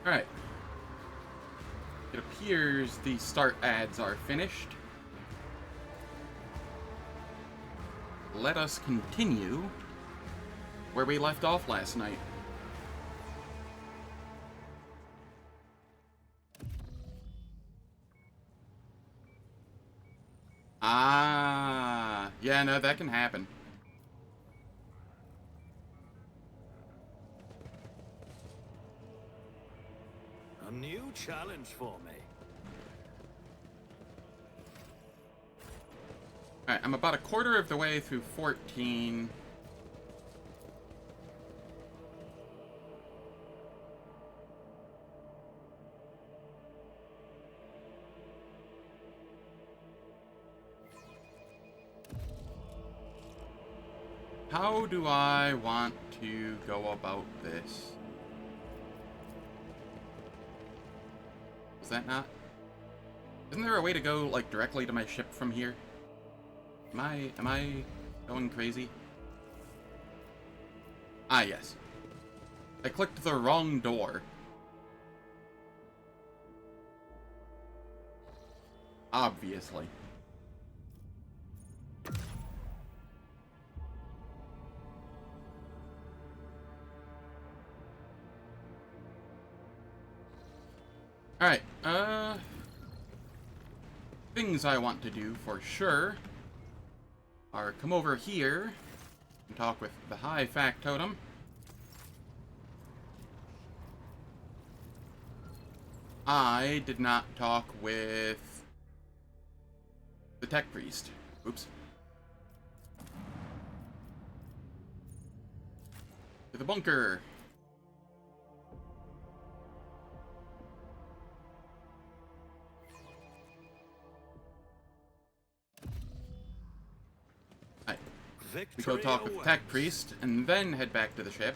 Alright. It appears the start ads are finished. Let us continue where we left off last night. Ah, yeah, no, that can happen. A new challenge for me. Alright, I'm about a quarter of the way through 14. How do I want to go about this? Is that not? Isn't there a way to go, like, directly to my ship from here? Am I going crazy? Ah, yes. I clicked the wrong door. Obviously. Alright, things I want to do for sure are come over here and talk with the High Factotum. I did not talk with the Tech Priest. Oops. To the bunker. We go talk with the Tech Priest, and then head back to the ship.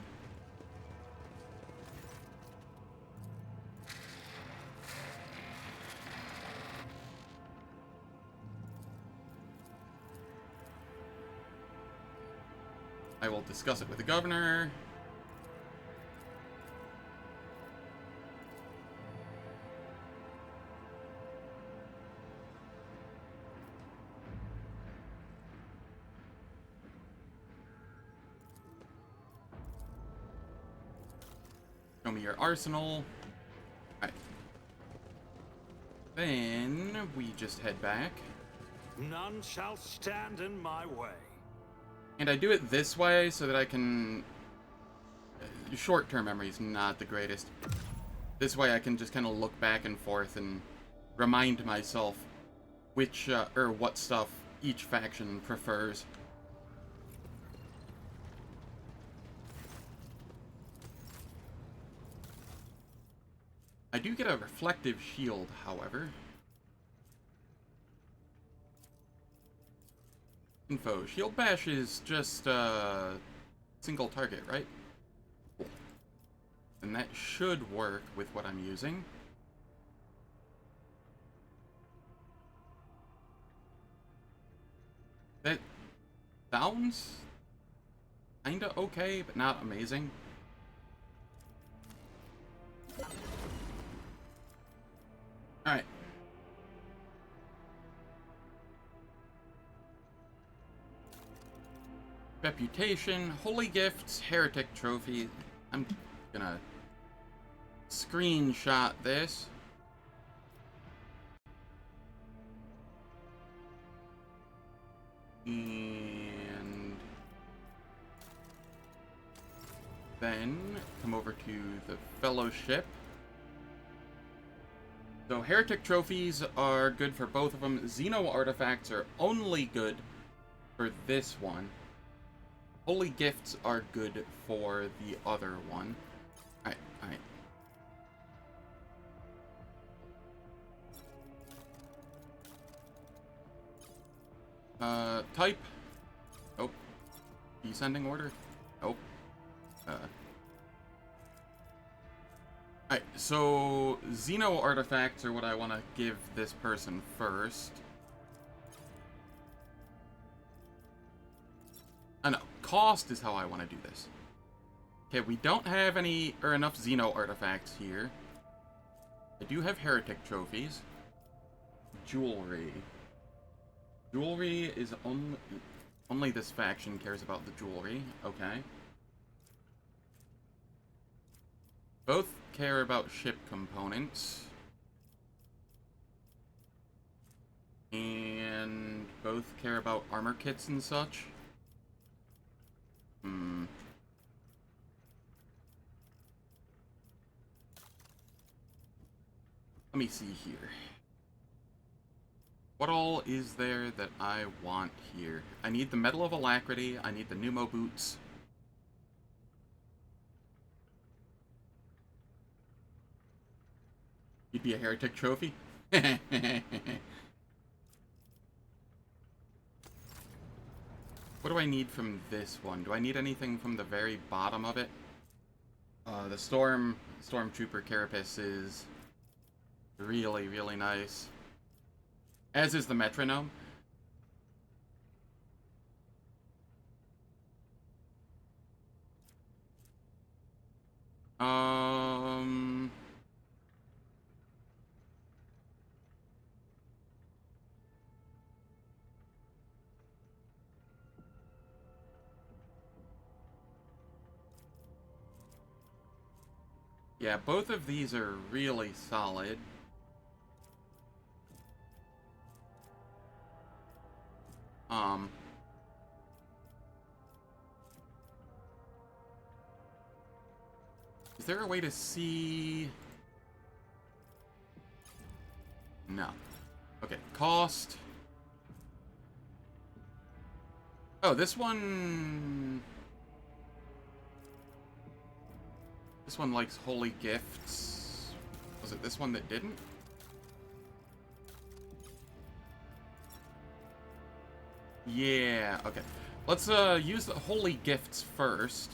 I will discuss it with the governor. Show me your arsenal. Alright. Then we just head back. None shall stand in my way. And I do it this way so that I can... Short-term memory is not the greatest. This way I can just kind of look back and forth and remind myself which, or what stuff each faction prefers. I do get a reflective shield, however. Info. Shield bash is just single target, right? Cool. And that should work with what I'm using. That sounds kinda okay, but not amazing. Alright. Reputation, holy gifts, heretic trophy. I'm gonna screenshot this. And then come over to the fellowship. So heretic trophies are good for both of them. Xeno artifacts are only good for this one. Holy gifts are good for the other one. Alright, alright. Type. Oh. Descending order. Oh. Alright, so Xeno artifacts are what I want to give this person first. No, cost is how I want to do this. Okay, we don't have any or enough Xeno artifacts here. I do have heretic trophies. Jewelry. Jewelry is only this faction cares about the jewelry. Okay. Both care about ship components. And both care about armor kits and such. Let me see here. What all is there that I want here? I need the Medal of Alacrity. I need the pneumo boots. You'd be a heretic trophy? What do I need from this one? Do I need anything from the very bottom of it? The Stormtrooper Carapace is really, really nice. As is the Metronome. Yeah, both of these are really solid. Is there a way to see? No. Okay, cost. Oh, this one likes holy gifts. Was it this one that didn't? Yeah, okay. Let's use the holy gifts first.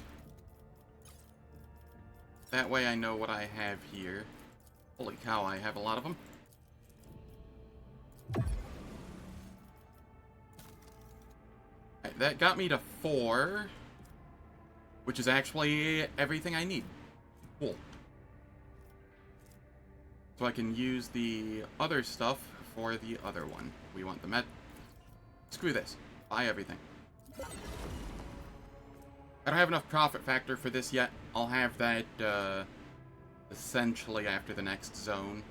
That way I know what I have here. Holy cow, I have a lot of them. Right, that got me to 4, which is actually everything I need. Cool. So I can use the other stuff for the other one. We want the Screw this. Buy everything. I don't have enough profit factor for this yet. I'll have that, essentially after the next zone.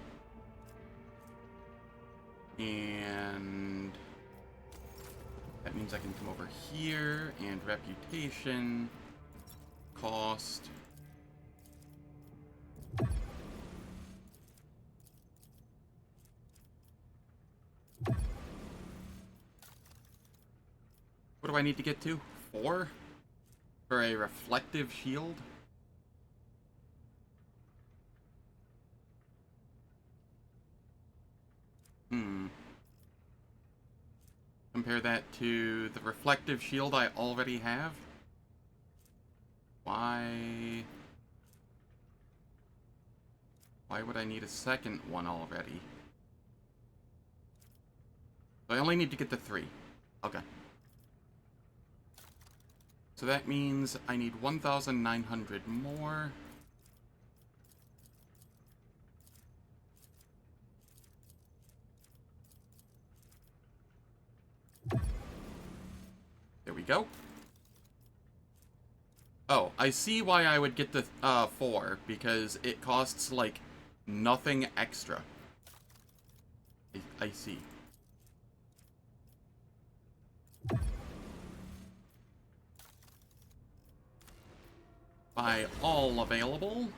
And that means I can come over here, and reputation, cost. What do I need to get to? 4? For a reflective shield? Compare that to the reflective shield I already have? Why would I need a second one already? I only need to get to 3. Okay. So that means I need 1,900 more. There we go. Oh, I see why I would get the 4, because it costs, like, nothing extra. I see. Buy all available.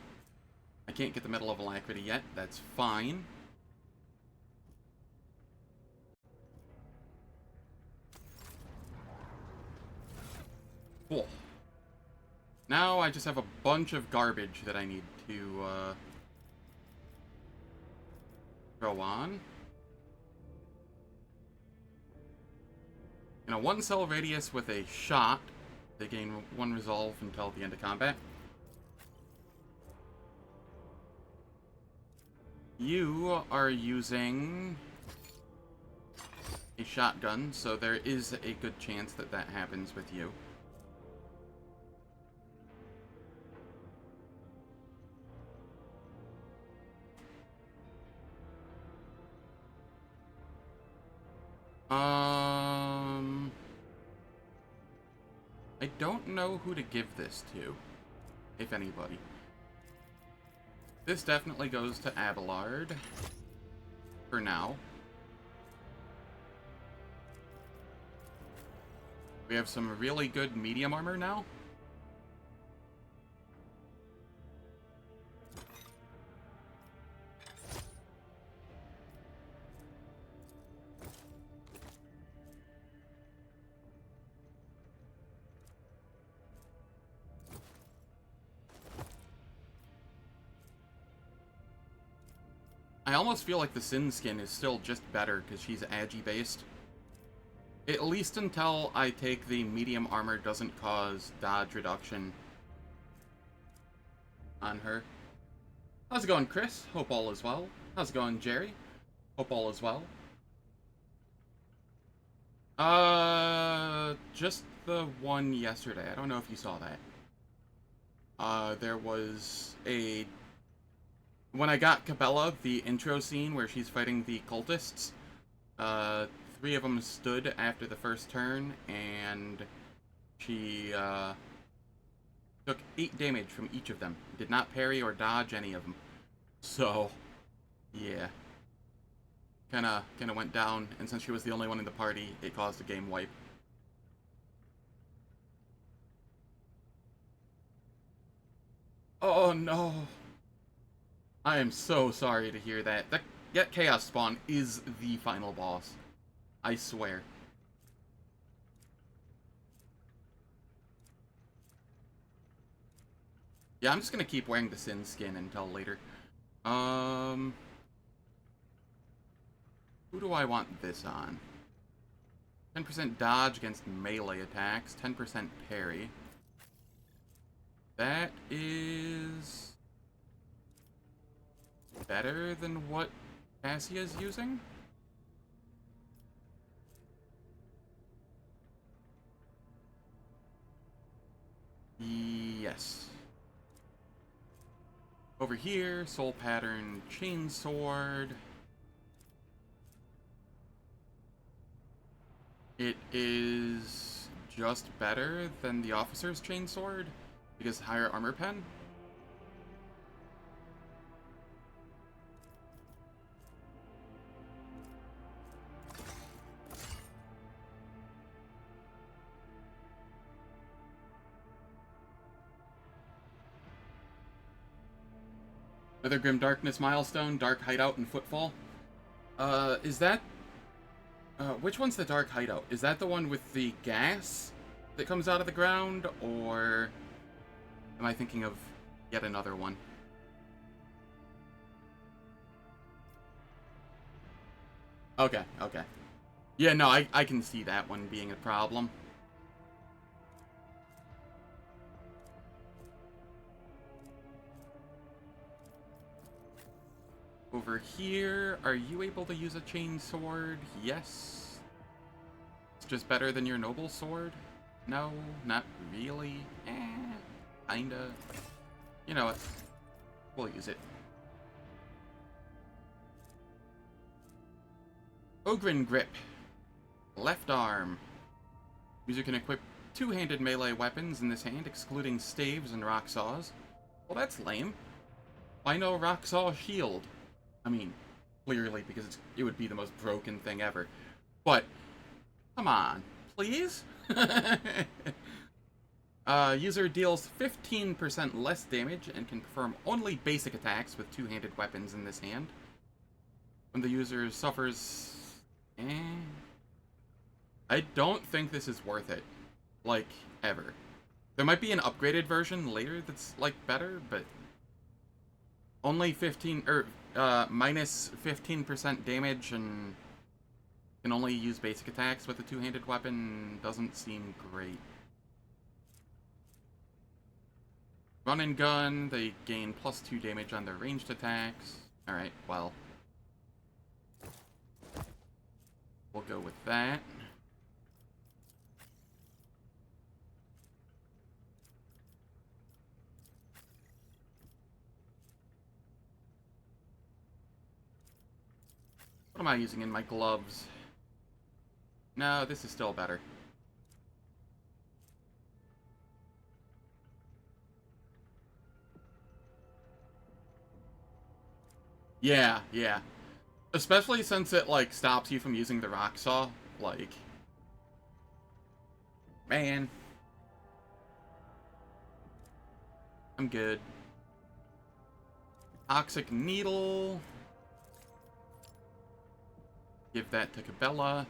I can't get the Medal of Alacrity yet. That's fine. Cool. Now I just have a bunch of garbage that I need to throw on. In a 1-cell radius with a shot, they gain 1 resolve until the end of combat. You are using a shotgun, so there is a good chance that that happens with you. I don't know who to give this to, if anybody. This definitely goes to Abelard, for now. We have some really good medium armor now. I almost feel like the Sin skin is still just better because she's agi based. At least until I take the medium armor doesn't cause dodge reduction on her. How's it going, Chris? Hope all is well. How's it going, Jerry? Hope all is well. Just the one yesterday. I don't know if you saw that. There was a... When I got Cabela, the intro scene where she's fighting the cultists, 3 of them stood after the first turn, and she, took 8 damage from each of them. Did not parry or dodge any of them. So, yeah. Kinda went down, and since she was the only one in the party, it caused a game wipe. Oh no! I am so sorry to hear that. That Chaos Spawn is the final boss. I swear. Yeah, I'm just gonna keep wearing the Sin skin until later. Who do I want this on? 10% dodge against melee attacks, 10% parry. That is... better than what Cassia's using? Yes. Over here, Soul Pattern, Chainsword. It is just better than the Officer's Chainsword, because higher armor pen. Another Grim Darkness milestone, Dark Hideout and Footfall. Is that... which one's the Dark Hideout? Is that the one with the gas that comes out of the ground, or... am I thinking of yet another one? Okay, okay. Yeah, no, I can see that one being a problem. Over here, are you able to use a chain sword? Yes. It's just better than your noble sword? No, not really. Kinda. You know what? We'll use it. Eogunn Grip. Left arm. User can equip 2-handed melee weapons in this hand, excluding staves and rock saws. Well, that's lame. Why no rock saw shield? I mean, clearly because it would be the most broken thing ever. But, come on, please? User deals 15% less damage and can perform only basic attacks with 2-handed weapons in this hand. When the user suffers... I don't think this is worth it. Like, ever. There might be an upgraded version later that's, like, better, but... only minus 15% damage and can only use basic attacks with a 2-handed weapon doesn't seem great. Run and gun, they gain +2 damage on their ranged attacks. Alright, well. We'll go with that. What am I using in my gloves? No, this is still better. Yeah, yeah. Especially since it, like, stops you from using the rock saw. Like, man, I'm good. Toxic Needle. Give that to Cabela.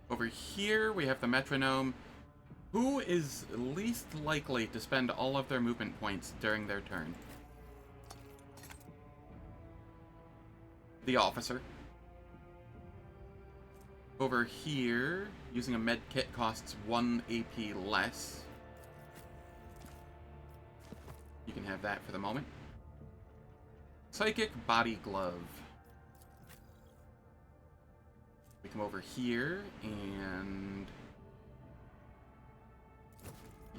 Over here, we have the Metronome. Who is least likely to spend all of their movement points during their turn? The Officer. Over here, using a med kit costs 1 AP less. You can have that for the moment. Psychic Body Glove. We come over here, and...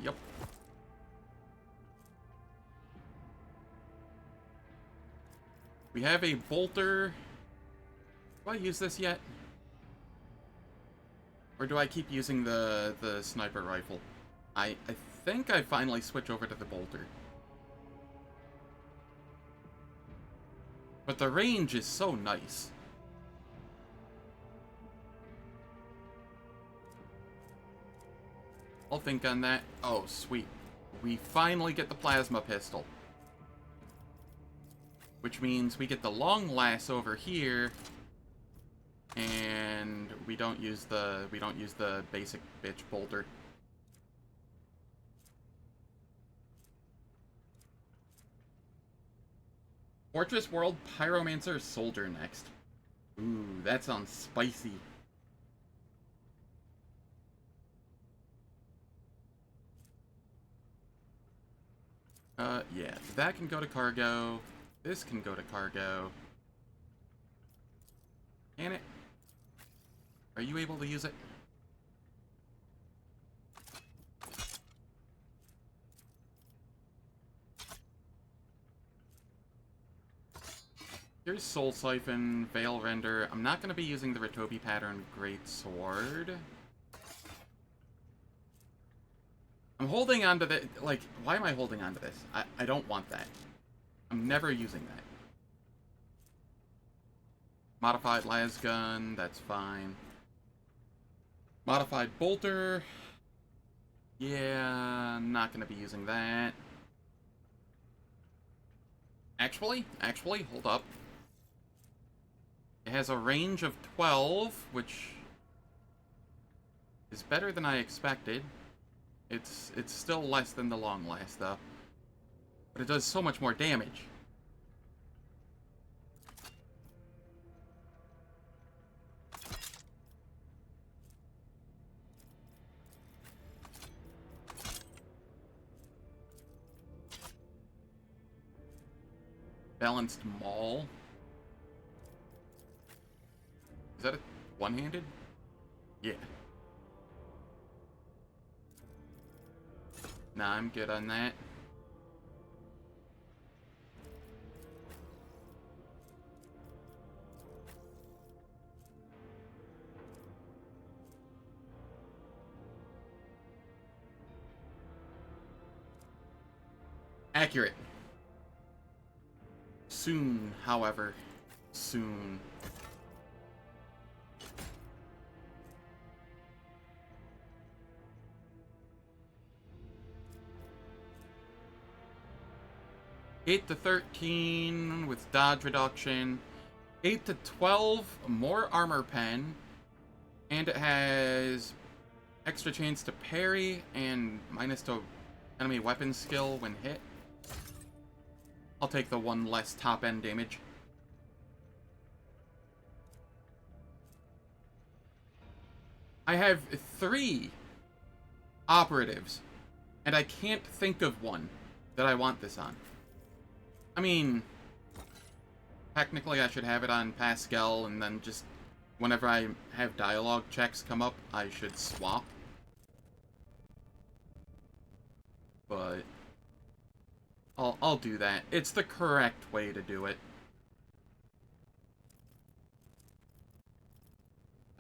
Yep. We have a Bolter. Do I use this yet? Or do I keep using the sniper rifle? I think I finally switch over to the Bolter. But the range is so nice. I'll think on that. Oh, sweet. We finally get the plasma pistol. Which means we get the long lass over here. And we don't use the basic bitch bolter. Fortress World Pyromancer Soldier next. Ooh, that sounds spicy. Yeah, that can go to cargo. This can go to cargo. Can it? Are you able to use it? Here's Soul Siphon, Veil Render. I'm not going to be using the Ritobi Pattern Great Sword. I'm holding on to the... Like, why am I holding on to this? I don't want that. I'm never using that. Modified Lasgun, that's fine. Modified Bolter. Yeah, not going to be using that. Actually, hold up. It has a range of 12, which is better than I expected. It's still less than the long last, though. But it does so much more damage. Balanced Maul. Is that a one-handed? Yeah. Nah, I'm good on that. Accurate. Soon, however. Soon. Eight to 13 with dodge reduction. 8 to 12, more armor pen. And it has extra chance to parry and minus to enemy weapon skill when hit. I'll take the one less top-end damage. I have 3 operatives, and I can't think of one that I want this on. I mean, technically I should have it on Pascal, and then just whenever I have dialogue checks come up, I should swap. But I'll do that. It's the correct way to do it.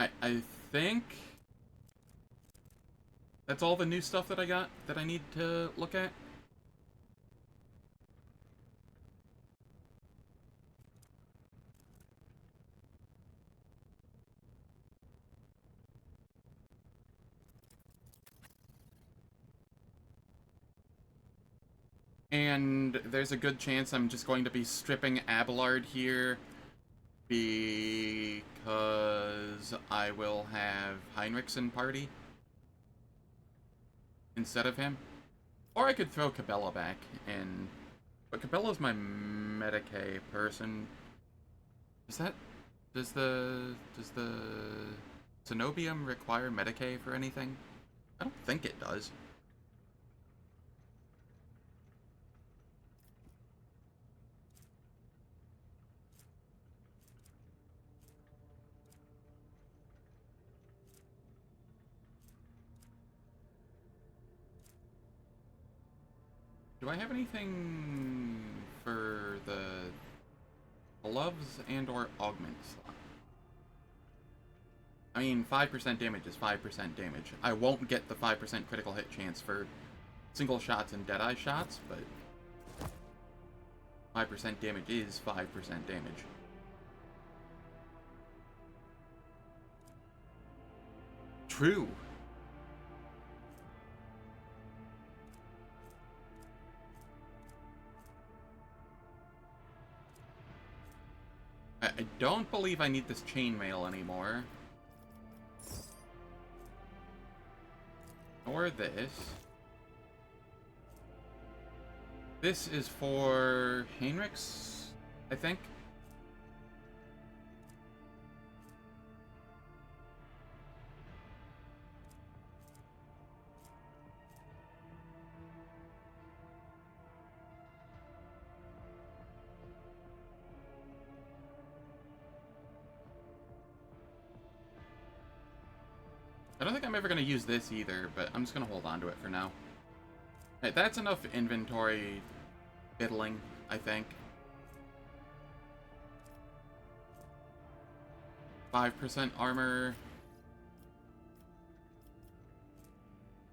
I think that's all the new stuff that I got that I need to look at. And there's a good chance I'm just going to be stripping Abelard here because I will have Heinrix in party instead of him. Or I could throw Cabela back in, but Cabela's my Medicae person. Does the Cenobium require Medicae for anything? I don't think it does. Do I have anything for the gloves and or augment slot? I mean, 5% damage is 5% damage. I won't get the 5% critical hit chance for single shots and deadeye shots, but 5% damage is 5% damage. True. I don't believe I need this chainmail anymore. Or this. This is for Heinrix, I think. I don't think I'm ever going to use this either, but I'm just going to hold on to it for now. Hey, that's enough inventory fiddling, I think. 5% armor.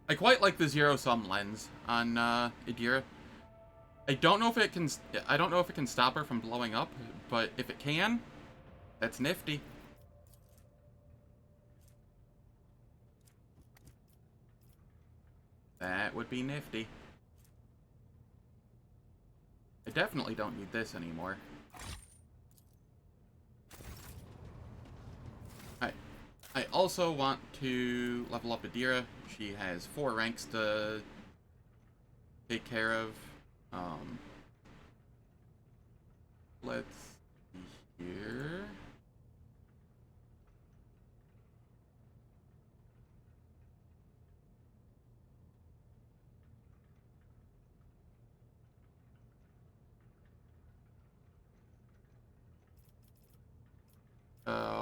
I quite like the zero-sum lens on Idira. I don't know if it can stop her from blowing up, but if it can, that's nifty. That would be nifty. I definitely don't need this anymore. Alright. I also want to level up Idira. She has 4 ranks to take care of. Let's see here.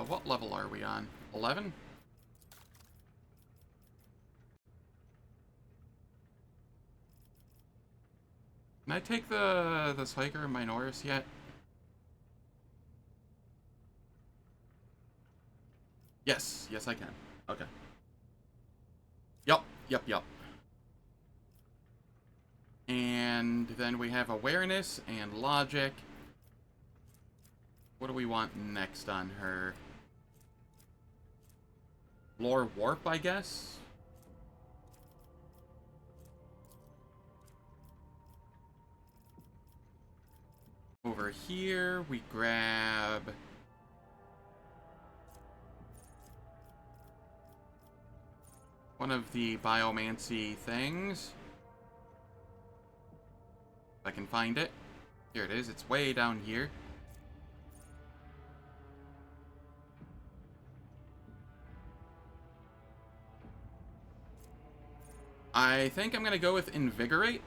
What level are we on? 11? Can I take the Psyker Minoris yet? Yes, yes I can. Okay. Yup. And then we have Awareness and Logic. What do we want next on her? Lore Warp, I guess? Over here, we grab... one of the Biomancy things. If I can find it. Here it is, it's way down here. I think I'm gonna go with Invigorate.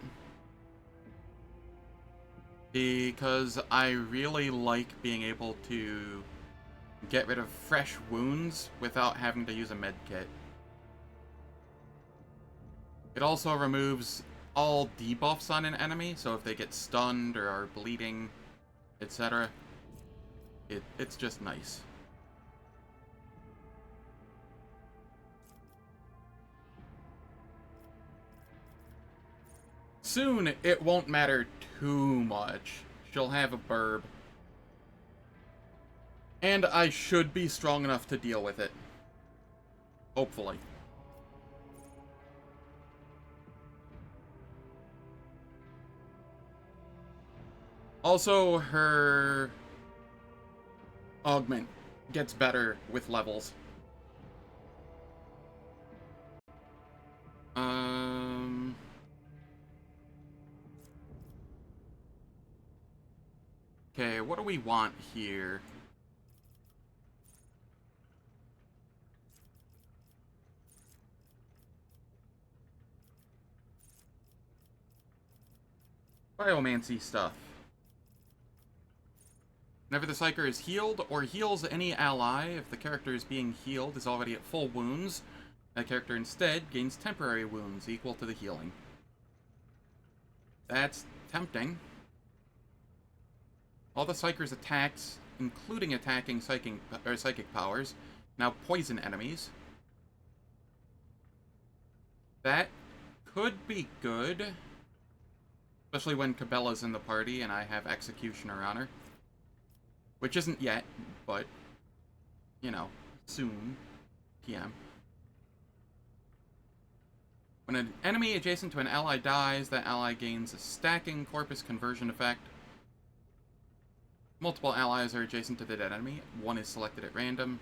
Because I really like being able to get rid of fresh wounds without having to use a med kit. It also removes all debuffs on an enemy, so if they get stunned or are bleeding, etc., it's just nice. Soon, it won't matter too much. She'll have a burb. And I should be strong enough to deal with it. Hopefully. Also, her augment gets better with levels. Okay, what do we want here? Biomancy stuff. Whenever the Psyker is healed or heals any ally, if the character is being healed is already at full wounds, that character instead gains temporary wounds equal to the healing. That's tempting. All the Psyker's attacks, including attacking psychic powers, now poison enemies. That could be good. Especially when Cabela's in the party and I have Executioner on her. Which isn't yet, but, you know, soon. PM. When an enemy adjacent to an ally dies, that ally gains a stacking corpus conversion effect. Multiple allies are adjacent to the dead enemy. One is selected at random.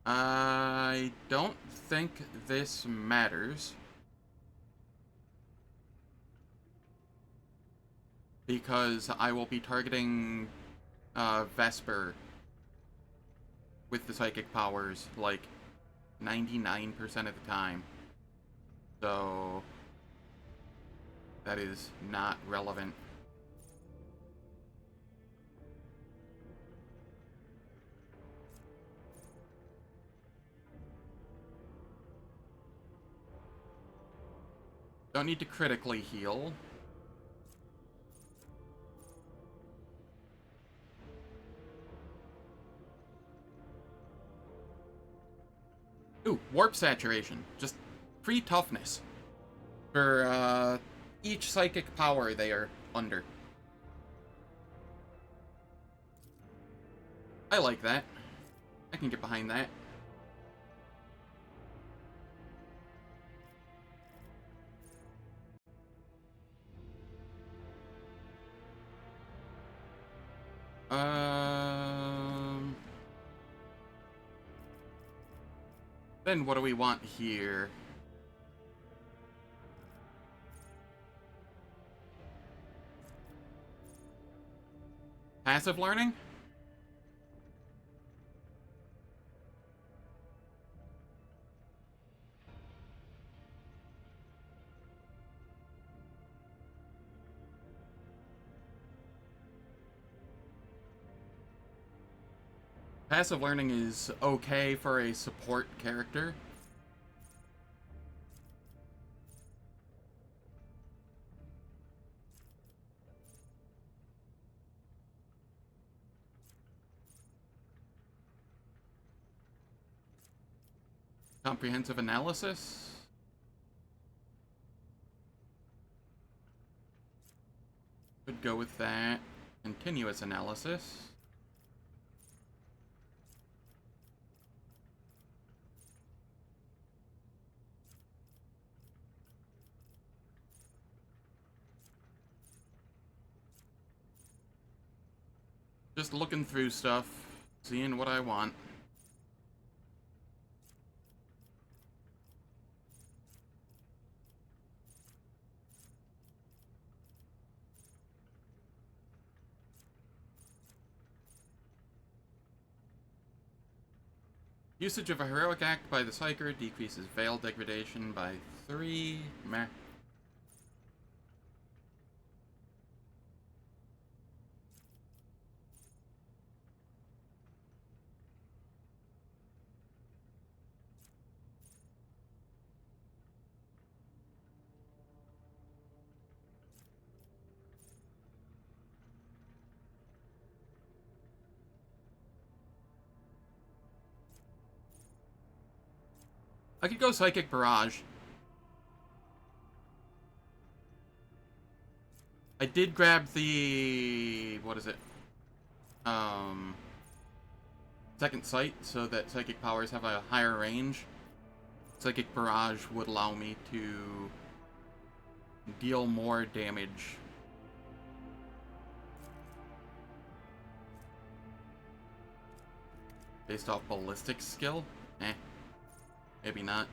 I don't think this matters. Because I will be targeting Vesper with the psychic powers like 99% of the time. So that is not relevant. Don't need to critically heal. Ooh, warp saturation. Just free toughness for each psychic power they are under. I like that. I can get behind that. Then what do we want here? Passive learning? Passive learning is okay for a support character. Comprehensive analysis. Could go with that. Continuous analysis. Just looking through stuff, seeing what I want. Usage of a heroic act by the Psyker decreases Veil degradation by 3. Meh. I could go Psychic Barrage. I did grab the... what is it? Second Sight, so that Psychic powers have a higher range. Psychic Barrage would allow me to deal more damage. Based off ballistic skill? Eh. Maybe not.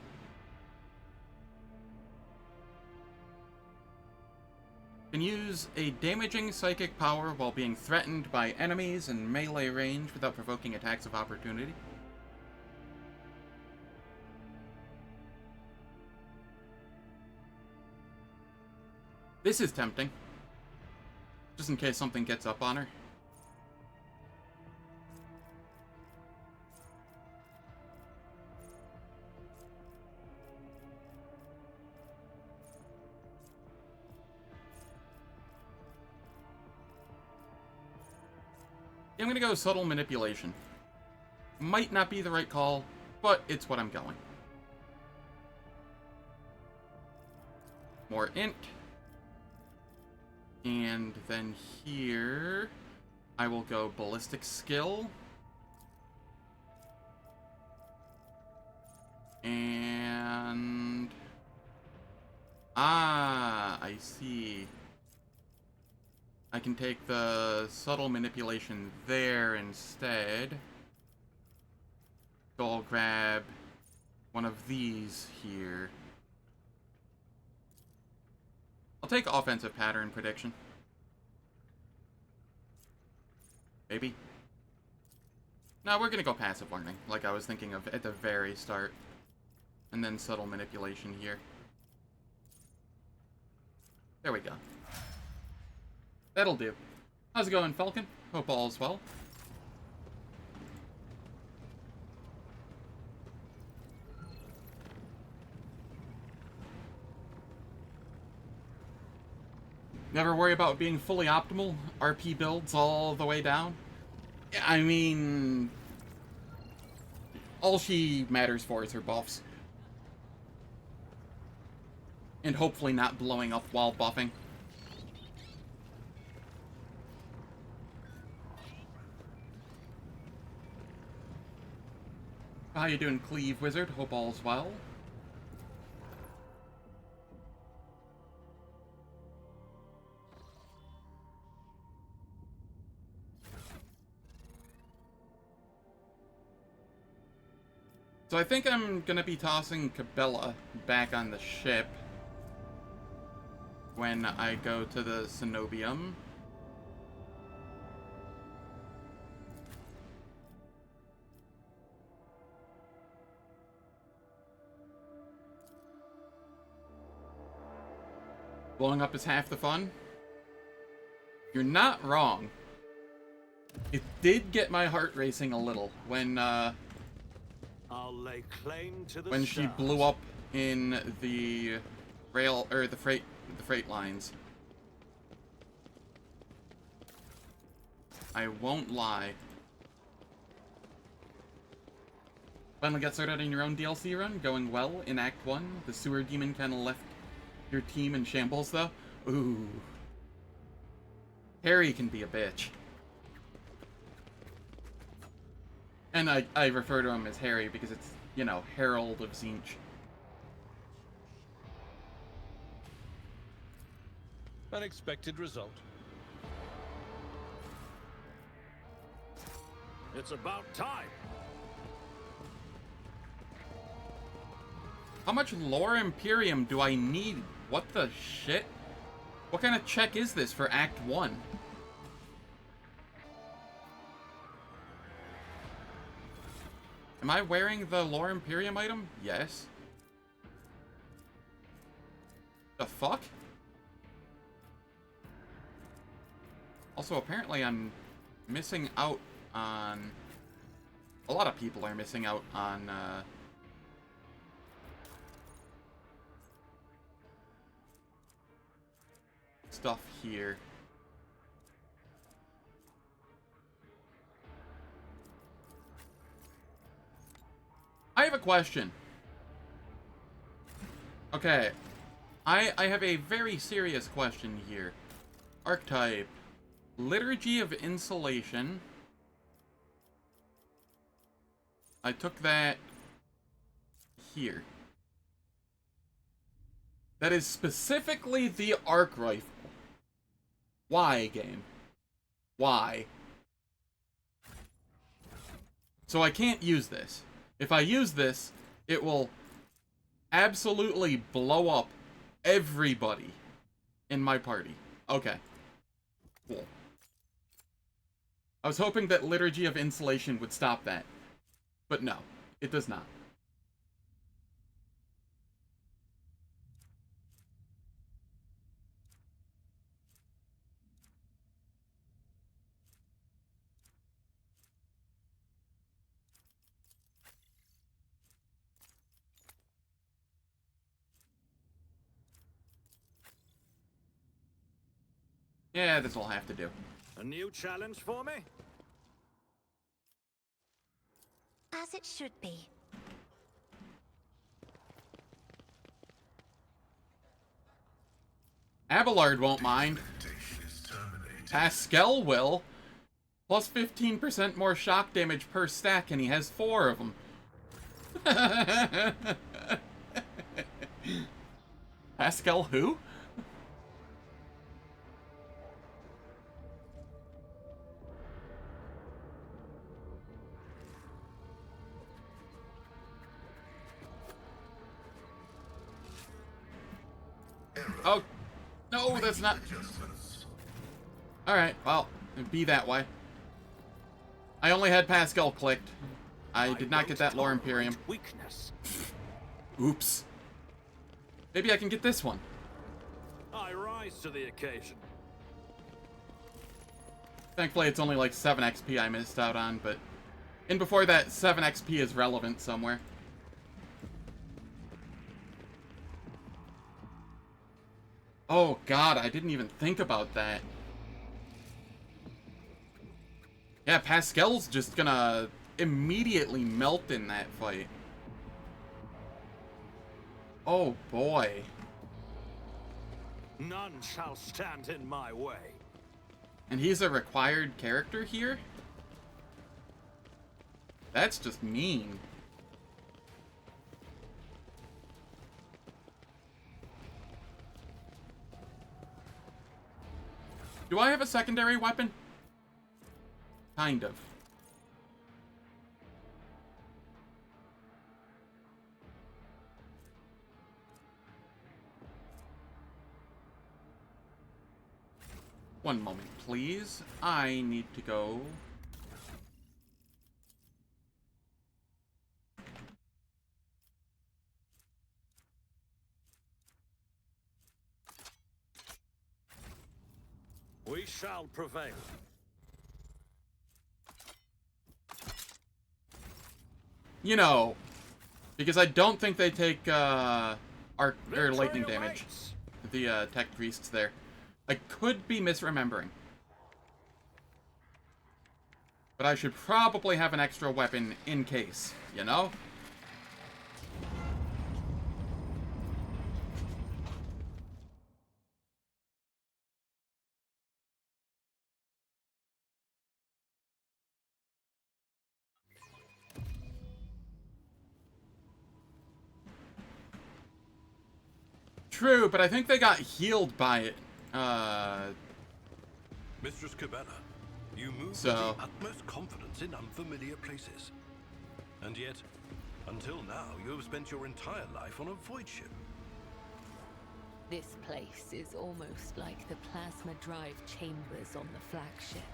Can use a damaging psychic power while being threatened by enemies in melee range without provoking attacks of opportunity. This is tempting. Just in case something gets up on her. Yeah, I'm gonna go subtle manipulation. Might not be the right call, but it's what I'm going. More int. And then here, I will go ballistic skill. And... ah, I see. I can take the subtle manipulation there instead. So I'll grab one of these here. I'll take offensive pattern prediction. Maybe. No, we're gonna go passive learning, like I was thinking of at the very start. And then subtle manipulation here. There we go. That'll do. How's it going, Falcon? Hope all's well. Never worry about being fully optimal. RP builds all the way down. I mean... all she matters for is her buffs. And hopefully not blowing up while buffing. How you doing, Cleave Wizard? Hope all's well. So I think I'm gonna be tossing Cabela back on the ship when I go to the Cenobium. Blowing up is half the fun. You're not wrong. It did get my heart racing a little when I'll lay claim to the when she stars. blew up in the rail or the freight lines. I won't lie. Finally got started on your own DLC run, going well in Act 1. The sewer demon kind of left your team in shambles, though. Ooh. Harry can be a bitch. And I refer to him as Harry because it's, you know, Herald of Zinch. Unexpected result. It's about time. How much Lore Imperium do I need? What the shit? What kind of check is this for Act 1? Am I wearing the Lore Imperium item? Yes. The fuck? Also, apparently I'm missing out on... a lot of people are missing out on, stuff here. I have a question. Okay. I have a very serious question here. Archetype. Liturgy of Insulation. I took that here. That is specifically the arc rifle. Why, game? Why? So I can't use this. If I use this, it will absolutely blow up everybody in my party. Okay. Cool. I was hoping that Liturgy of Insulation would stop that. But no, it does not. Yeah, this'll have to do. A new challenge for me? As it should be. Abelard won't mind. Pascal will. Plus 15% more shock damage per stack, and he has 4 of them. Pascal who? Oh, no, that's not... Alright, well, it'd be that way. I only had Pascal clicked. I did not get that Lore Imperium. Weakness. Oops. Maybe I can get this one. I rise to the occasion. Thankfully, it's only like 7 XP I missed out on, but... And before that, 7 XP is relevant somewhere. Oh god, I didn't even think about that. Yeah, Pascal's just gonna immediately melt in that fight. Oh boy. None shall stand in my way. And he's a required character here? That's just mean. Do I have a secondary weapon? Kind of. One moment, please. I need to go... We shall prevail. You know, because I don't think they take, arc, or lightning damage. The, tech priests there. I could be misremembering. But I should probably have an extra weapon in case, you know? True, but I think they got healed by it. Mistress Cabela, you move with So- the utmost confidence in unfamiliar places. And yet, until now, you have spent your entire life on a void ship. This place is almost like the plasma drive chambers on the flagship.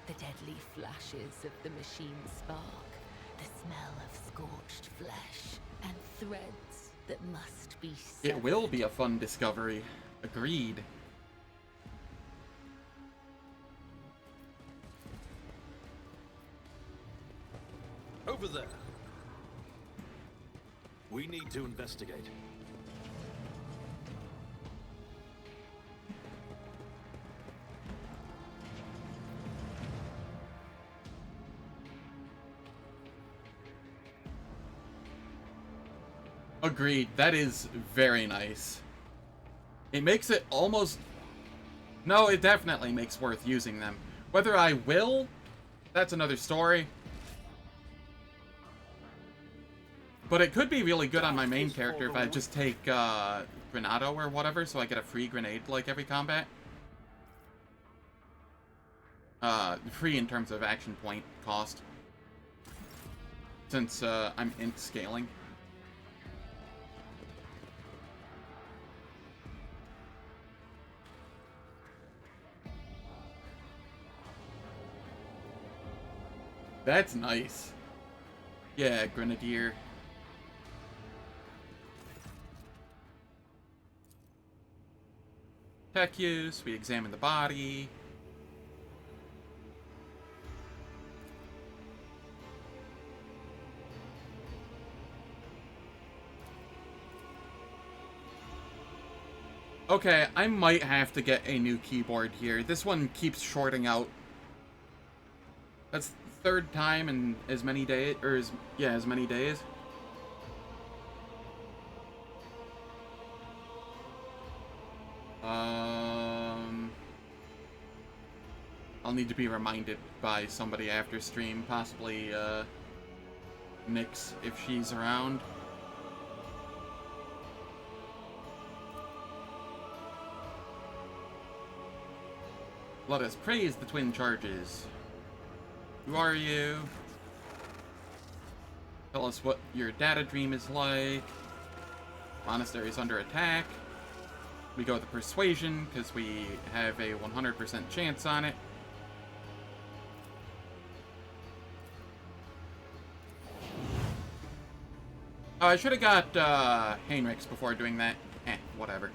The deadly flashes of the machine's spark, the smell of scorched flesh, and threads that must be severed. It will be a fun discovery. Agreed. Over there. We need to investigate. Agreed. That is very nice. It makes it almost... No, it definitely makes worth using them. Whether I will, that's another story. But it could be really good on my main character if I just take Granado or whatever, so I get a free grenade like every combat. Free in terms of action point cost. Since I'm int scaling. That's nice. Yeah, Grenadier. Tech use, we examine the body. Okay, I might have to get a new keyboard here. This one keeps shorting out. That's the third time in as many days, or as many days. I'll need to be reminded by somebody after stream, possibly Nyx if she's around. Let us praise the twin charges. Who are you? Tell us what your data dream is like. Monastery is under attack. We go with the persuasion because we have a 100% chance on it. Oh, I should have got Heinrix before doing that. Whatever.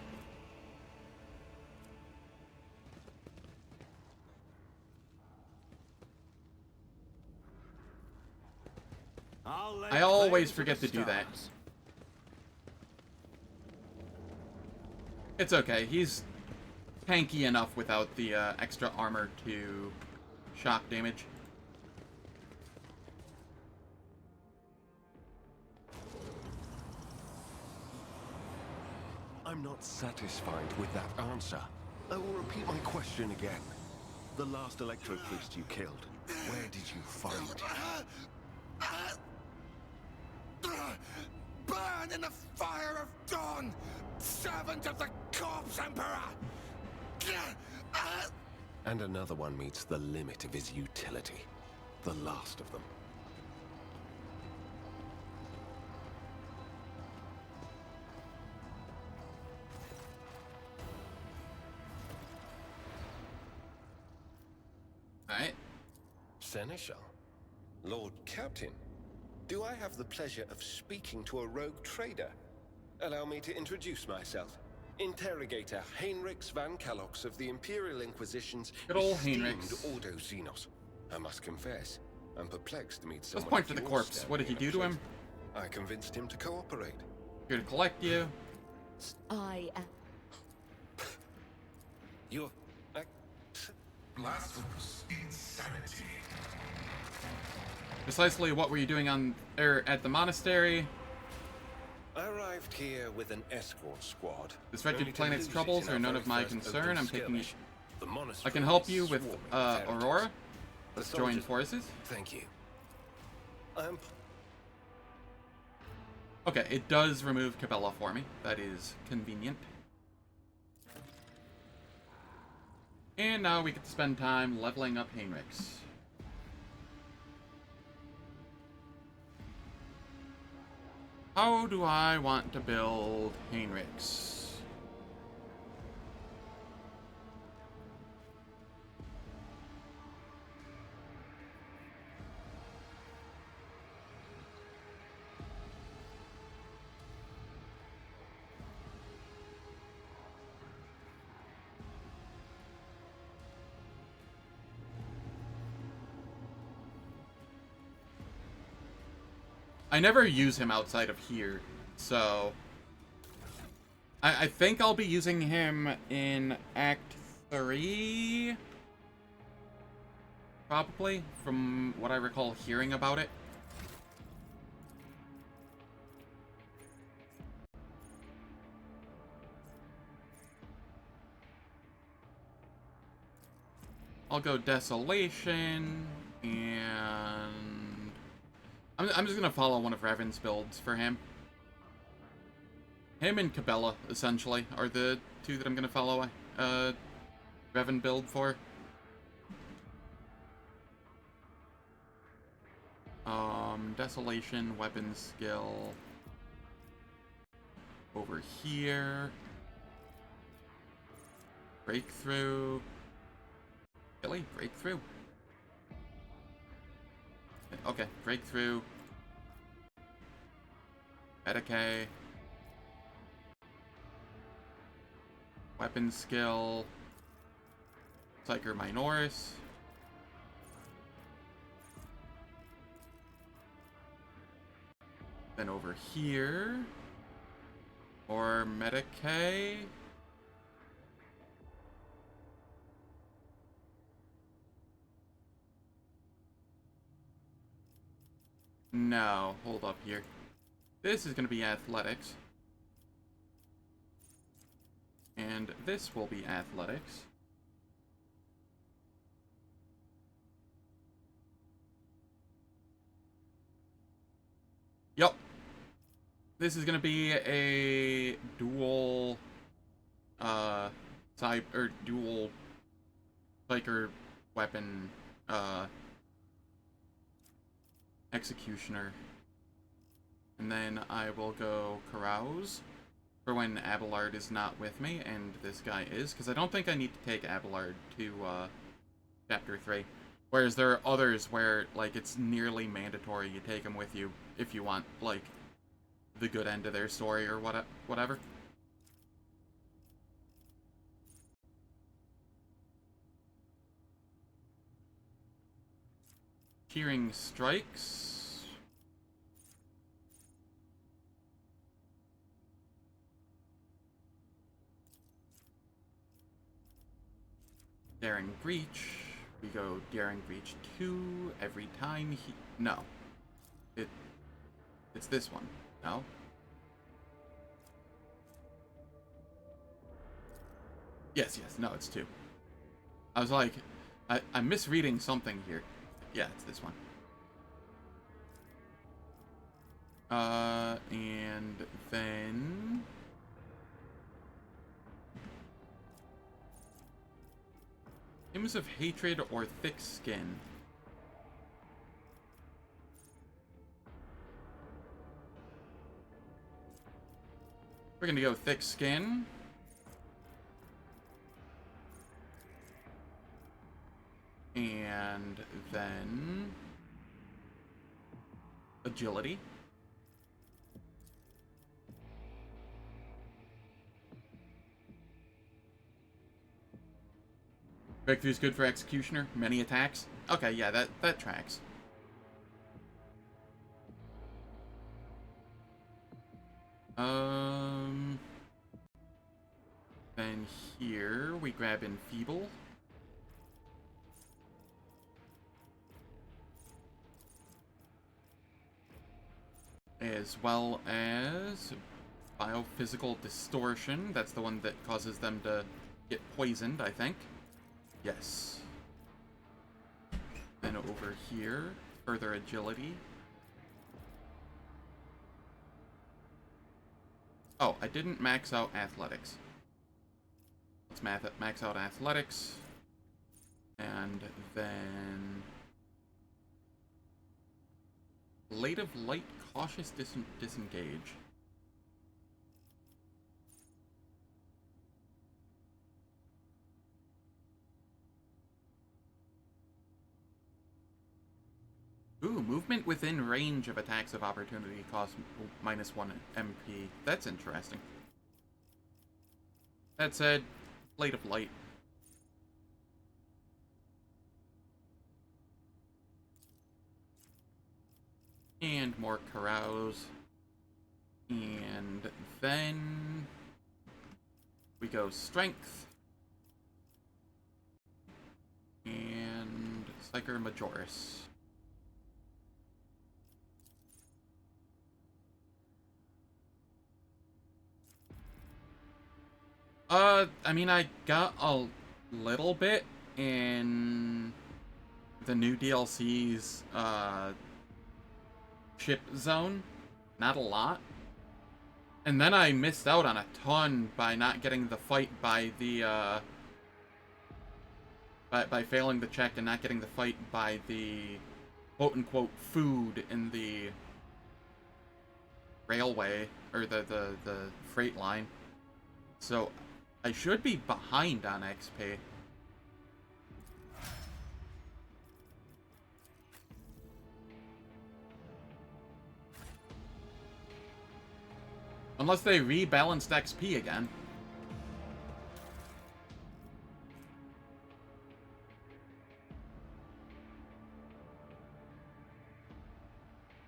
I always forget to do that. It's okay. He's tanky enough without the extra armor to shock damage. I'm not satisfied with that answer. I will repeat my question again. The last Electro priest you killed, where did you find him? Burn in the fire of dawn, servant of the corpse emperor! And another one meets the limit of his utility. The last of them. Alright. Seneschal? Lord Captain? Do I have the pleasure of speaking to a rogue trader? Allow me to introduce myself. Interrogator Heinrix van Kalox of the Imperial Inquisition's Good old esteemed Heinrix. Ordo Xenos. I must confess, I'm perplexed to meet someone. Let's point of to the your corpse. What did he standing do to and him? trait. I convinced him to cooperate. Here to collect you. I am. You're... Blasphemous insanity. Precisely what were you doing on at the monastery? I arrived here with an escort squad. This wretched only to planet's lose it troubles in are our none very of my first concern. open I'm taking skirmish. The I monastery can help is you with swarming territories. Aurora. The Let's join soldiers- forces. Thank you. Okay, it does remove Cabela for me. That is convenient. And now we get to spend time leveling up Heinrix. How do I want to build Heinrix? I never use him outside of here, so... I think I'll be using him in Act 3? Probably, from what I recall hearing about it. I'll go Desolation, and... I'm just gonna follow one of Revan's builds for him. Him and Cabela, essentially, are the two that I'm gonna follow Revan build for. Desolation, weapon skill. Over here. Breakthrough. Really? Breakthrough? Okay, breakthrough. Medicae. Weapon skill. Psyker Minoris. Then over here. Or Medicae. No, hold up here. This is going to be athletics. And this will be athletics. Yup. This is going to be a dual dual biker weapon executioner. And then I will go carouse for when Abelard is not with me, and this guy is, because I don't think I need to take Abelard to Chapter 3. Whereas there are others where, like, it's nearly mandatory you take them with you if you want, like, the good end of their story or whatever. Hearing strikes. Daring Breach. We go Daring Breach 2 every time he... No. It's this one. No? Yes, no, it's 2. I was like, I'm misreading something here. Yeah, it's this one. And then... Hymns of Hatred or Thick Skin. We're gonna go Thick Skin. And then... Agility. Breakthrough's good for Executioner. Many attacks. Okay, yeah, that tracks. Then here we grab Enfeeble. As well as Biophysical Distortion. That's the one that causes them to get poisoned, I think. Yes. Then over here, further agility. Oh, I didn't max out athletics. Let's max out athletics. And then... Blade of Light, Cautious Disengage. Ooh, movement within range of attacks of opportunity costs -1 MP. That's interesting. That said, Blade of Light. And more carouse. And then we go Strength. And Psyker Majoris. I mean, I got a little bit in the new DLC's ship zone. Not a lot. And then I missed out on a ton by not getting the fight by the, by failing the check and not getting the fight by the quote-unquote food in the railway, or the freight line. So, I should be behind on XP. Unless they rebalanced XP again.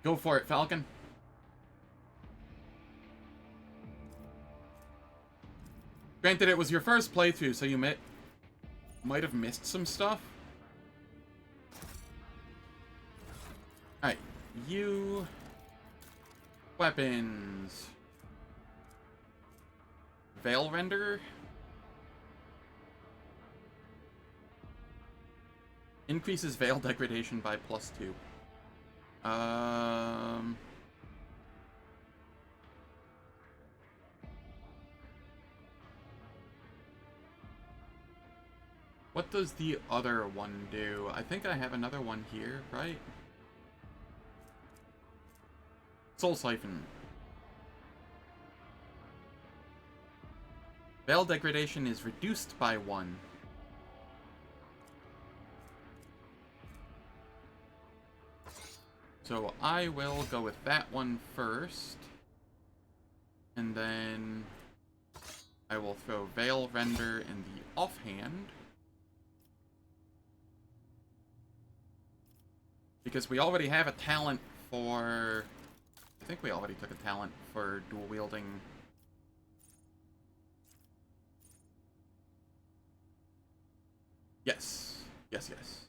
Go for it, Falcon. Granted, it was your first playthrough, so you might have missed some stuff. Alright, you... Weapons... Veil Renderer? Increases Veil Degradation by +2. What does the other one do? I think I have another one here, right? Soul Siphon. Veil Degradation is reduced by 1. So I will go with that one first. And then I will throw Veil Render in the offhand. Because we already have a talent for... I think we already took a talent for dual wielding. Yes. Yes, yes.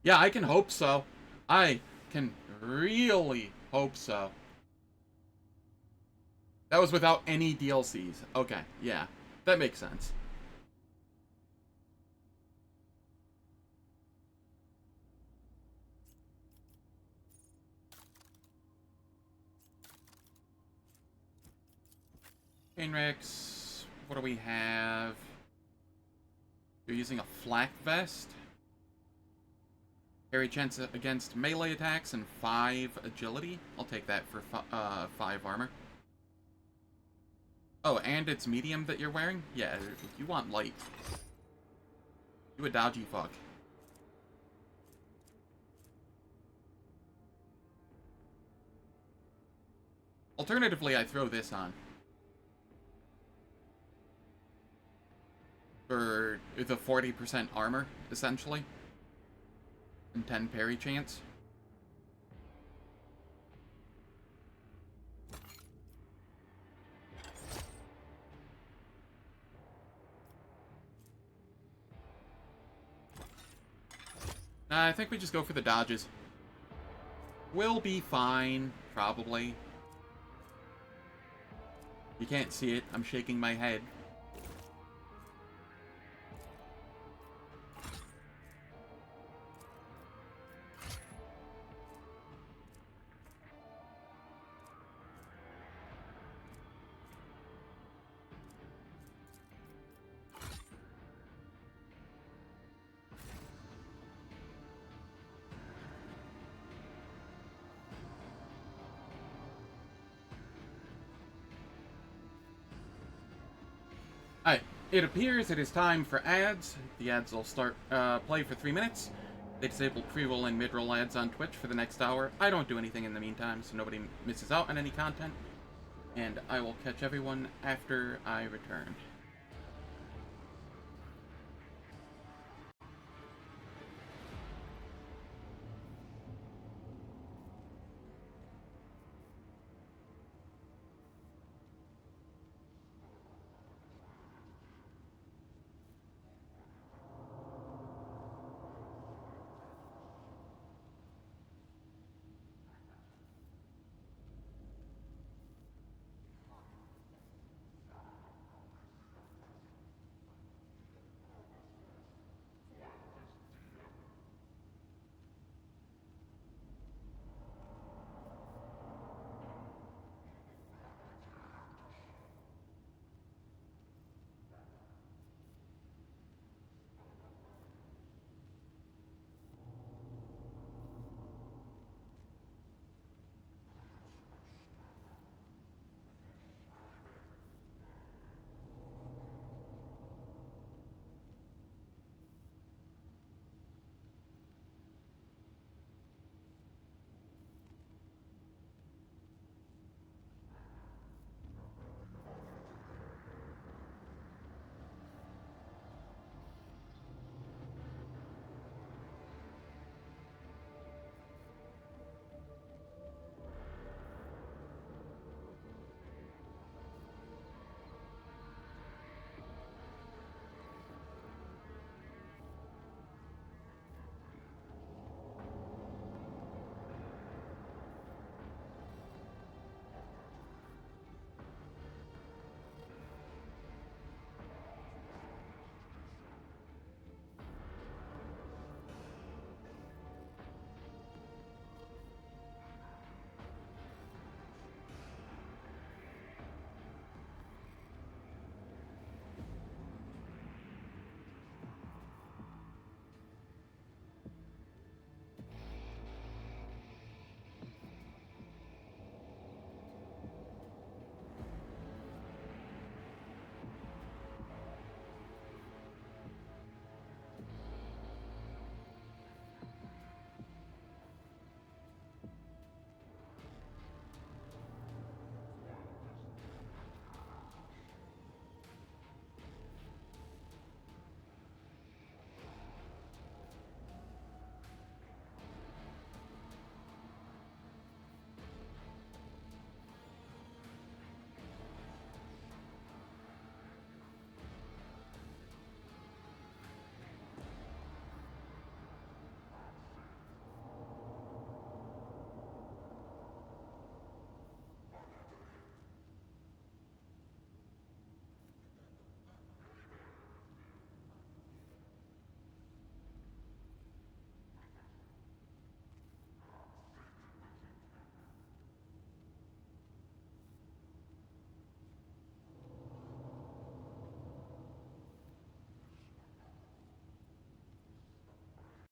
Yeah, I can hope so. I can really hope so. That was without any DLCs. Okay, yeah. That makes sense. Heinrix, what do we have? You're using a flak vest. Parry chance against melee attacks and 5 agility. I'll take that for 5 armor. Oh, and it's medium that you're wearing? Yeah, you want light. You a dodgy fuck. Alternatively, I throw this on. For the 40% armor, essentially. And 10 parry chance. I think we just go for the dodges. We'll be fine, probably. You can't see it. I'm shaking my head. Alright, it appears it is time for ads. The ads will start play for 3 minutes. They disable pre-roll and mid-roll ads on Twitch for the next hour. I don't do anything in the meantime, so nobody misses out on any content. And I will catch everyone after I return.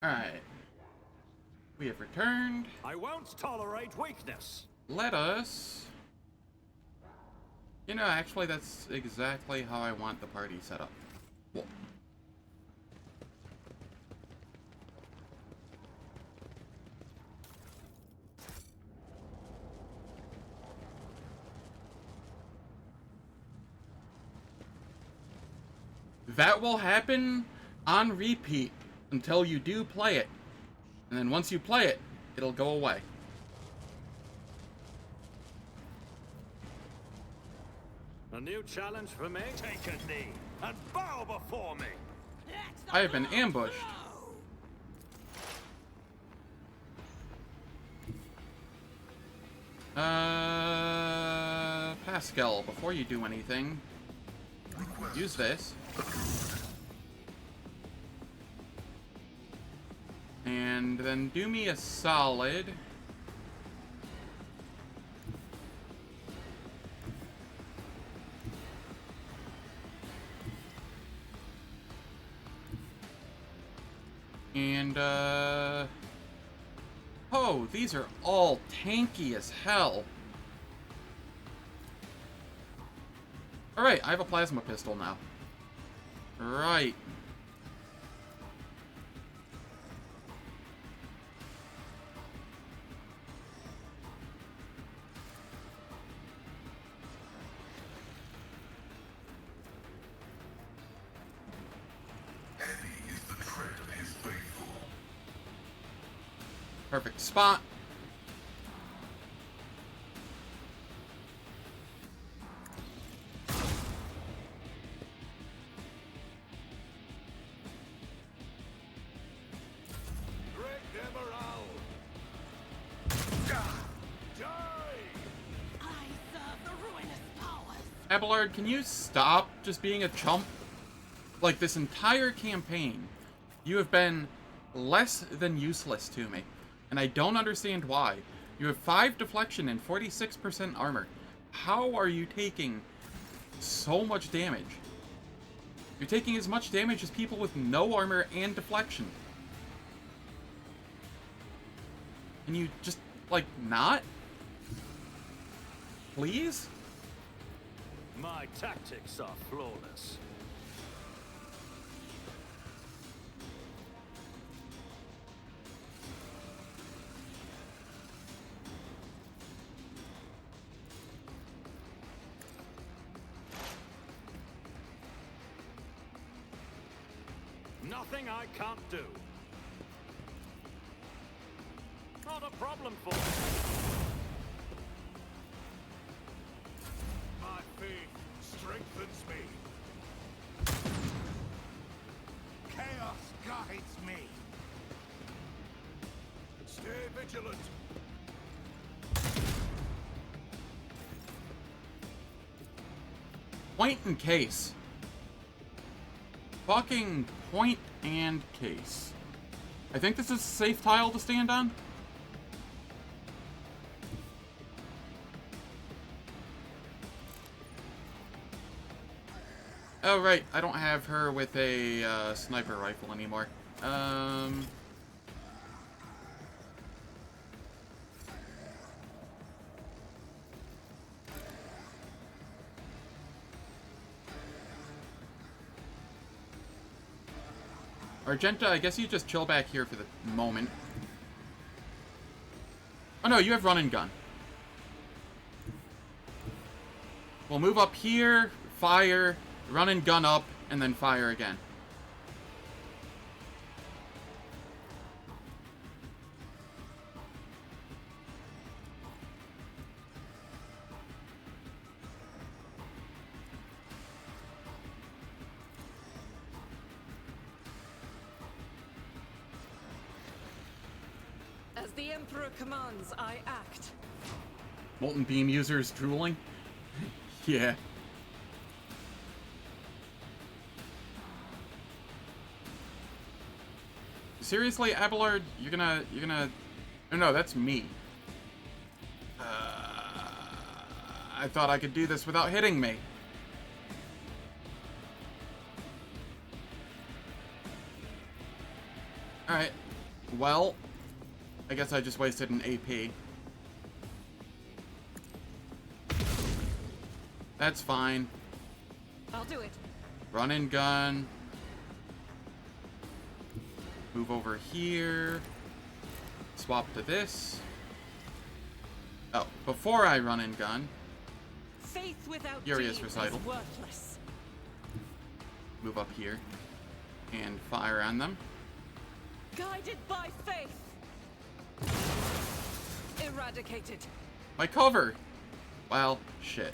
Alright. We have returned. I won't tolerate weakness. Let us... You know, actually, that's exactly how I want the party set up. Whoa. That will happen on repeat until you do play it. And then once you play it, it'll go away. A new challenge for me? Take a knee and bow before me. I have been ambushed. Pascal, before you do anything, use this. And then do me a solid. And, oh, these are all tanky as hell. Alright, I have a plasma pistol now. Right. Perfect spot. Abelard, can you stop just being a chump? Like, this entire campaign, you have been less than useless to me. And I don't understand why. You have 5 deflection and 46% armor. How are you taking so much damage? You're taking as much damage as people with no armor and deflection. Can you just, like, not? Please? My tactics are flawless. Nothing I can't do. Not a problem for me. My faith strengthens me. Chaos guides me. Stay vigilant. Point and case. Fucking point and case. I think this is a safe tile to stand on. Oh, right. I don't have her with a sniper rifle anymore. Argenta, I guess you just chill back here for the moment. Oh no, you have run and gun. We'll move up here, fire, run and gun up, and then fire again. As the Emperor commands, I act. Molten beam users drooling? Yeah. Seriously, Abelard, you're gonna... Oh, no, that's me. I thought I could do this without hitting me. Alright. Well, I guess I just wasted an AP. That's fine. I'll do it. Run and gun. Move over here. Swap to this. Oh, before I run and gun, Faith without Furious deeds recital. is worthless. move up here and fire on them. Guided by faith. Eradicated. My cover! Well, shit.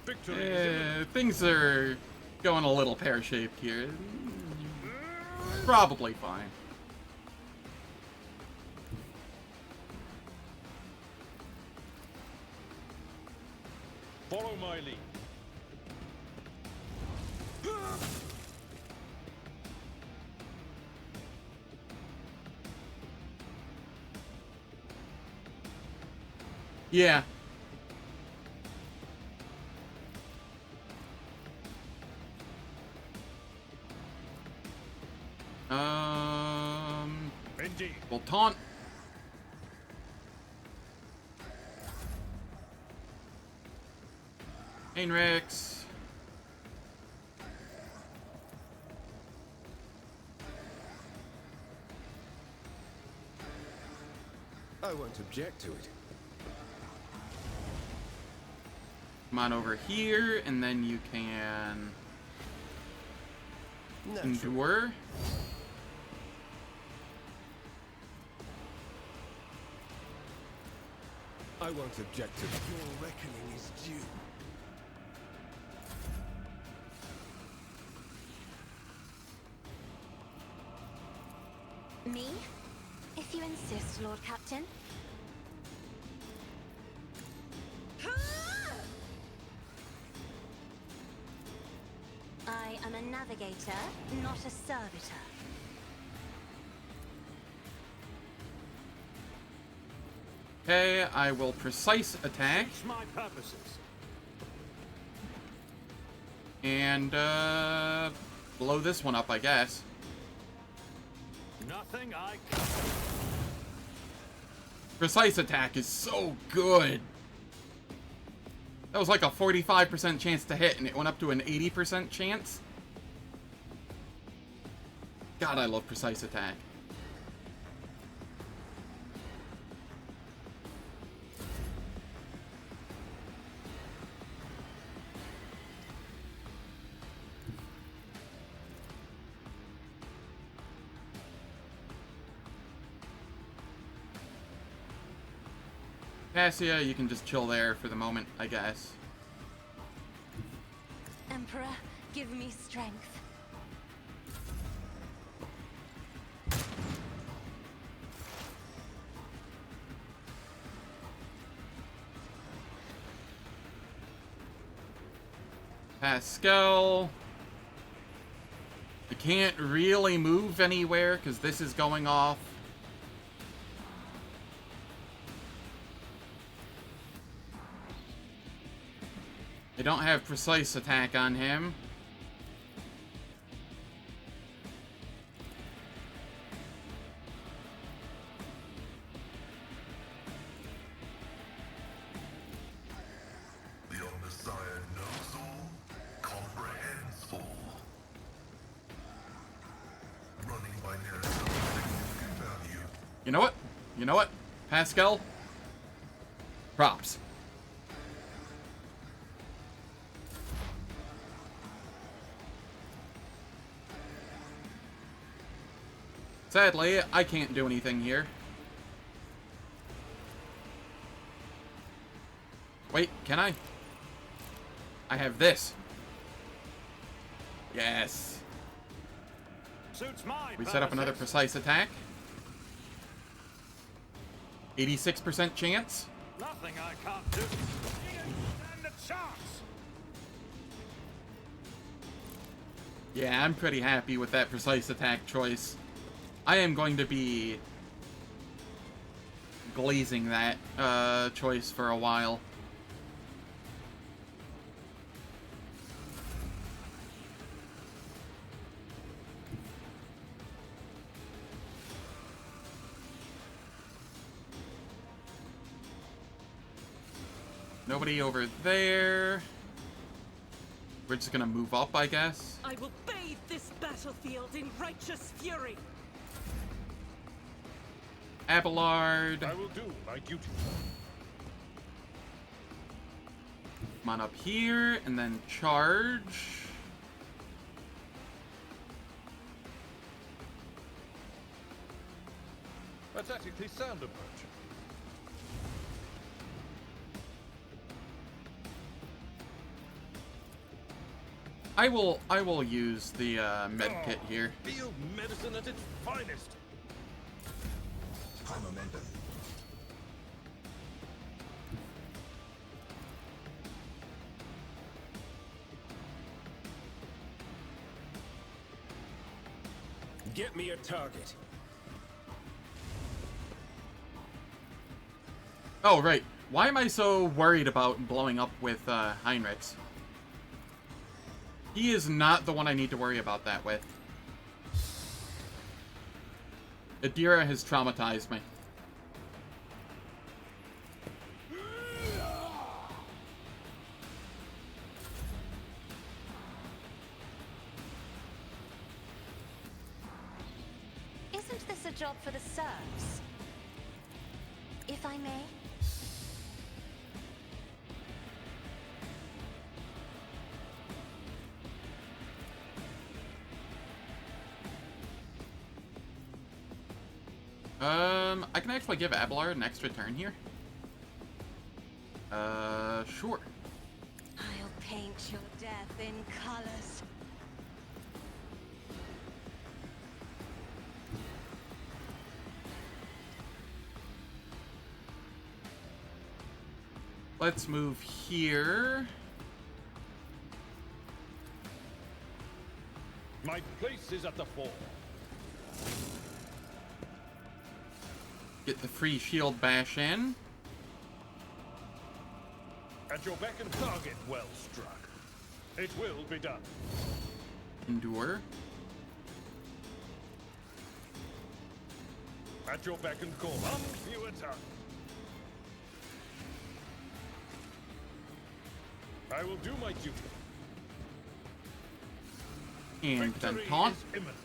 Victory. Things are going a little pear-shaped here. Probably fine. Follow my lead. Yeah. Indeed. We'll taunt. Heinrix. I won't object to it. Come on over here, and then you can endure. I won't object to it. Your reckoning is due. Me? If you insist, Lord Captain. I am a navigator, not a servitor. Okay, I will precise attack It's my purposes. and blow this one up, I guess. Nothing I can. Precise attack is so good. That was like a 45% chance to hit, and it went up to an 80% chance. God, I love precise attack. Cassia, you can just chill there for the moment, I guess. Emperor, give me strength. Pascal. I can't really move anywhere because this is going off. I don't have precise attack on him. The Messiah knows all, comprehends all. Running by narrative of significant value. You know what? You know what? Pascal? Props. Sadly, I can't do anything here. Wait, can I? I have this. Yes. Suits my We set up another purposes. precise attack. 86% chance. Nothing I can't do. Stand a chance. Yeah, I'm pretty happy with that precise attack choice. I am going to be glazing that choice for a while. Nobody over there. We're just gonna move up, I guess. I will bathe this battlefield in righteous fury. Abelard. I will do my duty. Come on up here, and then charge. A tactically sound approach. I will use the med kit here. Field medicine at its finest. High momentum. Get me a target. Oh, right. Why am I so worried about blowing up with Heinrix? He is not the one I need to worry about that with. Idira has traumatized me. Isn't this a job for the serfs? If I may? I can actually give Abelard an extra turn here. Sure. I'll paint your death in colors. Let's move here. My place is at the fore. Get the free shield bash in. At your beck and target, well struck. It will be done. Endure. At your beck and call. You attack. I will do my duty. And then Victory taunt. is imminent.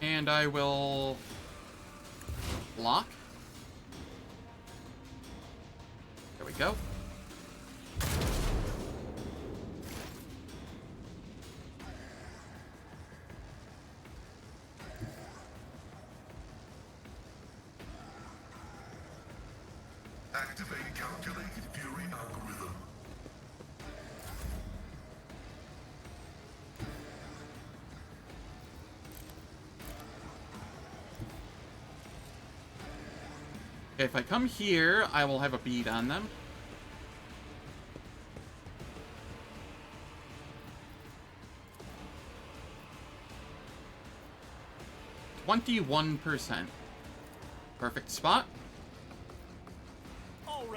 And I will block. There we go. Activate calculated fury algorithm. Okay, if I come here, I will have a bead on them. %. Perfect spot.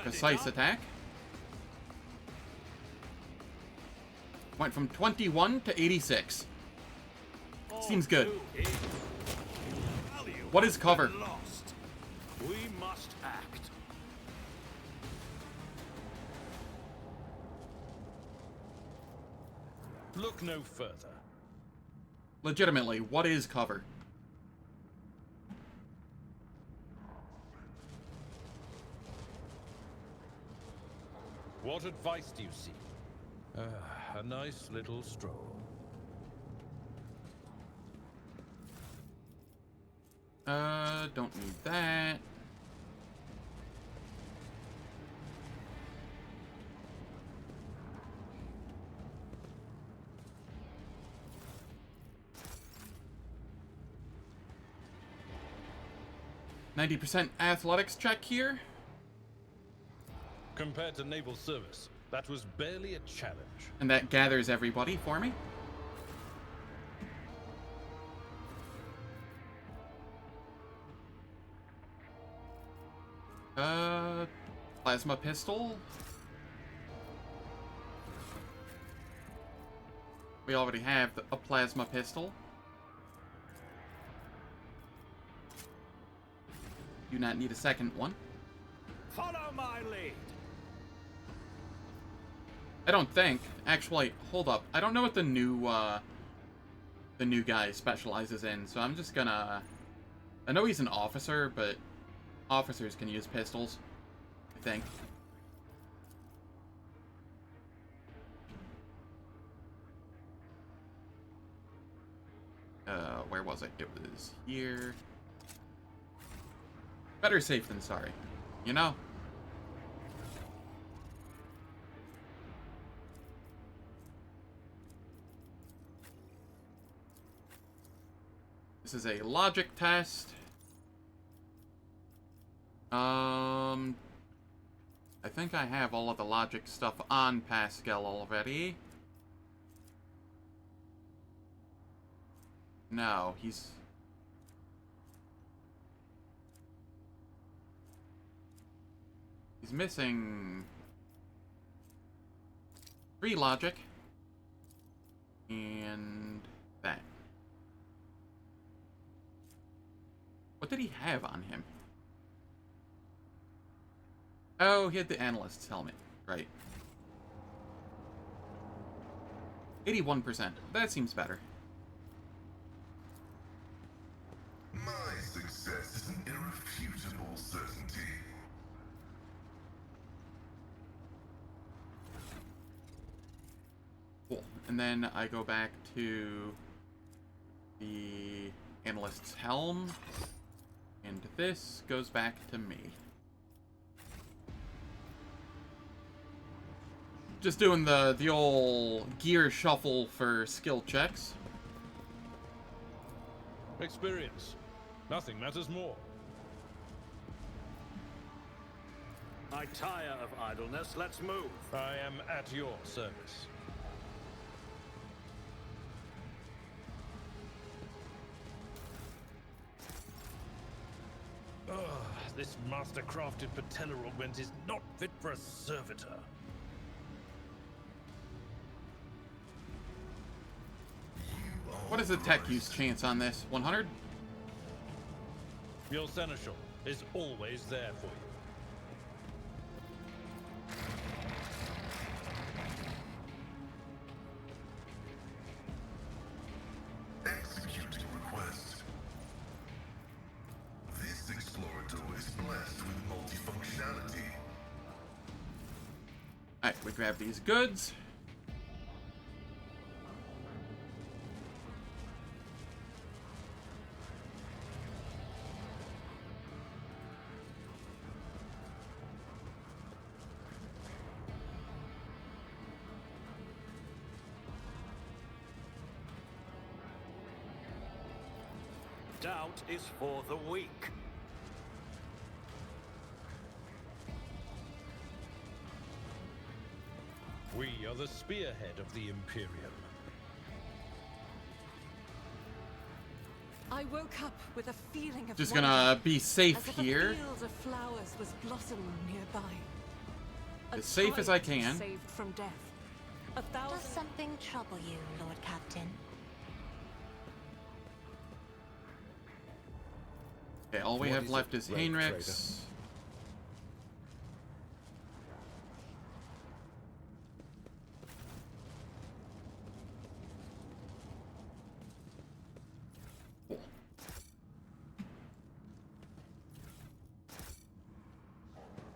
Precise attack. Went from 21 to 86. Seems good. What is cover? Lost. We must act. Look no further. Legitimately, what is cover? What advice do you seek? A nice little stroll. Don't need that. %, athletics check here. Compared to naval service, that was barely a challenge. And that gathers everybody for me. Plasma pistol. We already have a plasma pistol. Do not need a second one. Follow my lead. I don't think. Actually, hold up. I don't know what the new guy specializes in, so I'm just gonna... I know he's an officer, but officers can use pistols, I think. Where was it? It was here. Better safe than sorry, you know? This is a logic test. I think I have all of the logic stuff on Pascal already. No, he's missing 3 logic and that. What did he have on him? Oh, he had the analyst's helmet, right. 81%. That seems better. My success is an irrefutable certainty. Cool. And then I go back to the analyst's helm, and this goes back to me. Just doing the old gear shuffle for skill checks. Experience. Nothing matters more. I tire of idleness. Let's move. I am at your service. Ugh, this master-crafted patella augment is not fit for a servitor. What is the tech use chance on this? 100? Your seneschal is always there for you. Executing request. This explorator is blessed with multifunctionality. Alright, we grab these goods. Doubt is for the weak. We are the spearhead of the Imperium. I woke up with a feeling of Just wonder, gonna be safe as if here. a field of flowers was blossoming nearby. As safe as I can. Saved from death. A Does thousand. something trouble you, Lord Captain? Okay, all we What have is left it, is rogue Heinrix.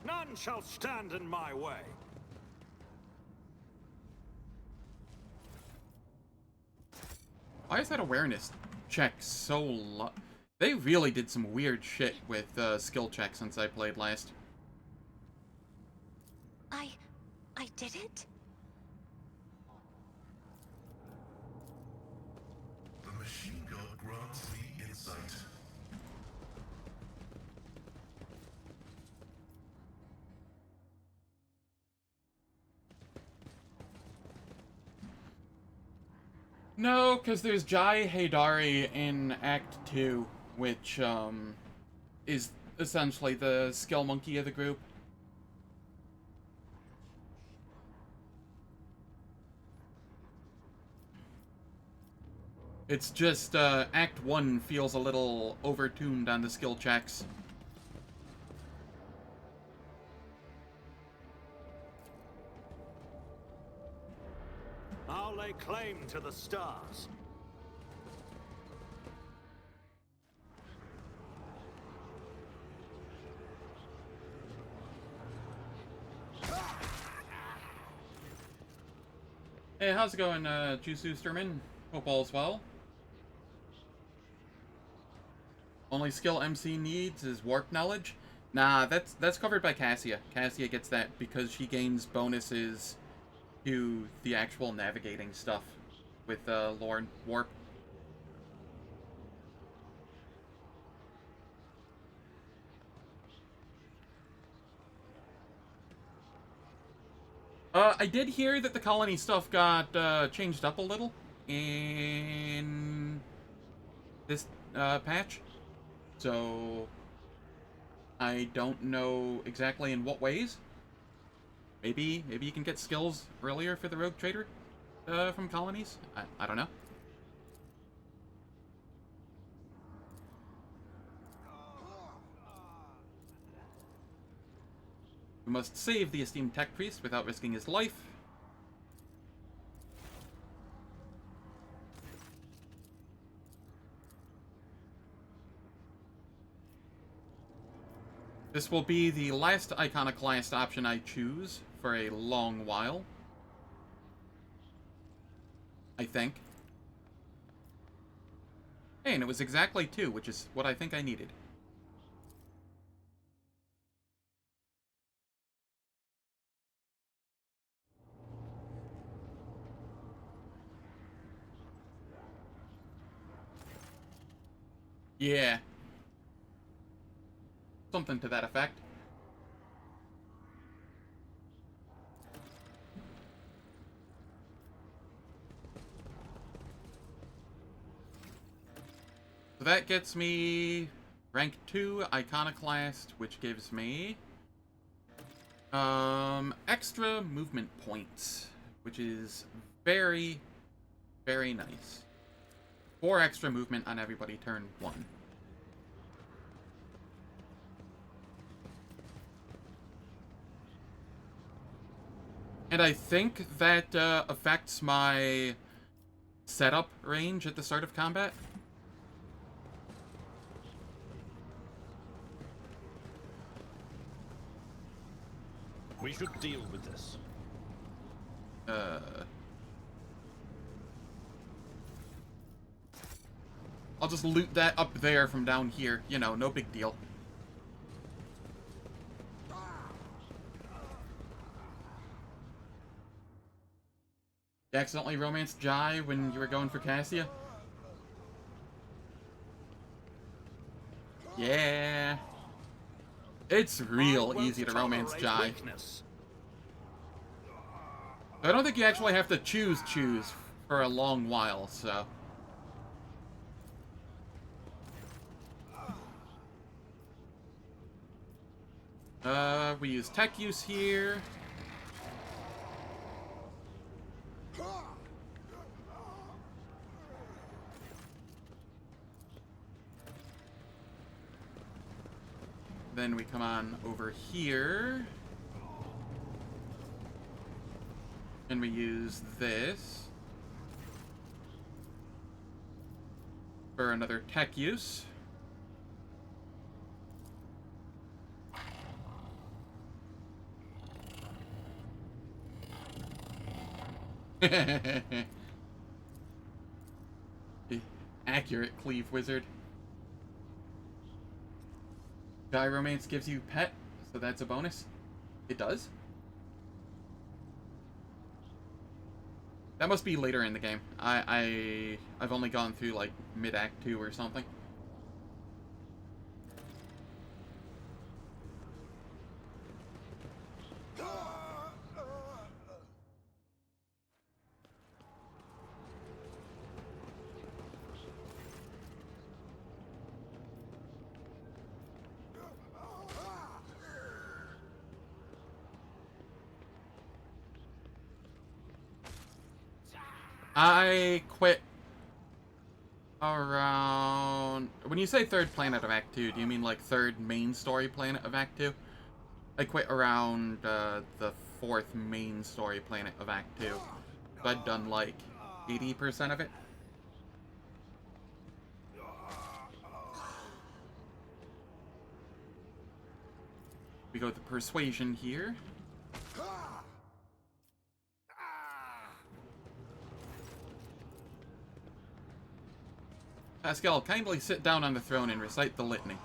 None shall stand in my way. Why is that awareness check so low? They really did some weird shit with skill checks since I played last. I did it? The machine god grants me insight. No, because there's Jai Haydari in Act 2, which is essentially the skill monkey of the group. It's just, Act 1 feels a little overtuned on the skill checks. I'll lay claim to the stars. Hey, how's it going, Jusu Sturman? Hope all's well. Only skill MC needs is warp knowledge. Nah, that's covered by Cassia. Cassia gets that because she gains bonuses to the actual navigating stuff with lore and warp. I did hear that the colony stuff got changed up a little in this patch. So I don't know exactly in what ways. Maybe you can get skills earlier for the rogue trader from colonies. I don't know. We must save the esteemed tech priest without risking his life. This will be the last iconoclast option I choose for a long while. I think. Hey, and it was exactly 2, which is what I think I needed. Yeah. Something to that effect. So that gets me rank 2 iconoclast, which gives me extra movement points, which is very, very nice. 4 extra movement on everybody turn 1. And I think that affects my setup range at the start of combat. We should deal with this. I'll just loot that up there from down here. You know, no big deal. You accidentally romanced Jai when you were going for Cassia? Yeah. It's real easy to romance Jai. I don't think you actually have to choose for a long while, so... we use tech use here. Then we come on over here. And we use this for another tech use. Accurate, Cleave Wizard. Gyromance gives you pet, so that's a bonus. It does? That must be later in the game. I've only gone through like mid-act 2 or something. I quit around... When you say third planet of Act 2, do you mean like third main story planet of Act 2? I quit around the 4th main story planet of Act 2. I'd done like 80% of it. We go with the persuasion here. Pascal, kindly sit down on the throne and recite the litany.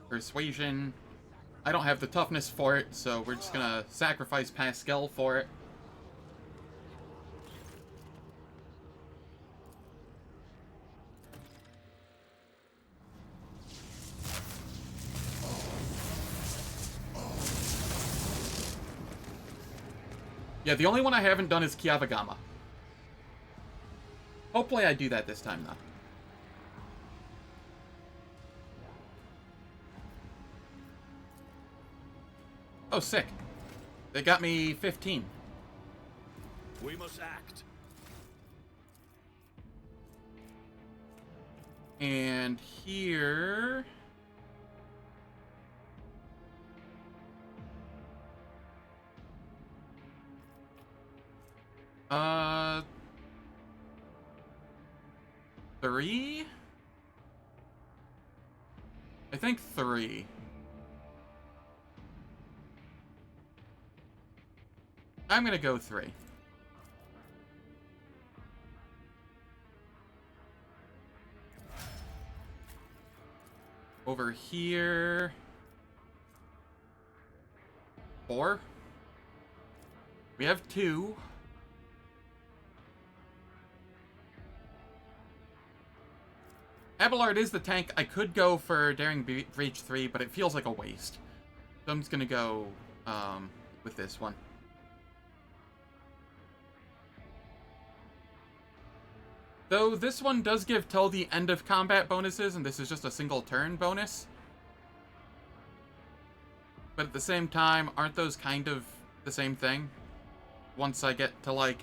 Persuasion. I don't have the toughness for it, so we're just gonna sacrifice Pascal for it. Yeah, the only one I haven't done is Kiavagama. Hopefully I do that this time, though. Oh, sick. They got me 15. We must act. And here... Three? I think 3. I'm gonna go 3. Over here... 4? We have 2. Abelard is the tank. I could go for Daring Breach 3, but it feels like a waste. So I'm just gonna go with this one. Though this one does give till the end of combat bonuses, and this is just a single turn bonus. But at the same time, aren't those kind of the same thing? Once I get to, like,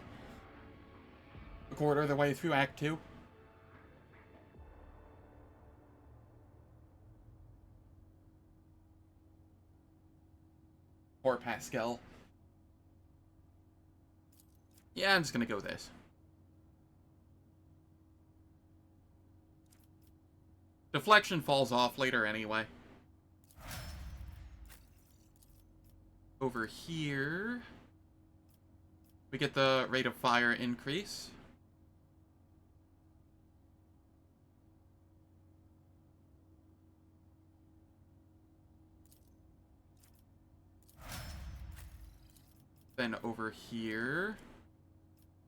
a quarter of the way through Act 2. Poor Pascal. Yeah, I'm just gonna go with this. Deflection falls off later anyway. Over here, we get the rate of fire increase. Then over here,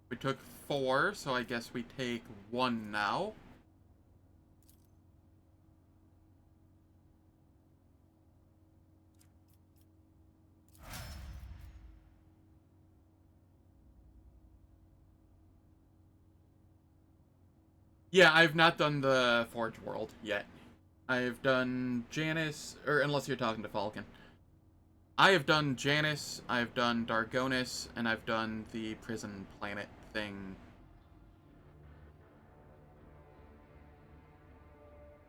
we took 4, so I guess we take 1 now. Yeah, I've not done the Forge World yet. I've done Janus, or unless you're talking to Falcon. I have done Janus, I've done Dargonis, and I've done the prison planet thing.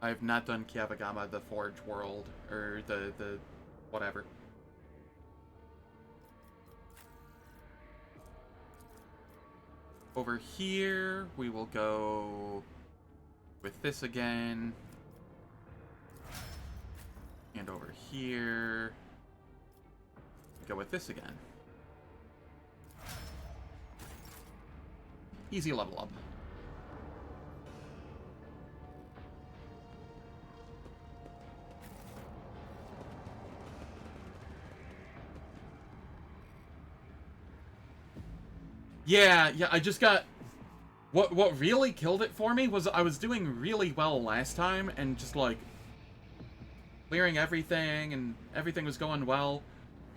I've not done Kiavagama, the Forge World, or the whatever. Over here, we will go with this again. And over here, we go with this again. Easy level up. Yeah, I just got... What really killed it for me was I was doing really well last time, and just, like, clearing everything, and everything was going well.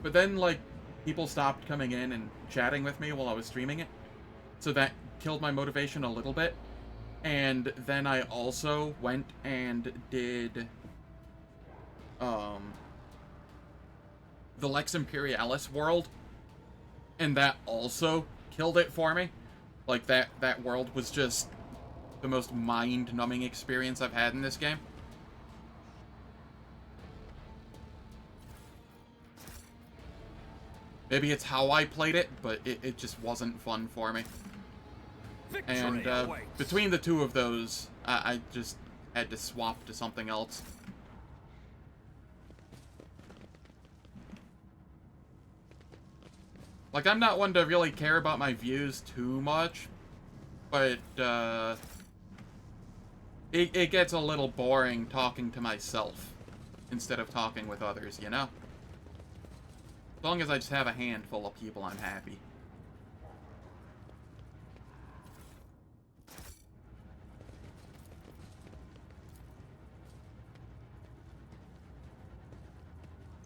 But then, like, people stopped coming in and chatting with me while I was streaming it. So that killed my motivation a little bit. And then I also went and did, the Lex Imperialis world. And that also killed it for me. Like, that world was just the most mind-numbing experience I've had in this game. Maybe it's how I played it, but it just wasn't fun for me. And between the two of those, I just had to swap to something else. Like, I'm not one to really care about my views too much, but it gets a little boring talking to myself instead of talking with others, you know? As long as I just have a handful of people, I'm happy.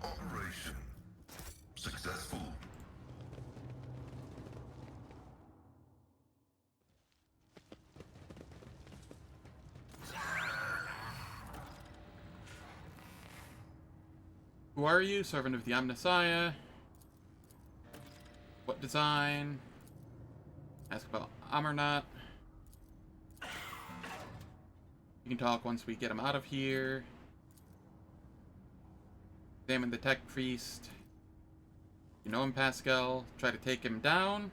Operation successful. Who are you? Servant of the Omnissiah. What design? Ask about Amarnat. You can talk once we get him out of here. Examine the tech priest. You know him, Pascal. Try to take him down.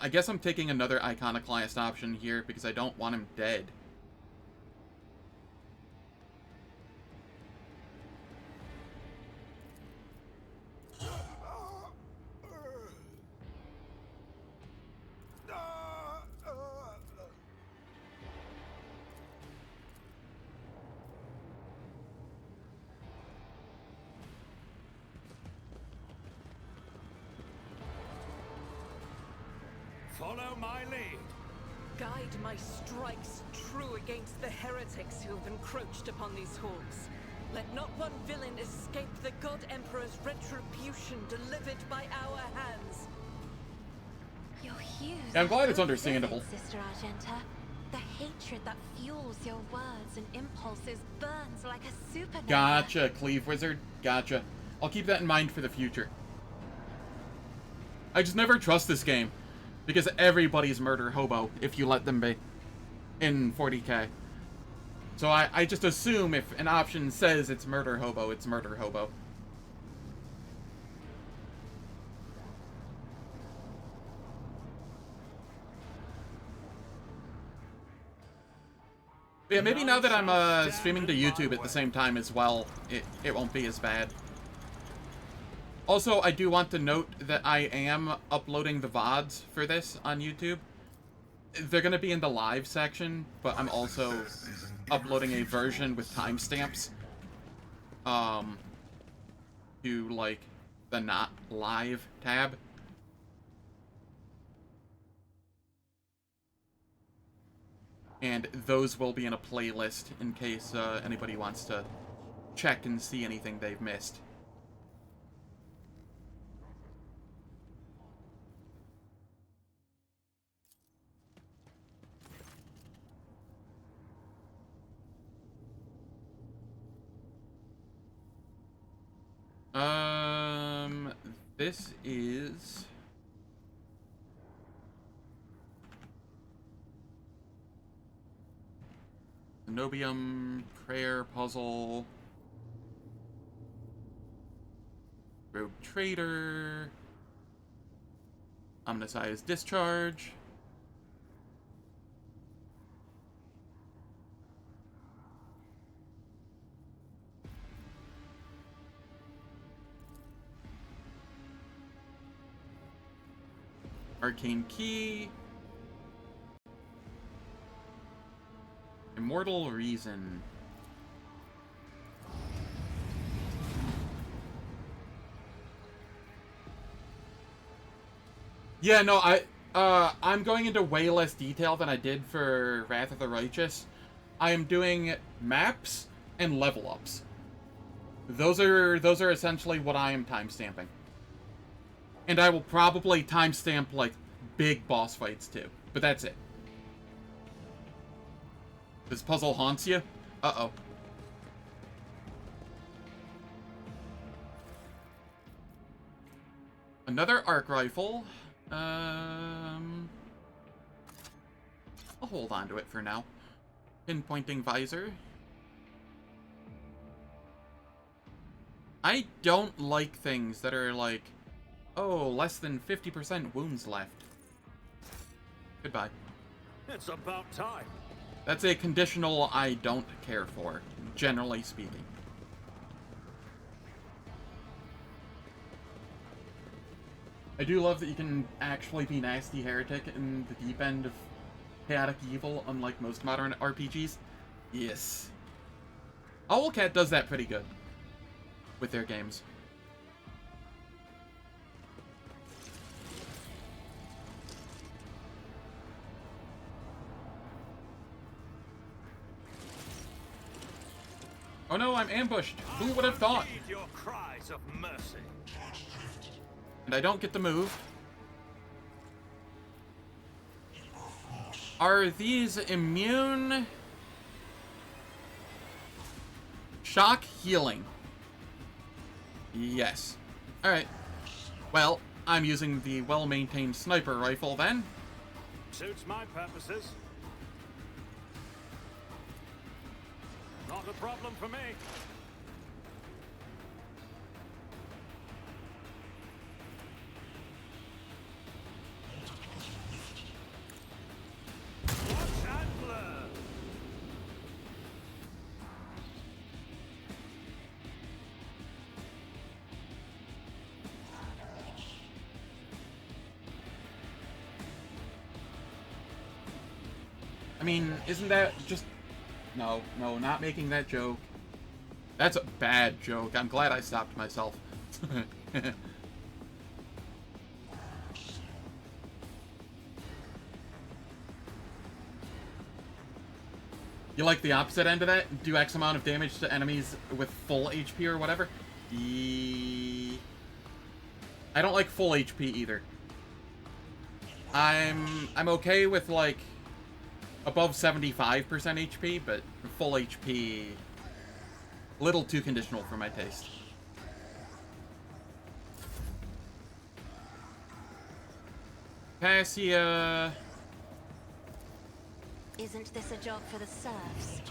I guess I'm taking another iconoclast option here because I don't want him dead. Follow my lead. Guide my strikes true against the heretics who have encroached upon these halls. Let not one villain escape the God Emperor's retribution delivered by our hands. Your hues Yeah, I'm glad are it's so understandable. vivid, Sister Argenta. The hatred that fuels your words and impulses burns like a supernova. Gotcha, Cleave Wizard. Gotcha. I'll keep that in mind for the future. I just never trust this game. Because everybody's murder hobo, if you let them be. In 40k. So I just assume if an option says it's murder hobo, it's murder hobo. But yeah, maybe now that I'm streaming to YouTube at the same time as well, it won't be as bad. Also, I do want to note that I am uploading the VODs for this on YouTube. They're going to be in the live section, but I'm also uploading a version with timestamps. To, like, the not live tab. And those will be in a playlist in case anybody wants to check and see anything they've missed. This is... Cenobium, Prayer, Puzzle... Rogue Trader... Omnissiah's Discharge... Arcane Key... Immortal Reason... Yeah, no, I'm going into way less detail than I did for Wrath of the Righteous. I am doing maps and level ups. Those are essentially what I am timestamping. And I will probably timestamp, like, big boss fights, too. But that's it. This puzzle haunts you? Uh-oh. Another arc rifle. I'll hold on to it for now. Pinpointing visor. I don't like things that are like, oh, less than 50% wounds left. Goodbye. It's about time. That's a conditional I don't care for, generally speaking. I do love that you can actually be nasty heretic in the deep end of chaotic evil, unlike most modern RPGs. Yes. Owlcat does that pretty good with their games. Oh no, I'm ambushed. Who would have thought? Heed your cries of mercy. And I don't get to move. Are these immune? Shock healing. Yes. Alright. Well, I'm using the well-maintained sniper rifle then. Suits my purposes. Not a problem for me. Watch and learn. I mean, isn't that just... No, not making that joke. That's a bad joke. I'm glad I stopped myself. You like the opposite end of that? Do X amount of damage to enemies with full HP or whatever? I don't like full HP either. I'm okay with, like, above 75% HP, but full HP, little too conditional for my taste. Cassia. Isn't this a job for the serfs?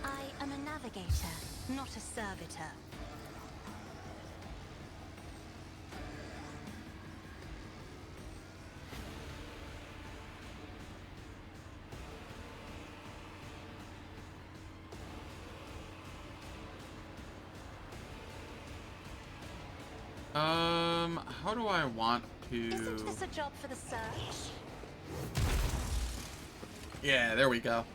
I am a navigator, not a servitor. How do I want to... Isn't this a job for the serfs? Yeah, there we go.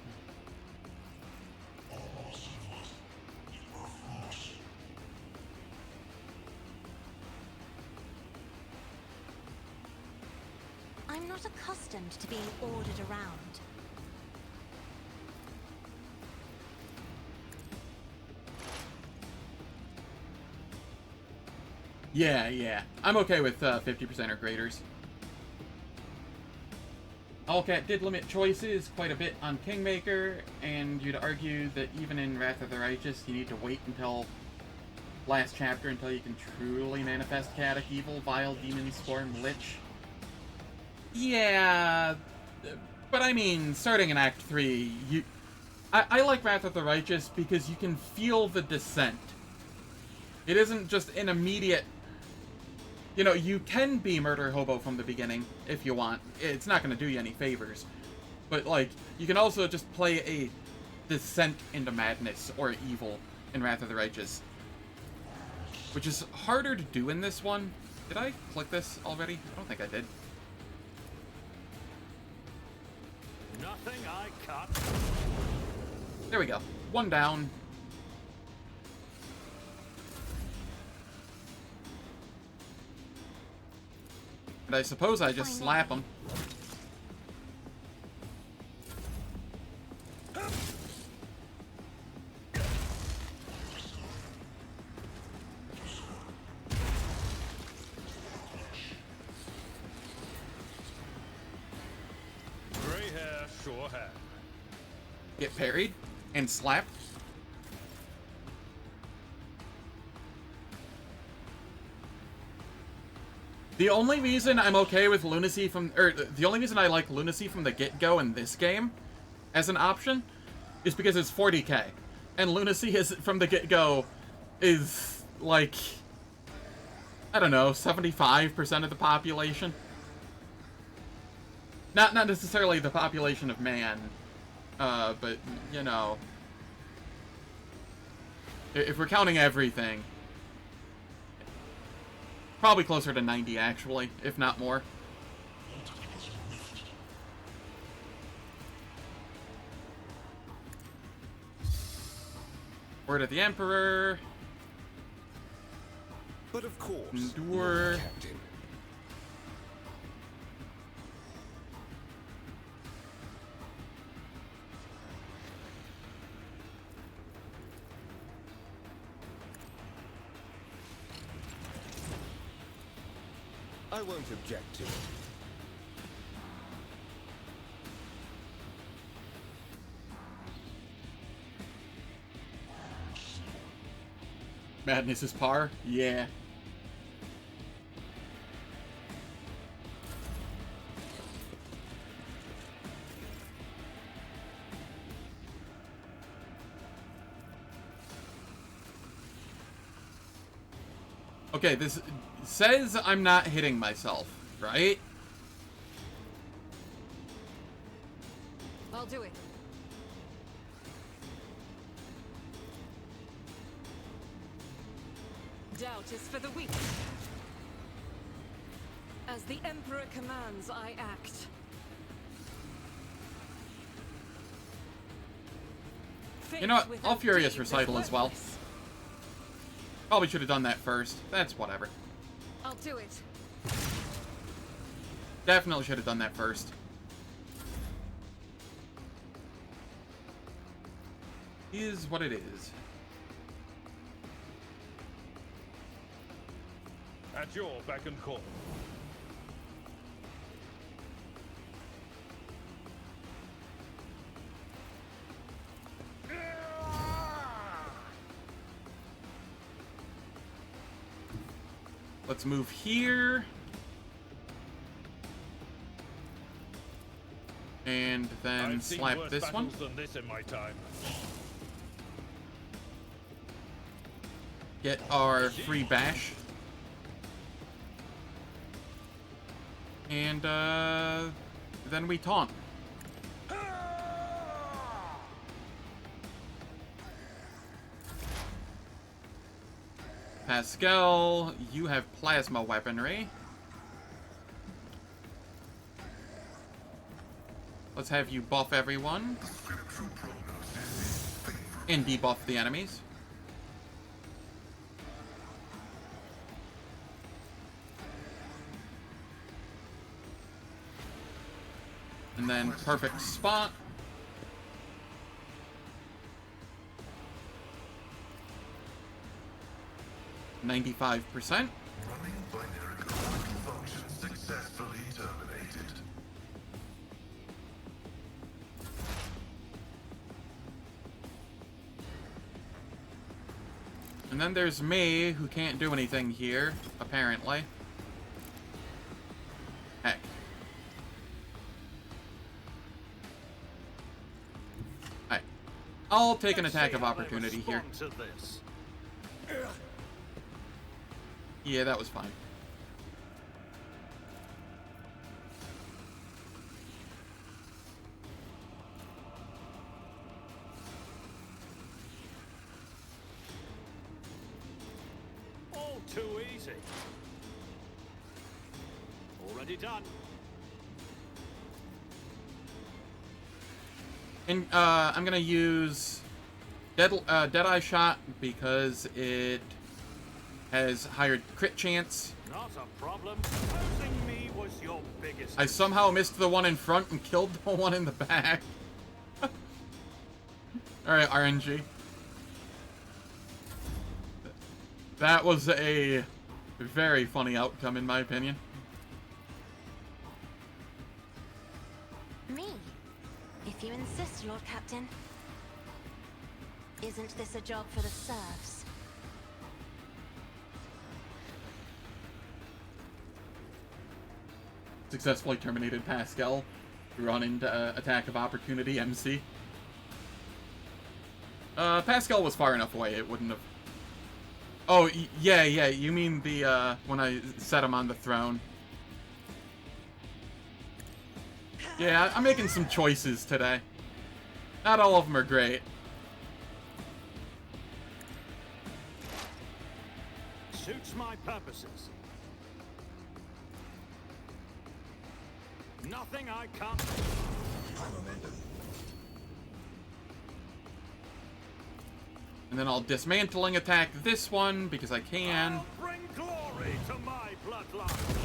I'm not accustomed to being ordered around. Yeah. I'm okay with 50% or graders. Owlcat did limit choices quite a bit on Kingmaker, and you'd argue that even in Wrath of the Righteous, you need to wait until last chapter until you can truly manifest chaotic evil, vile demon, swarm, lich. Yeah, but I mean, starting in Act 3, I like Wrath of the Righteous because you can feel the descent. It isn't just an immediate... You know, you can be Murder Hobo from the beginning, if you want. It's not going to do you any favors. But, like, you can also just play a descent into madness or evil in Wrath of the Righteous. Which is harder to do in this one. Did I click this already? I don't think I did. Nothing I cut. There we go. One down. And I suppose I just slap him. Gray hair, sure hair. Get parried and slapped. The only reason I'm okay with lunacy from, or the only reason I like lunacy from the get-go in this game as an option is because it's 40k. And lunacy is, from the get-go, is like, I don't know, 75% of the population. Not necessarily the population of man, but, you know, if we're counting everything, probably closer to 90, actually, if not more. Word of the Emperor. But of course, Endure. Lord Captain. I won't object to it. Madness is par? Yeah. Okay, this says I'm not hitting myself, right? I'll do it. Doubt is for the weak. As the Emperor commands, I act. You know what? Faith I'll without Furious deeds is Recital as well. worthless. Probably should have done that first. That's whatever. I'll do it. Definitely should have done that first. Is what it is. At your beck and call. Let's move here. And then I've seen slap worse this one. battles than this in my time. Get our free bash. And then we taunt. Pascal, you have plasma weaponry. Let's have you buff everyone. And debuff the enemies. And then perfect spot. $95%. Running binary code function successfully terminated. And then there's me, who can't do anything here, apparently. Heck. Alright. I'll take an attack of opportunity here. To this. Yeah, that was fine. All too easy. Already done. And I'm gonna use Deadeye Shot because it has higher crit chance. Not a problem. Opposing me was your biggest. I somehow missed the one in front and killed the one in the back. Alright, RNG. That was a very funny outcome, in my opinion. Me? If you insist, Lord Captain. Isn't this a job for the serfs? Successfully terminated Pascal. Run into attack of opportunity, MC. Pascal was far enough away, it wouldn't have... Oh, yeah, you mean the, when I set him on the throne. Yeah, I'm making some choices today. Not all of them are great. Suits my purposes. Nothing I can't... And then I'll dismantling attack this one, because I can. I'll bring glory to my bloodline.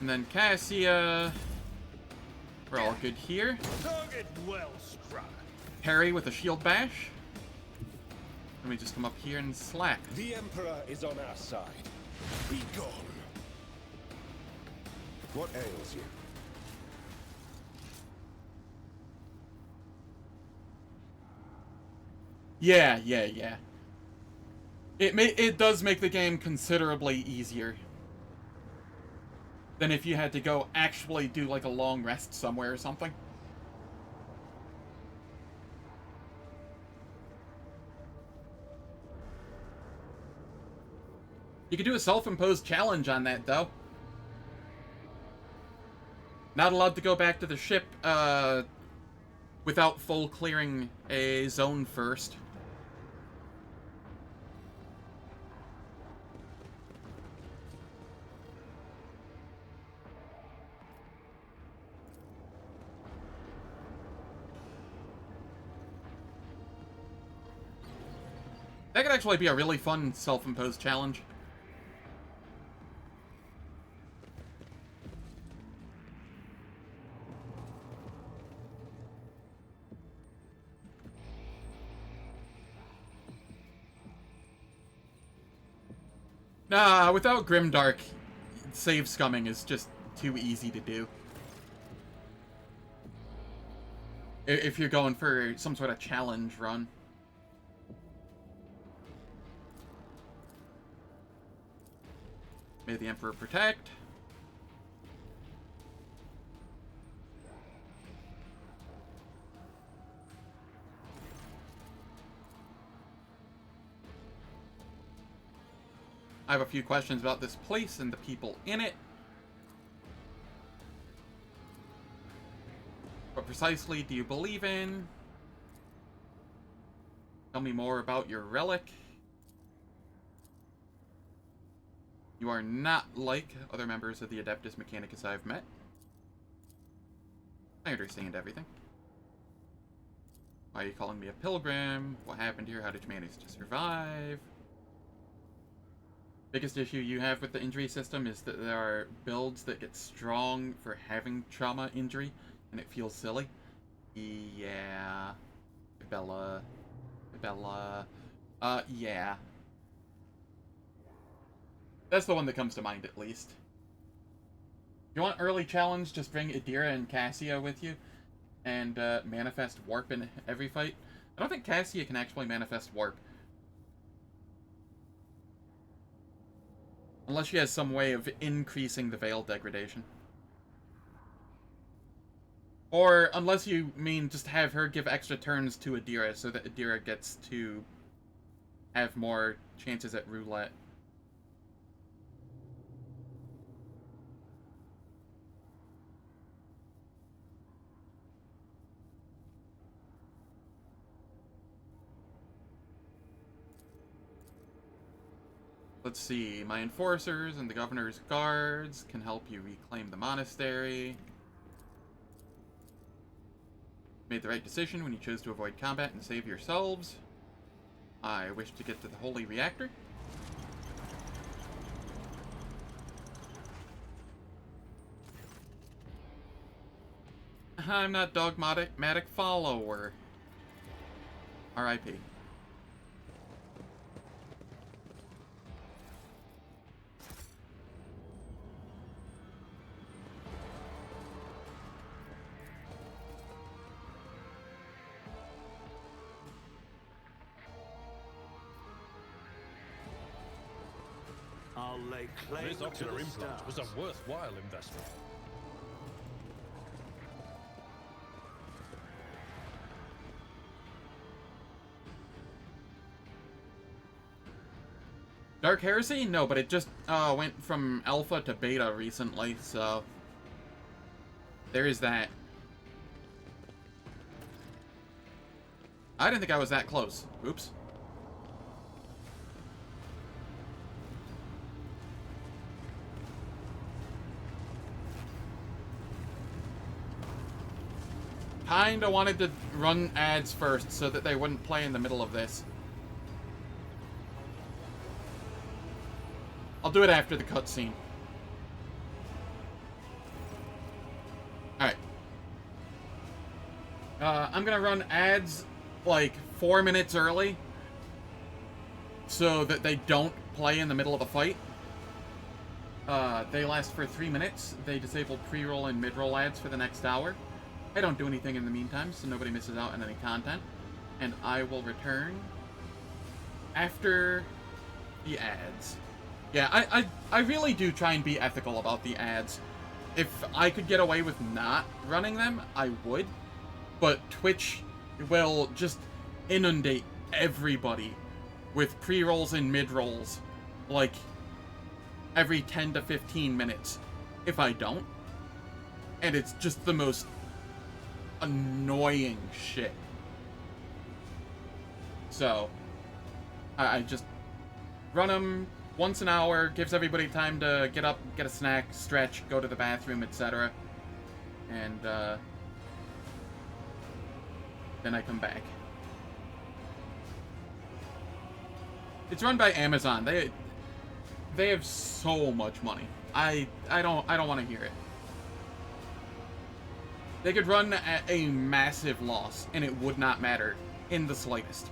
And then Cassia. We're all good here. Target well struck. Parry with a shield bash. Let me just come up here and slack. The Emperor is on our side. Be gone. What ails you? Yeah. It does make the game considerably easier than if you had to go actually do like a long rest somewhere or something. You could do a self-imposed challenge on that, though. Not allowed to go back to the ship, without full clearing a zone first. That could actually be a really fun self-imposed challenge. Nah, without Grimdark, save scumming is just too easy to do. If you're going for some sort of challenge run. May the Emperor protect. I have a few questions about this place and the people in it. What precisely do you believe in? Tell me more about your relic. You are not like other members of the Adeptus Mechanicus I've met. I understand everything. Why are you calling me a pilgrim? What happened here? How did you manage to survive? Biggest issue you have with the injury system is that there are builds that get strong for having trauma injury, and it feels silly. Yeah. Bella. Yeah. That's the one that comes to mind, at least. If you want early challenge, just bring Idira and Cassia with you, and manifest warp in every fight. I don't think Cassia can actually manifest warp. Unless she has some way of increasing the veil degradation. Or unless you mean just have her give extra turns to Idira so that Idira gets to have more chances at roulette. Let's see, my enforcers and the governor's guards can help you reclaim the monastery. Made the right decision when you chose to avoid combat and save yourselves. I wish to get to the holy reactor. I'm not dogmatic follower. R.I.P. I'll lay claim This to ocular the implant was stars. a worthwhile investment. Dark Heresy? No, but it just went from alpha to beta recently, so there is that. I didn't think I was that close. Oops. Kinda wanted to run ads first so that they wouldn't play in the middle of this. I'll do it after the cutscene. Alright. I'm gonna run ads like 4 minutes early so that they don't play in the middle of the fight. They last for 3 minutes. They disable pre-roll and mid-roll ads for the next hour. I don't do anything in the meantime, so nobody misses out on any content. And I will return after the ads. Yeah, I really do try and be ethical about the ads. If I could get away with not running them, I would. But Twitch will just inundate everybody with pre-rolls and mid-rolls, like, every 10 to 15 minutes if I don't. And it's just the most annoying shit. So, I just run them once an hour, gives everybody time to get up, get a snack, stretch, go to the bathroom, etc. And, then I come back. It's run by Amazon. They have so much money. I don't want to hear it. They could run at a massive loss, and it would not matter in the slightest.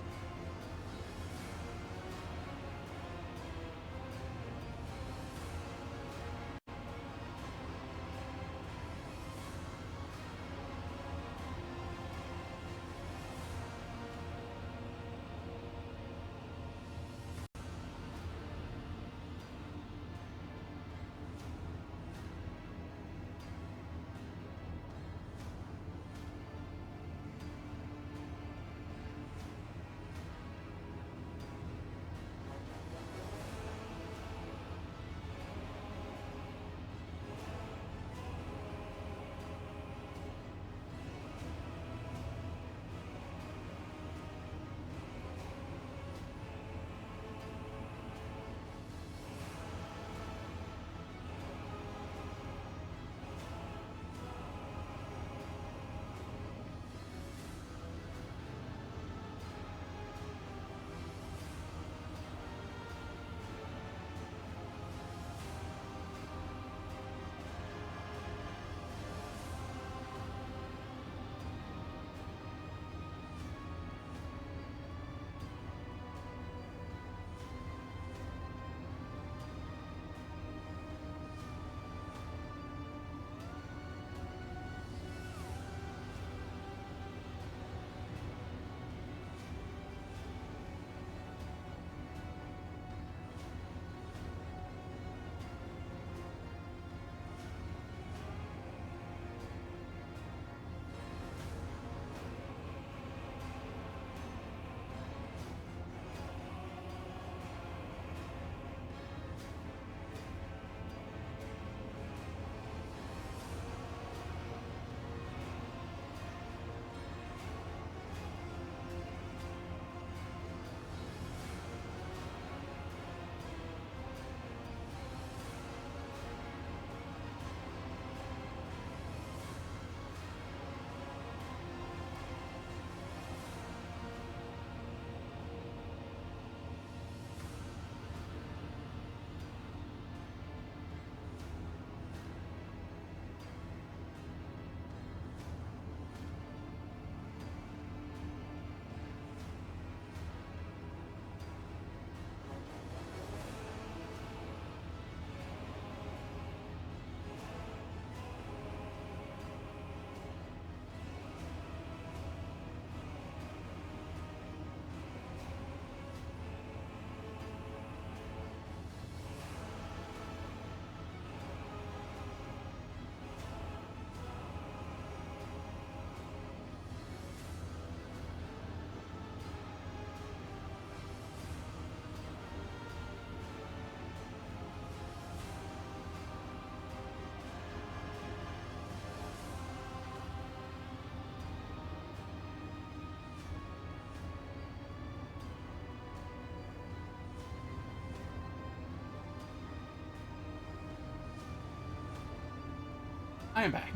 I am back.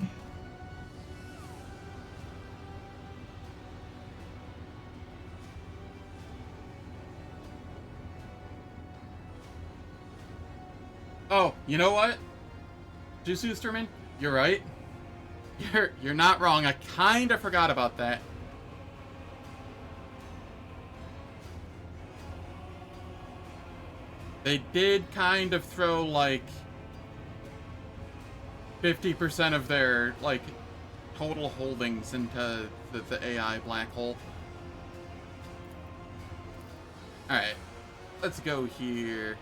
Oh, you know what? Jususterman, you're right. You're not wrong. I kind of forgot about that. They did kind of throw, like, 50% of their, like, total holdings into the AI black hole. Alright. Let's go here.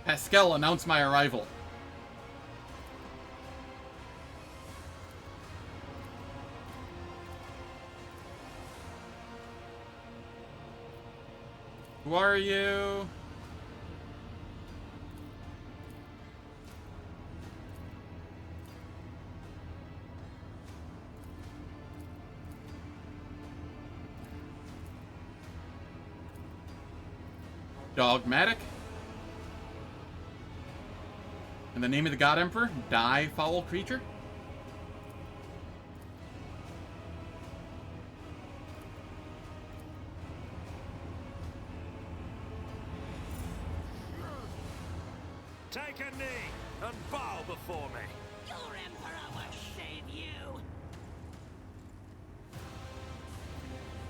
Pascal, announce my arrival. Who are you? Dogmatic. In the name of the God Emperor, die, foul creature. Take a knee and bow before me. Your Emperor will save you!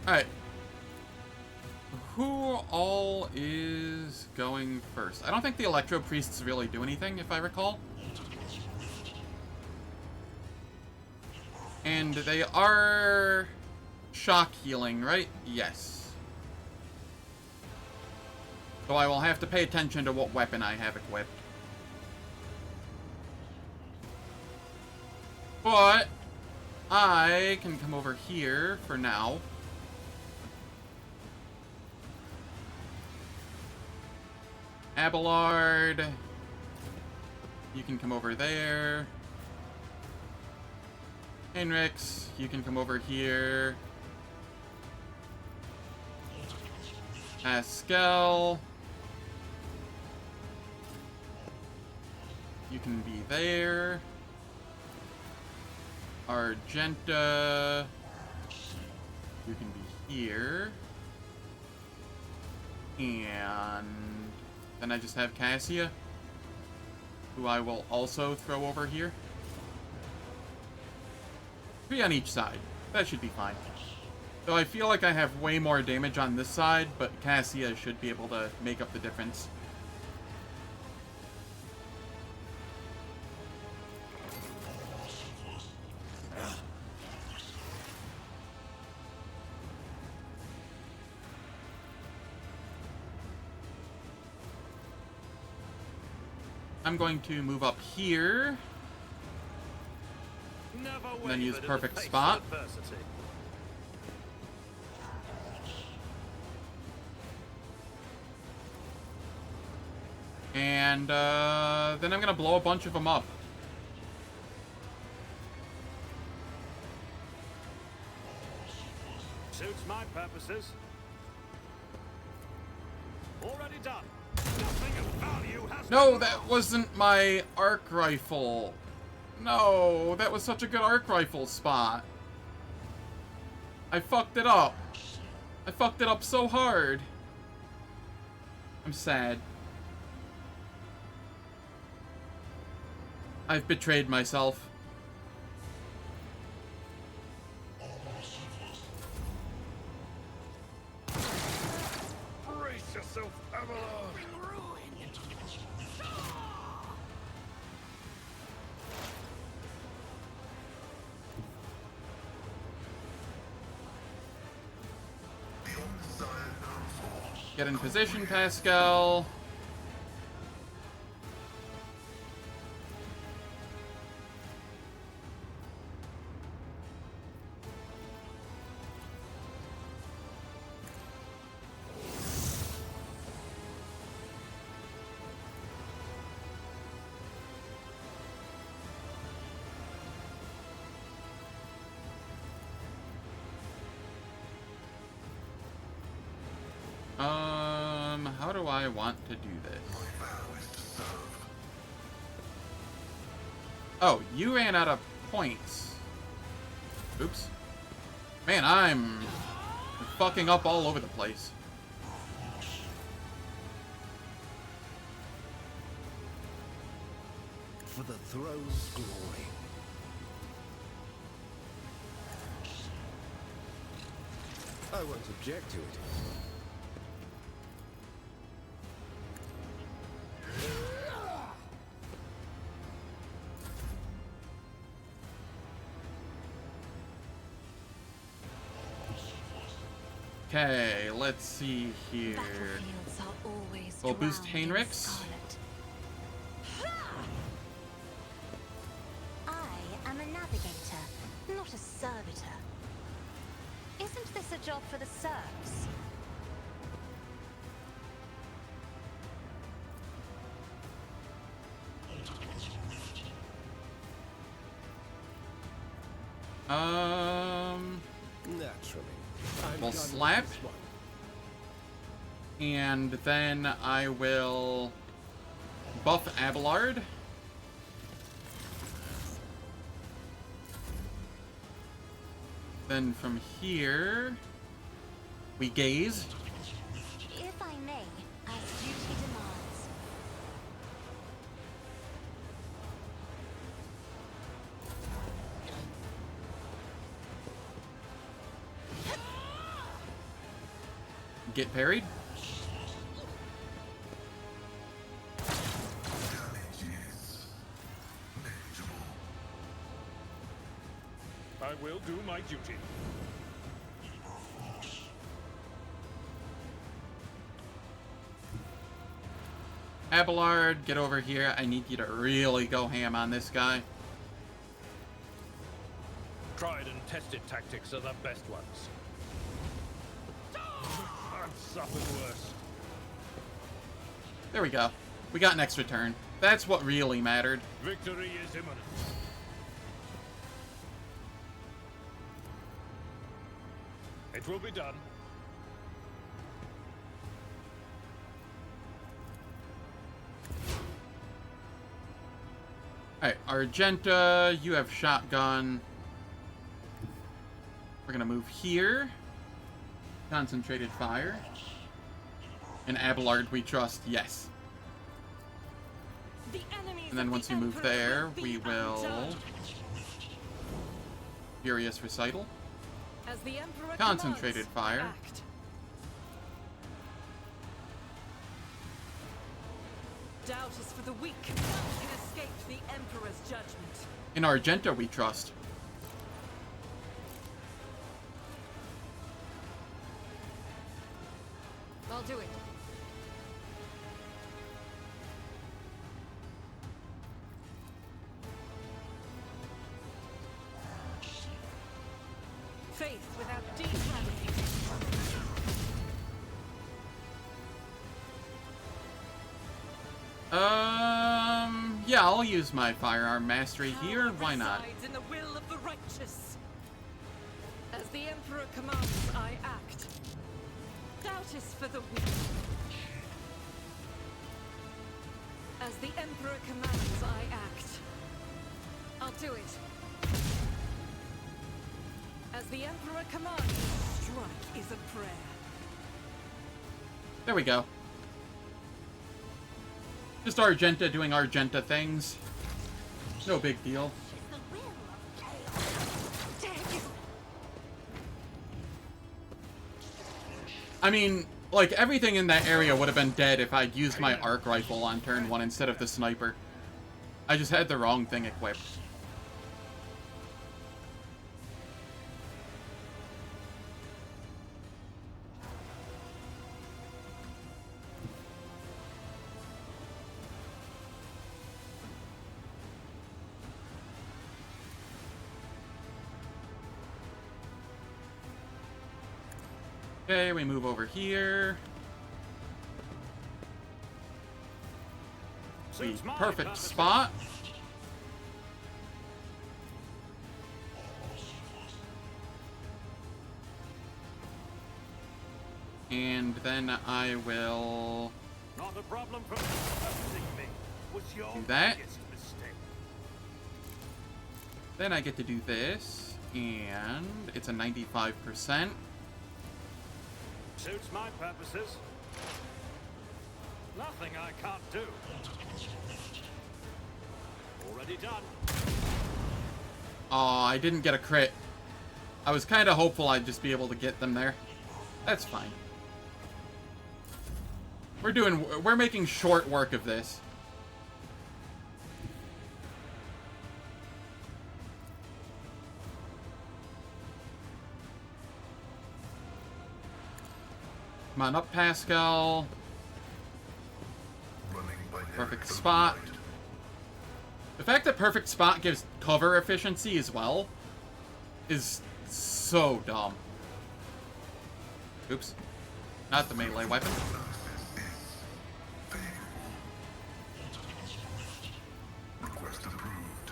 Alright. Who all is going first? I don't think the Electro Priests really do anything, if I recall. And they are shock healing, right? Yes. So I will have to pay attention to what weapon I have equipped. But I can come over here for now. Abelard, you can come over there. Heinrix, you can come over here. Pascal, you can be there. Argenta, you can be here. And then I just have Cassia, who I will also throw over here. 3 on each side. That should be fine. Though I feel like I have way more damage on this side, but Cassia should be able to make up the difference. I'm going to move up here. And then use perfect spot. And then I'm gonna blow a bunch of them up. Suits my purposes. Already done. Nothing of value has No, that wasn't my arc rifle. No, that was such a good arc rifle spot. I fucked it up. I fucked it up so hard. I'm sad. I've betrayed myself. Brace yourself, Abelard! Get in position, Pascal. How do I want to do this? Oh, you ran out of points. Oops. Man, I'm fucking up all over the place. For the throne's glory. I won't object to it. Okay, let's see here. Battlefields are always We'll boost drowned in Heinrix. scarlet. I am a navigator, not a servitor. Isn't this a job for the serfs? Naturally. We'll slap. And then I will buff Abelard. Then from here, we gaze. If I may, as duty demands. Get parried. I will do my duty. Abelard, get over here. I need you to really go ham on this guy. Tried and tested tactics are the best ones. I've suffered worse. There we go. We got an extra turn. That's what really mattered. Victory is imminent. It will be done. Alright, Argenta, you have shotgun. We're gonna move here. Concentrated fire. And Abelard we trust, yes. The enemies And then of once the you move Emperor there, be we will... undone. Furious Recital. As the Emperor Concentrated commands, fire. act. Doubt is for the weak. None can escape the Emperor's judgment. In Argenta we trust. I'll do it. Faith without deep gravity. Yeah, I'll use my firearm mastery here. Why not? Resides in the will of the righteous. As the Emperor commands, I act. Doubt is for the weak. As the Emperor commands, I act. I'll do it. As the Emperor commands, strike is a prayer. There we go. Just Argenta doing Argenta things. No big deal. The will of chaos. Dare you? I mean, like, everything in that area would have been dead if I'd used my arc rifle on turn 1 instead of the sniper. I just had the wrong thing equipped. Okay, we move over here. Suits my Perfect purposes. spot. And then I will Not a problem for me. Trusting me was your do that. biggest mistake. Then I get to do this, and it's a 95%. Suits my purposes. Nothing I can't do. Already done. Oh, I didn't get a crit. I was kind of hopeful I'd just be able to get them there. That's fine. We're making short work of this. Come on up, Pascal. Perfect spot. The fact that perfect spot gives cover efficiency as well is so dumb. Oops. Not the melee weapon. Request approved.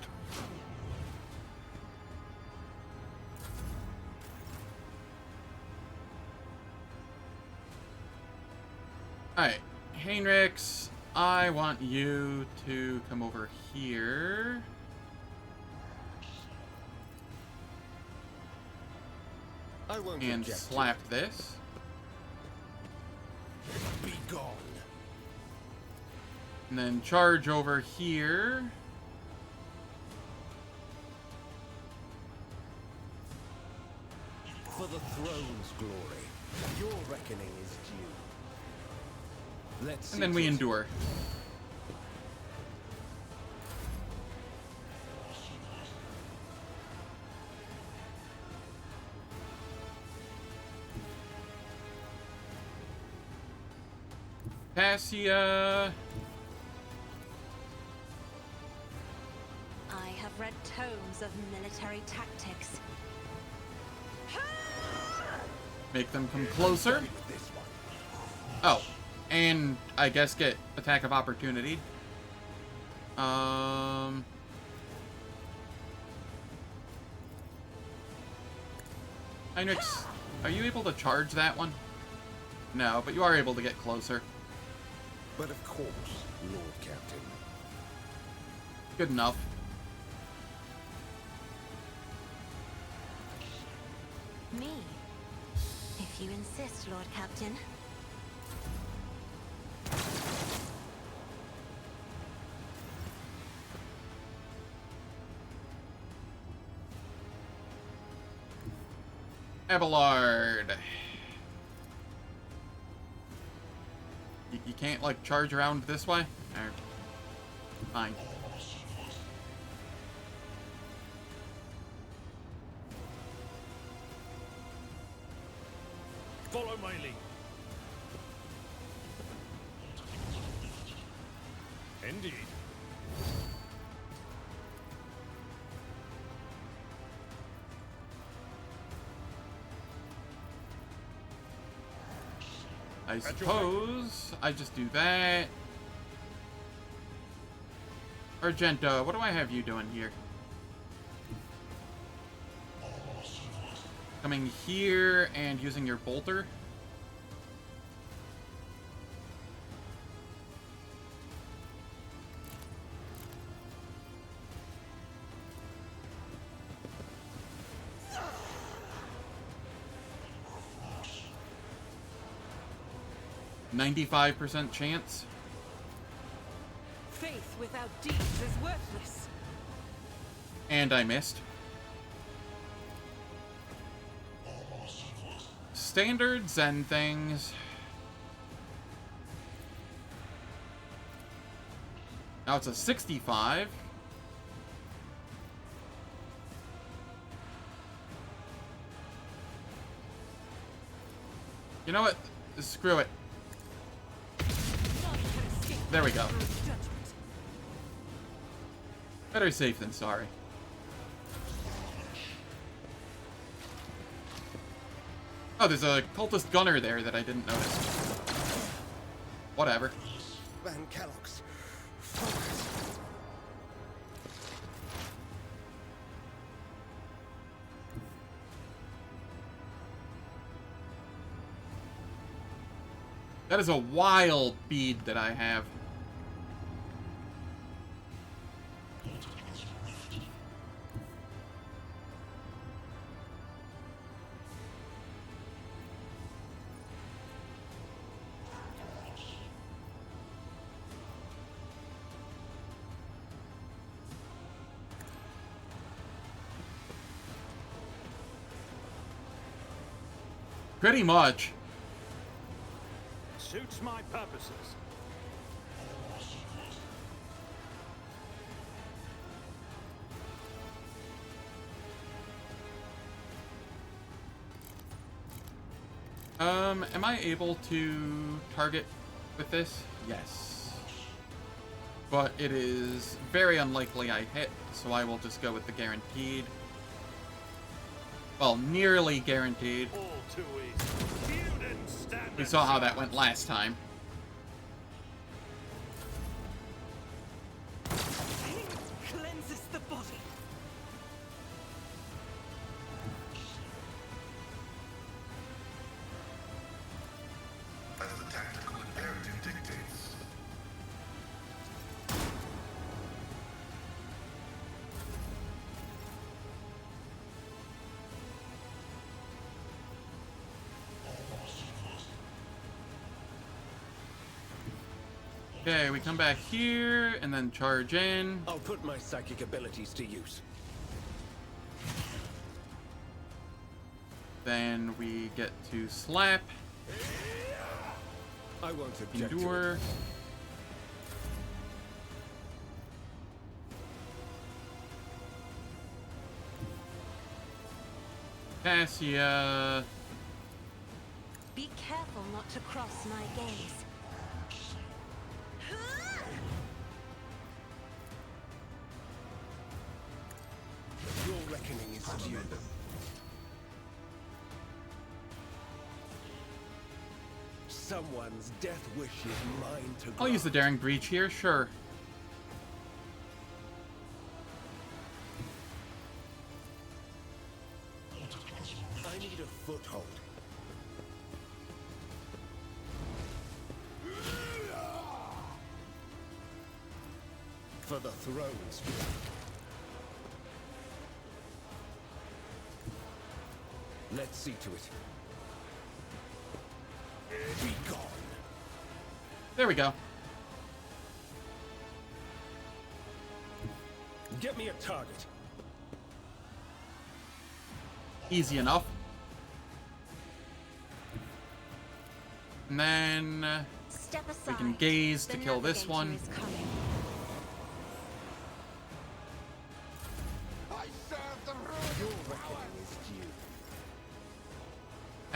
Alright, Heinrix, I want you to come over here. I won't And object. slap this. Be gone. And then charge over here. For the throne's glory, your reckoning is due. Let's And then we endure. Cassia. I have read tomes of military tactics. Make them come closer. Oh, and I guess get attack of opportunity. Heinrix, are you able to charge that one? No, but you are able to get closer. But of course, Lord Captain. Good enough. Me. If you insist, Lord Captain. Abelard. You can't, like, charge around this way? Or, fine. Follow my lead. Indeed. I suppose I just do that. Argento, what do I have you doing here? Coming here and using your bolter. %95 chance. Faith without deeds is worthless. And I missed. Standard Zen things. Now it's a 65. You know what? Screw it. There we go. Better safe than sorry. Oh, there's a cultist gunner there that I didn't notice. Whatever. Van Kellogg's. That is a wild bead that I have. Pretty much. Suits my purposes. Am I able to target with this? Yes. But it is very unlikely I hit, so I will just go with the guaranteed. Well, nearly guaranteed. All too easy. You didn't stand We saw how that went last time. Cleanses the body. As the tactical imperative dictates. Okay, we come back here and then charge in. I'll put my psychic abilities to use. Then we get to slap, I won't object to it. endure. Cassia. Be careful not to cross my gaze. Your reckoning is due. Someone's death wish is mine to I'll use the grant. daring breach here, sure. I need a foothold. For the throne's sake. Let's see to it. Be gone. There we go. Get me a target. Easy enough. And then Step we aside. can gaze to The kill this navigator one. is coming. I serve the Your ruling power. reckoning is due.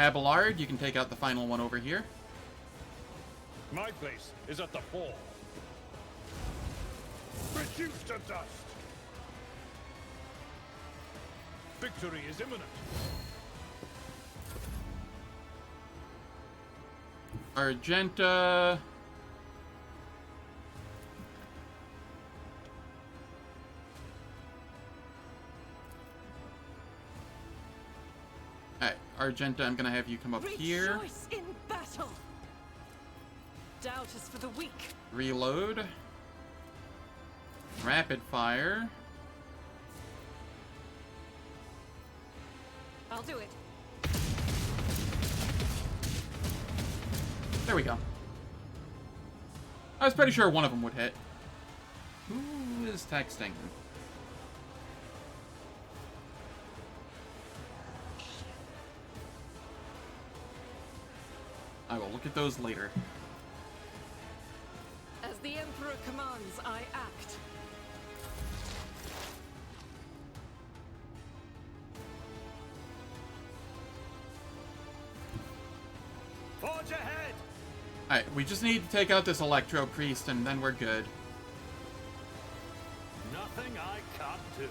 Abelard, you can take out the final one over here. My place is at the fore. Reduced to dust. Victory is imminent. Argenta. Alright, Argenta, I'm gonna have you come up here. Rejoice in battle. Doubt is for the weak. Reload. Rapid fire. I'll do it. There we go. I was pretty sure one of them would hit. Who is texting? I will look at those later. As the Emperor commands, I act. Forge ahead! Alright, we just need to take out this Electro Priest and then we're good. Nothing I can't do.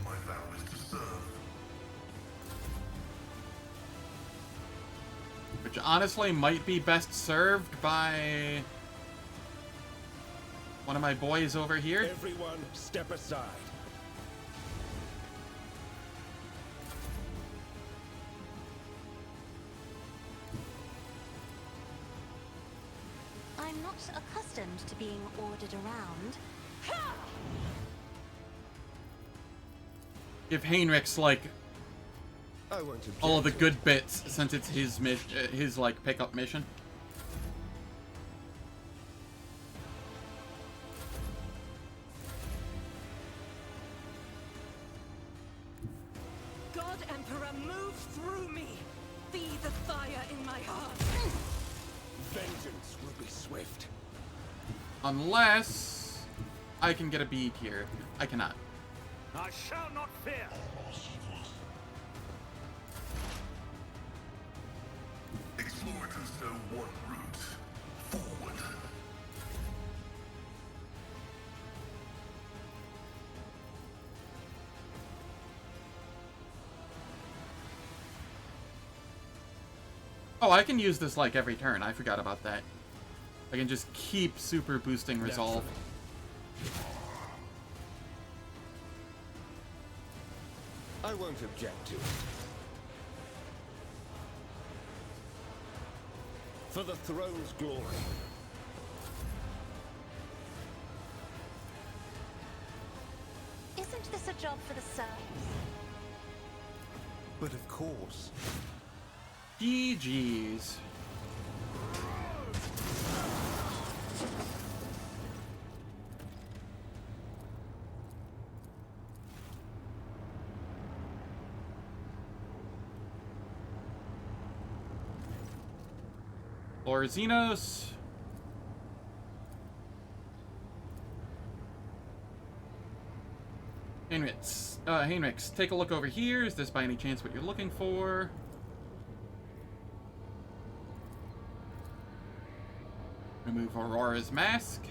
My vow is to serve. Which honestly might be best served by one of my boys over here. Everyone, step aside. I'm not accustomed to being ordered around. Give Heinrix like I won't object all of the to good bits since it's his his like pickup mission. in my heart. Vengeance will be swift. Unless I can get a bead here. I cannot. I shall not fear. Explorers know one route. Forward. Oh, I can use this like every turn. I forgot about that. I can just keep super boosting resolve. I won't object to it. For the throne's glory. Isn't this a job for the serfs? But of course. GG's. Or Xenos. Heinrix, take a look over here. Is this by any chance what you're looking for? Remove Aurora's mask.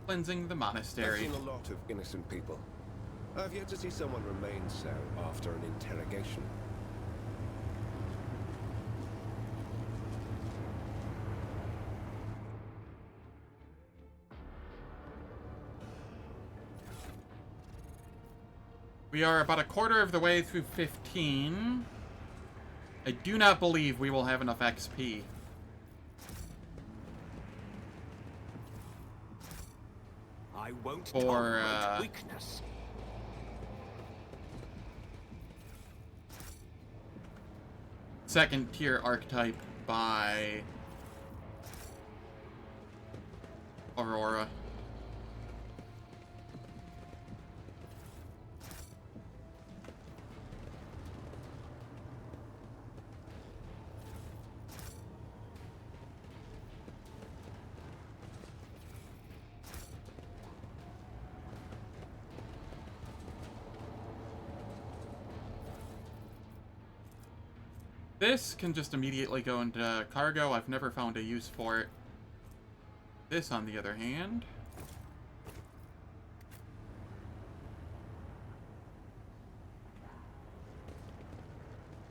Cleansing the monastery. I've seen a lot of innocent people. I've yet to see someone remain so after an interrogation. We are about a quarter of the way through 15. I do not believe we will have enough XP. I won't For, tolerate weakness. Second tier archetype by Aurora. This can just immediately go into cargo. I've never found a use for it. This, on the other hand...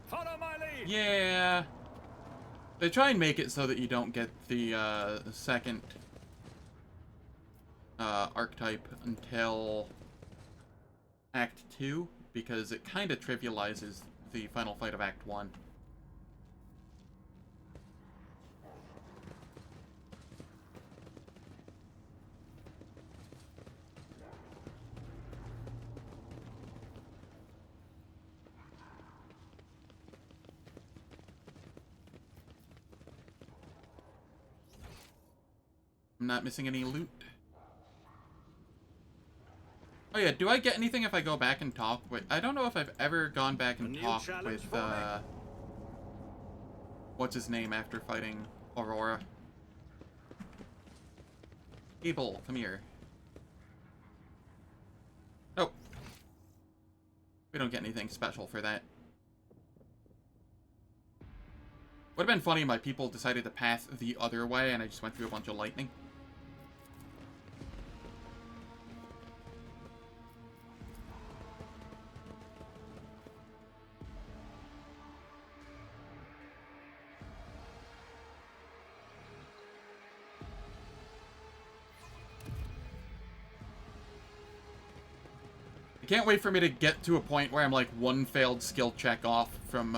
Follow my lead. Yeah. They try and make it so that you don't get the second archetype until Act 2, because it kind of trivializes the final fight of Act 1. I'm not missing any loot. Oh yeah, do I get anything if I go back and talk with... I don't know if I've ever gone back and talked with, what's his name after fighting Aurora? Abel, come here. Oh. We don't get anything special for that. Would have been funny if my people decided to path the other way and I just went through a bunch of lightning. I can't wait for me to get to a point where I'm like one failed skill check off from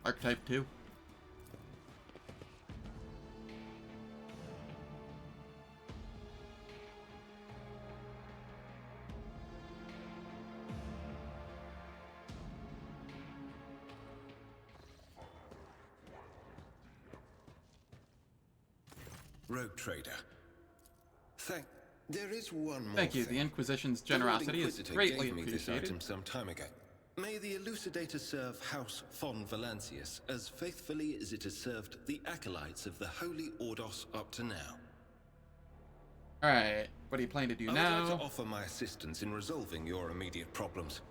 Archetype 2. Rogue trader. There is one more Thank you. thing. The Inquisition's The Lord generosity is Inquisitor greatly gave me this appreciated. item some time ago. May the Elucidator serve House von Valancius as faithfully as it has served the acolytes of the Holy Ordos up to now. Alright, what do you plan to do I now? would like to offer my assistance in resolving your immediate problems.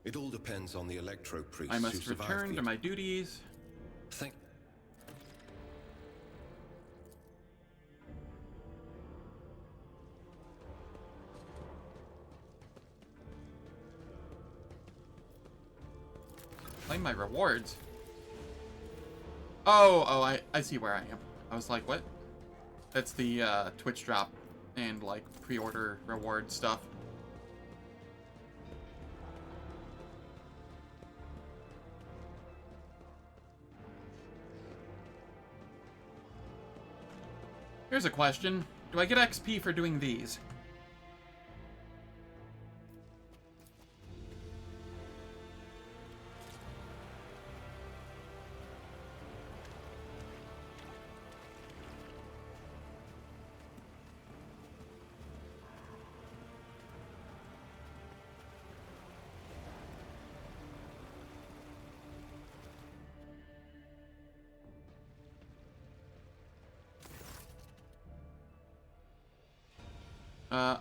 It all depends on the Electro priests I who must survived return the... to my duties. Thank... Claim my rewards. Oh, I see where I am. I was like, what? That's the Twitch drop and like pre-order reward stuff. Here's a question. Do I get XP for doing these?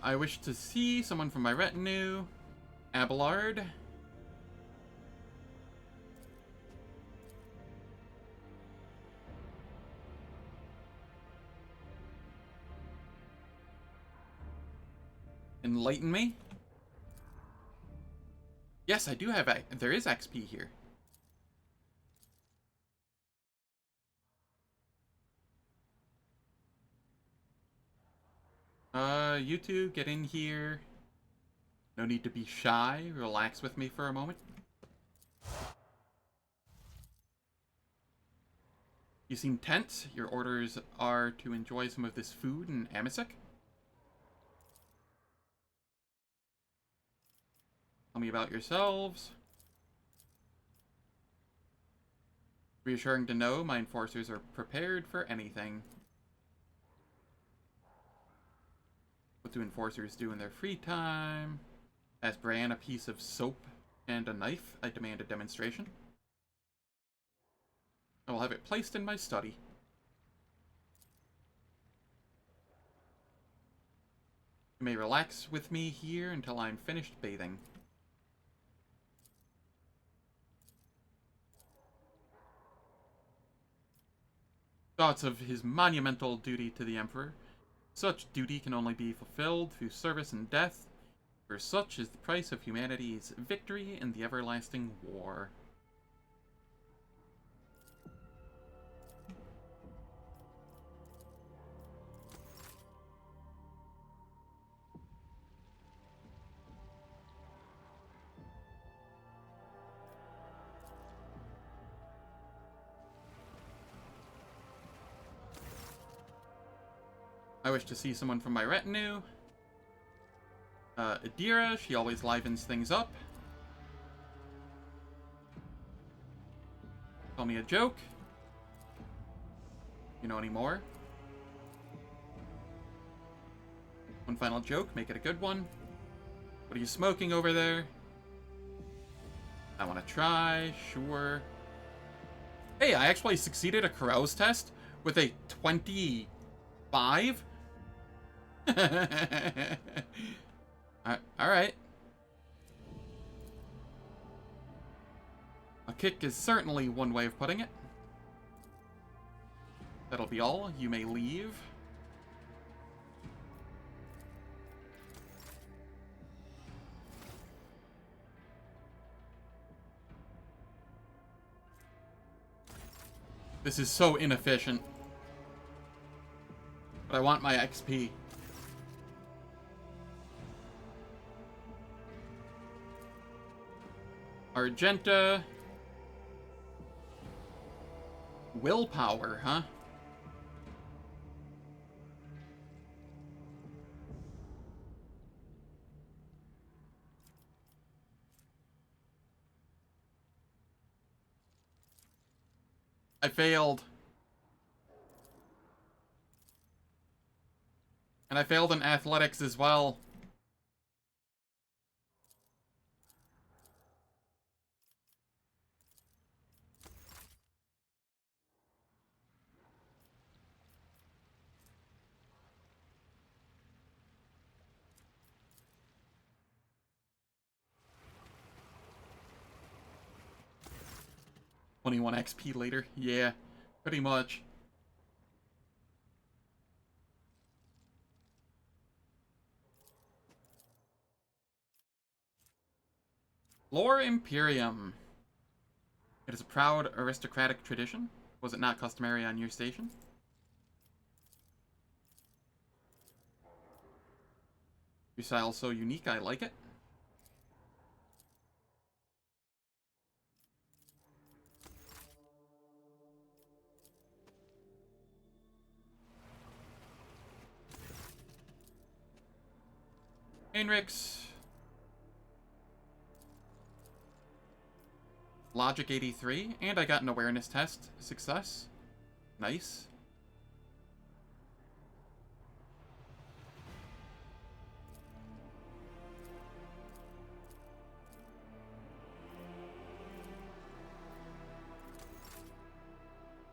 I wish to see someone from my retinue. Abelard. Enlighten me. Yes, I do have there is XP here. You two, get in here. No need to be shy. Relax with me for a moment. You seem tense. Your orders are to enjoy some of this food in Amisek. Tell me about yourselves. Reassuring to know my enforcers are prepared for anything. What do enforcers do in their free time? Ask Bran a piece of soap and a knife. I demand a demonstration. I will have it placed in my study. You may relax with me here until I'm finished bathing. Thoughts of his monumental duty to the Emperor. Such duty can only be fulfilled through service and death, for such is the price of humanity's victory in the everlasting war. I wish to see someone from my retinue. Idira, she always livens things up. Tell me a joke. You know any more? One final joke, make it a good one. What are you smoking over there? I want to try, sure. Hey, I actually succeeded a carouse test with a 25? Alright. A kick is certainly one way of putting it. That'll be all. You may leave. This is so inefficient. But I want my XP. Argenta. Willpower, huh? I failed. And I failed in athletics as well. $21 XP later. Yeah, pretty much. Lore Imperium. It is a proud aristocratic tradition. Was it not customary on your station? Your style so unique, I like it. Heinrix. Logic 83, and I got an awareness test success. Nice.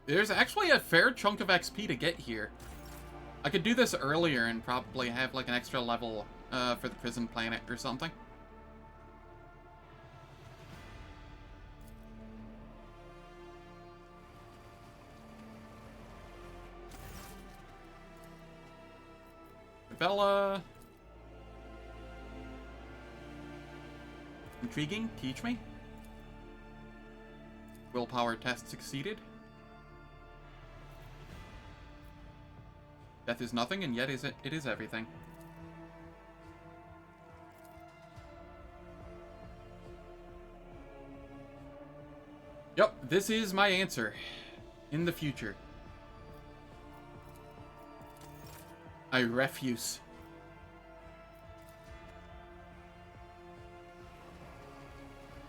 There's actually a fair chunk of XP to get here. I could do this earlier and probably have like an extra level for the prison planet or something. Bella. Intriguing. Teach me. Willpower test succeeded. Death is nothing, and yet it is everything. Yep, this is my answer. In the future. I refuse.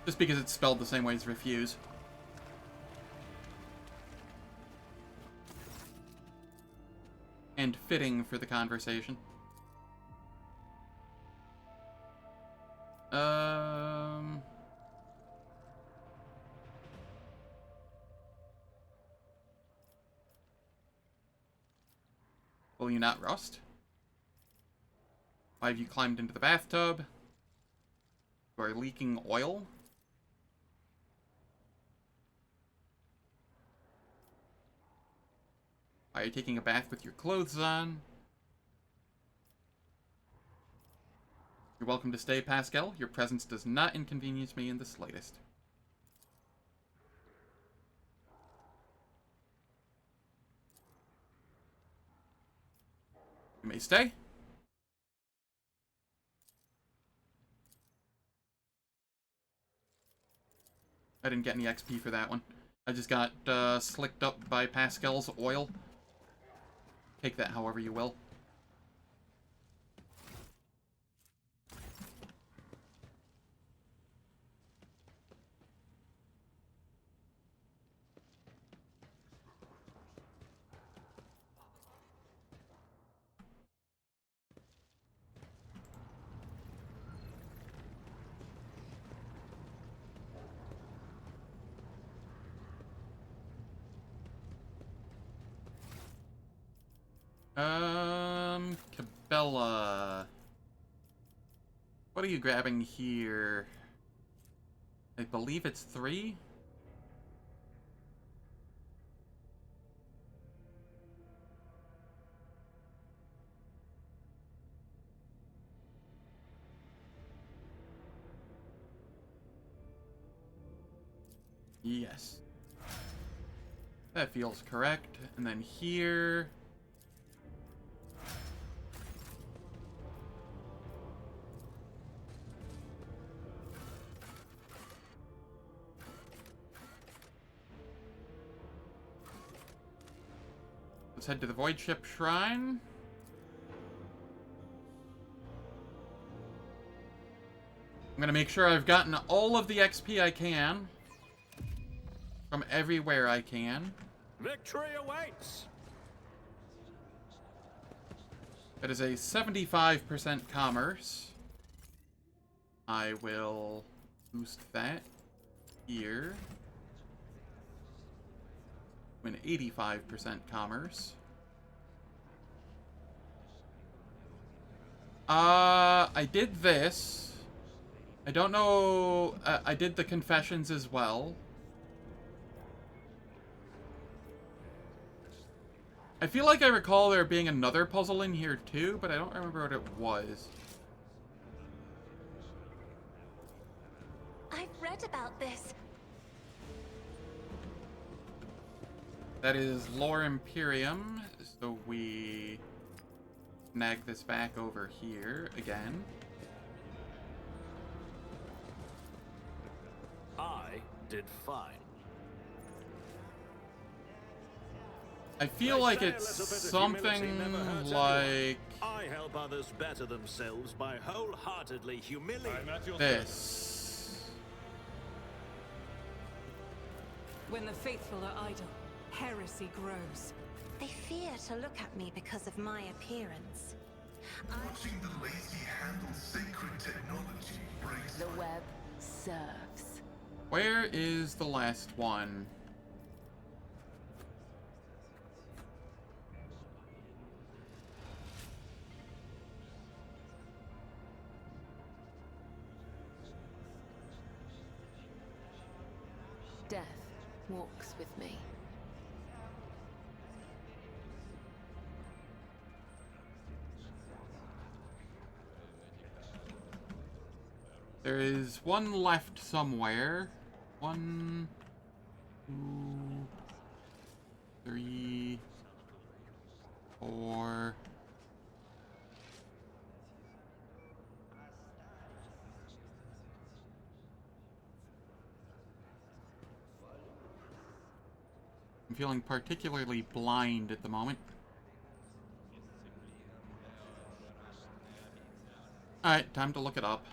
Just because it's spelled the same way as refuse. And fitting for the conversation. Will you not rust? Why have you climbed into the bathtub? You are leaking oil? Why are you taking a bath with your clothes on? You're welcome to stay, Pascal. Your presence does not inconvenience me in the slightest. You may stay. I didn't get any XP for that one. I just got slicked up by Pascal's oil. Take that however you will. Cabela. What are you grabbing here? I believe it's 3? Yes. That feels correct. And then here... Let's head to the Void Ship Shrine. I'm gonna make sure I've gotten all of the XP I can. From everywhere I can. Victory awaits! That is a 75% commerce. I will boost that here. An 85% commerce. I did this. I don't know. I did the confessions as well. I feel like I recall there being another puzzle in here too, but I don't remember what it was. I've read about this. That is Lore Imperium, so we snag this back over here again. I did fine. I feel like it's something like I help others better themselves by wholeheartedly humiliating this. When the faithful are idle, heresy grows. They fear to look at me because of my appearance. Watching the lazy handle sacred technology breaks The web serves. Where is the last one? Death walks with me. There is one left somewhere. 1, 2, 3, 4. I'm feeling particularly blind at the moment. Alright, time to look it up.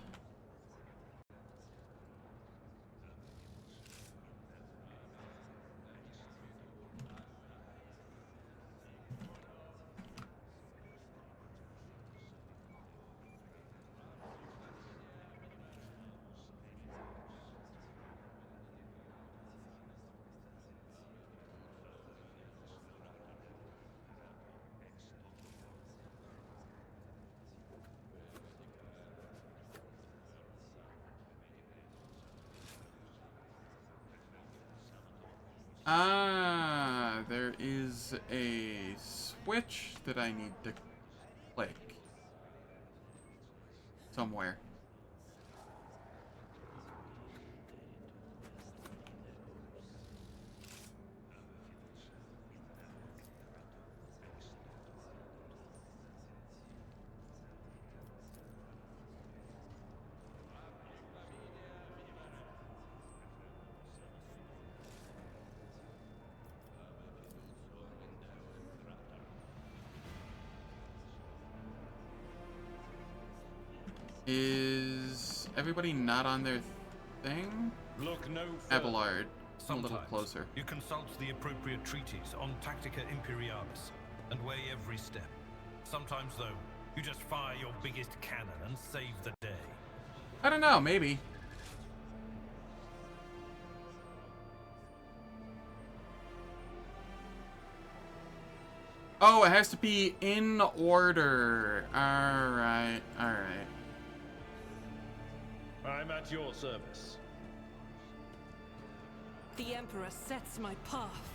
Ah, there is a switch that I need to click somewhere. Is everybody not on their thing? Look no further. Abelard, a little Sometimes closer. you consult the appropriate treatise on Tactica Imperialis and weigh every step. Sometimes, though, you just fire your biggest cannon and save the day. I don't know, maybe. Oh, it has to be in order. Alright, alright. I'm at your service. The Emperor sets my path.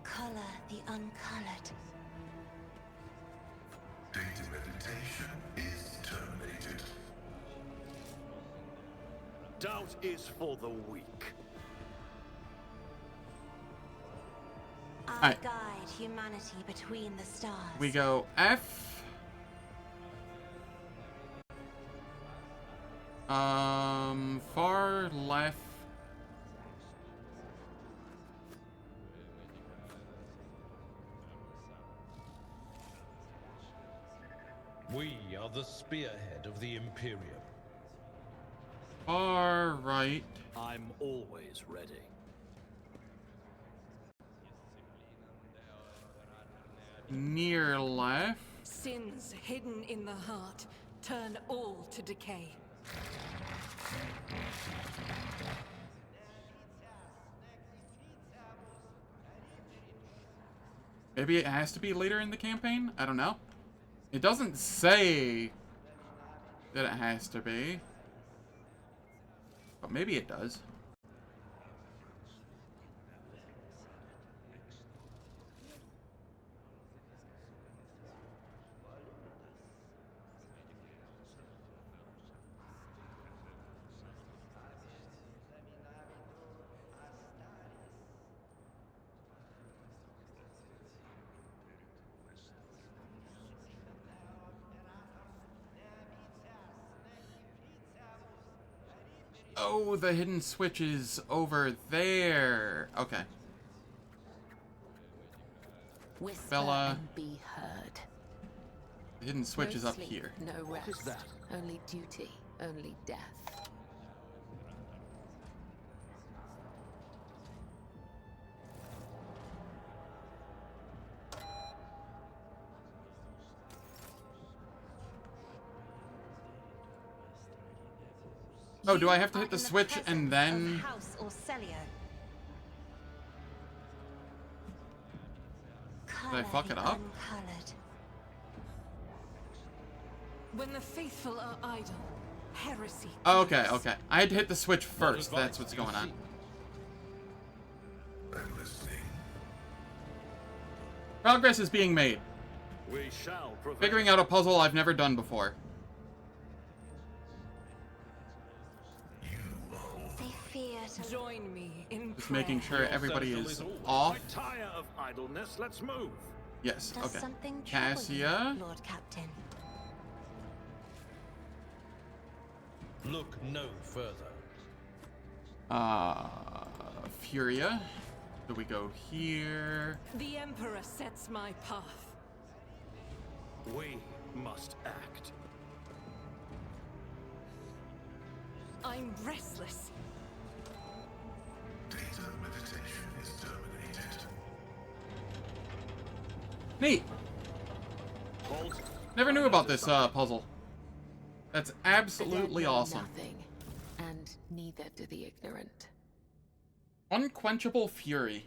Color the uncolored. Data meditation is terminated. Doubt is for the weak. I guide humanity between the stars. We go F. Far left. We are the spearhead of the Imperium. Far right. I'm always ready. near left. Sins hidden in the heart turn all to decay. Maybe it has to be later in the campaign? I don't know. It doesn't say that it has to be. But maybe it does. Oh, the hidden switch is over there. Okay. Whisper Bella. and be heard. The hidden switch is up sleep, here. No rest. What is that? Only duty, only death. Oh, do I have to hit the switch and then... House Orcelio. Did I fuck it up? Uncolored. When the faithful are idle, heresy. Oh, okay, grows. okay. I had to hit the switch first. That's what's going on. I'm listening. Progress is being made. We shall prevail. Figuring out a puzzle I've never done before. They fear to Join me in Just prayer. making sure everybody Your is sentinel is off. I tire of idleness. Let's move. Yes, Does okay. something trouble Cassia. you, Lord Captain? Look no further. Furia. So we go here. The Emperor sets my path. We must act. I'm restless. Data meditation is terminated. Neat. Halt. Never knew about this puzzle. That's The dead absolutely know awesome. Nothing, and neither do the ignorant. Unquenchable Fury.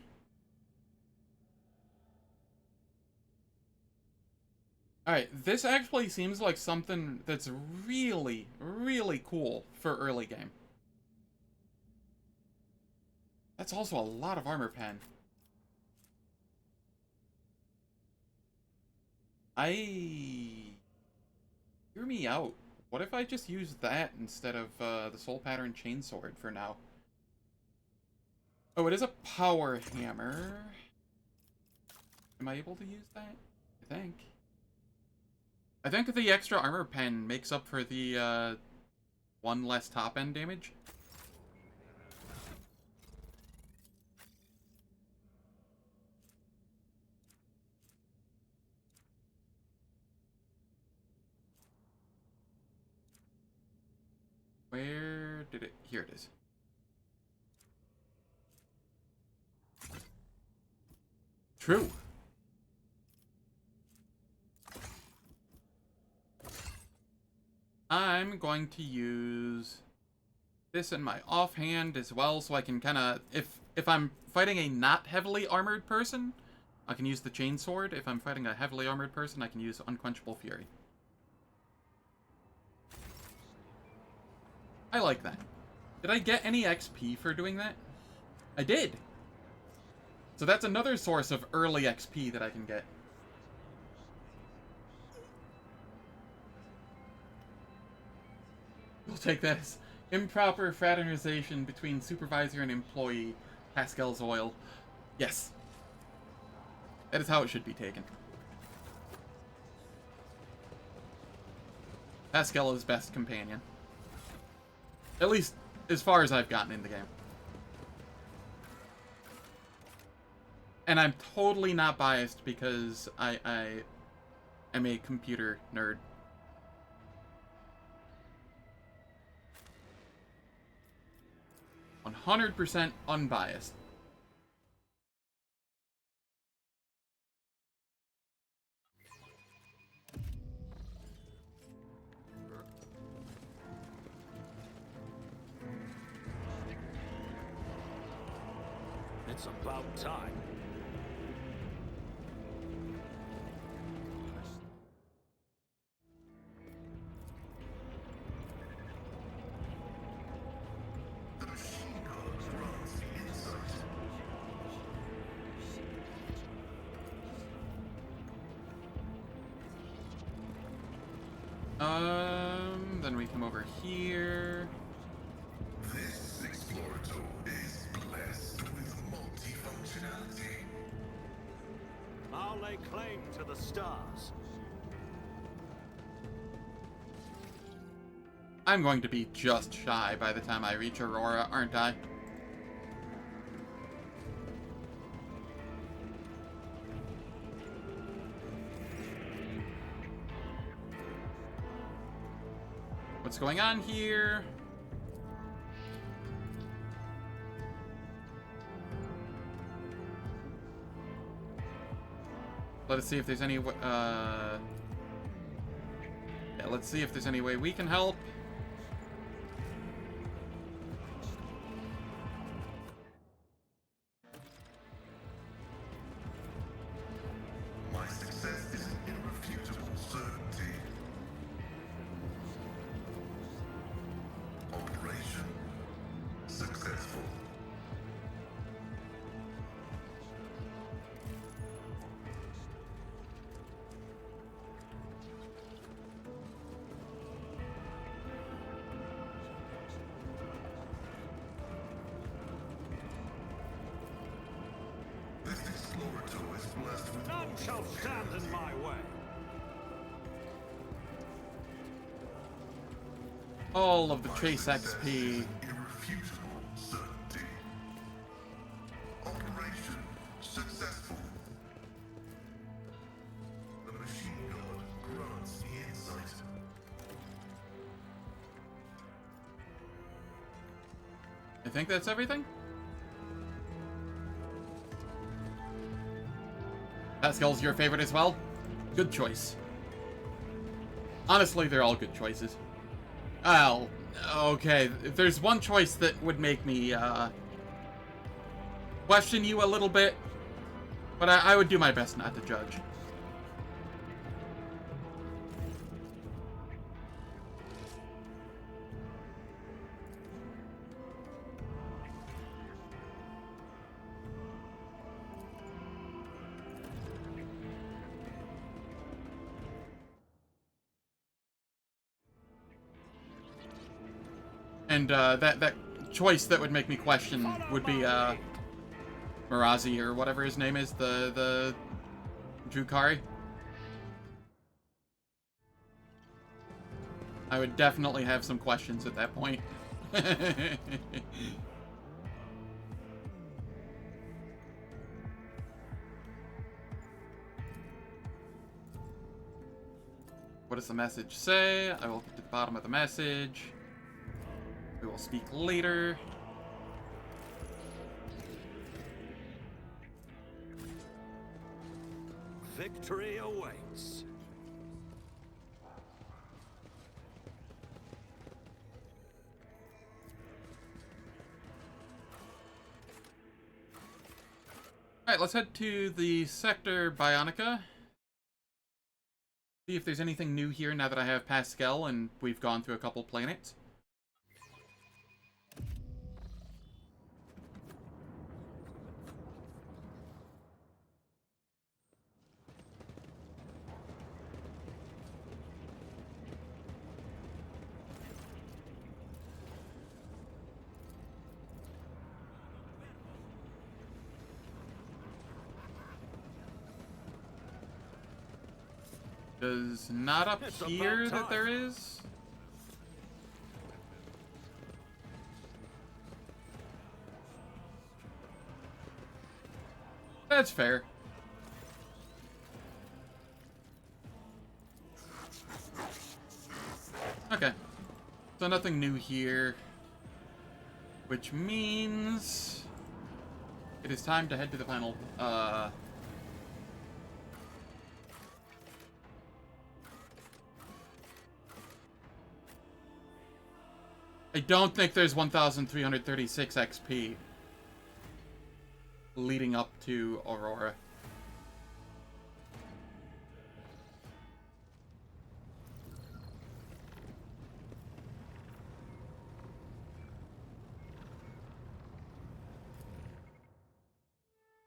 Alright, this actually seems like something that's really, really cool for early game. That's also a lot of armor pen. Hear me out. What if I just use that instead of the Soul Pattern Chainsword for now? Oh, it is a power hammer. Am I able to use that? I think. I think the extra armor pen makes up for the one less top end damage. Where did it? Here it is. True. I'm going to use this in my offhand as well, so I can kind of, if I'm fighting a not heavily armored person, I can use the chainsword. If I'm fighting a heavily armored person, I can use Unquenchable Fury. I like that. Did I get any XP for doing that? I did. So that's another source of early XP that I can get. We'll take that as improper fraternization between supervisor and employee. Pascal's oil. Yes. That is how it should be taken. Pascal is best companion. At least, as far as I've gotten in the game. And I'm totally not biased because I am a computer nerd. 100% unbiased. It's about time. Then we come over here. This Explorator is blessed with multifunctionality. I'll lay claim to the stars. I'm going to be just shy by the time I reach Aurora, aren't I? What's going on here? Let's see if there's any yeah, let's see if there's any way we can help. My success is an irrefutable certainty. Operation successful. This Explorator is blessed with None shall stand in my way. All of the chase XP. irrefutable certainty. Operation successful. The machine god grants the insight. I think that's everything. Pascal's your favorite as well? Good choice. Honestly, they're all good choices. Well, okay, if there's one choice that would make me, question you a little bit, but I would do my best not to judge. And that choice that would make me question would be Mirazi or whatever his name is, the Drukari. I would definitely have some questions at that point. What does the message say? I will get to the bottom of the message. We will speak later. Victory awaits. Alright, let's head to the Sector Bionica. See if there's anything new here now that I have Pascal and we've gone through a couple planets. Does not up It's here about that there time. is? That's fair. Okay. So nothing new here. Which means it is time to head to the final I don't think there's 1,336 XP. leading up to Aurora.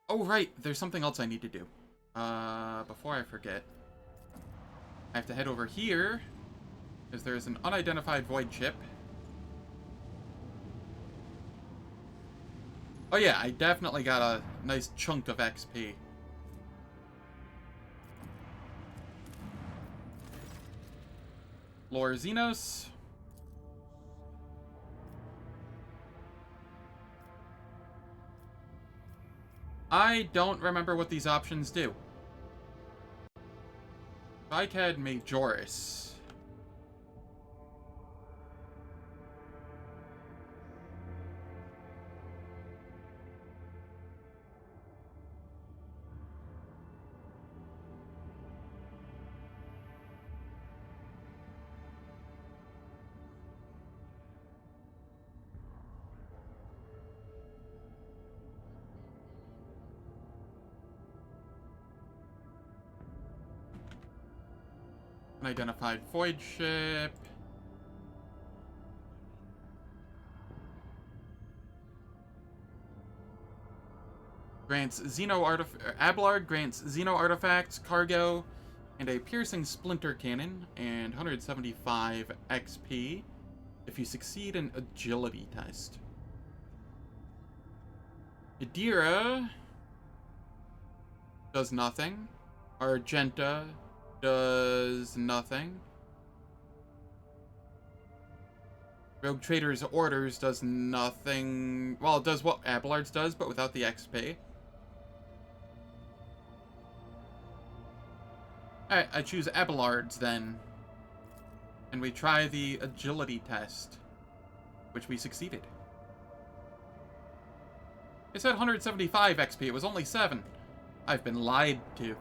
Oh, right, there's something else I need to do. Before I forget. I have to head over here, because there's an unidentified void chip. Oh yeah, I definitely got a nice chunk of XP. Lore Xenos. I don't remember what these options do. Vicad Majoris. Unidentified void ship. Grants Abelard grants Xeno artifacts, cargo, and a piercing splinter cannon, and 175 XP if you succeed an agility test. Idira does nothing. Argenta does nothing. Rogue Trader's Orders does nothing. Well, it does what Abelard's does, but without the XP. Alright, I choose Abelard's then. And we try the agility test, which we succeeded. It said 175 XP, it was only 7. I've been lied to.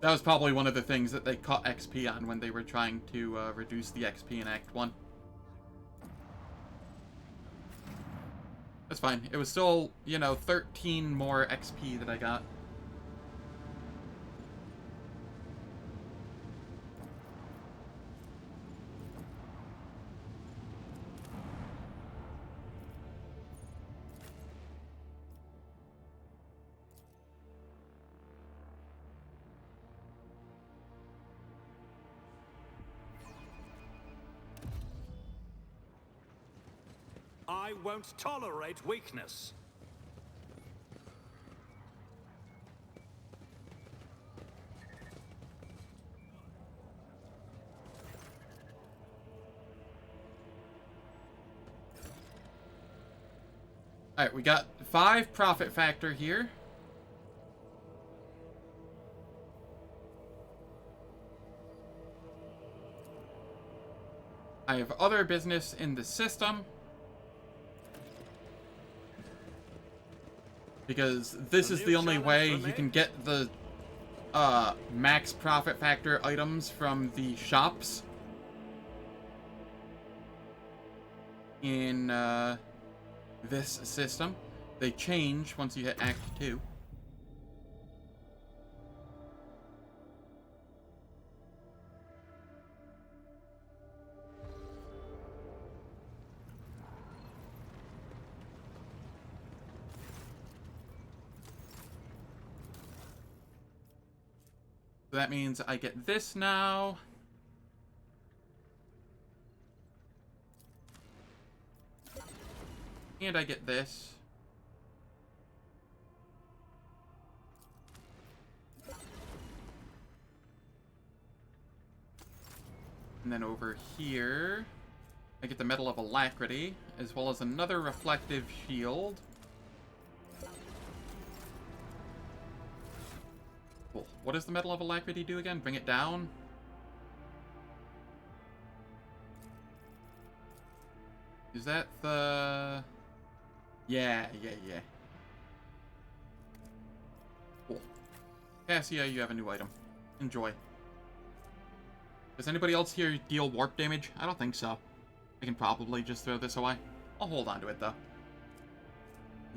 That was probably one of the things that they cut XP on when they were trying to reduce the XP in Act 1. That's fine. It was still, you know, 13 more XP that I got. I won't tolerate weakness. Alright, we got 5 profit factor here. I have other business in the system. Because this is the only way you can get the max profit factor items from the shops in this system. They change once you hit Act 2. So that means I get this now. And I get this. And then over here, I get the Medal of Alacrity, as well as another reflective shield. Cool. What does the Medal of Alacrity do again? Bring it down? Is that the... Yeah. Cool. Cassia, you have a new item. Enjoy. Does anybody else here deal warp damage? I don't think so. I can probably just throw this away. I'll hold on to it, though.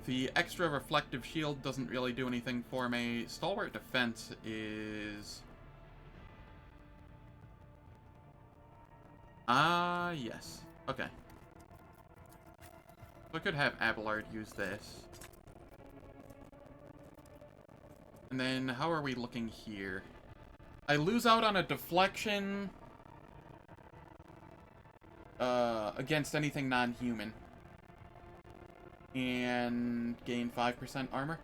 The extra reflective shield doesn't really do anything for me. Stalwart defense is... yes. Okay. So I could have Abelard use this. And then, how are we looking here? I lose out on a deflection against anything non-human. And gain 5% armor.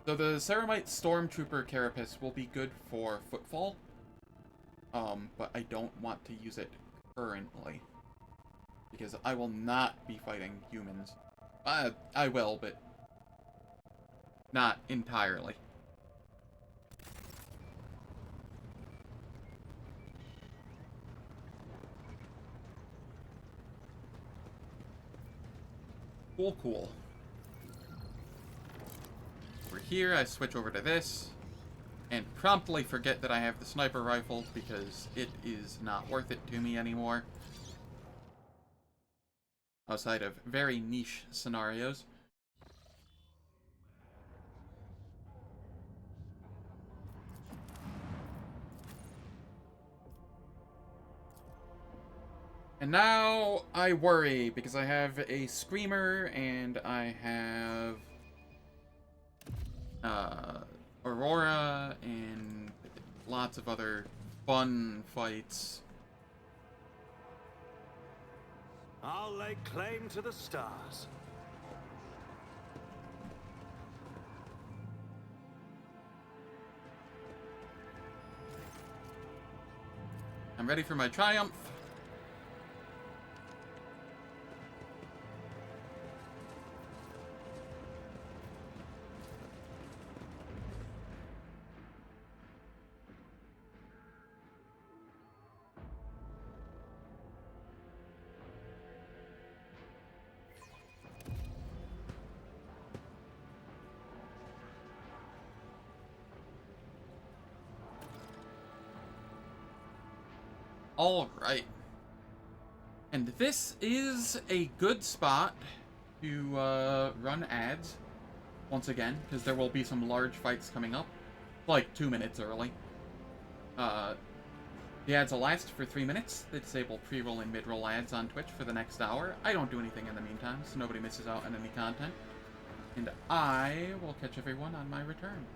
So the Ceramite Stormtrooper Carapace will be good for Footfall. But I don't want to use it currently. Because I will not be fighting humans. I will, but not entirely. Cool, cool. Over here, I switch over to this, and promptly forget that I have the sniper rifle, because it is not worth it to me anymore. Outside of very niche scenarios. And now I worry, because I have a Screamer, and I have Aurora, and lots of other fun fights. I'll lay claim to the stars. I'm ready for my triumph. Alright. And this is a good spot to run ads, once again, because there will be some large fights coming up, like 2 minutes early. The ads will last for 3 minutes. They disable pre-roll and mid-roll ads on Twitch for the next hour. I don't do anything in the meantime, so nobody misses out on any content. And I will catch everyone on my return.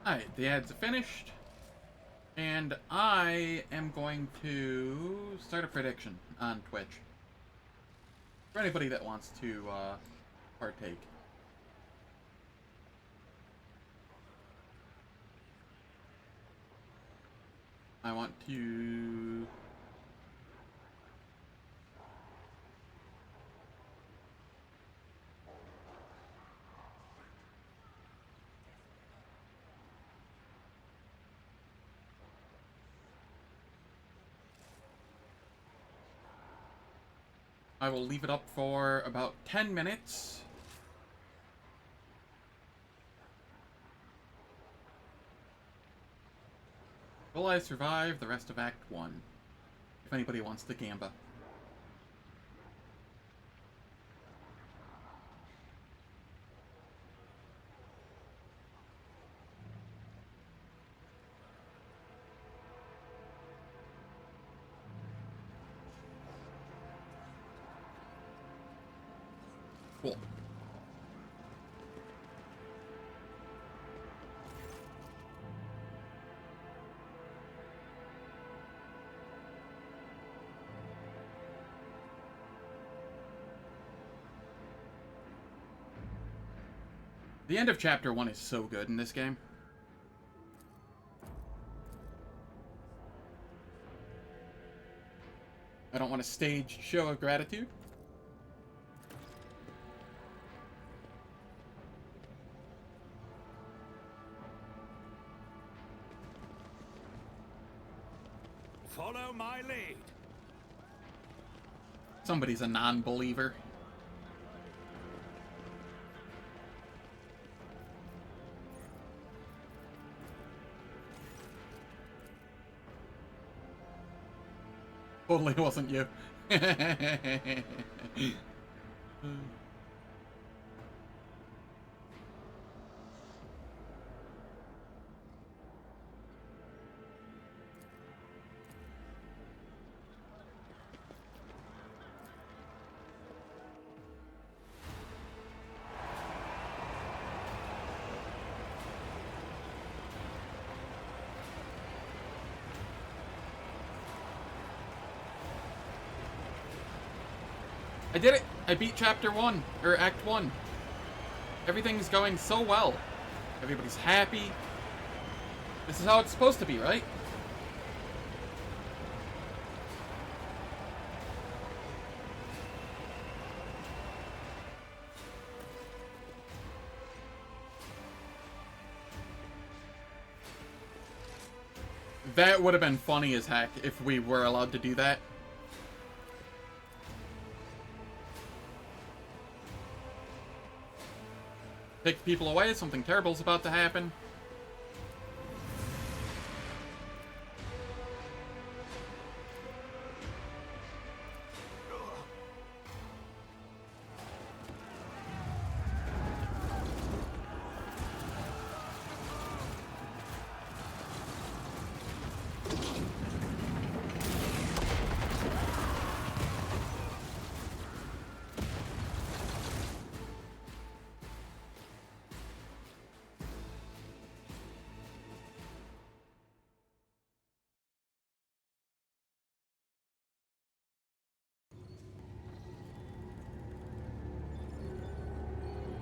Alright, the ads are finished. And I am going to start a prediction on Twitch. For anybody that wants to partake. I want to... I will leave it up for about 10 minutes. Will I survive the rest of Act 1? If anybody wants the gamba. Cool. The end of Chapter 1 is so good in this game. I don't want a staged show of gratitude. Follow my lead. Somebody's a non-believer. Totally wasn't you. I did it! I beat Chapter 1, or Act 1. Everything's going so well. Everybody's happy. This is how it's supposed to be, right? That would have been funny as heck if we were allowed to do that. Take people away, something terrible's about to happen.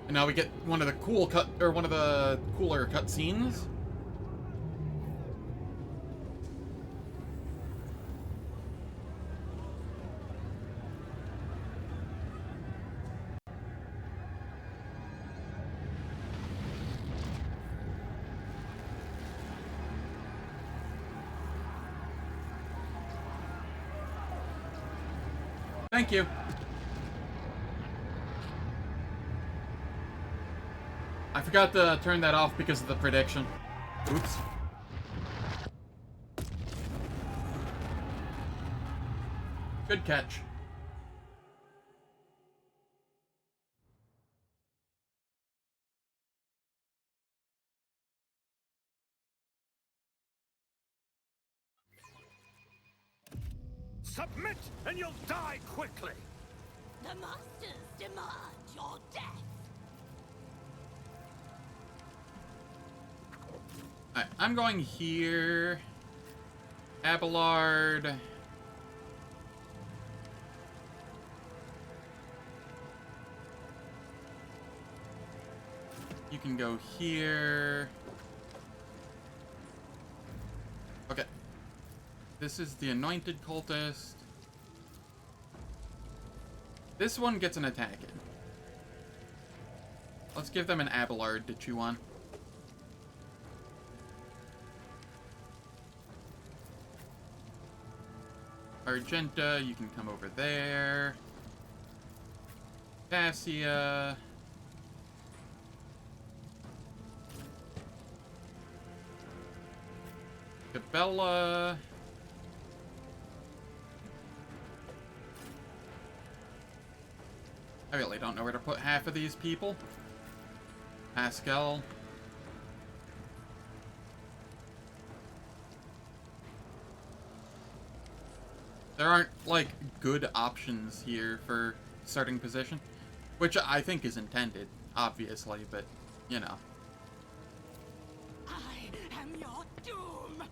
And now we get one of the cool one of the cooler cutscenes. Thank you. I forgot to turn that off because of the prediction. Oops. Good catch. Submit and you'll die quickly. The Masters demand your death. Alright, I'm going here. Abelard. You can go here. Okay. This is the Anointed Cultist. This one gets an attack in. Let's give them an Abelard to chew on. Argenta, you can come over there. Cassia. Cabela. I really don't know where to put half of these people. Pascal. There aren't, like, good options here for starting position. Which I think is intended, obviously, but, you know. I am your doom!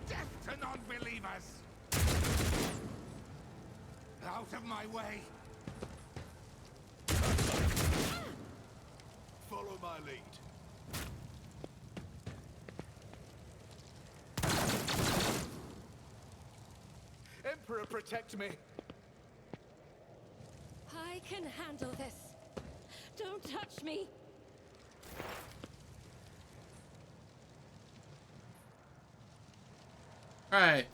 Death to non-believers! Out of my way! Follow my lead. Emperor, protect me! I can handle this. Don't touch me. Alright.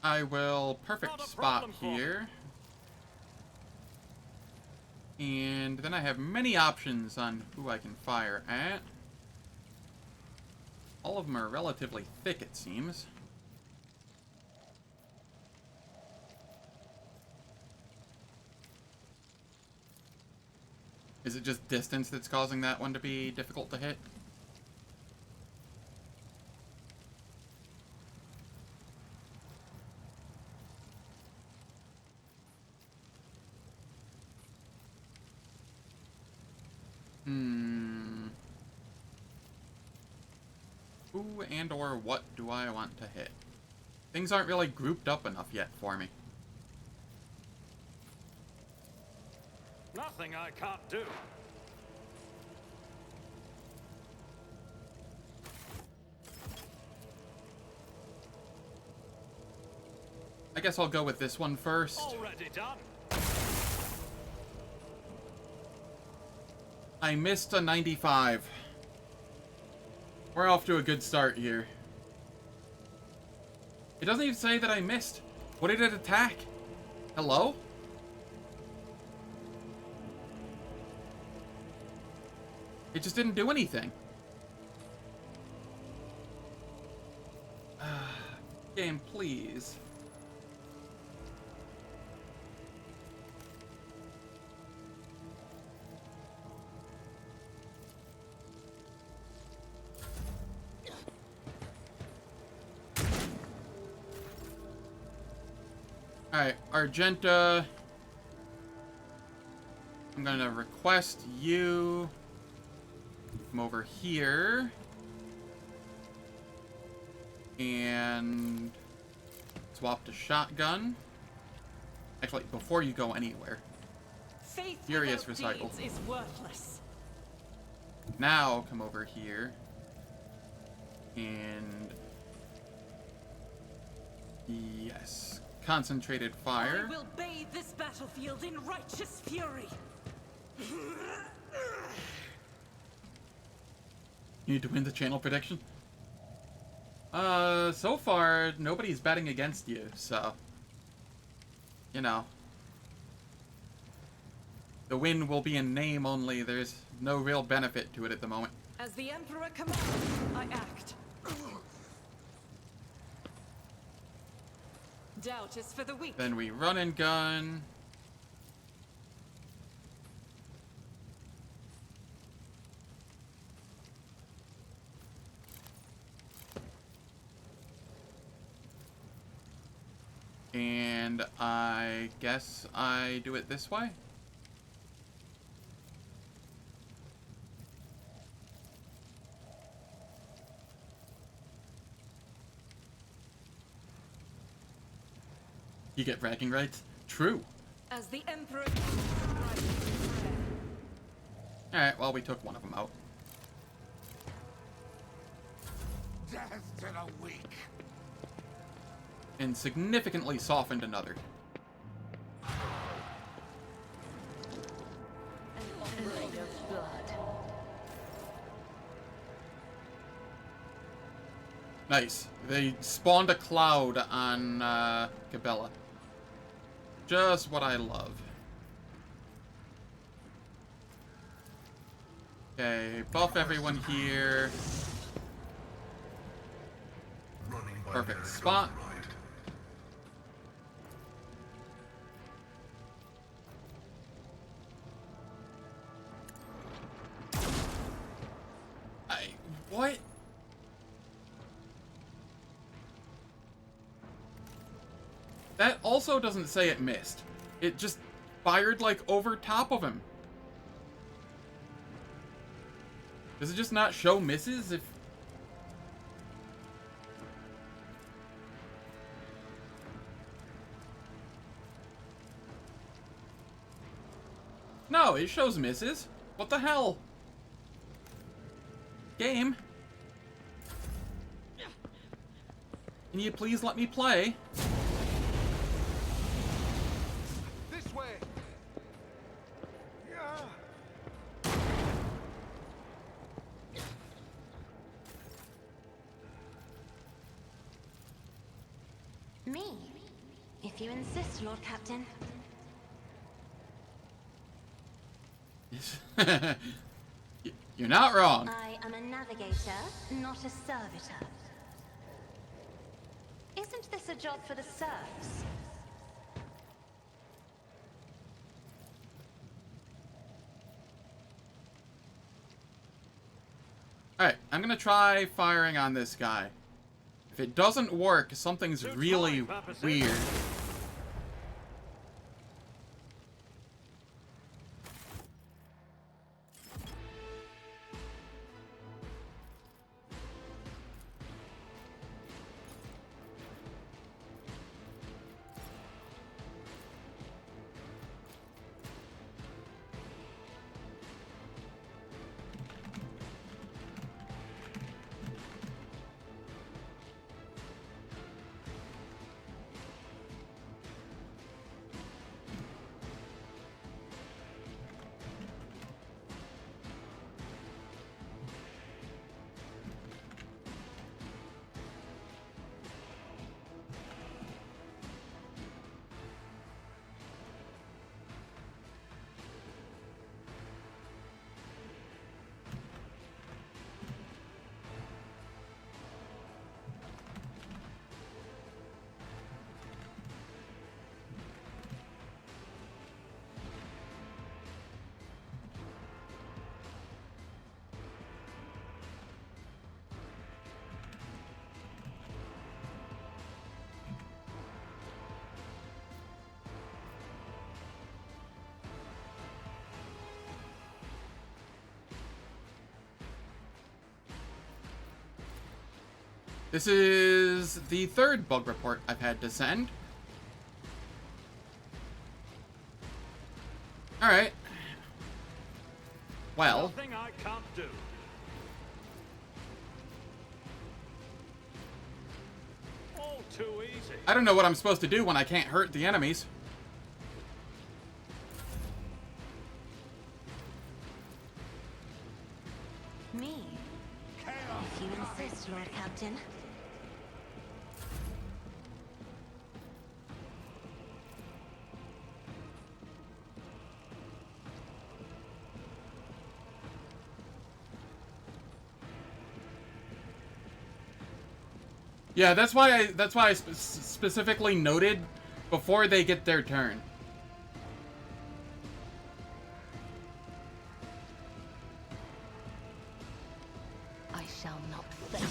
I will perfect spot here. And then I have many options on who I can fire at. All of them are relatively thick, it seems. Is it just distance that's causing that one to be difficult to hit? Who and or what do I want to hit? Things aren't really grouped up enough yet for me. Nothing I can't do. I guess I'll go with this one first. Already done. I missed a 95. We're off to a good start here. It doesn't even say that I missed. What did it attack? Hello? It just didn't do anything. Game, please. Alright, Argenta. I'm gonna request you come over here. And swap to shotgun. Actually, before you go anywhere. Faith Furious without recycle. deeds is worthless. Now come over here. And yes. Concentrated fire. I will bathe this battlefield in righteous fury. You need to win the channel prediction? So far, nobody's betting against you, so... You know. The win will be in name only, there's no real benefit to it at the moment. As the Emperor commands, I act. Doubt is for the weak. Then we run and gun. And I guess I do it this way. You get bragging rights? True. As the Emperor... Alright, well, we took one of them out. Death to the weak. And significantly softened another. Lake of blood. Nice. They spawned a cloud on Cabela. Just what I love. Okay, buff everyone here. Perfect spot. What? That also doesn't say it missed. It just fired, like, over top of him. Does it just not show misses if... No, it shows misses. What the hell? Game? Can you please let me play? This way. Me? If you insist, Lord Captain. You're not wrong. I am a navigator, not a servitor. Isn't this a job for the serfs? Alright, I'm gonna try firing on this guy. If it doesn't work, something's really weird. This is the third bug report I've had to send. Alright. Well. Nothing I can't do. All too easy. I don't know what I'm supposed to do when I can't hurt the enemies. Me? If you insist, Lord Captain. Yeah, that's why I specifically noted before they get their turn. I shall not fail.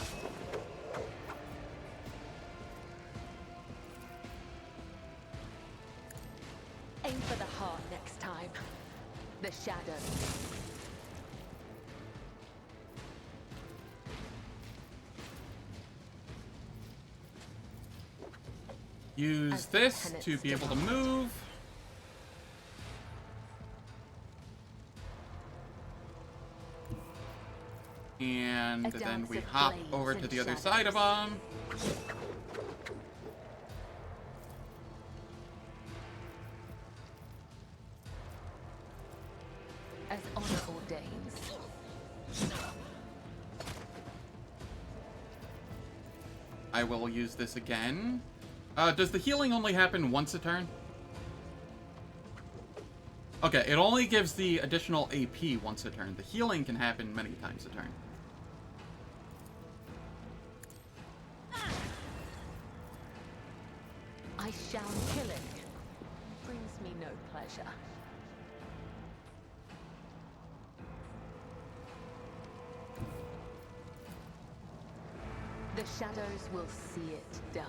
Aim for the heart next time. The shadow. Use this to be able to move. And then we hop over to the other side of them. As honor ordains. I will use this again. Does the healing only happen once a turn? Okay, it only gives the additional AP once a turn. The healing can happen many times a turn. I shall kill it. Brings me no pleasure. The shadows will see it done.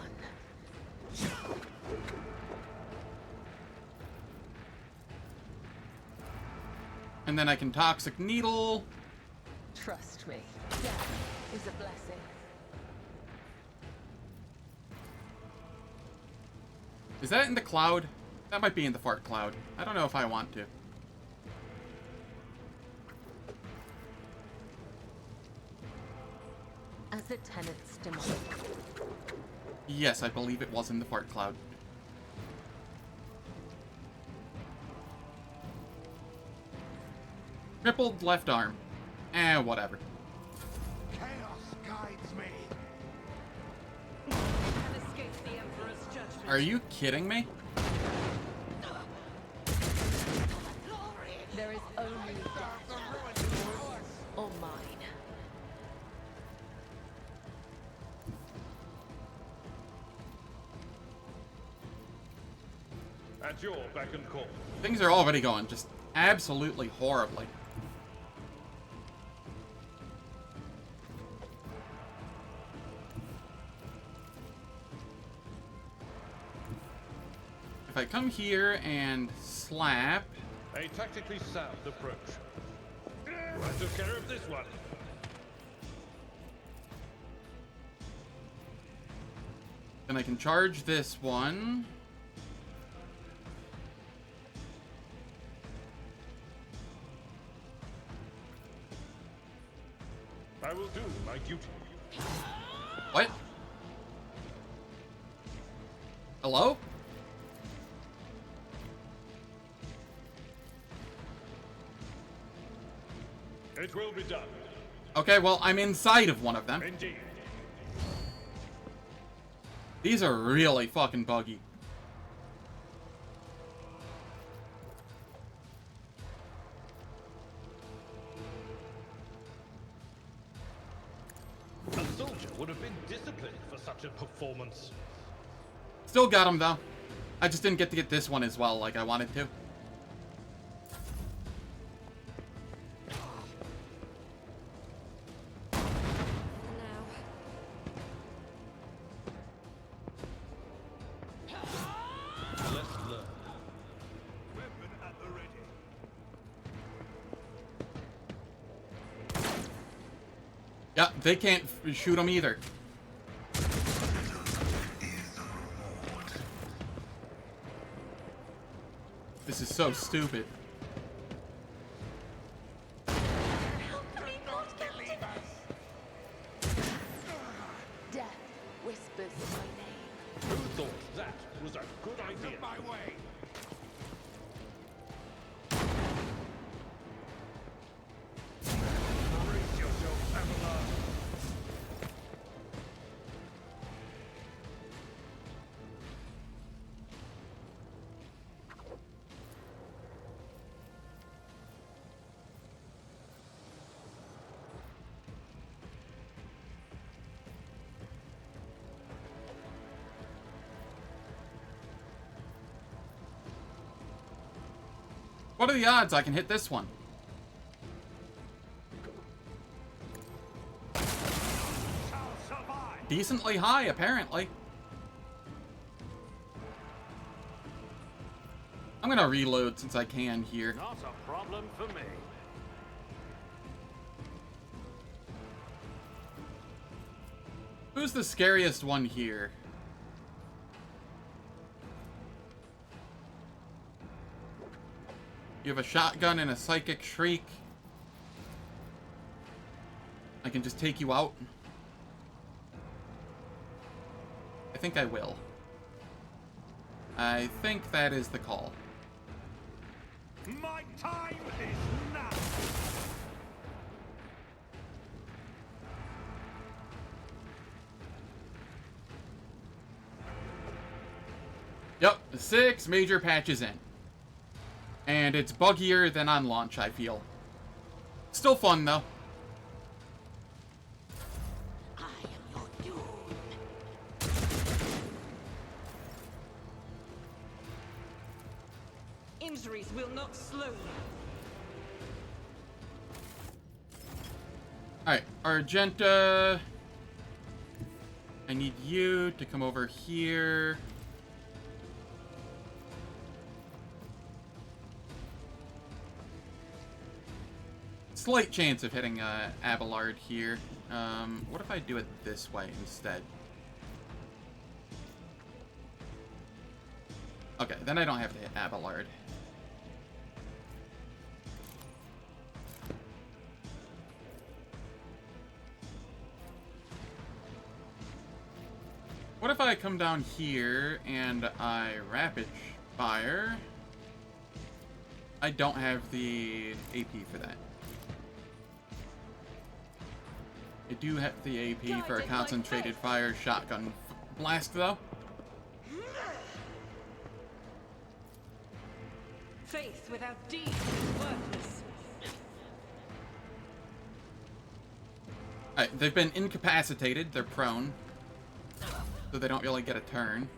And then I can Toxic Needle. Trust me, death is a blessing. Is that in the cloud? That might be in the fart cloud. I don't know if I want to. As the tenants demand. Yes, I believe it was in the fart cloud. Crippled left arm. Whatever. Chaos guides me. And escape the Emperor's judgment. Are you kidding me? There is only death. Or mine. At your beck and call. Things are already going just absolutely horribly. If I come here and slap... A tactically sound approach. I took care of this one. Then I can charge this one. I will do my duty. What? Hello? It will be done. Okay, well, I'm inside of one of them. Indeed. These are really fucking buggy. A soldier would have been disciplined for such a performance. Still got him, though. I just didn't get to get this one as well like I wanted to. Let's learn. Weapon at the ready. Yeah, they can't shoot him either. This is so stupid. Death whispers my name. Who thought that was a good idea? My way. Brace yourself, Avalar. What are the odds I can hit this one? Decently high, apparently. I'm gonna reload since I can here. Not a problem for me. Who's the scariest one here? You have a shotgun and a psychic shriek. I can just take you out. I think I will. I think that is the call. My time is now! Yep, 6 major patches in. And it's buggier than on launch, I feel. Still fun, though. I am your doom. Injuries will not slow you. Alright, Argenta. I need you to come over here. Slight chance of hitting Abelard here. What if I do it this way instead? Okay, then I don't have to hit Abelard. What if I come down here and I rapid fire? I don't have the AP for that. I do have the AP for a concentrated fire shotgun blast, though. Faith without deeds is worthless. Alright, they've been incapacitated. They're prone. So they don't really get a turn.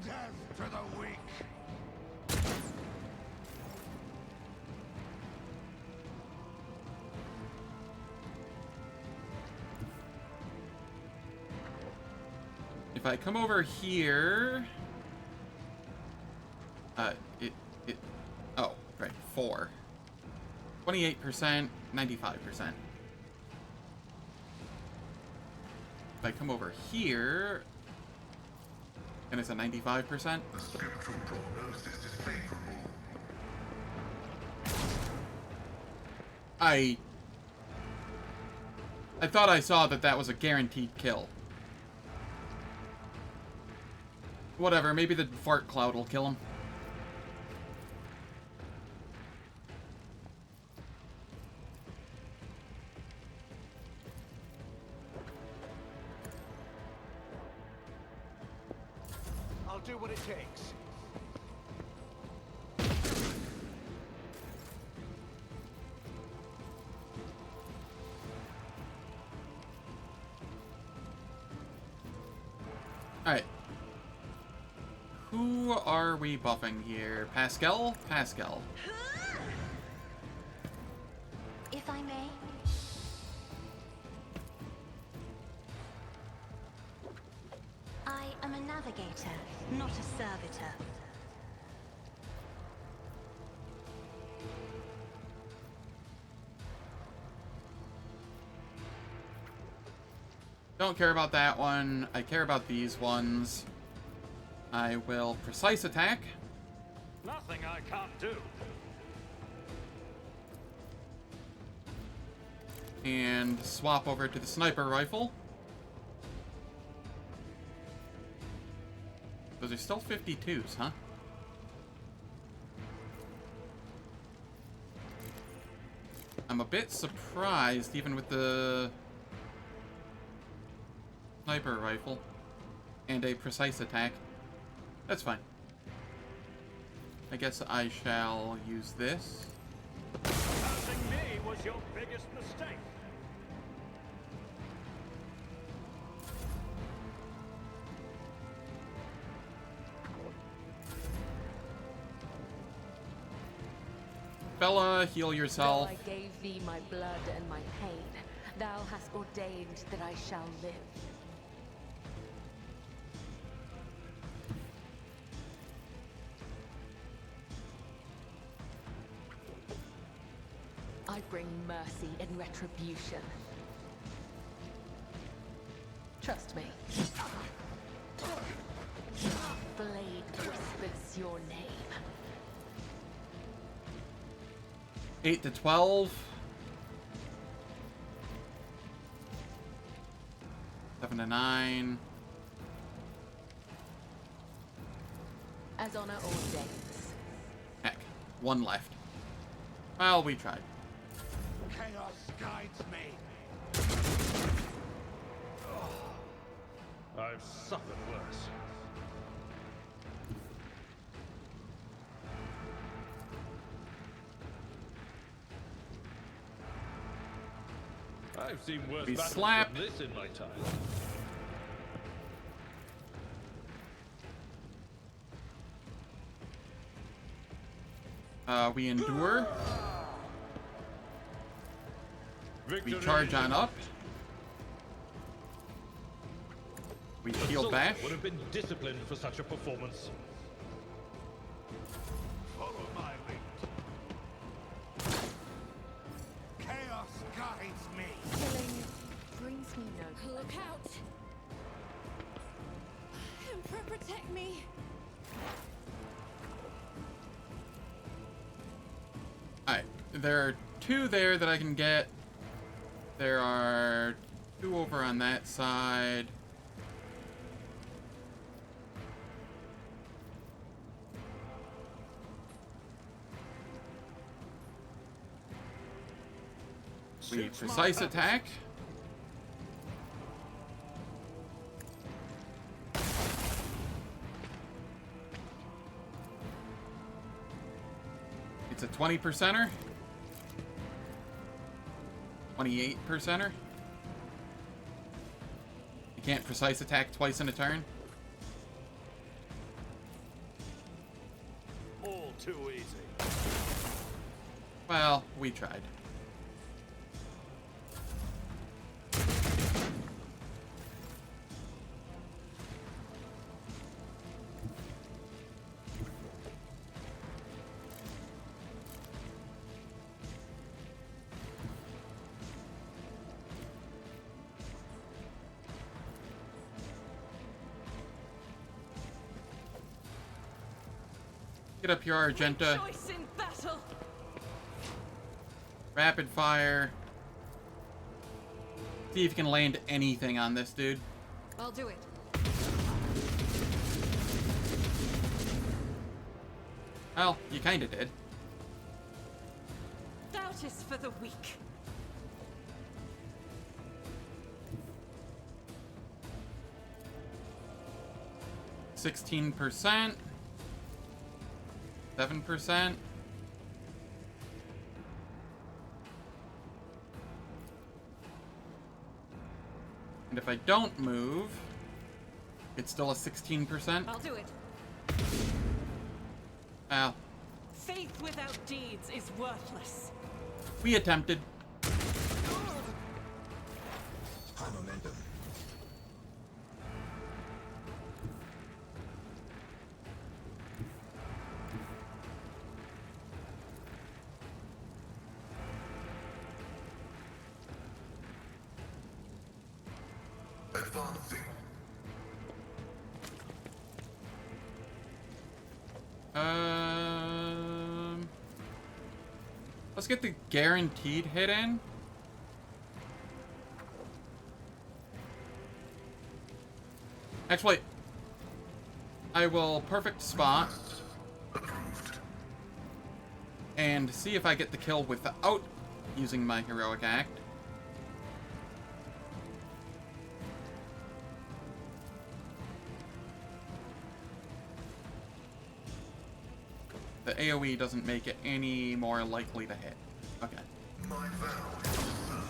Death to the weak. If I come over here... Oh, right, 4. 28%, 95%. If I come over here... And it's a 95%. The spectral prognosis is favorable. I thought I saw that was a guaranteed kill. Whatever, maybe the fart cloud will kill him. I'll do what it takes. Alright. Who are we buffing here? Pascal? Pascal. If I may. I am a navigator, not a servitor. Don't care about that one. I care about these ones. I will precise attack. Nothing I can't do. And swap over to the sniper rifle. Those are still 52s, huh? I'm a bit surprised, even with the sniper rifle and a precise attack. That's fine. I guess I shall use this. Passing me was your biggest mistake. Bella, heal yourself. Though I gave thee my blood and my pain, thou hast ordained that I shall live. I bring mercy and retribution. Trust me. Blade whispers your name. 8 to 12. 7 to 9. As honor ordains. Heck, 1 left. Well, we tried. Chaos guides me. I've suffered worse. I've seen worse We battles slap. than this in my time. We endure. We charge on up. We The heal soldier bash. would have been disciplined for such a performance. Follow my lead. Chaos guides me. Killing brings me no. Look out! Emperor, protect me! Alright, there are 2 there that I can get. There are 2 over on that side. We precise attack. It's a 20%er. 28%er. You can't precise attack twice in a turn. All too easy. Well, we tried. Get up here, Argenta. Choice in battle. Rapid fire. See if you can land anything on this dude. I'll do it. Well, you kinda did. Doubt is for the weak. %, 7%. And if I don't move, it's still a 16%. I'll do it. Well, Faith without deeds is worthless. we attempted. High momentum. Advancing. Let's get the guaranteed hit in. Actually, I will perfect spot and see if I get the kill without using my heroic act. The AoE doesn't make it any more likely to hit. Okay. My vow is served.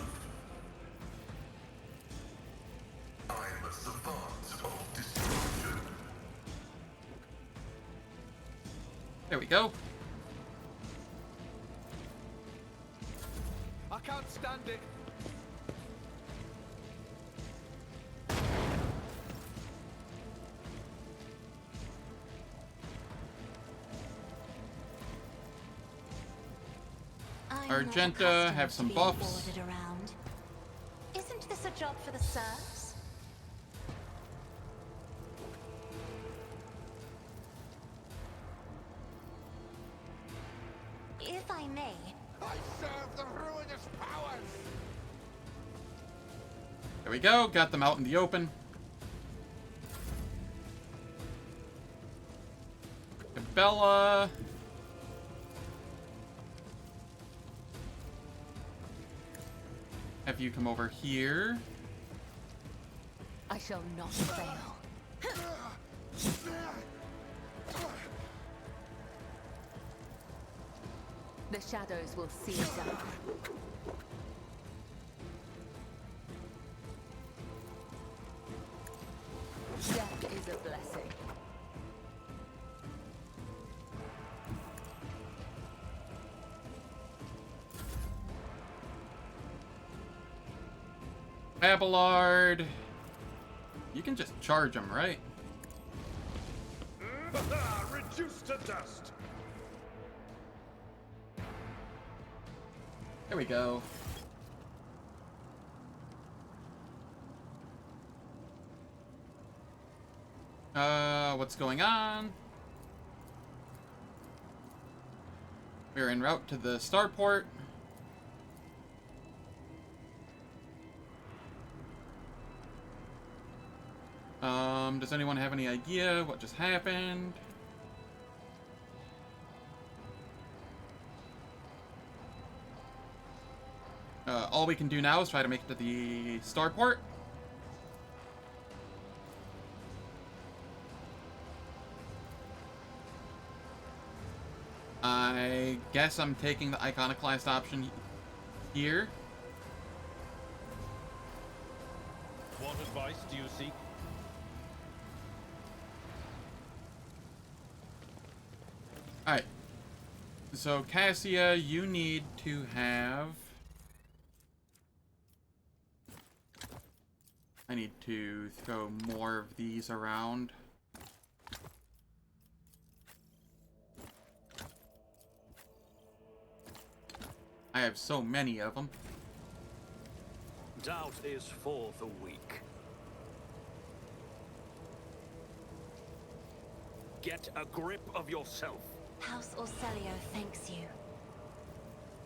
I am a savant of destruction. There we go. I can't stand it. Argenta, have some buffs. Around. Isn't this a job for the serfs? If I may, I There we go, got them out in the open. Bella. Have you come over here? I shall not fail. The shadows will see it out. Death is a blessing. Abelard. You can just charge him, right? Reduced to dust. There we go. What's going on? We're en route to the starport. Does anyone have any idea what just happened? All we can do now is try to make it to the starport. I guess I'm taking the iconoclast option here. What advice do you seek? Alright. So, Cassia, you need to have... I need to throw more of these around. I have so many of them. Doubt is for the weak. Get a grip of yourself. House Orselio thanks you.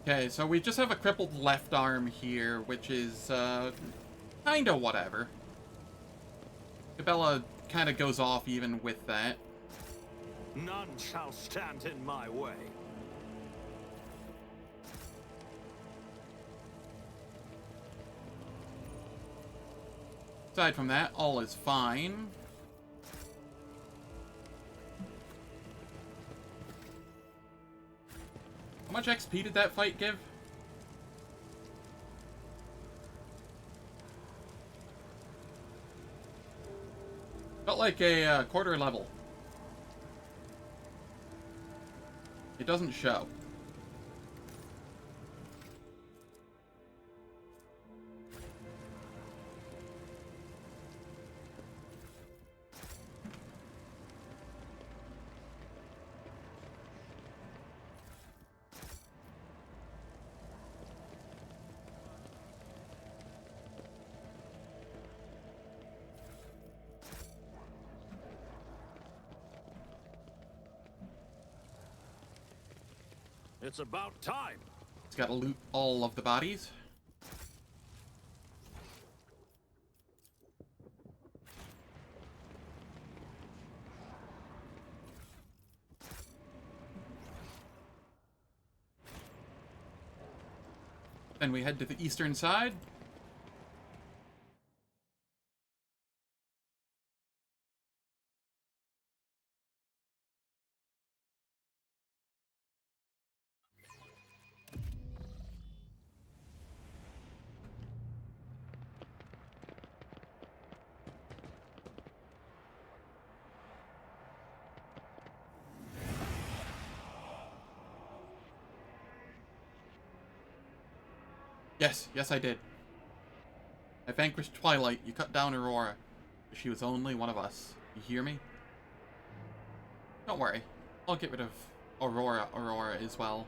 Okay, so we just have a crippled left arm here, which is, kinda whatever. Isabella kinda goes off even with that. None shall stand in my way. Aside from that, all is fine. How much XP did that fight give? Felt like a quarter level. It doesn't show. It's about time. It's gotta loot all of the bodies. Then we head to the eastern side. Yes, I did. I vanquished Twilight. You cut down Aurora. She was only one of us. You hear me? Don't worry. I'll get rid of Aurora as well.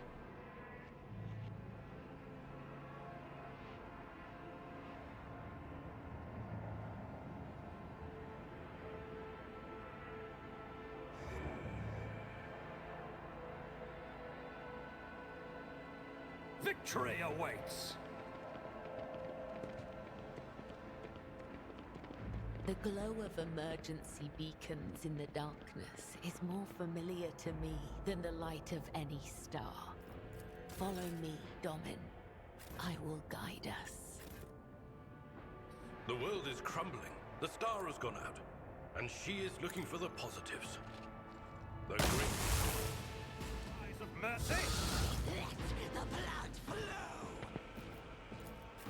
Victory awaits. The glow of emergency beacons in the darkness is more familiar to me than the light of any star. Follow me, Domin. I will guide us. The world is crumbling. The star has gone out. And she is looking for the positives. The great Eyes of mercy. Let the blood flow!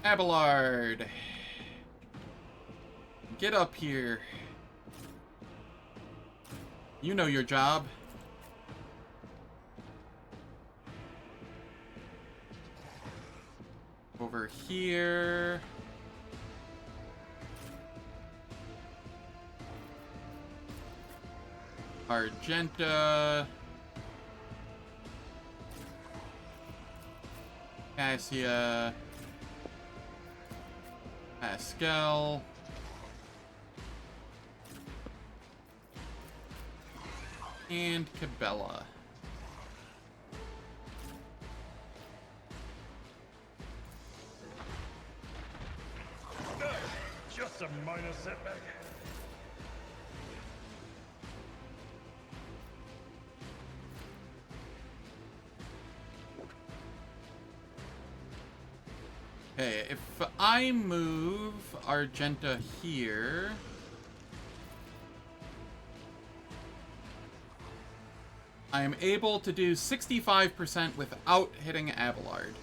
Abelard. Get up here. You know your job. Over here. Argenta. Cassia. Pascal. And Cabela. Just a minor setback. Okay, if I move Argenta here... I am able to do 65% without hitting Abelard.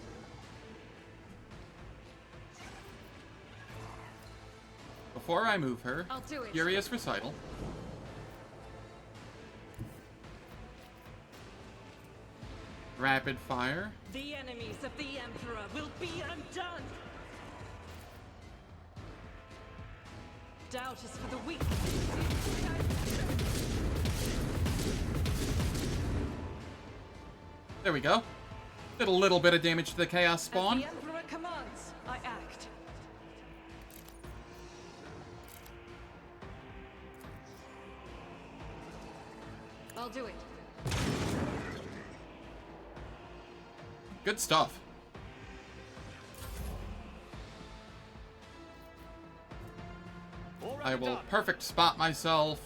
Before I move her, I'll do it. Furious Recital. Rapid Fire. The enemies of the Emperor will be undone! Doubt is for the weak. There we go. Did a little bit of damage to the Chaos Spawn. As the Emperor commands, I act. I'll do it. Good stuff. I will perfect spot myself.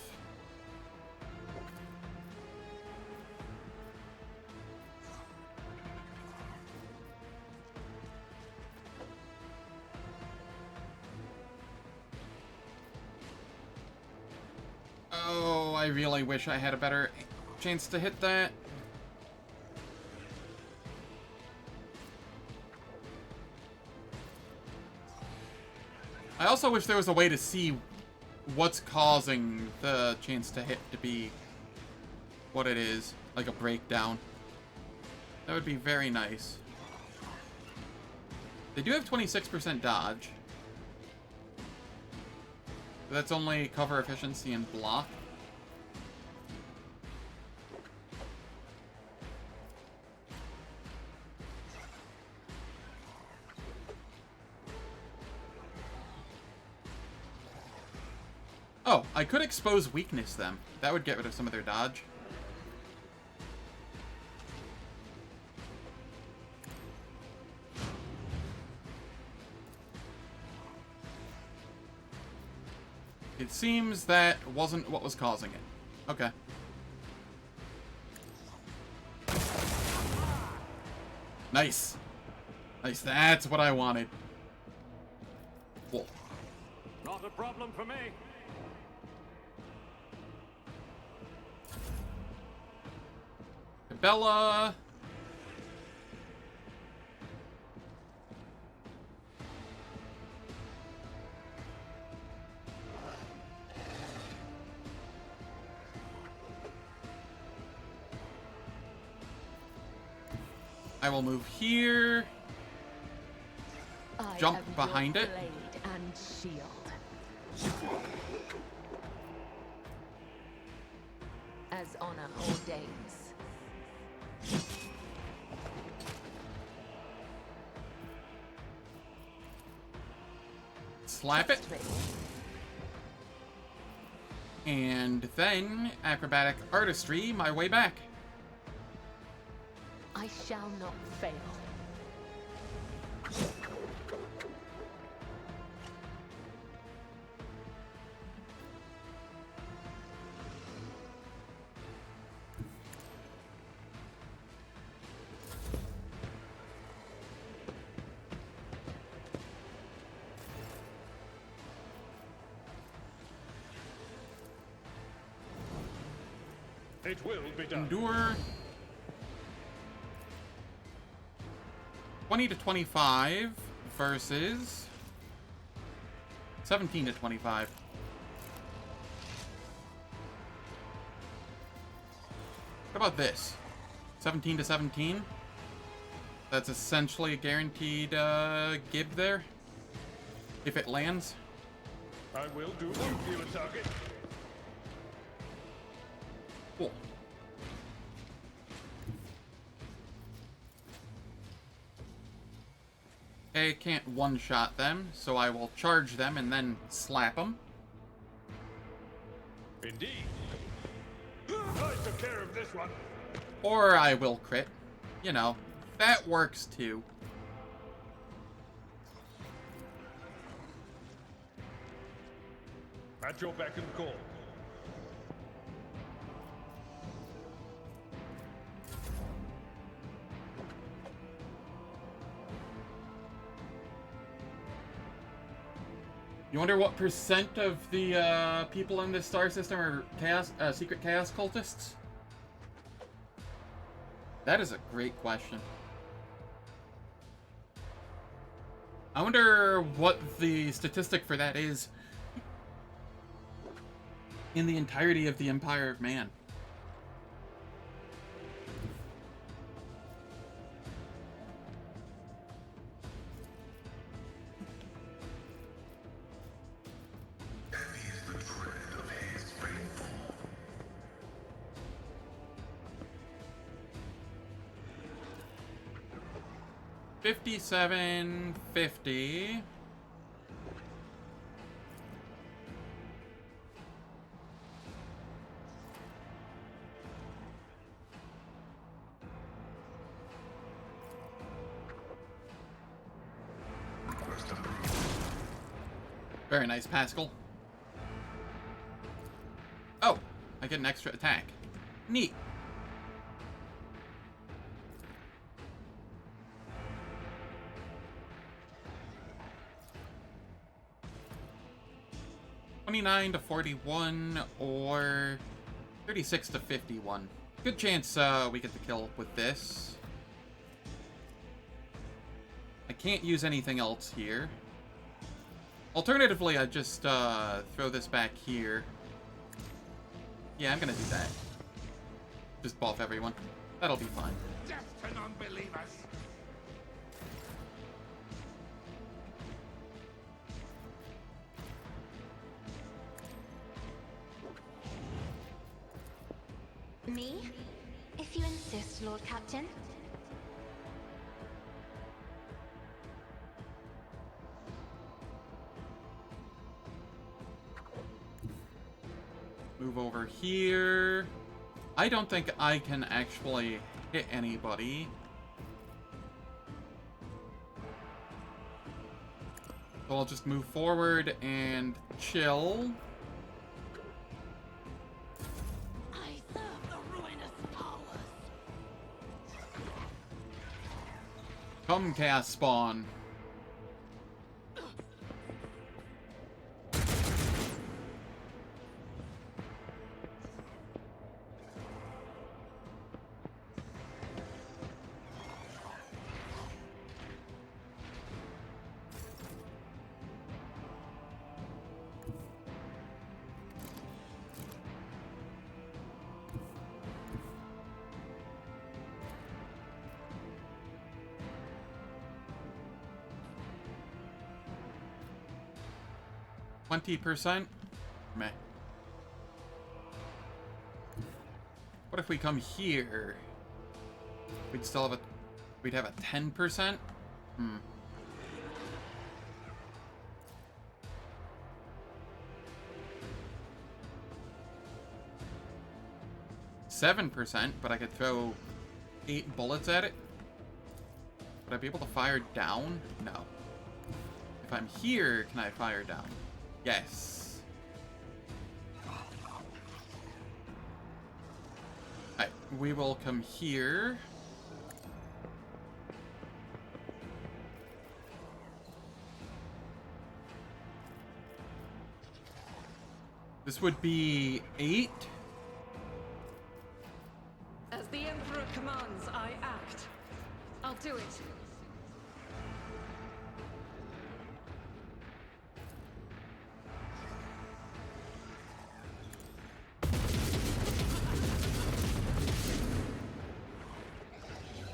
Oh, I really wish I had a better chance to hit that. I also wish there was a way to see what's causing the chance to hit to be what it is, like a breakdown. That would be very nice. They do have 26% dodge. But that's only cover efficiency and block. Oh, I could expose weakness them. That would get rid of some of their dodge. It seems that wasn't what was causing it. Okay. Nice. Nice, that's what I wanted. Cool. Not a problem for me. Bella. I will move here. Jump behind it. Blade and shield. As honor ordains. Slap it. And then acrobatic artistry my way back. I shall not fail. It will be done. Endure. 20 to 25 versus 17 to 25. What about this? 17 to 17? That's essentially a guaranteed gib there. If it lands. I will do nuclear target. Cool. I can't one-shot them, so I will charge them and then slap them. Indeed. I took care of this one. Or I will crit. You know, that works too. At your beck and call. You wonder what percent of the people in this star system are chaos, secret chaos cultists? That is a great question. I wonder what the statistic for that is in the entirety of the Empire of Man. Heavy is the tread of his faithful. 5750. Very nice, Pascal. Oh, I get an extra attack. Neat. $29 to 41 or 36 to 51. Good chance we get the kill with this. I can't use anything else here. Alternatively, I just throw this back here. Yeah, I'm gonna do that. Just buff everyone. That'll be fine. Death to non-believers! Me? If you insist, Lord Captain. Move over here. I don't think I can actually hit anybody. So I'll just move forward and chill. I serve the ruinous powers. Come cast spawn. %? Meh. What if we come here? We'd still have a... We'd have a 10%? 7%, but I could throw 8 bullets at it? Would I be able to fire down? No. If I'm here, can I fire down? Yes. Alright, we will come here. This would be 8.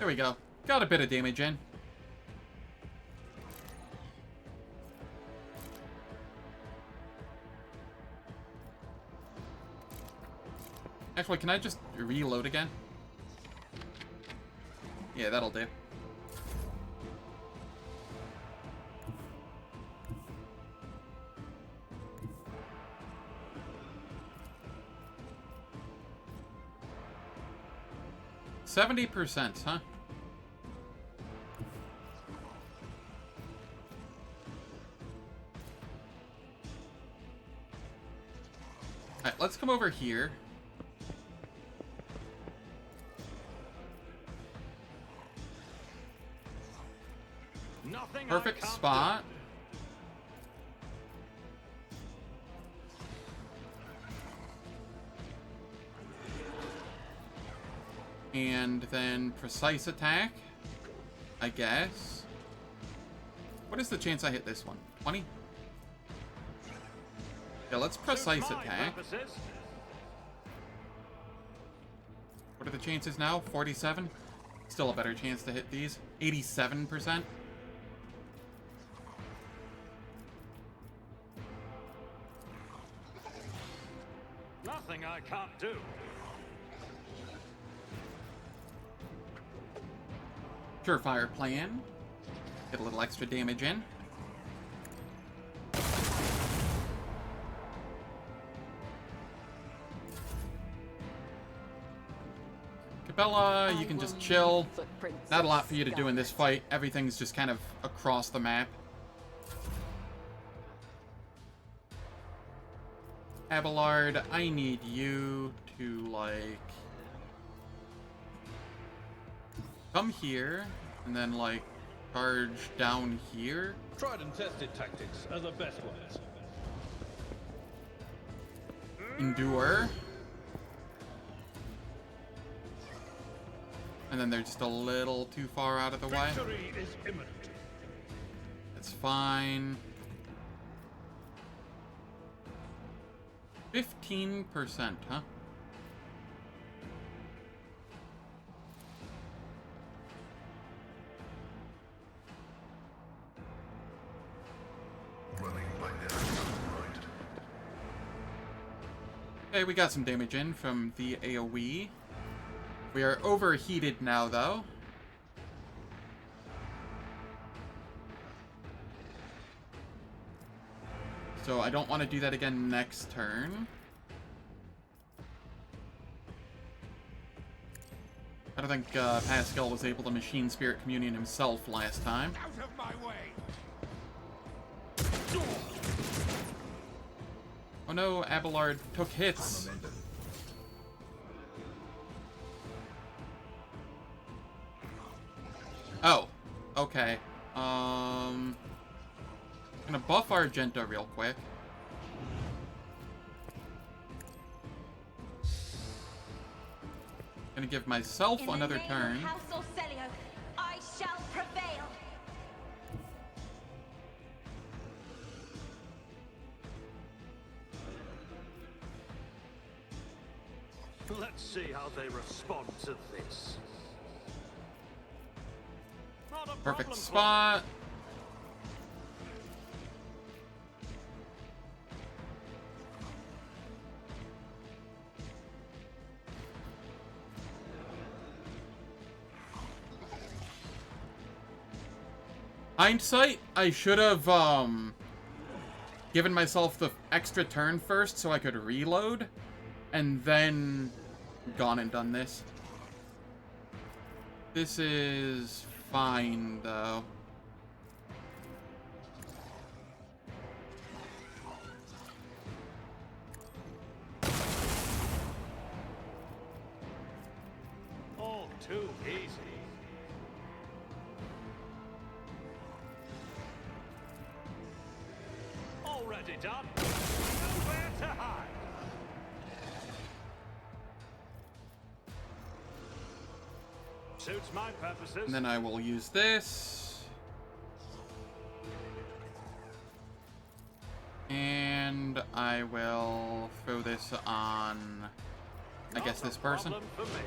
we go. Got a bit of damage in. Actually, can I just reload again? Yeah, that'll do. %, huh? Alright, let's come over here. Perfect spot. And then precise attack, I guess. What is the chance I hit this one? 20? Yeah, let's precise attack. What are the chances now? 47? Still a better chance to hit these. 87%. Nothing I can't do. Surefire plan. Get a little extra damage in. Capella, you can just chill. Not a lot for you to do in this fight. Everything's just kind of across the map. Abelard, I need you to, like, come here, and then, like, charge down here. Tried and tested tactics are the best ones. Endure. And then they're just a little too far out of the way. Victory is imminent. That's fine. 15%, huh? Okay, we got some damage in from the AoE. We are overheated now, though. So I don't want to do that again next turn. I don't think Pascal was able to Machine Spirit Communion himself last time. Out of my way! Oh no, Abelard took hits. Oh, okay. Gonna buff Argenta real quick. Gonna give myself another turn. House Orselio, I shall prevail. Let's see how they respond to this. Not a Perfect problem, spot. Hindsight, I should have given myself the extra turn first so I could reload, and then gone and done this. This is fine, though. All too easy. Already done. Nowhere to hide. Suits my purposes. And then I will use this. And I will throw this on, I guess, this person. Not a problem for me.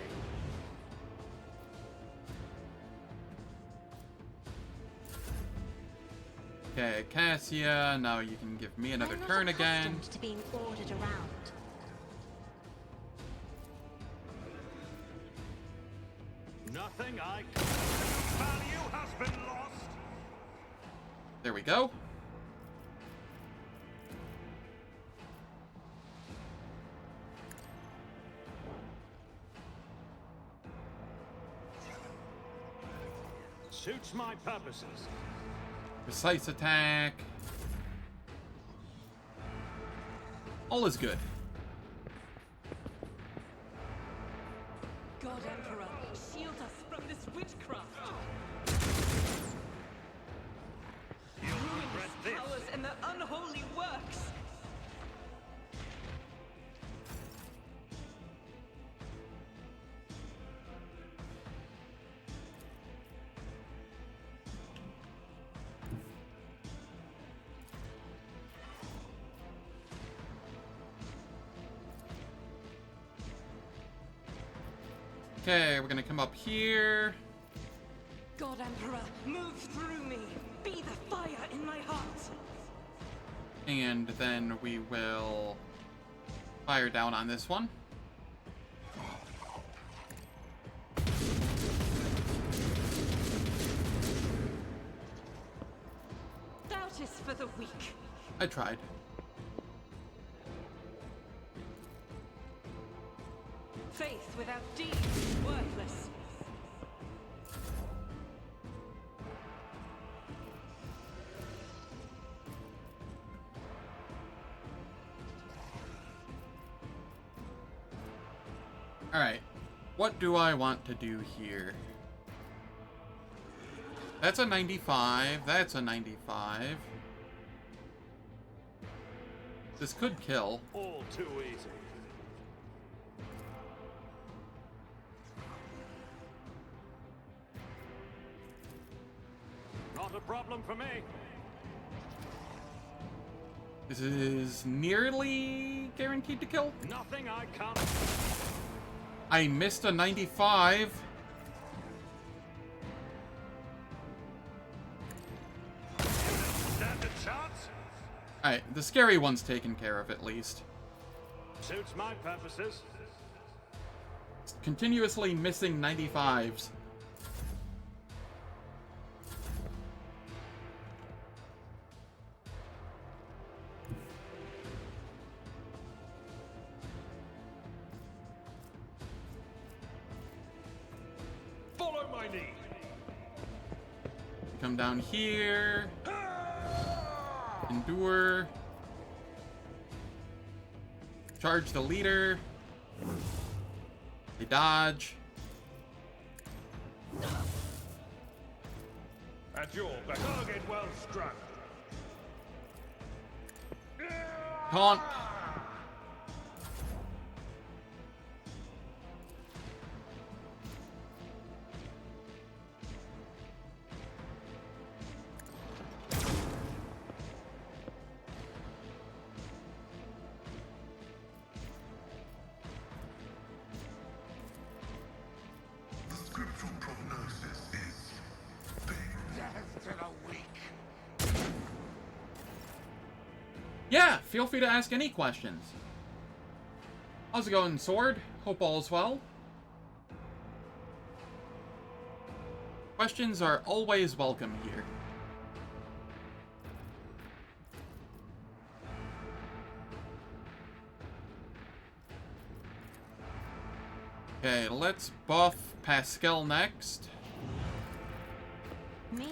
Okay, Cassia, now you can give me another turn again. I'm not accustomed to being ordered around. Nothing I can value has been lost. There we go. Suits my purposes. Precise attack. All is good. God Emperor, shield us from this witchcraft. You'll regret this. Powers and their unholy works. Okay, we're gonna come up here. God Emperor, move through me. Be the fire in my heart. And then we will fire down on this one. Doubt is for the weak. I tried. Faith without deeds is worthless. Alright, what do I want to do here? That's a 95, that's a 95. This could kill. All too easy. Not a problem for me. This is nearly guaranteed to kill. Nothing I can't. I missed a 95. Stand a chance? Alright, the scary one's taken care of at least. Suits my purposes. Continuously missing 95s. Follow my lead. Come down here. Endure. Charge the leader. They dodge. At your back. Target well struck. Taunt. The scriptural prognosis is Death to the weak. Yeah, feel free to ask any questions. How's it going, Sword? Hope all's well. Questions are always welcome here. Okay, let's buff Pascal next. Me?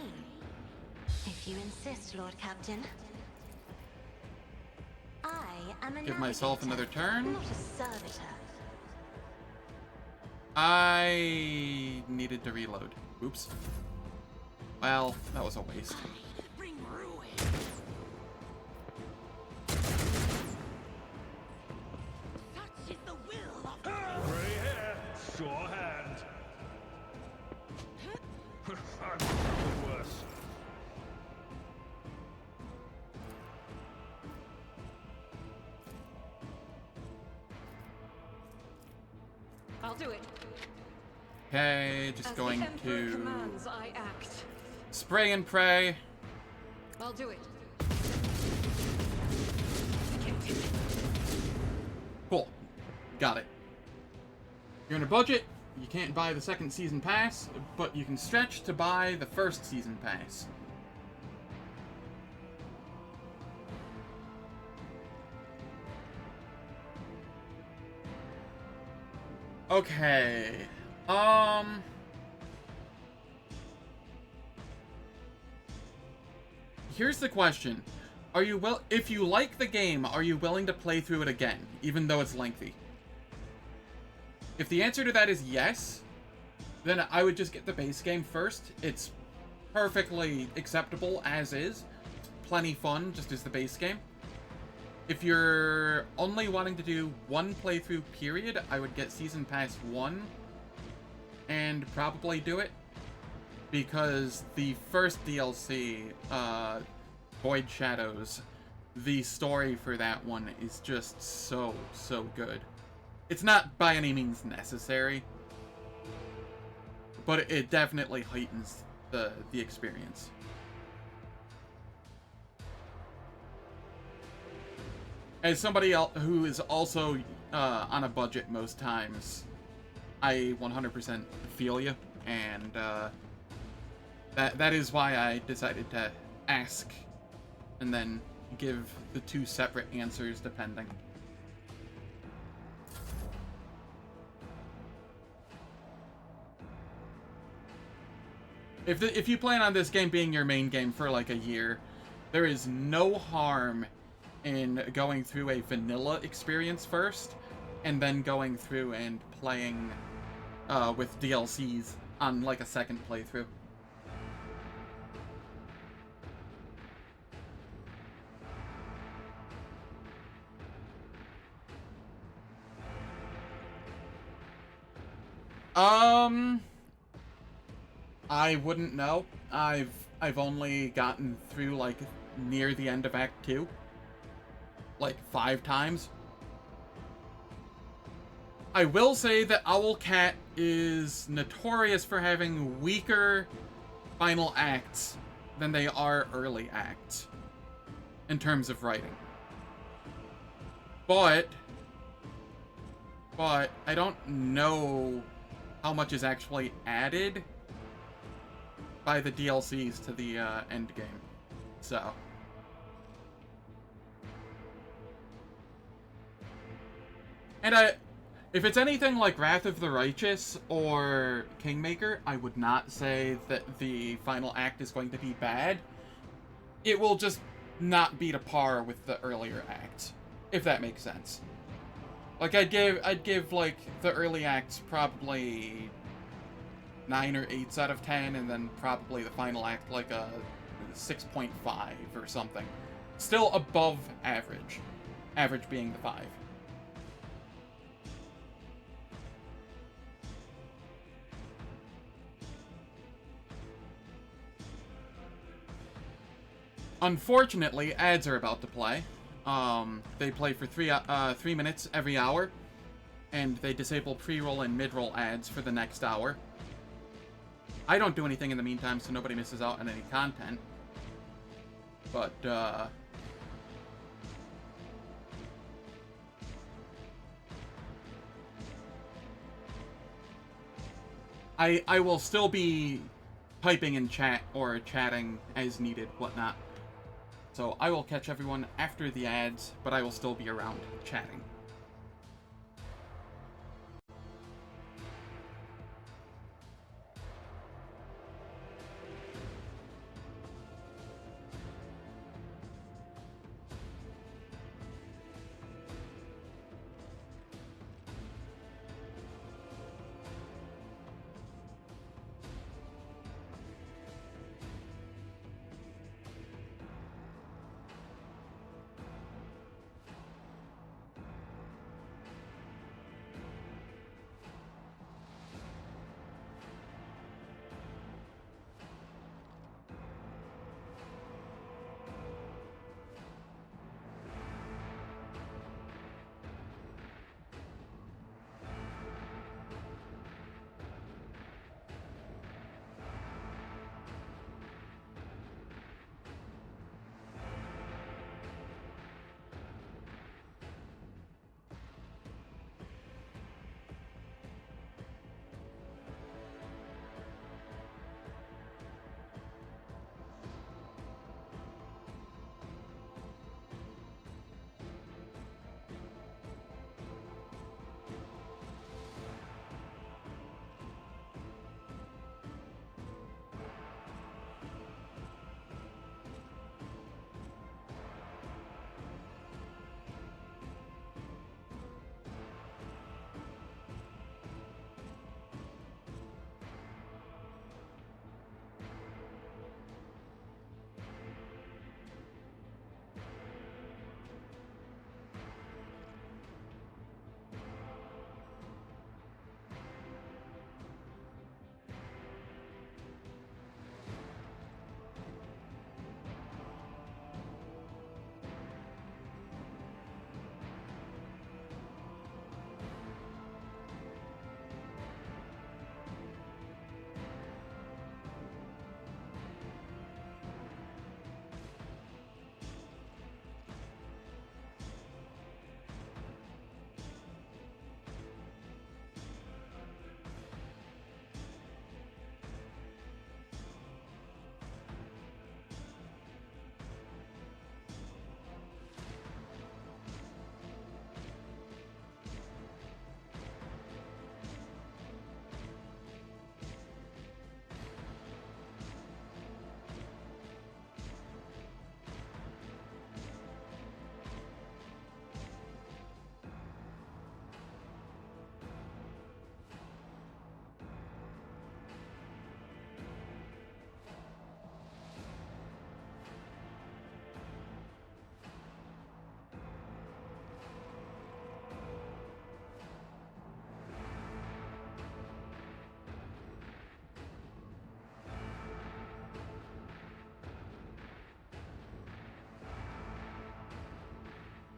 If you insist, Lord Captain. I am a Give myself another turn. not a servitor. I needed to reload. Oops. Well, that was a waste. Bring ruin. Such is the will of Gray hair, sure hand. I'm the worse. I'll do it. Okay, just As going the Emperor to commands, I act. spray and pray. I'll do it. Cool. Got it. You're in a budget, you can't buy the second season pass, but you can stretch to buy the first season pass. Okay. Here's the question. If you like the game, are you willing to play through it again, even though it's lengthy? If the answer to that is yes, then I would just get the base game first. It's perfectly acceptable as is. Plenty fun, just as the base game. If you're only wanting to do one playthrough period, I would get Season Pass 1 and probably do it. Because the first DLC, Void Shadows, the story for that one is just so good. It's not by any means necessary, but it definitely heightens the experience. As somebody else who is also on a budget most times, I 100% feel you, and that is why I decided to ask and then give the two separate answers depending. If you plan on this game being your main game for like a year, there is no harm in going through a vanilla experience first, and then going through and playing with DLCs on like a second playthrough. I wouldn't know. I've only gotten through like near the end of Act 2. Like 5 times. I will say that Owlcat is notorious for having weaker final acts than they are early acts in terms of writing. But I don't know how much is actually added by the DLCs to the end game. So and if it's anything like Wrath of the Righteous or Kingmaker, I would not say that the final act is going to be bad. It will just not be to par with the earlier acts, if that makes sense. Like I'd give like the early acts probably 9 or 8s out of 10, and then probably the final act like a 6.5 or something. Still above average. Average being the 5. Unfortunately, ads are about to play. They play for 3 minutes every hour, and they disable pre-roll and mid-roll ads for the next hour. I don't do anything in the meantime, so nobody misses out on any content. But, I will still be typing in chat or chatting as needed, whatnot. So I will catch everyone after the ads, but I will still be around chatting.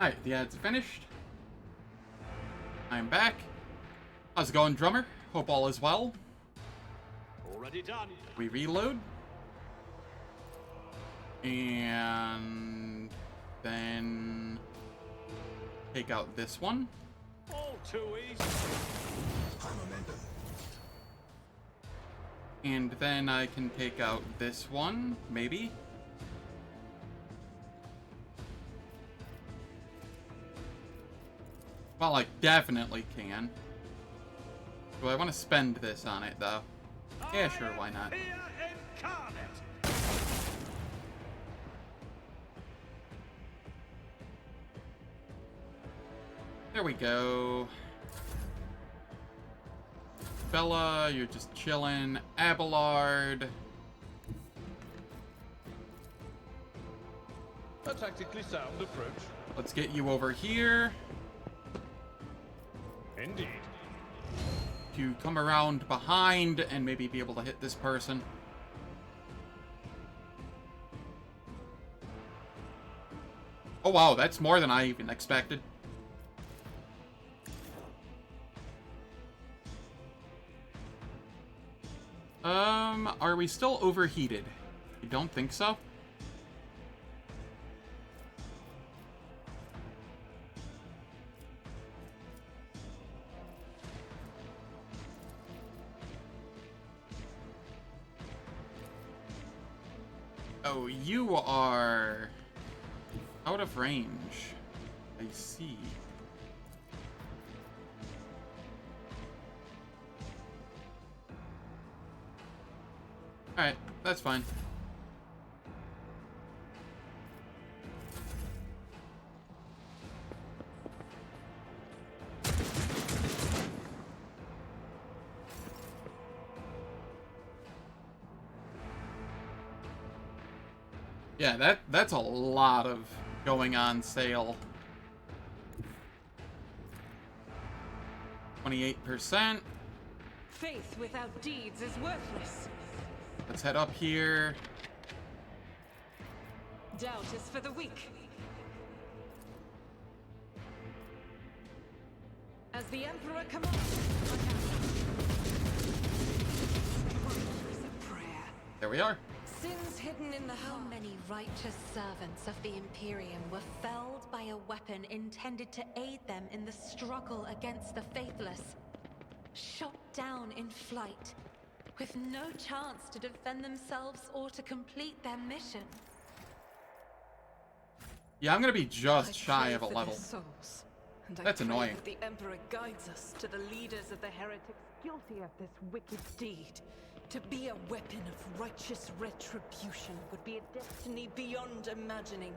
Alright, the ad's finished. I'm back. How's it going, drummer? Hope all is well. Already done. We reload. And then take out this one. All too easy. And then I can take out this one, maybe. Well, I definitely can. Do I want to spend this on it, though? Yeah, sure, why not? There we go. Bella, you're just chilling. Abelard. A tactically sound approach. Let's get you over here. Indeed. To come around behind and maybe be able to hit this person. Oh wow, that's more than I even expected. Are we still overheated? I don't think so. Oh, you are out of range. I see. Alright, that's fine. Yeah, that's a lot of going on sale. 28%. Faith without deeds is worthless. Let's head up here. Doubt is for the weak. As the Emperor commands, a prayer. There we are. Sins hidden in the How heart. many righteous servants of the Imperium were felled by a weapon intended to aid them in the struggle against the faithless? Shot down in flight, with no chance to defend themselves or to complete their mission. Yeah, I'm gonna be just I shy pray of a for level. their souls, and I That's pray annoying. that the Emperor guides us to the leaders of the heretics guilty of this wicked deed. To be a weapon of righteous retribution would be a destiny beyond imagining.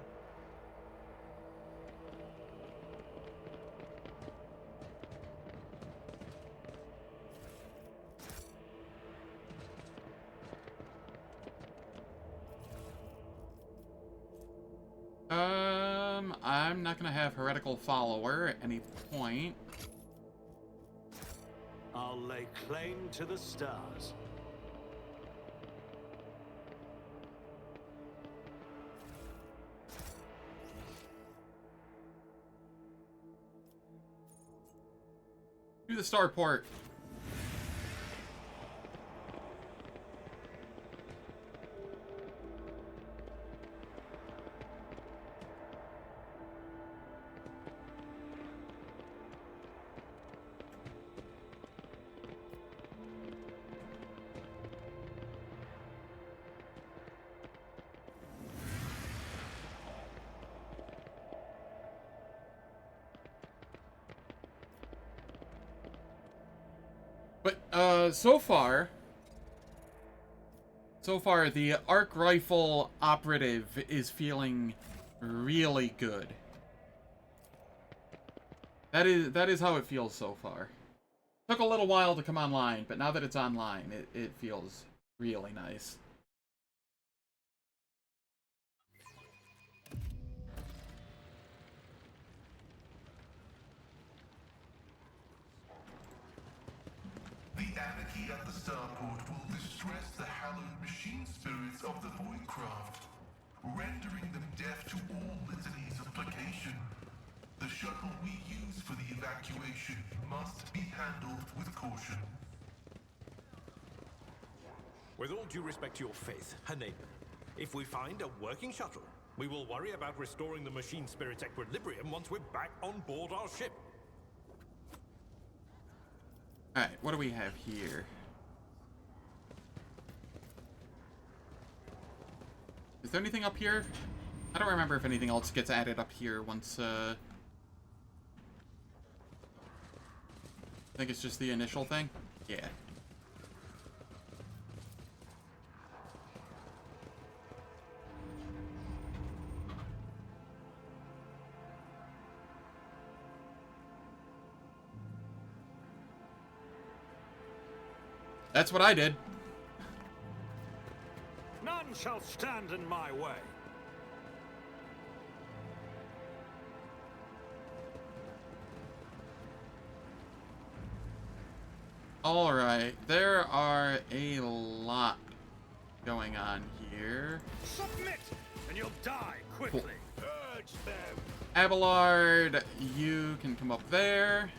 I'm not gonna have heretical follower at any point. I'll lay claim to the stars. Do the starport. But, so far, the arc rifle operative is feeling really good. That is how it feels so far. Took a little while to come online, but now that it's online, it feels really nice. The anarchy at the starport will distress the hallowed machine spirits of the Voidcraft, rendering them deaf to all litanies of placation. The shuttle we use for the evacuation must be handled with caution. With all due respect to your faith, Heinrix, if we find a working shuttle, we will worry about restoring the machine spirit's equilibrium once we're back on board our ship. Alright, what do we have here? Is there anything up here? I don't remember if anything else gets added up here once, I think it's just the initial thing? Yeah. That's what I did. None shall stand in my way. Alright, there are a lot going on here. Submit, and you'll die quickly. Cool. Urge them. Abelard, you can come up there.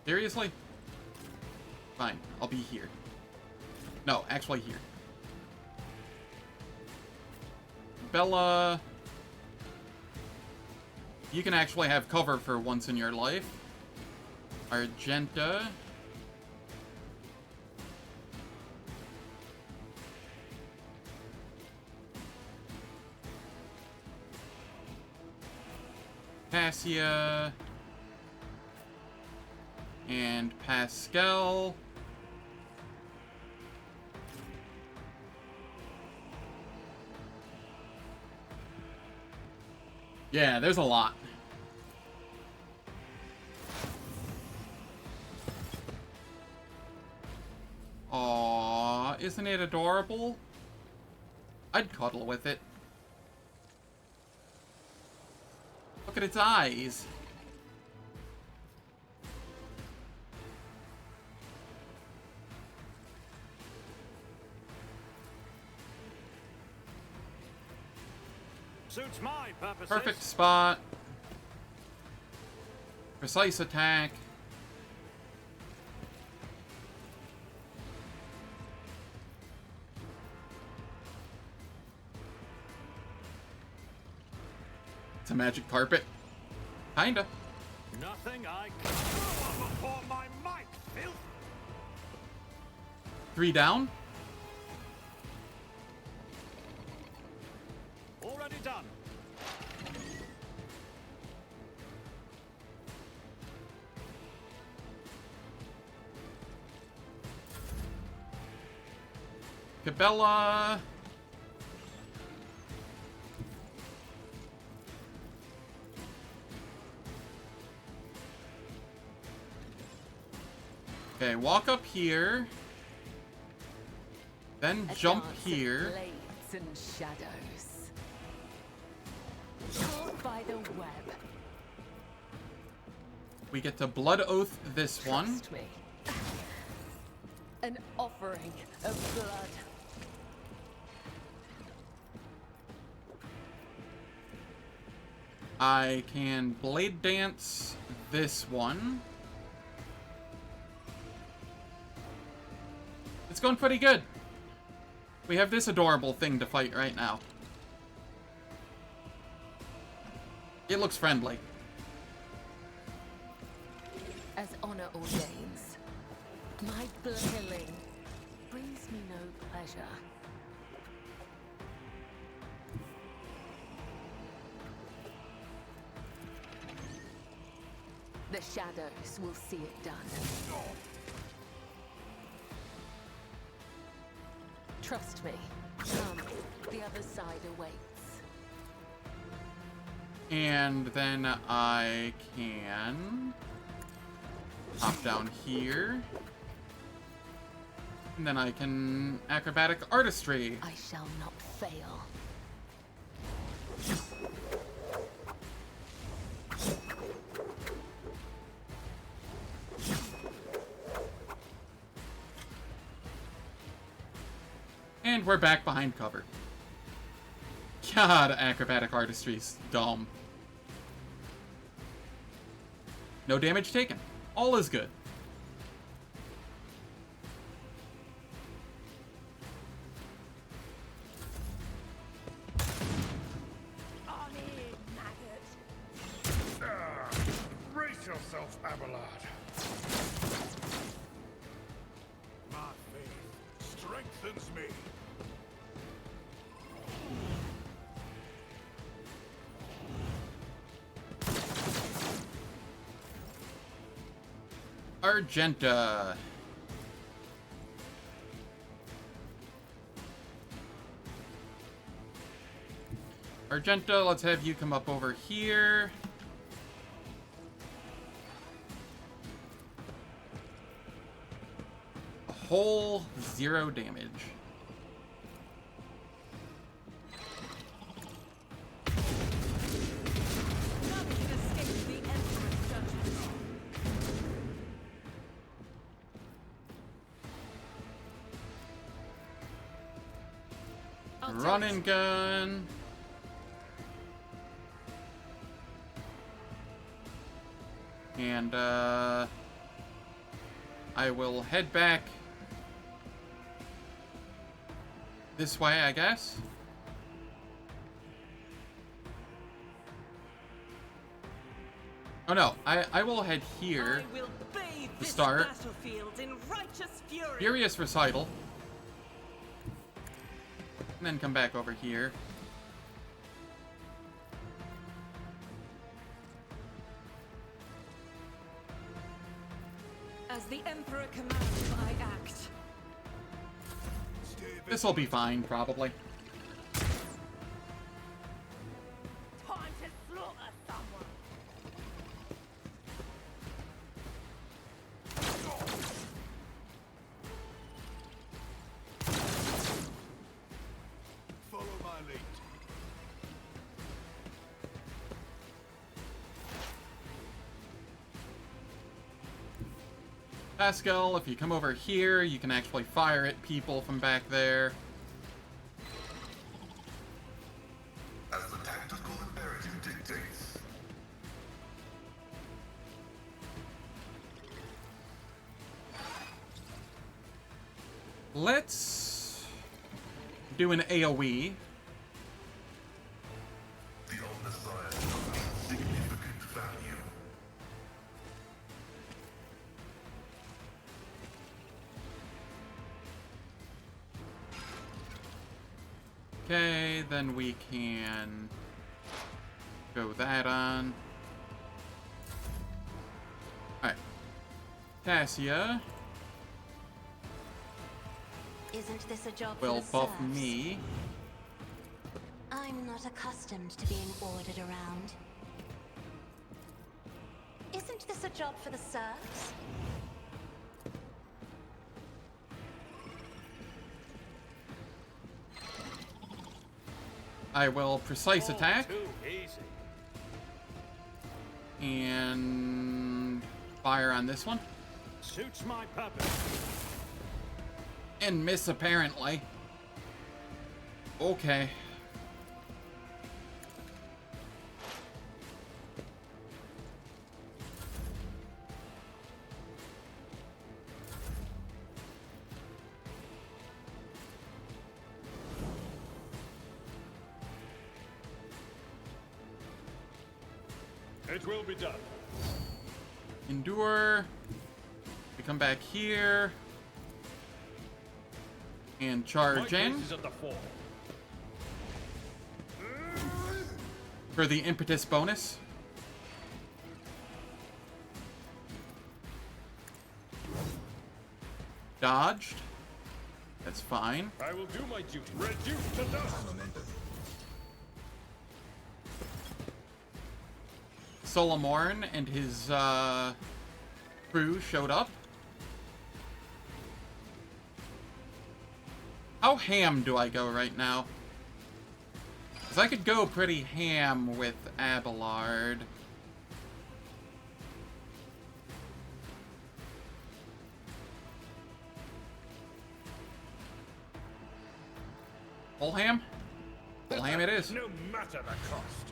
Seriously? Fine, I'll be here. No, actually here. Bella, you can actually have cover for once in your life. Argenta. Cassia. And Pascal. Yeah, there's a lot. Aww, isn't it adorable? I'd cuddle with it. Look at its eyes. Suits my purposes. Perfect spot. Precise attack. It's a magic carpet. Kinda. Nothing I can do before my might, filth. 3 down. Already done. Cabela. Okay, walk up here. Then jump here. Blades and shadows. Caught by the web. We get to Blood Oath this one. Trust me. An offering of blood. I can Blade Dance this one. It's going pretty good. We have this adorable thing to fight right now. It looks friendly. As honor ordains, my killing brings me no pleasure. The shadows will see it done. Trust me. Come, the other side awaits. And then I can hop down here. And then I can acrobatic artistry. I shall not fail. And we're back behind cover. God, acrobatic artistry's dumb. No damage taken. All is good. Brace yourself, Abelard. My faith strengthens me. Argenta. Argenta, let's have you come up over here. A whole 0 damage. None can escape the Emperor's judgment. I'll Run take and gun. And, I will head back this way, I guess. Oh no, I will head here I will bathe to this start. battlefield in righteous fury. Furious Recital. And then come back over here. As the Emperor commands, I act. This'll be fine, probably. Time to slaughter someone. Follow my lead. Pascal, if you come over here, you can actually fire at people from back there. As the tactical imperative dictates. Let's do an AoE. The Omnissiah has significant value. Okay, then we can go that on. Alright. Tassia Isn't this a job will for the buff serfs? me. I'm not accustomed to being ordered around. Isn't this a job for the serfs? I will precise All attack too easy. and fire on this one. Suits my purpose. And miss, apparently. Okay. It will be done. Endure. We come back here. And charge in Is at the fore. for the impetus bonus. Dodged. That's fine. I will do my duty. Reduce to dust. Solomorn and his crew showed up. How ham do I go right now? Because I could go pretty ham with Abelard. Full ham? Blam it is. No matter the cost.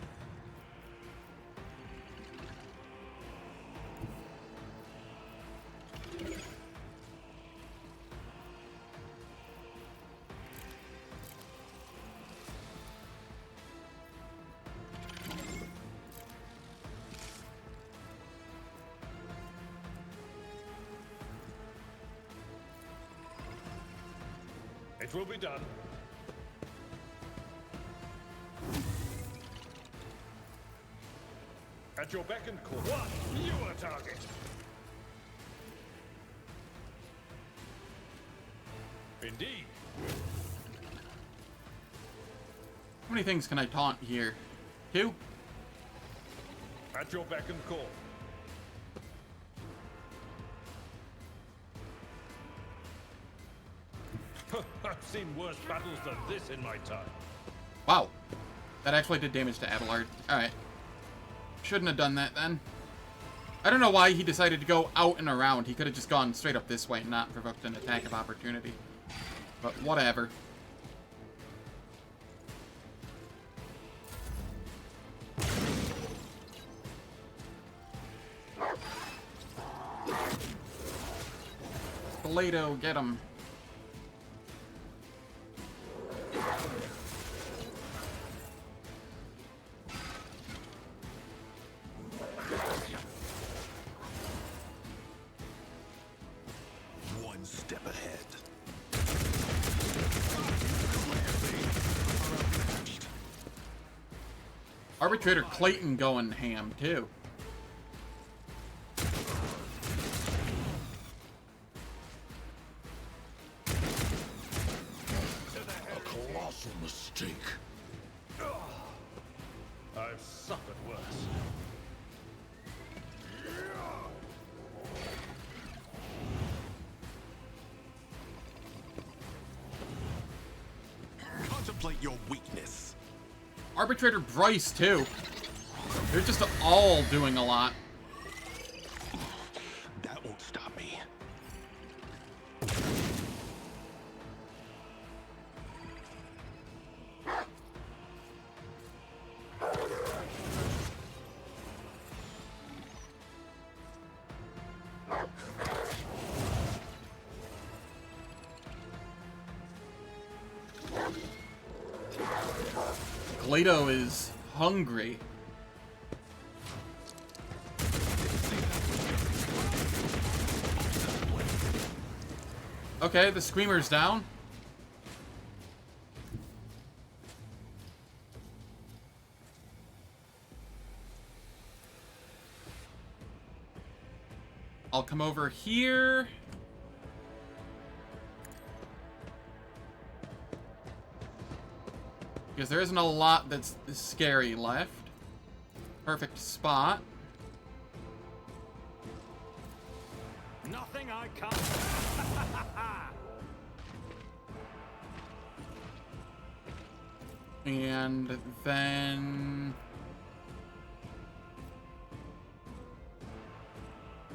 It will be done. At your beck and call. One fewer target. Indeed. How many things can I taunt here? 2? At your beck and call. I've seen worse battles than this in my time. Wow. That actually did damage to Abelard. Alright. Shouldn't have done that then. I don't know why he decided to go out and around. He could have just gone straight up this way and not provoked an attack of opportunity. But whatever. Toledo, get him. One step ahead. Arbitrator Clayton going ham, too. A colossal mistake. I've suffered worse. Contemplate your weakness. Arbitrator Bryce, too. They're just all doing a lot. That won't stop me. Glado is hungry. Okay, the Screamer's down. I'll come over here. Because there isn't a lot that's scary left. Perfect spot. Nothing I can't. And then...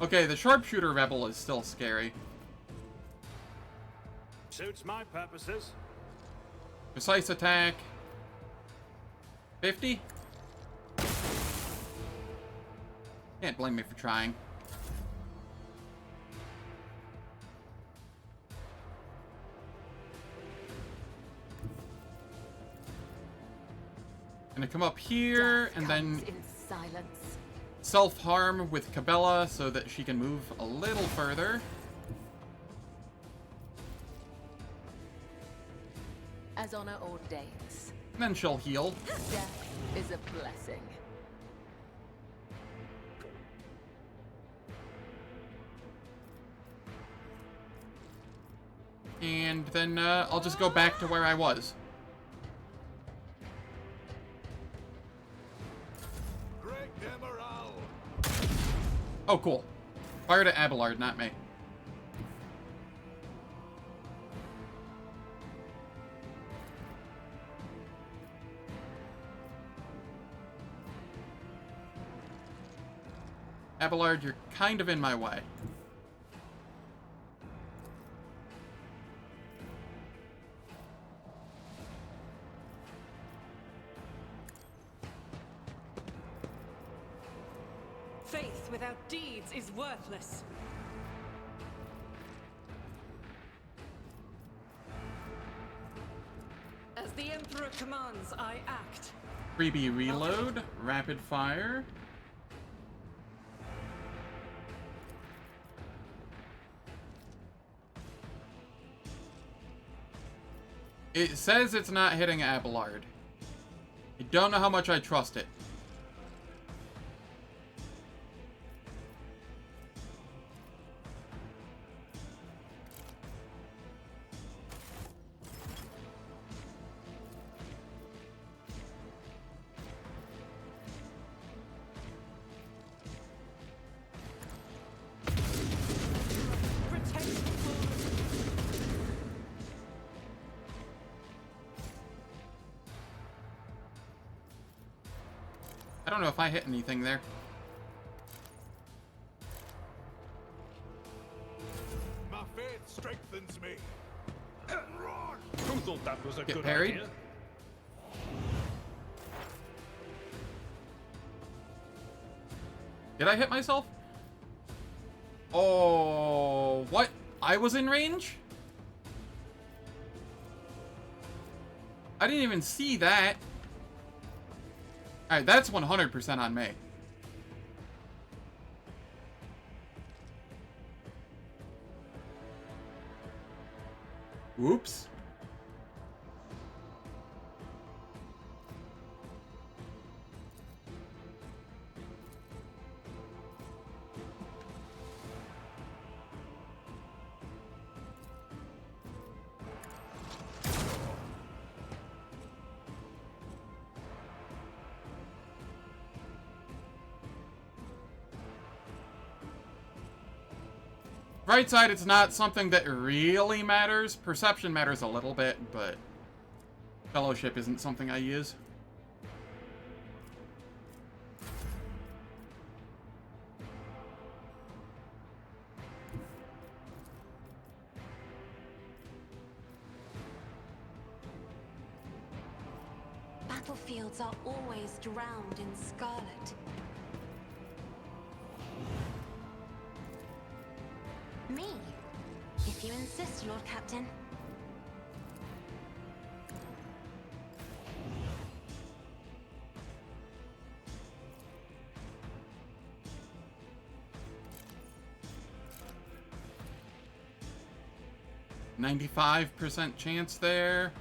Okay, the Sharpshooter Rebel is still scary. Suits my purposes. Precise attack. 50? Can't blame me for trying. Gonna come up here and then in silence. self-harm with Cabela so that she can move a little further. As honor ordains. And then she'll heal. Death is a blessing. And then I'll just go back to where I was. Oh, cool. Fire to Abelard, not me. Abelard, you're kind of in my way. Faith without deeds is worthless. As the Emperor commands, I act. Freebie reload, rapid fire. It says it's not hitting Abelard. I don't know how much I trust it. I don't know if I hit anything there. My faith strengthens me. Who thought that was a Get good parried. idea? Did I hit myself? Oh, what? I was in range? I didn't even see that. Alright, that's 100% on me. Whoops. Right side, it's not something that really matters. Perception matters a little bit, but Fellowship isn't something I use. Battlefields are always drowned in scarlet. Me, if you insist, Lord Captain. %95 chance there.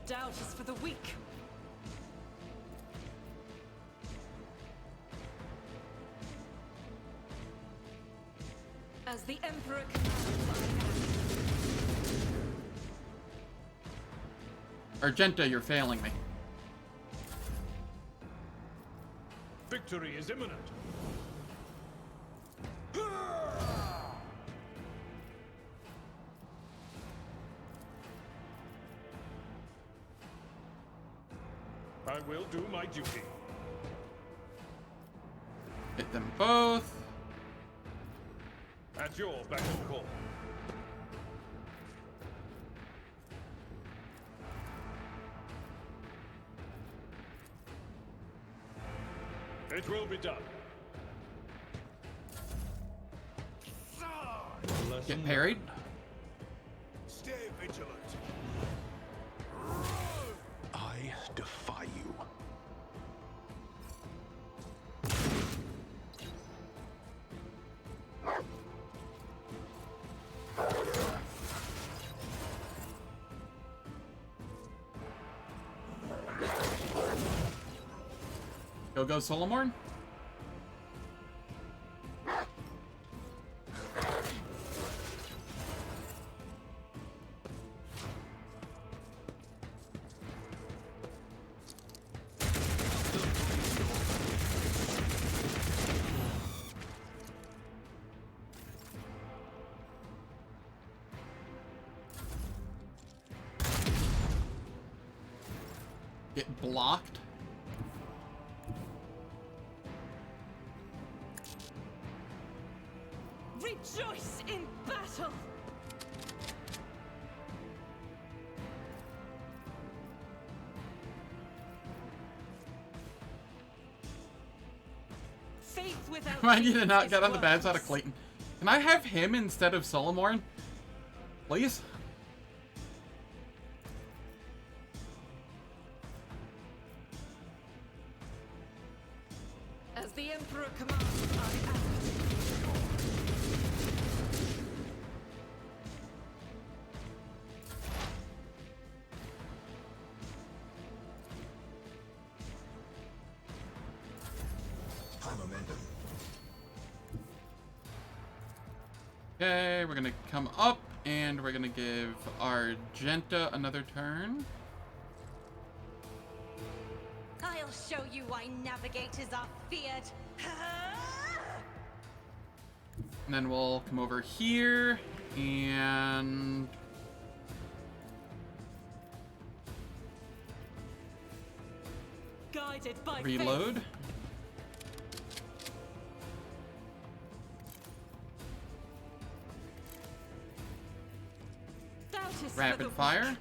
Doubt is for the weak. As the Emperor commands, Argenta, you're failing me. Victory is imminent. I will do my duty. Hit them both. At your beck and call. It will be done. Get parried. Stay vigilant. I defy you. Go Solomorn. Get blocked. rejoice in battle! Faith without Remind you to deeds not is get on the bad side of worthless. Clayton. Can I have him instead of Solomorn? Please? As the Emperor commands, I act. Okay, we're gonna come up and we're gonna give Argenta another turn. I'll show you why navigators are feared. And then we'll come over here and Guided by reload. faith. Doubt is for Rapid the fire. weak.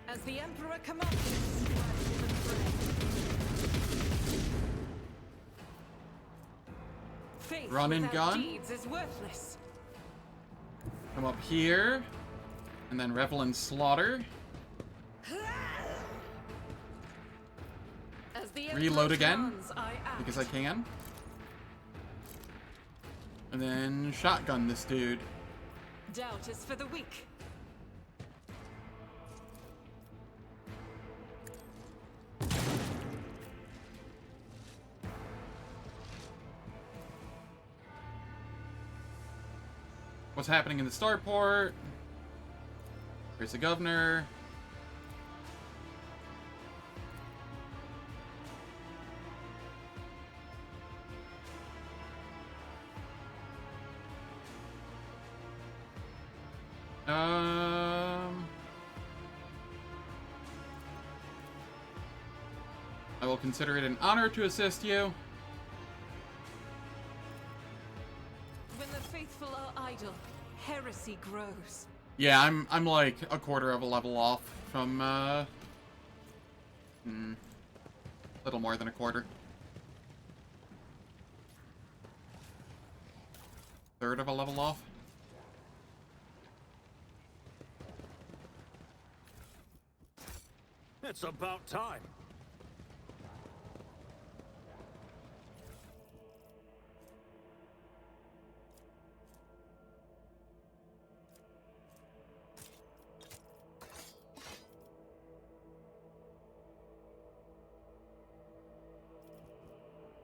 As the Emperor commands, faith Run and without gun. deeds is worthless. Come up here. And then revel in slaughter. As the Emperor Reload again, commands, I act. because I can. And then shotgun this dude. Doubt is for the weak. What's happening in the starport? Where's the governor? I will consider it an honor to assist you. When the faithful are idle, heresy grows. Yeah, I'm like a quarter of a level off from little more than a quarter. Third of a level off. It's about time.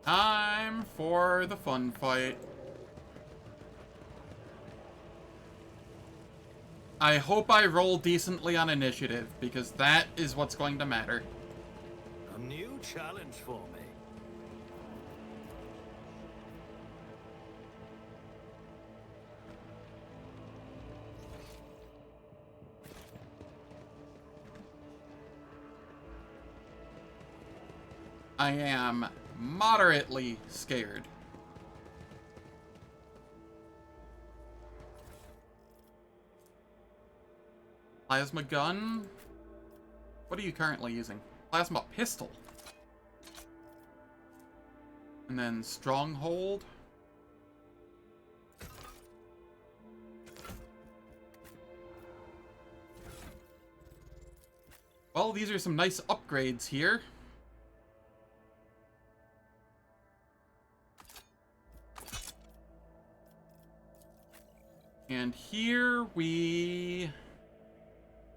Time for the fun fight. I hope I roll decently on initiative, because that is what's going to matter. A new challenge for me. I am moderately scared. Plasma gun? What are you currently using? Plasma pistol. And then stronghold. Well, these are some nice upgrades here. And here we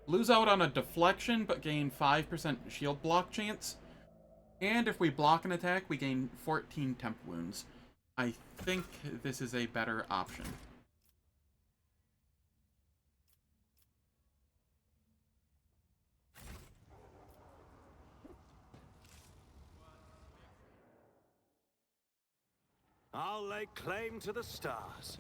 lose out on a deflection, but gain 5% shield block chance. And if we block an attack, we gain 14 temp wounds. I think this is a better option. I'll lay claim to the stars.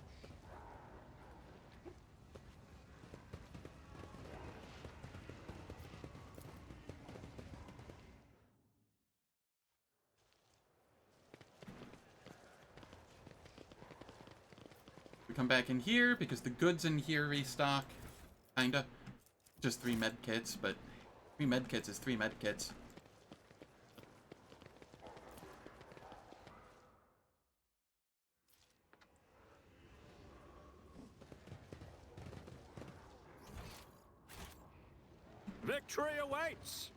We come back in here because the goods in here restock. Kinda. Just 3 med kits, but 3 medkits is 3 medkits. Victory awaits!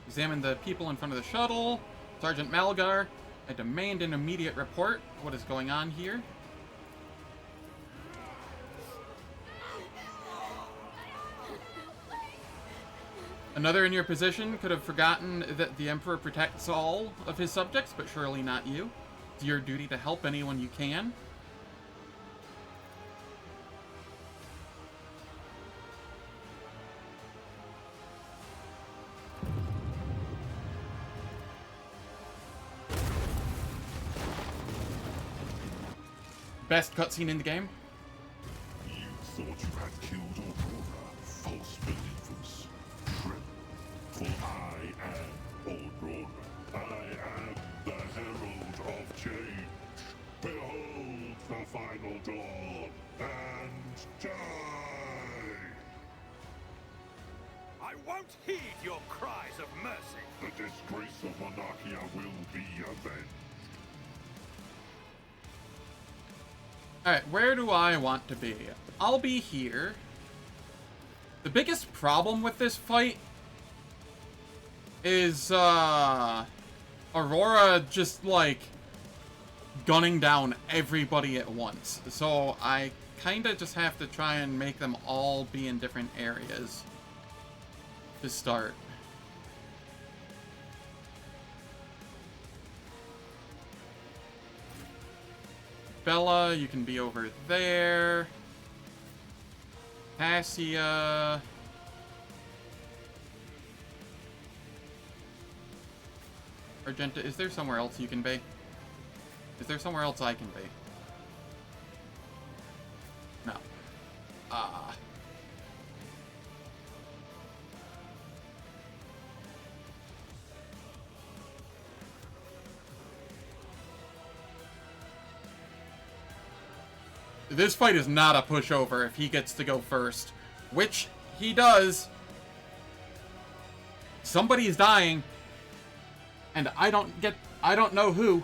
Examine the people in front of the shuttle. Sergeant Malgar, I demand an immediate report. What is going on here? Another in your position could have forgotten that the Emperor protects all of his subjects, but surely not you. It's your duty to help anyone you can. Best cutscene in the game. You thought you had killed Aurora, false believers. Trip. For I am Aurora. I am the herald of change. Behold the final dawn, and die! I won't heed your cries of mercy! The disgrace of Monarchia will be avenged. Alright, where do I want to be? I'll be here. The biggest problem with this fight is, Aurora just, like, gunning down everybody at once. So I kinda just have to try and make them all be in different areas to start. Bella, you can be over there. Cassia. Argenta, is there somewhere else you can be? Is there somewhere else I can be? No. This fight is not a pushover if he gets to go first. Which he does. Somebody's dying. And I don't know who.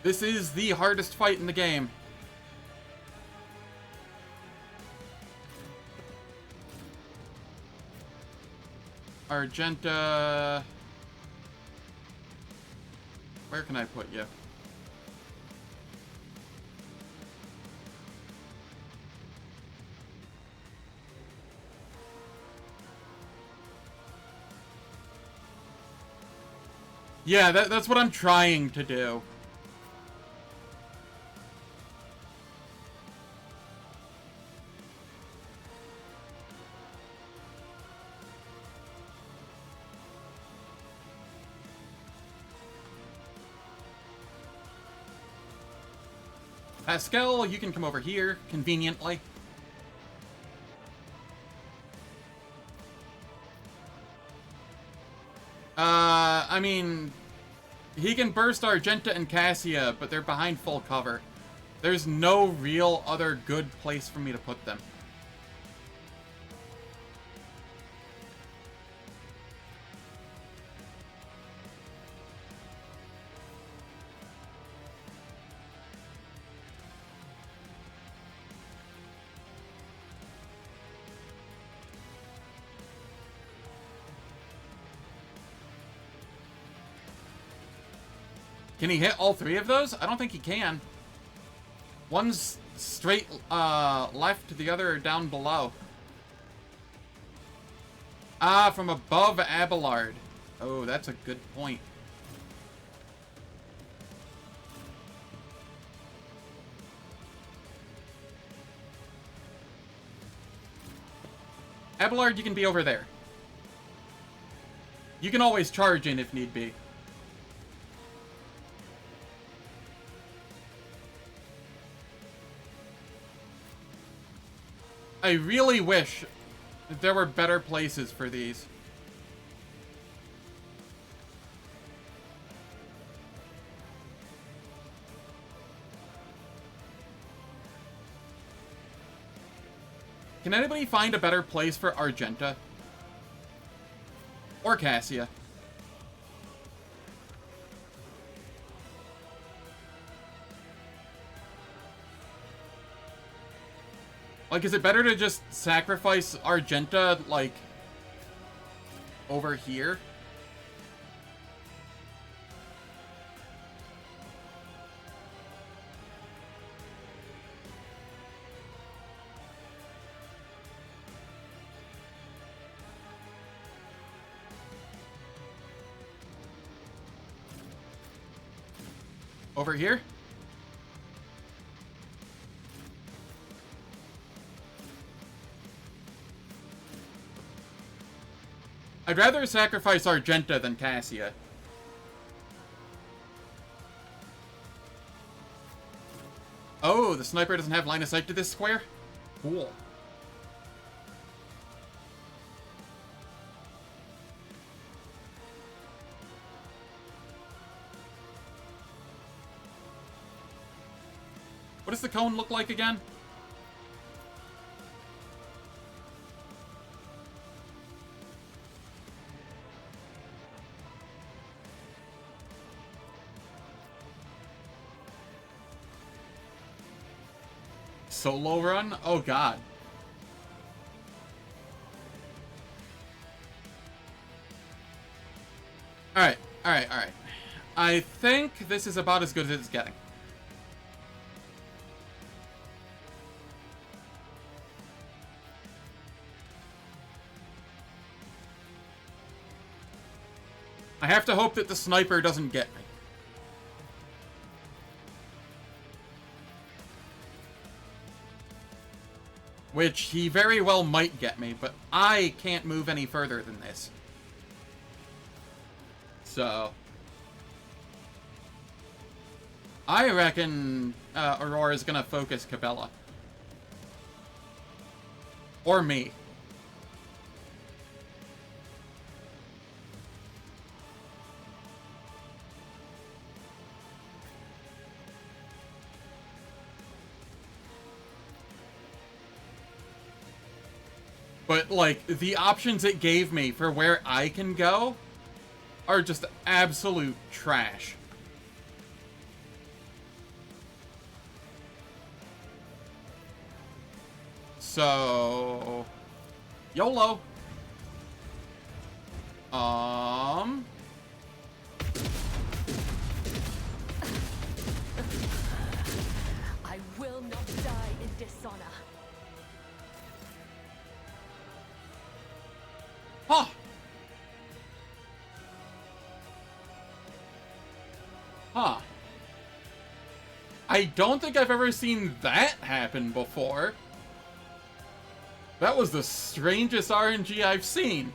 This is the hardest fight in the game. Argenta... Where can I put you? Yeah, that's what I'm trying to do. Pascal, you can come over here, conveniently. I mean, he can burst Argenta and Cassia, but they're behind full cover. There's no real other good place for me to put them. Can he hit all three of those? I don't think he can. One's straight left, the other down below. Ah, from above Abelard. Oh, that's a good point. Abelard, you can be over there. You can always charge in if need be. I really wish that there were better places for these. Can anybody find a better place for Argenta? Or Cassia? Like, is it better to just sacrifice Argenta, like, over here? Over here? I'd rather sacrifice Argenta than Cassia. Oh, the sniper doesn't have line of sight to this square? Cool. What does the cone look like again? Solo run? Oh god. Alright. I think this is about as good as it's getting. I have to hope that the sniper doesn't get me. Which he very well might get me, but I can't move any further than this. So I reckon Aurora's gonna focus Cabela. Or me. But, like, the options it gave me for where I can go are just absolute trash. So... YOLO. I will not die in dishonor. Huh. Huh. I don't think I've ever seen that happen before. That was the strangest RNG I've seen.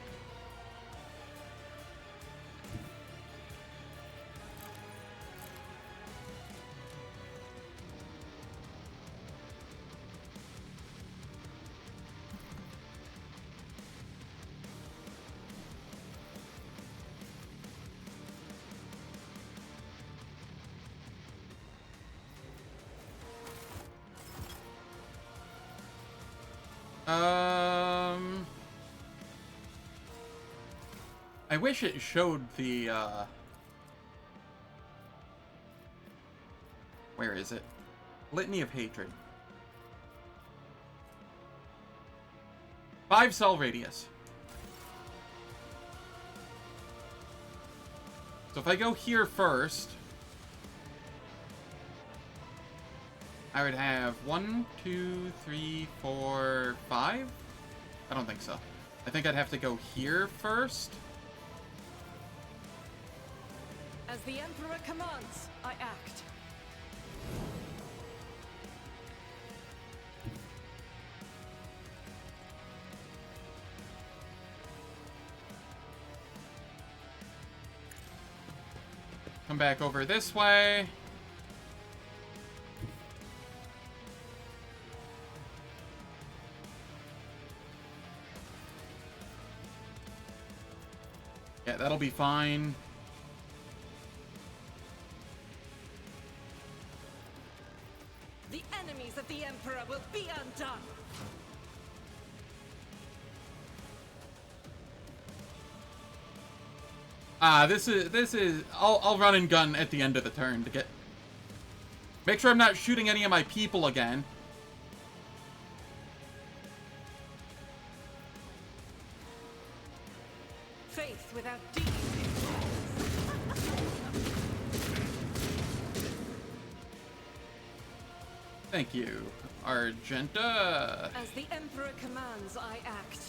I wish it showed the, where is it? Litany of Hatred. 5 cell radius. So if I go here first, I would have 1, 2, 3, 4, 5? I don't think so. I think I'd have to go here first. As the Emperor commands, I act. Come back over this way. Yeah, that'll be fine. The enemies of the Emperor will be undone. This is I'll run and gun at the end of the turn to get make sure I'm not shooting any of my people again. Faith without deeds. Thank you, Argenta. As the Emperor commands, I act.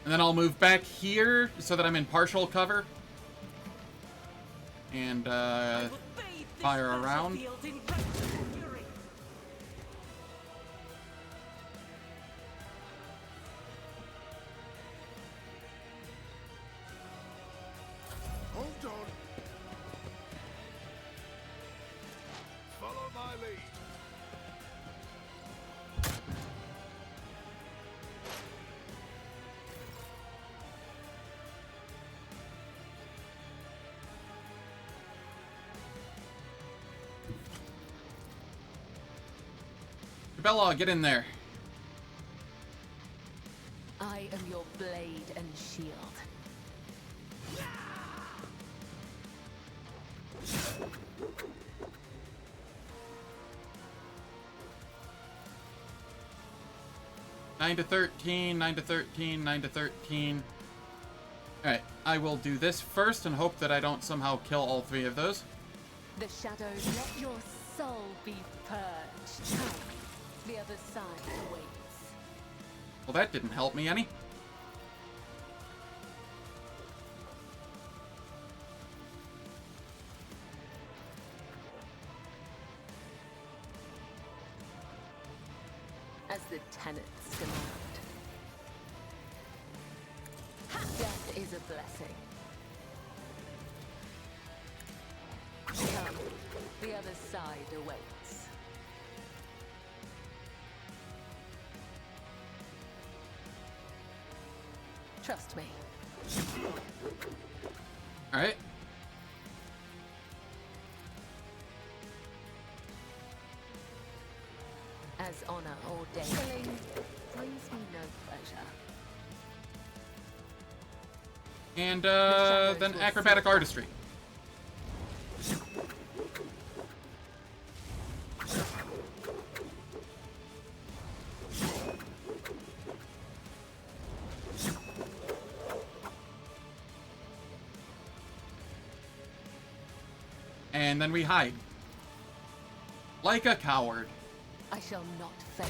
And then I'll move back here so that I'm in partial cover. And fire around. Hold on. Follow my lead. Bella, get in there. I am your blade and shield. 9 to 13, 9 to 13, 9 to 13. Alright, I will do this first and hope that I don't somehow kill all three of those. The shadows, let your soul be purged. Come, the other side awaits. Well, that didn't help me any. As the tenets demand. Death is a blessing. Come, the other side awaits. Trust me. All right. As honor ordained. Killing brings me no pleasure. And then acrobatic artistry. And then we hide. Like a coward. I shall not fail.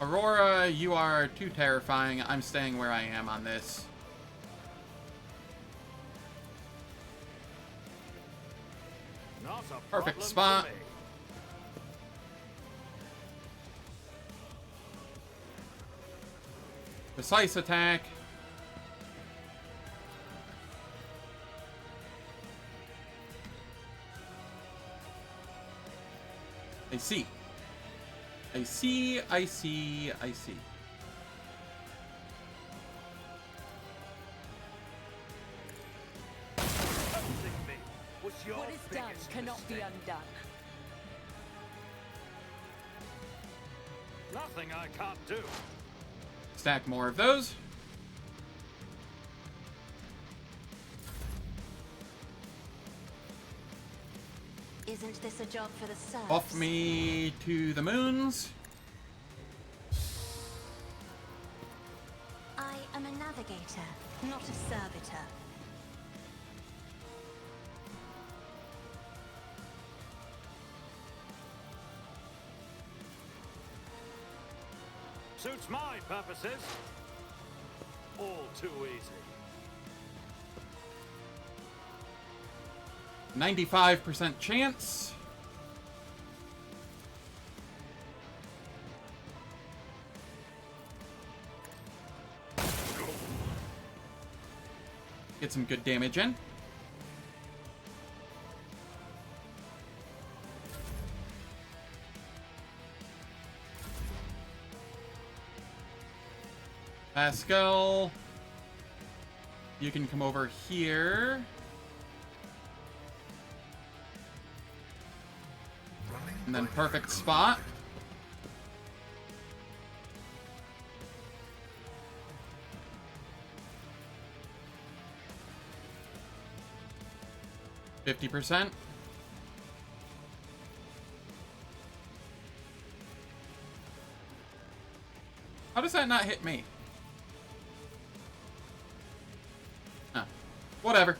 Aurora, you are too terrifying. I'm staying where I am on this. Not a Perfect problem spot. for me. Precise attack. I see. I see, I see, I see. Opposing me was your What is done biggest cannot be mistake. undone. Nothing I can't do. Stack more of those. Isn't this a job for the serfs? Off me to the moons. I am a navigator, not a servitor. Suits my purposes. All too easy. 95% chance. Get some good damage in. Pascal, you can come over here. And then perfect spot. %. How does that not hit me? Huh. Whatever.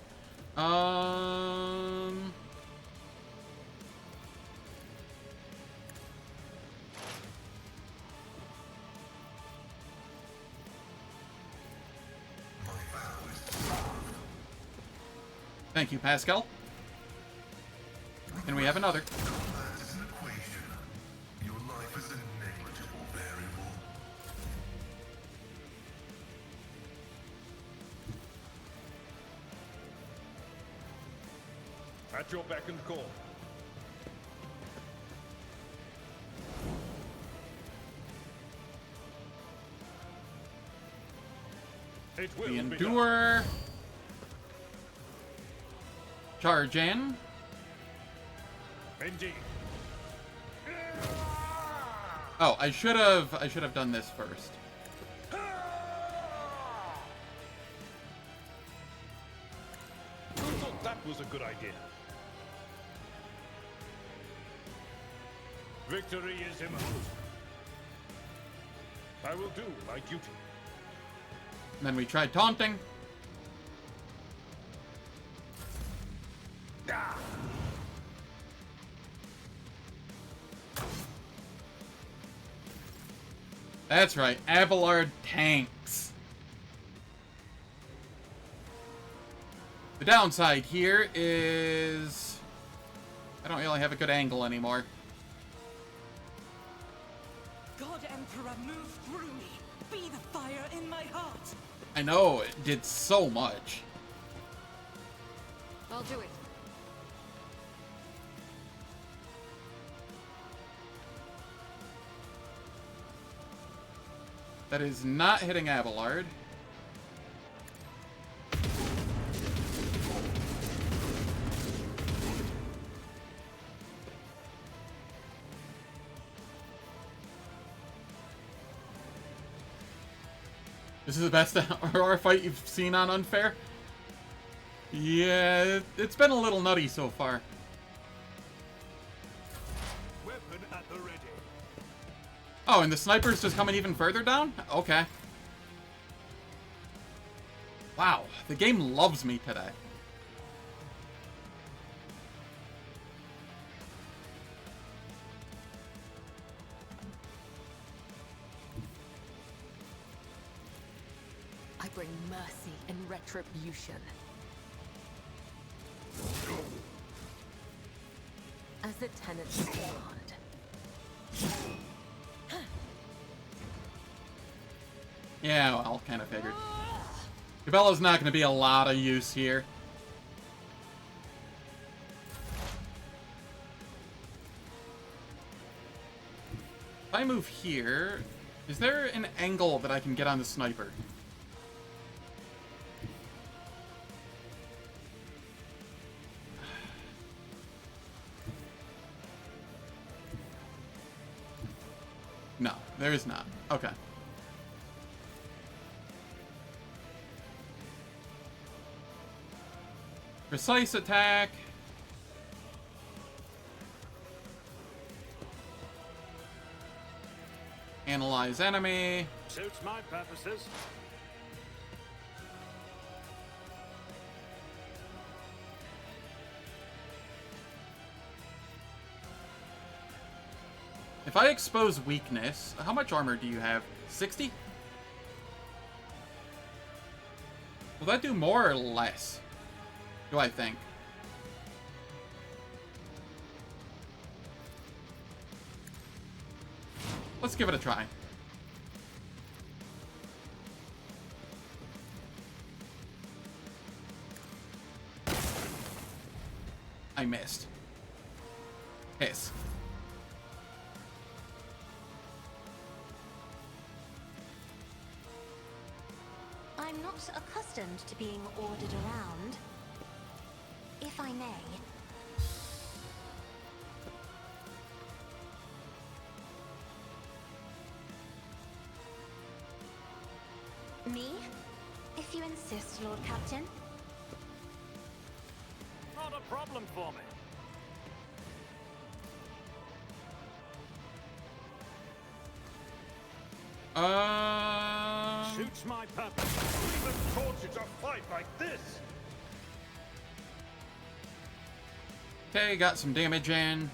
Thank you, Pascal. And we have another. At your beck and call. It will We be done. endure. Charge in. Indeed. Oh, I should have done this first. Who thought that was a good idea? Victory is imminent. I will do my duty. And then we tried taunting. That's right, Abelard tanks. The downside here is I don't really have a good angle anymore. God Emperor, move through me. Be the fire in my heart. I know, it did so much. I'll do it. That is not hitting Abelard. This is the best Aurora fight you've seen on Unfair? Yeah, it's been a little nutty so far. Weapon at the ready. Oh, and the sniper's just coming even further down? Okay. Wow, the game loves me today. I bring mercy and retribution. As the tenants command. Yeah, well, kind of figured. Cabela's not going to be a lot of use here. If I move here, is there an angle that I can get on the sniper? No, there is not. Okay. Precise attack. Analyze enemy. Suits my purposes. If I expose weakness, how much armor do you have? 60? Will that do more or less? Do I think? Let's give it a try. I missed. Hiss. I'm not accustomed to being ordered around. If I may. Me? If you insist, Lord Captain. Not a problem for me. Suits my purpose. Who even taught you to fight like this? Okay, got some damage in.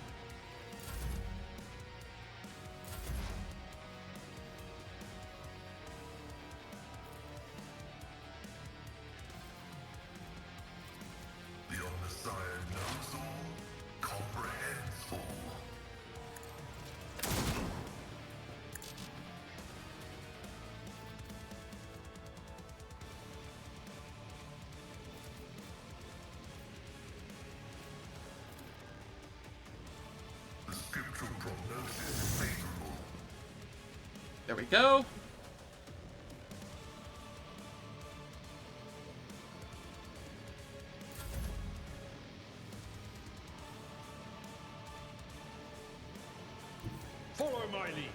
The Omnissiah knows all, comprehends all. The scriptural prognosis is favorable. There we go. Follow my lead.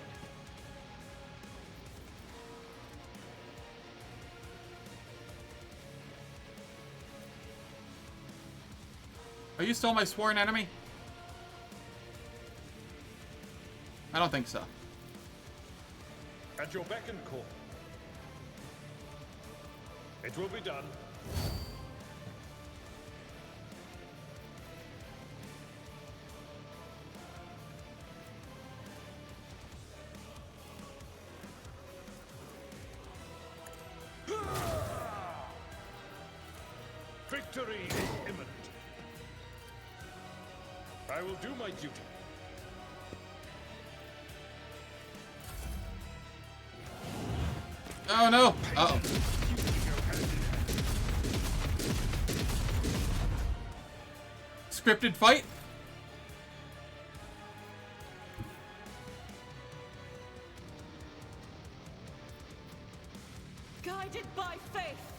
Are you still my sworn enemy? I don't think so. At your beck and call. It will be done. Victory is imminent. I will do my duty. Oh no! Uh-oh. Scripted fight? Guided by faith.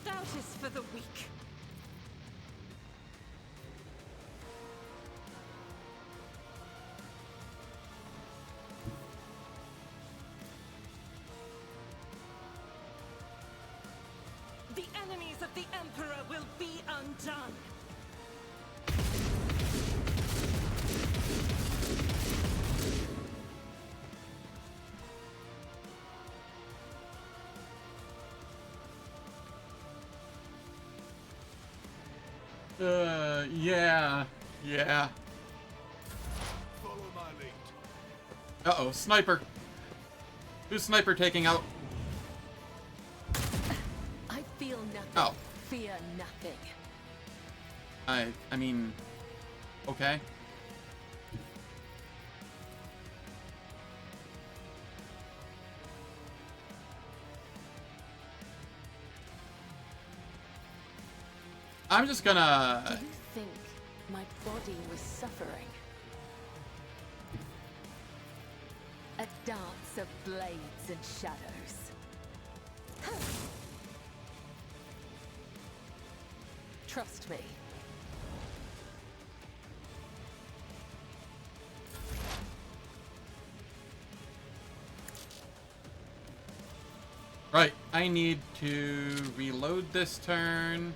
Doubt is for the weak. The enemies of the Emperor will be undone. Yeah. Follow my lead. Uh-oh, sniper. Who's sniper taking out? I feel nothing. Oh. Fear nothing. I mean, okay. I'm just Do gonna... you think my body was suffering? A dance of blades and shadows. Trust me. Right, I need to reload this turn.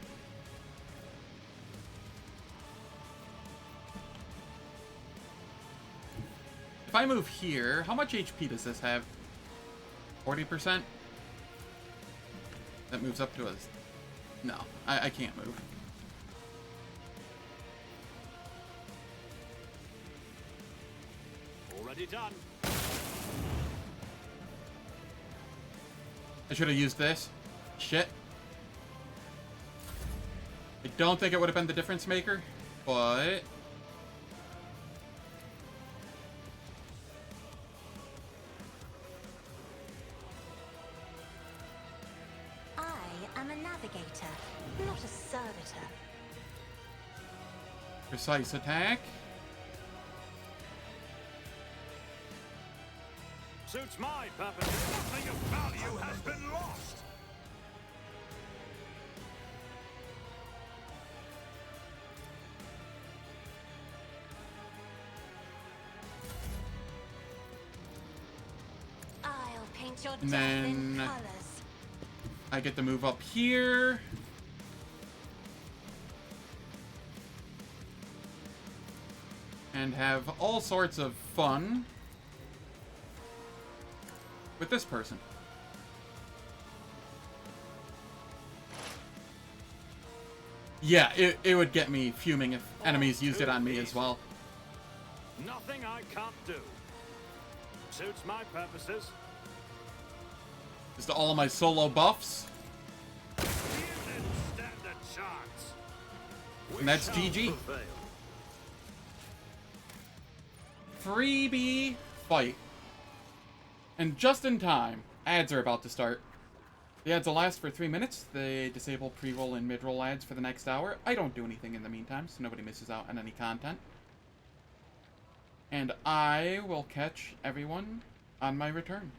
If I move here, how much HP does this have? 40%? That moves up to a... No, I can't move. Already done. I should have used this. Shit. I don't think it would have been the difference maker, but... I am a navigator, not a servitor. Precise attack. Suits my purpose. Nothing of value has been lost. I'll paint your And death in then colors. I get to move up here. And have all sorts of fun with this person. Yeah, it would get me fuming if enemies used it on me as well. Nothing I can't do. Suits my purposes. Just all of my solo buffs. You didn't stand a chance. And that's shall GG. prevail. Freebie fight. And just in time, ads are about to start. The ads will last for 3 minutes. They disable pre-roll and mid-roll ads for the next hour. I don't do anything in the meantime, so nobody misses out on any content. And I will catch everyone on my return.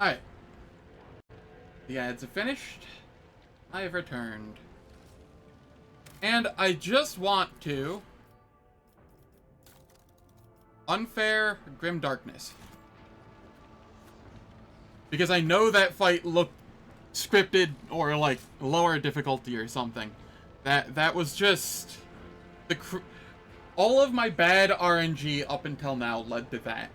Alright. The ads have finished. I have returned. And I just want to... Unfair Grim Darkness. Because I know that fight looked scripted or like lower difficulty or something. That was just... all of my bad RNG up until now led to that.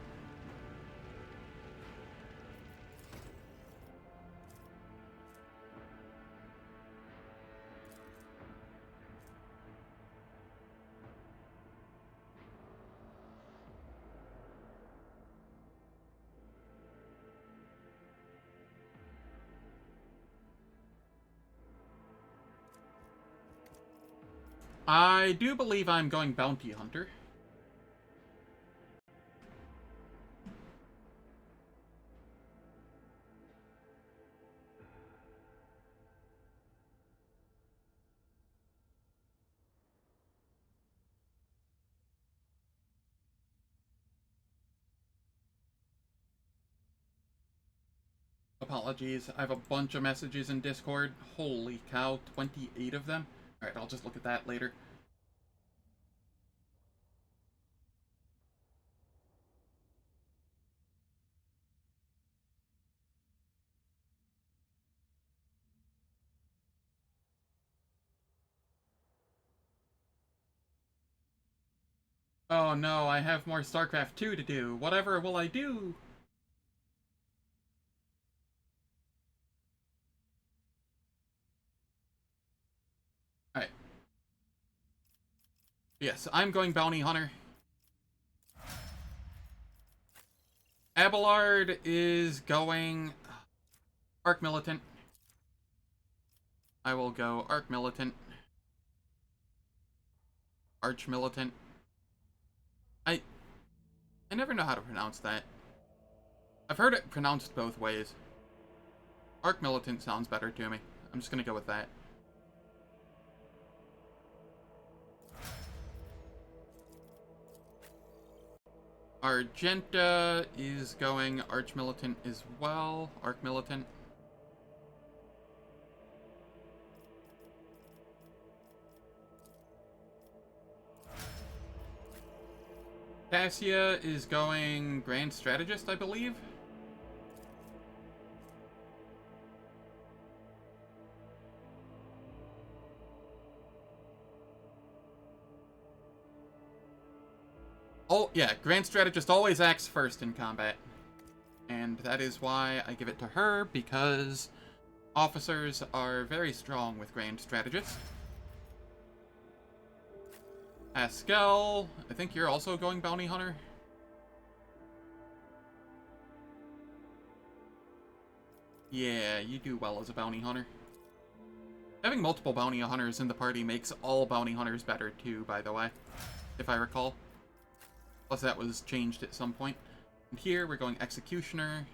I do believe I'm going Bounty Hunter. Apologies, I have a bunch of messages in Discord. Holy cow, 28 of them. Alright, I'll just look at that later. Oh no, I have more StarCraft 2 to do. Whatever will I do? Alright. Yes, I'm going Bounty Hunter. Abelard is going Arc Militant. I will go Arc Militant. Arch Militant. I never know how to pronounce that. I've heard it pronounced both ways. Arc Militant sounds better to me. I'm just gonna go with that. Argenta is going Arch Militant as well. Arc Militant. Cassia is going Grand Strategist, I believe. Oh, yeah, Grand Strategist always acts first in combat. And that is why I give it to her, because officers are very strong with Grand Strategist. Pascal, I think you're also going Bounty Hunter. Yeah, you do well as a Bounty Hunter. Having multiple Bounty Hunters in the party makes all Bounty Hunters better too, by the way, if I recall. Plus that was changed at some point. And here we're going Executioner.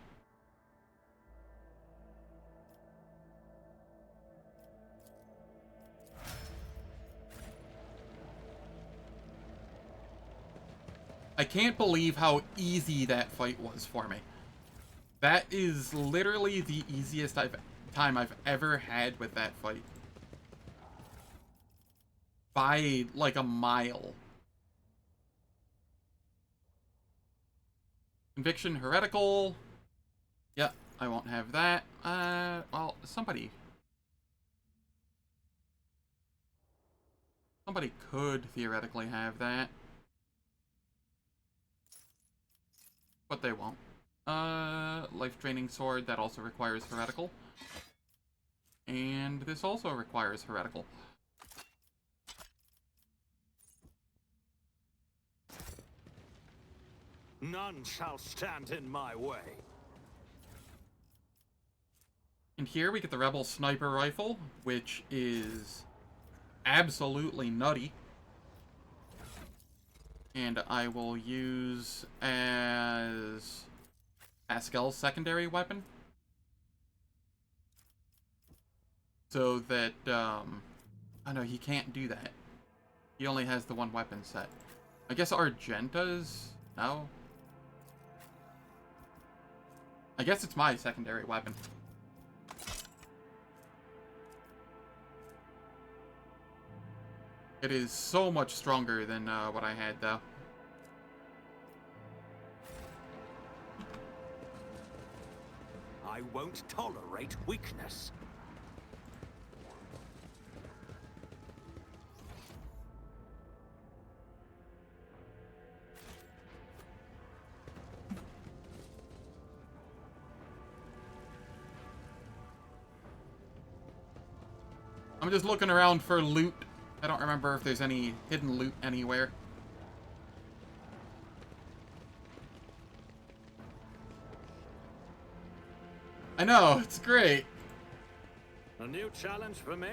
I can't believe how easy that fight was for me. That is literally the easiest time I've ever had with that fight. By, like, a mile. Conviction Heretical. Yep, I won't have that. Well, somebody could theoretically have that. But they won't. Life Draining Sword, that also requires Heretical. And this also requires Heretical. None shall stand in my way. And here we get the Rebel Sniper Rifle, which is absolutely nutty. And I will use as Pascal's secondary weapon. So that, oh no, he can't do that. He only has the one weapon set. I guess Argenta's, no? I guess it's my secondary weapon. It is so much stronger than what I had, though. I won't tolerate weakness. I'm just looking around for loot. I don't remember if there's any hidden loot anywhere. I know, it's great. A new challenge for me?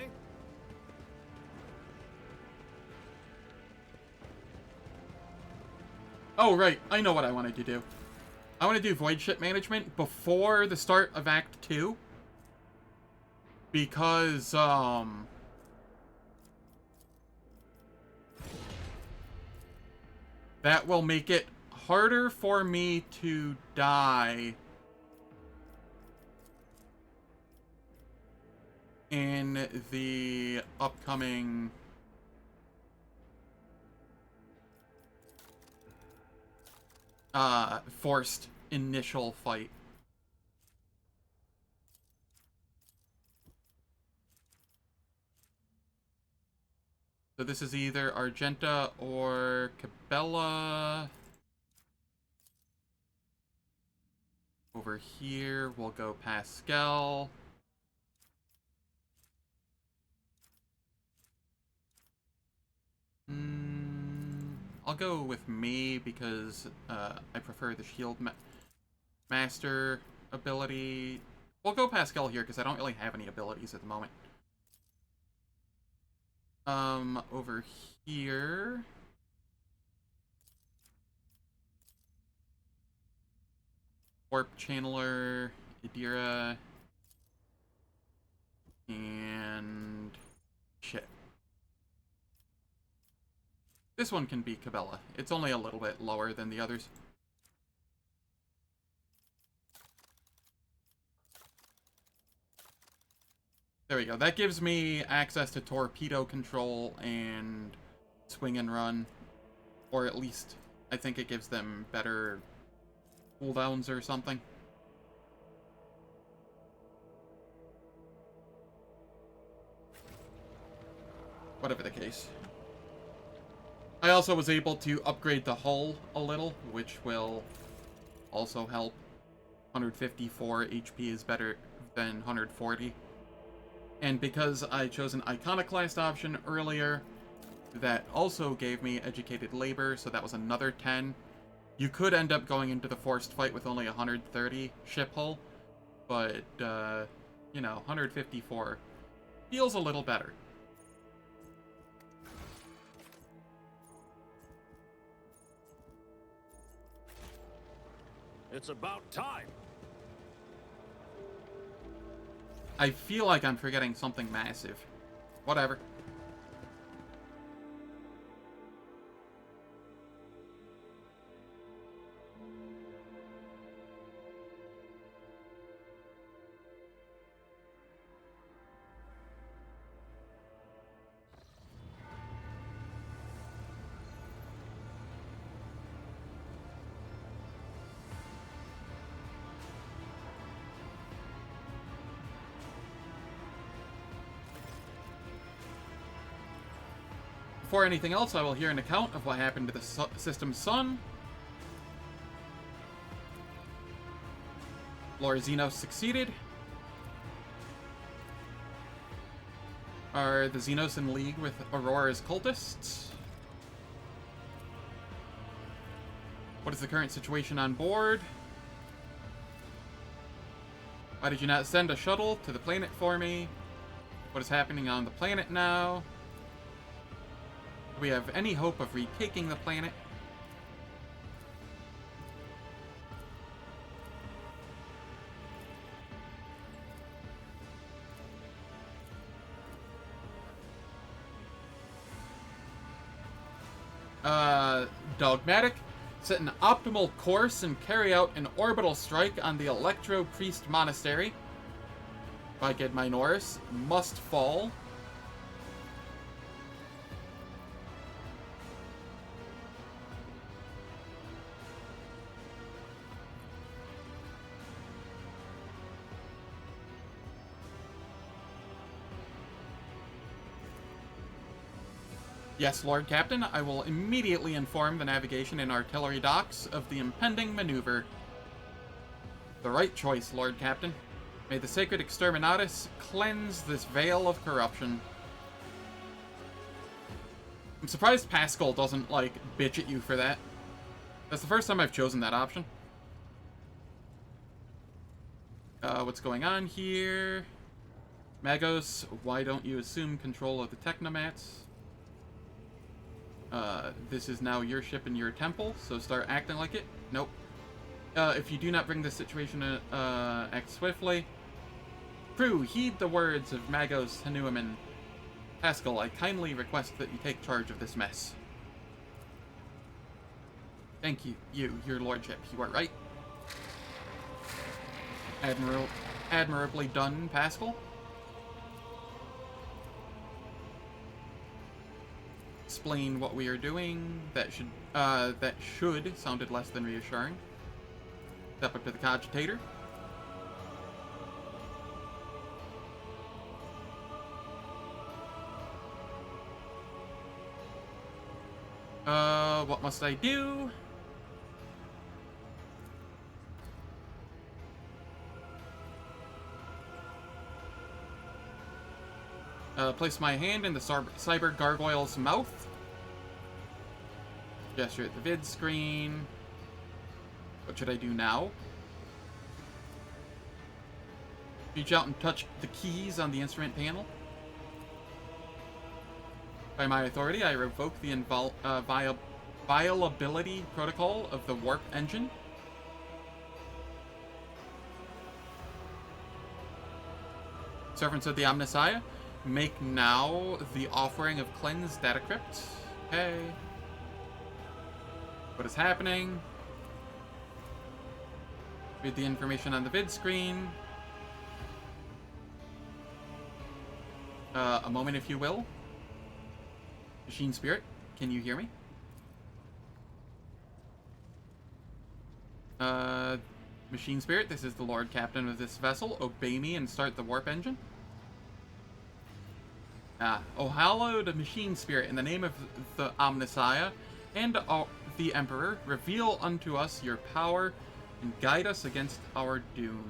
Oh, right. I know what I wanted to do. I want to do void ship management before the start of Act 2. Because, that will make it harder for me to die in the upcoming forced initial fight. So this is either Argenta or Cabela. Over here, we'll go Pascal. I'll go with me because I prefer the shield master ability. We'll go Pascal here because I don't really have any abilities at the moment. Over here. Warp Channeler, Idira, and shit. This one can be Cabela. It's only a little bit lower than the others. There we go. That gives me access to torpedo control and swing and run. Or at least, I think it gives them better cooldowns or something. Whatever the case. I also was able to upgrade the hull a little, which will also help. 154 HP is better than 140. And because I chose an Iconoclast option earlier, that also gave me Educated Labor, so that was another 10. You could end up going into the forced fight with only 130 ship hull, but, you know, 154 feels a little better. It's about time. I feel like I'm forgetting something massive. Whatever. Before anything else, I will hear an account of what happened to the system's sun. Lord Xenos succeeded. Are the Xenos in league with Aurora's cultists? What is the current situation on board? Why did you not send a shuttle to the planet for me? What is happening on the planet now? Do we have any hope of retaking the planet? Dogmatic. Set an optimal course and carry out an orbital strike on the Electro Priest Monastery. By Ged Minoris. Must fall. Yes, Lord Captain, I will immediately inform the navigation and artillery docks of the impending maneuver. The right choice, Lord Captain. May the sacred Exterminatus cleanse this veil of corruption. I'm surprised Pascal doesn't, like, bitch at you for that. That's the first time I've chosen that option. What's going on here? Magos, why don't you assume control of the Technomats? This is now your ship and your temple, so start acting like it. Nope. If you do not bring this situation to act swiftly. Crew, heed the words of Magos Hanuman. Pascal, I kindly request that you take charge of this mess. Thank you, your lordship. You are right. Admirably done, Pascal. Explain what we are doing. That should sounded less than reassuring. Step up to the cogitator. What must I do? Place my hand in the cyber gargoyle's mouth. Gesture at the vid screen. What should I do now? Reach out and touch the keys on the instrument panel. By my authority, I revoke the violability protocol of the warp engine. Servants of the Omnissiah, make now the offering of cleansed data crypt. Okay. What is happening? Read the information on the vid screen. A moment, if you will. Machine Spirit, can you hear me? Machine Spirit, this is the Lord Captain of this vessel. Obey me and start the warp engine. O hallowed Machine Spirit, in the name of the Omnissiah and the Emperor, reveal unto us your power and guide us against our doom.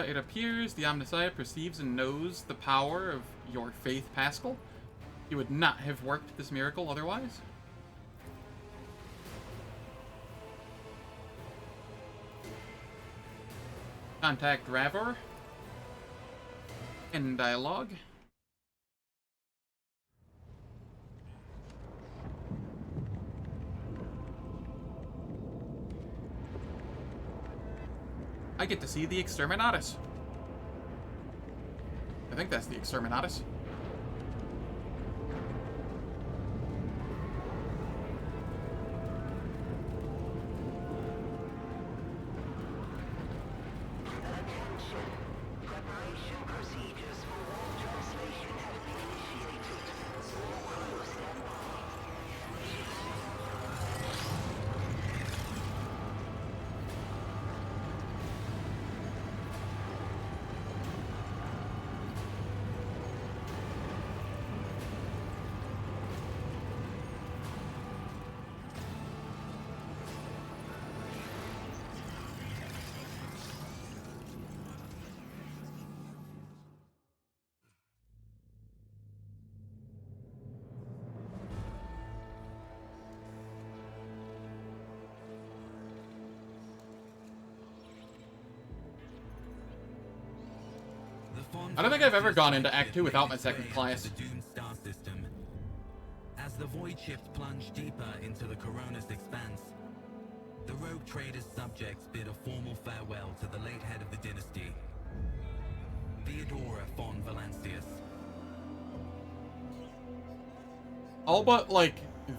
It appears the Omnissiah perceives and knows the power of your faith, Pascal. You would not have worked this miracle otherwise. Contact Ravor. End dialogue. I get to see the Exterminatus. I think that's the Exterminatus. I don't think I've ever gone into Act 2 without my second class. The doomed star system. As the void ships plunge deeper into the Corona's expanse, the rogue trader's subjects bid a formal farewell to the late head of the dynasty, Theodora von Valancius. All but, like,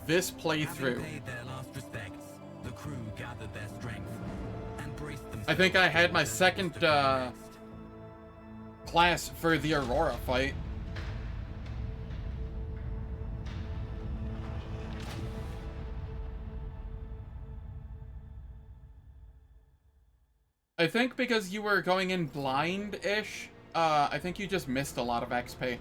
this Having playthrough. paid their last respects, the crew gathered their strength and braced themselves. I think I had my second, class for the Aurora fight. I think because you were going in blind-ish, I think you just missed a lot of XP.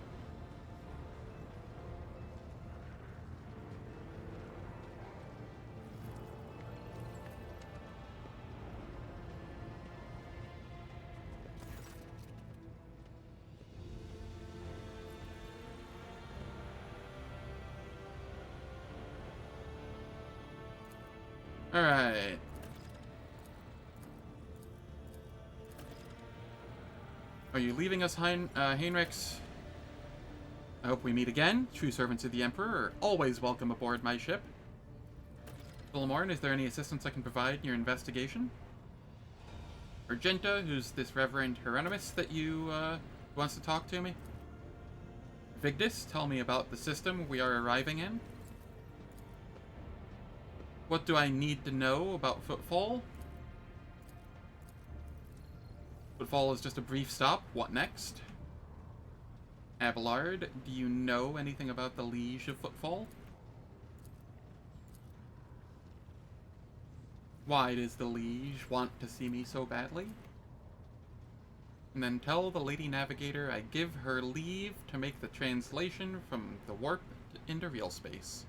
Alright. Are you leaving us, Heinrix? I hope we meet again. True servants of the Emperor are always welcome aboard my ship. Philemorn, is there any assistance I can provide in your investigation? Argenta, who's this Reverend Hieronymus that you, wants to talk to me? Vigdis, tell me about the system we are arriving in. What do I need to know about Footfall? Footfall is just a brief stop. What next? Abelard, do you know anything about the Liege of Footfall? Why does the Liege want to see me so badly? And then tell the Lady Navigator I give her leave to make the translation from the warp into real space.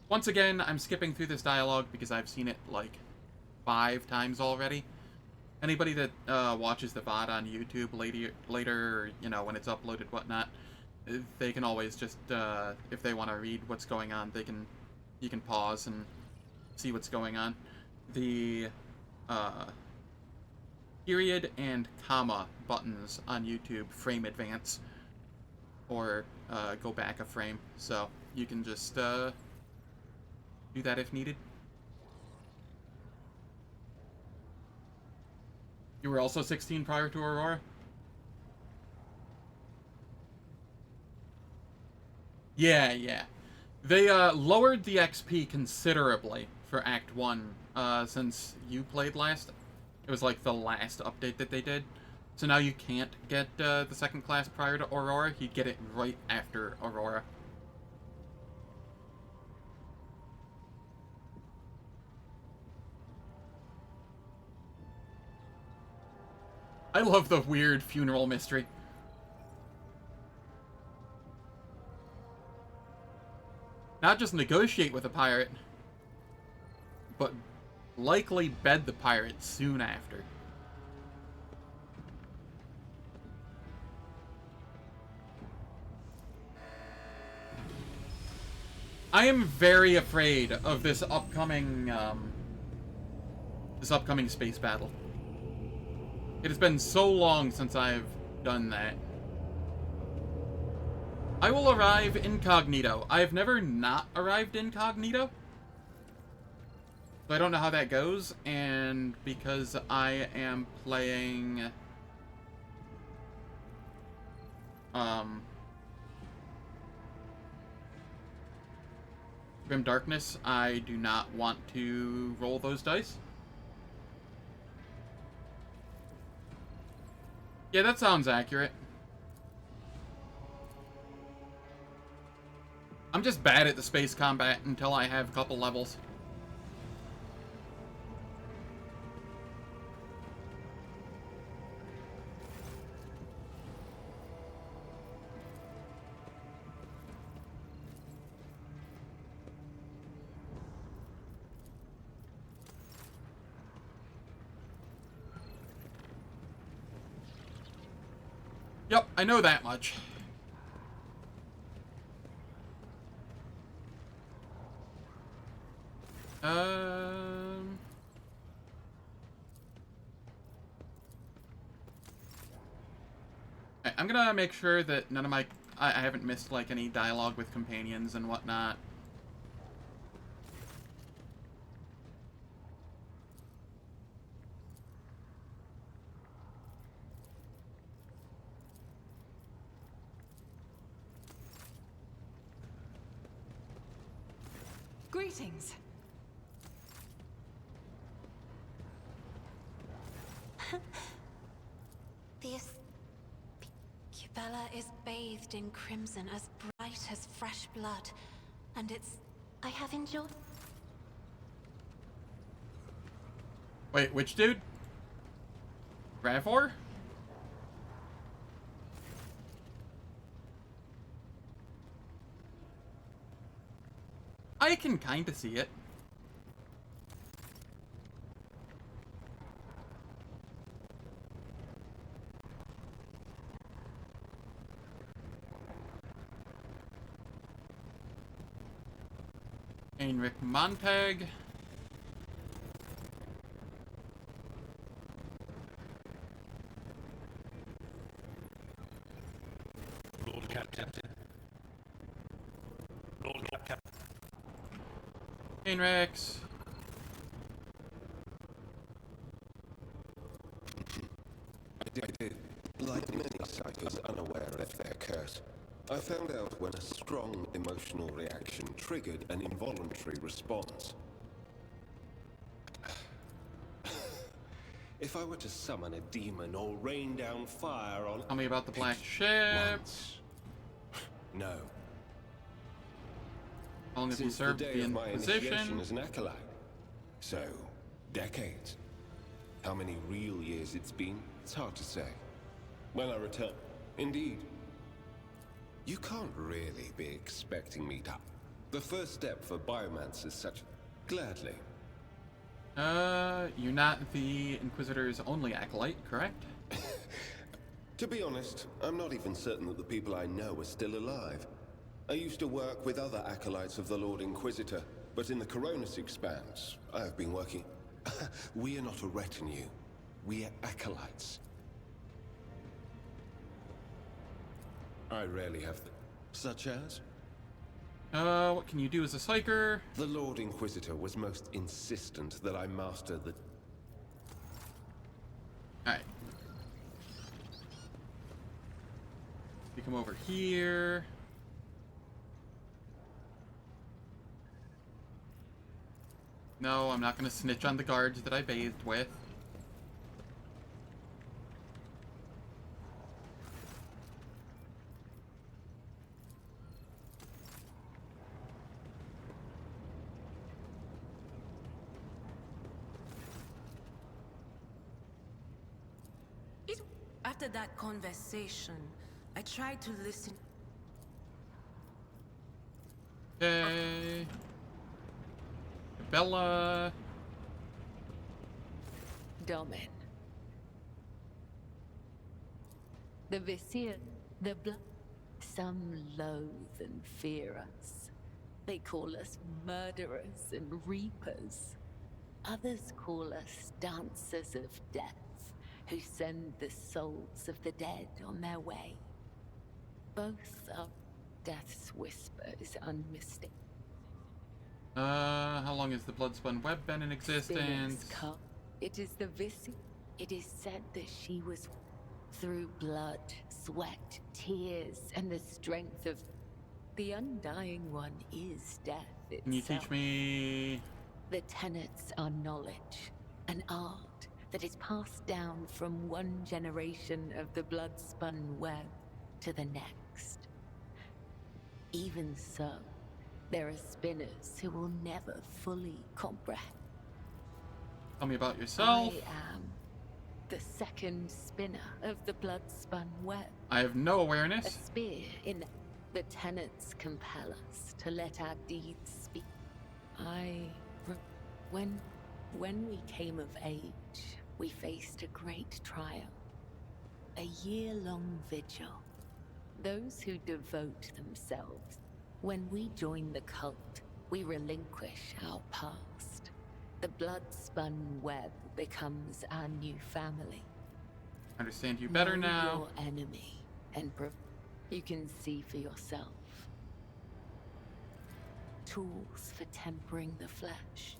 Once again, I'm skipping through this dialogue because I've seen it, like, 5 times already. Anybody that watches the VOD on YouTube later, you know, when it's uploaded, whatnot, they can always just, if they want to read what's going on, you can pause and see what's going on. The, period and comma buttons on YouTube frame advance, or, go back a frame, so you can just, do that if needed. You were also 16 prior to Aurora? Yeah. They lowered the XP considerably for Act 1 since you played last. It was like the last update that they did. So now you can't get the second class prior to Aurora. You get it right after Aurora. I love the weird funeral mystery. Not just negotiate with a pirate, but likely bed the pirate soon after. I am very afraid of this upcoming space battle. It has been so long since I've done that. I will arrive incognito. I have never not arrived incognito. So I don't know how that goes, and because I am playing Grim Darkness, I do not want to roll those dice. Yeah, that sounds accurate. I'm just bad at the space combat until I have a couple levels. Yep, I know that much. I'm gonna make sure that none of I haven't missed, like, any dialogue with companions and whatnot. Greetings. Bella is bathed in crimson as bright as fresh blood, and I have enjoyed... Wait, which dude? Ravor? I can kinda see it. Heinrix Montag. Lord Captain. Lord Captain. Heinrix. I did. Like many psychos unaware of their curse, I found out when a strong emotional reaction triggered an involuntary response. If I were to summon a demon or rain down fire on... Tell me about the black ship. Once. No. How long have you Since served the the day of my initiation Inquisition? as an acolyte. So, decades. How many real years it's been, it's hard to say. When I return, indeed. You can't really be expecting me to... The first step for biomancers such... Gladly. You're not the Inquisitor's only acolyte, correct? To be honest, I'm not even certain that the people I know are still alive. I used to work with other acolytes of the Lord Inquisitor, but in the Coronis Expanse, I have been working... We are not a retinue. We are acolytes. I rarely have them. Such as? What can you do as a psyker? The Lord Inquisitor was most insistent that I master the... Alright. You come over here. No, I'm not gonna snitch on the guards that I bathed with. After that conversation, I tried to listen. Okay. Bella. Domin. The Visir, the blood. Some loathe and fear us. They call us murderers and reapers. Others call us dancers of death, who send the souls of the dead on their way. Both are death's whispers unmistakable. How long has the Bloodspun Web been in existence? It is the Visir. It is said that she was through blood, sweat, tears, and the strength of... The Undying One is death itself. Can you teach me? The tenets are knowledge, an art that is passed down from one generation of the blood-spun web to the next. Even so, there are spinners who will never fully comprehend. Tell me about yourself. I am the second spinner of the blood-spun web. I have no A awareness. spear in the tenets compel us to let our deeds speak. When we came of age, we faced a great trial. A year-long vigil. Those who devote themselves. When we join the cult, we relinquish our past. The blood-spun web becomes our new family. Understand you better Know now. your enemy, and you can see for yourself. Tools for tempering the flesh.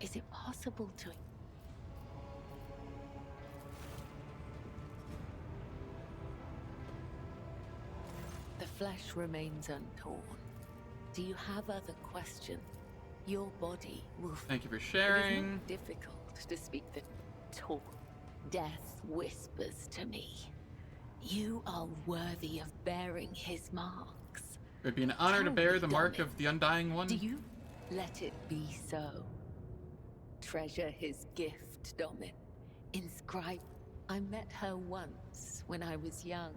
Is it possible to... The flesh remains untorn. Do you have other questions? Your body will... Thank you for It is sharing. not difficult to speak the talk. Death whispers to me. You are worthy of bearing his marks. It would be an honor to Tell bear me, the mark Domin, of the Undying One. do you let it be so? Treasure his gift, Domin. Inscribe. I met her once when I was young.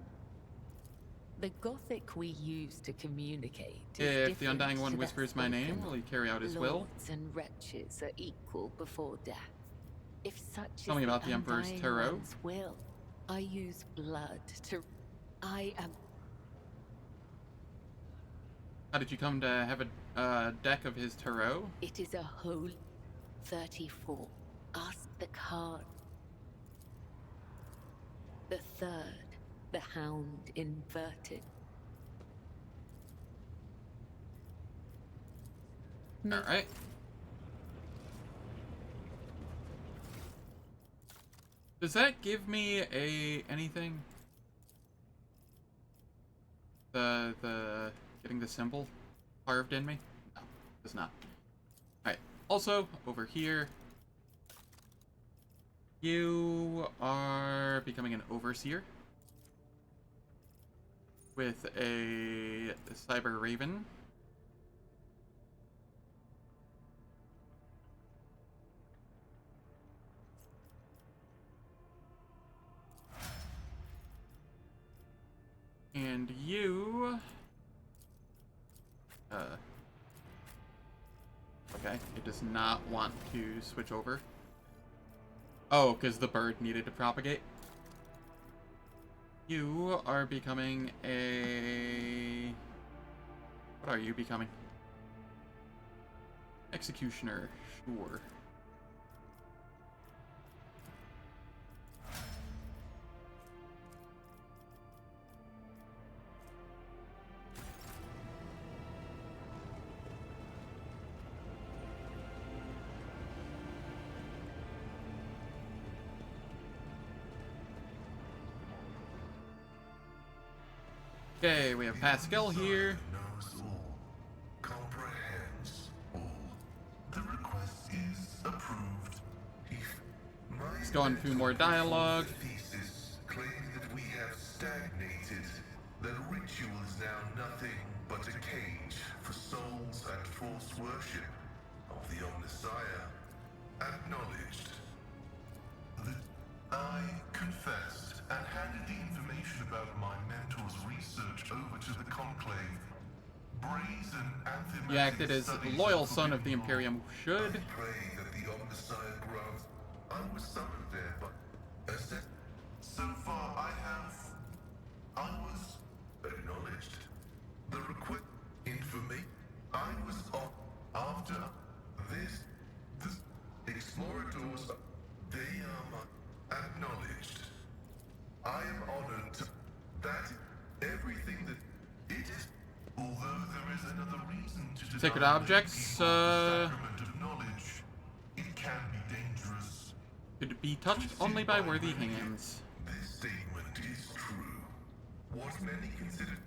The Gothic we use to communicate is If the different Undying One to that whispers my name, spoken. will he carry out his will? Lords and wretches are equal before death. If such Tell is me about the Emperor's Undying Tarot. One's will, I use blood to... I am... How did you come to have a deck of his tarot? It is a whole 34. Ask the card. The third, the hound inverted. Alright. Does that give me anything? The getting the symbol carved in me? No, does not. Alright. Also, over here, you are becoming an overseer with a cyber raven. And you... okay, it does not want to switch over. Oh, because the bird needed to propagate. You are becoming a... what are you becoming? Executioner, sure. Okay, we have Pascal here. Knows all, comprehends all. The request is approved. Let's go on through more dialogue. Thesis claiming that we have stagnated. That ritual is now nothing but a cage for souls and false worship of the Omnissiah. Acknowledged. That I confessed and handed the information about my mentor's research over to the Conclave. Brazen anthematic You acted as a loyal son of the Imperium should. I pray that the Omnissiah grants. I was summoned there, but so far I was acknowledged. The request information I was on after this explorators. They are acknowledged. I am honored to that everything that it is. Although there is another reason to Sacred deny objects, people the sacrament of knowledge, it can be dangerous. Could be touched only by worthy hands. This statement is true. What many consider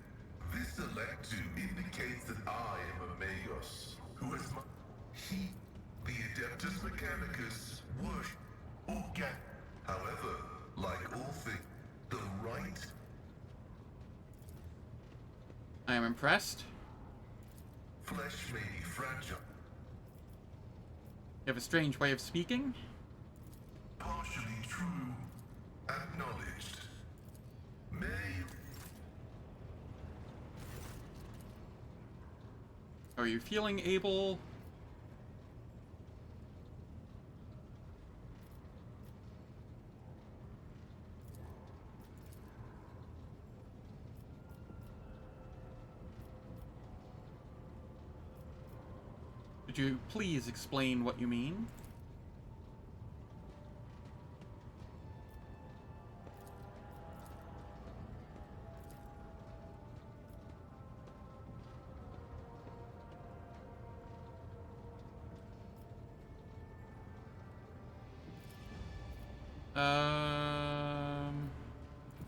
this Electrodynamic indicates that I am a Magos, who has he, the Adeptus Mechanicus, worship organ. However, like all things, the right. I am impressed. Flesh may be fragile. You have a strange way of speaking. Partially true. Acknowledged. May. Are you feeling able? Could you please explain what you mean?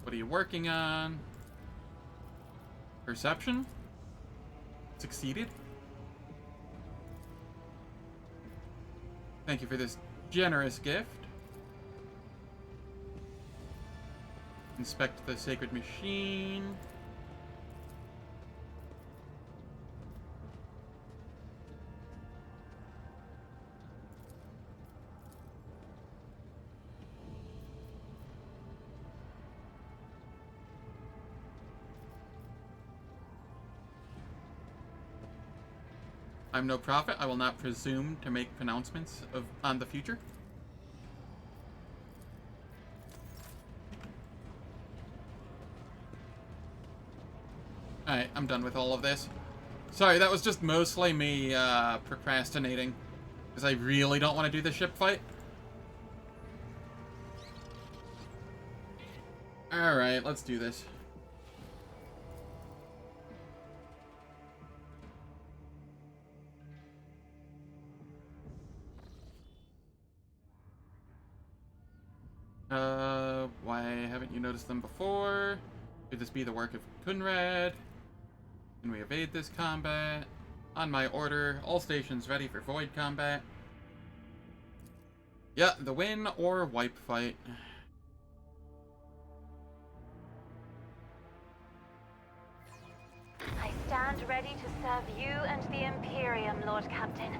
What are you working on? Perception? Succeeded? Thank you for this generous gift. Inspect the sacred machine. I'm no prophet. I will not presume to make pronouncements on the future. Alright, I'm done with all of this. Sorry, that was just mostly me procrastinating. Because I really don't want to do the ship fight. Alright, let's do this. Why haven't you noticed them before? Could this be the work of Kunrad? Can we evade this combat? On my order, all stations ready for void combat. Yeah, the win or wipe fight. I stand ready to serve you and the Imperium, Lord Captain.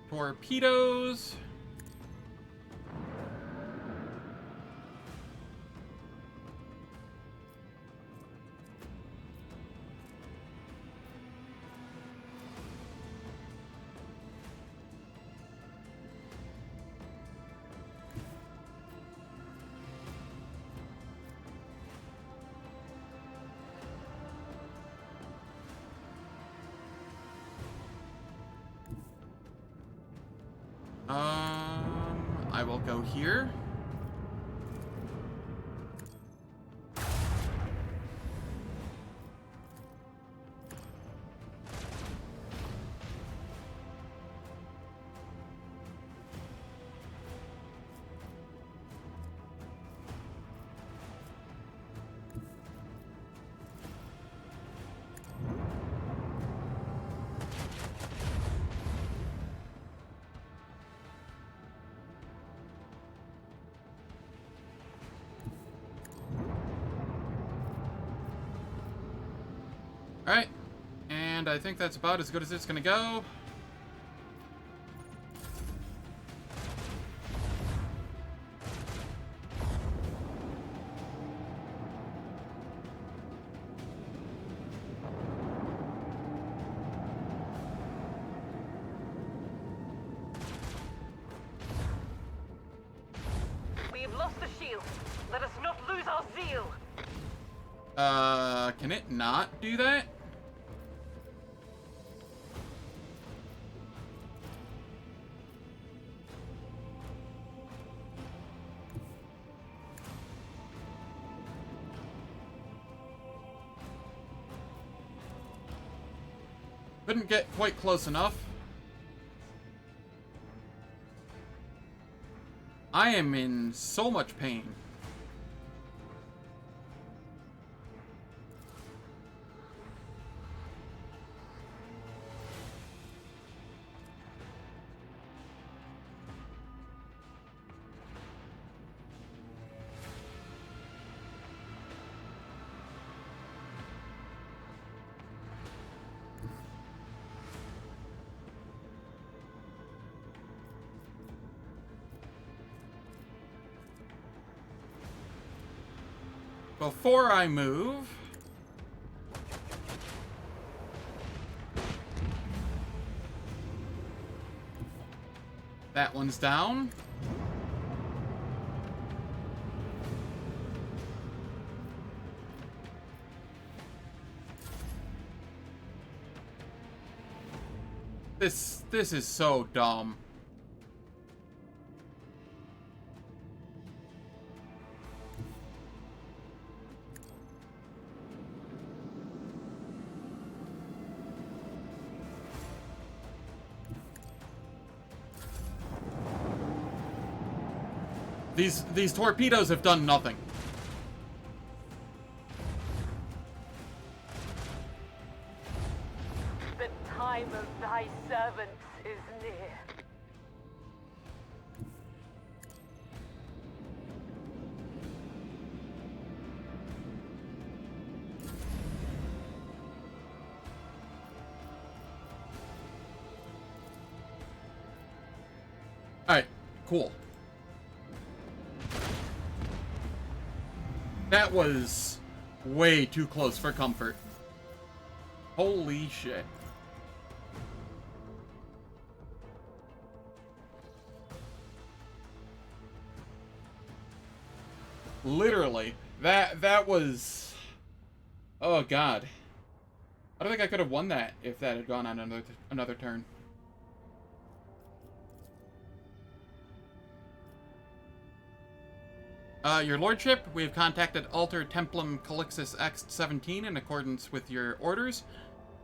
Torpedoes. I will go here. Alright, and I think that's about as good as it's gonna go. We've lost the shield. Let us not lose our zeal. Can it not do that? Couldn't get quite close enough. I am in so much pain. Before I move, that one's down. This is so dumb. These torpedoes have done nothing. my servants is near. Alright, cool. That was way too close for comfort. Holy shit. Literally. That was... Oh god. I don't think I could have won that if that had gone on another turn. Your Lordship, we have contacted Alter Templum Calixus X-17 in accordance with your orders.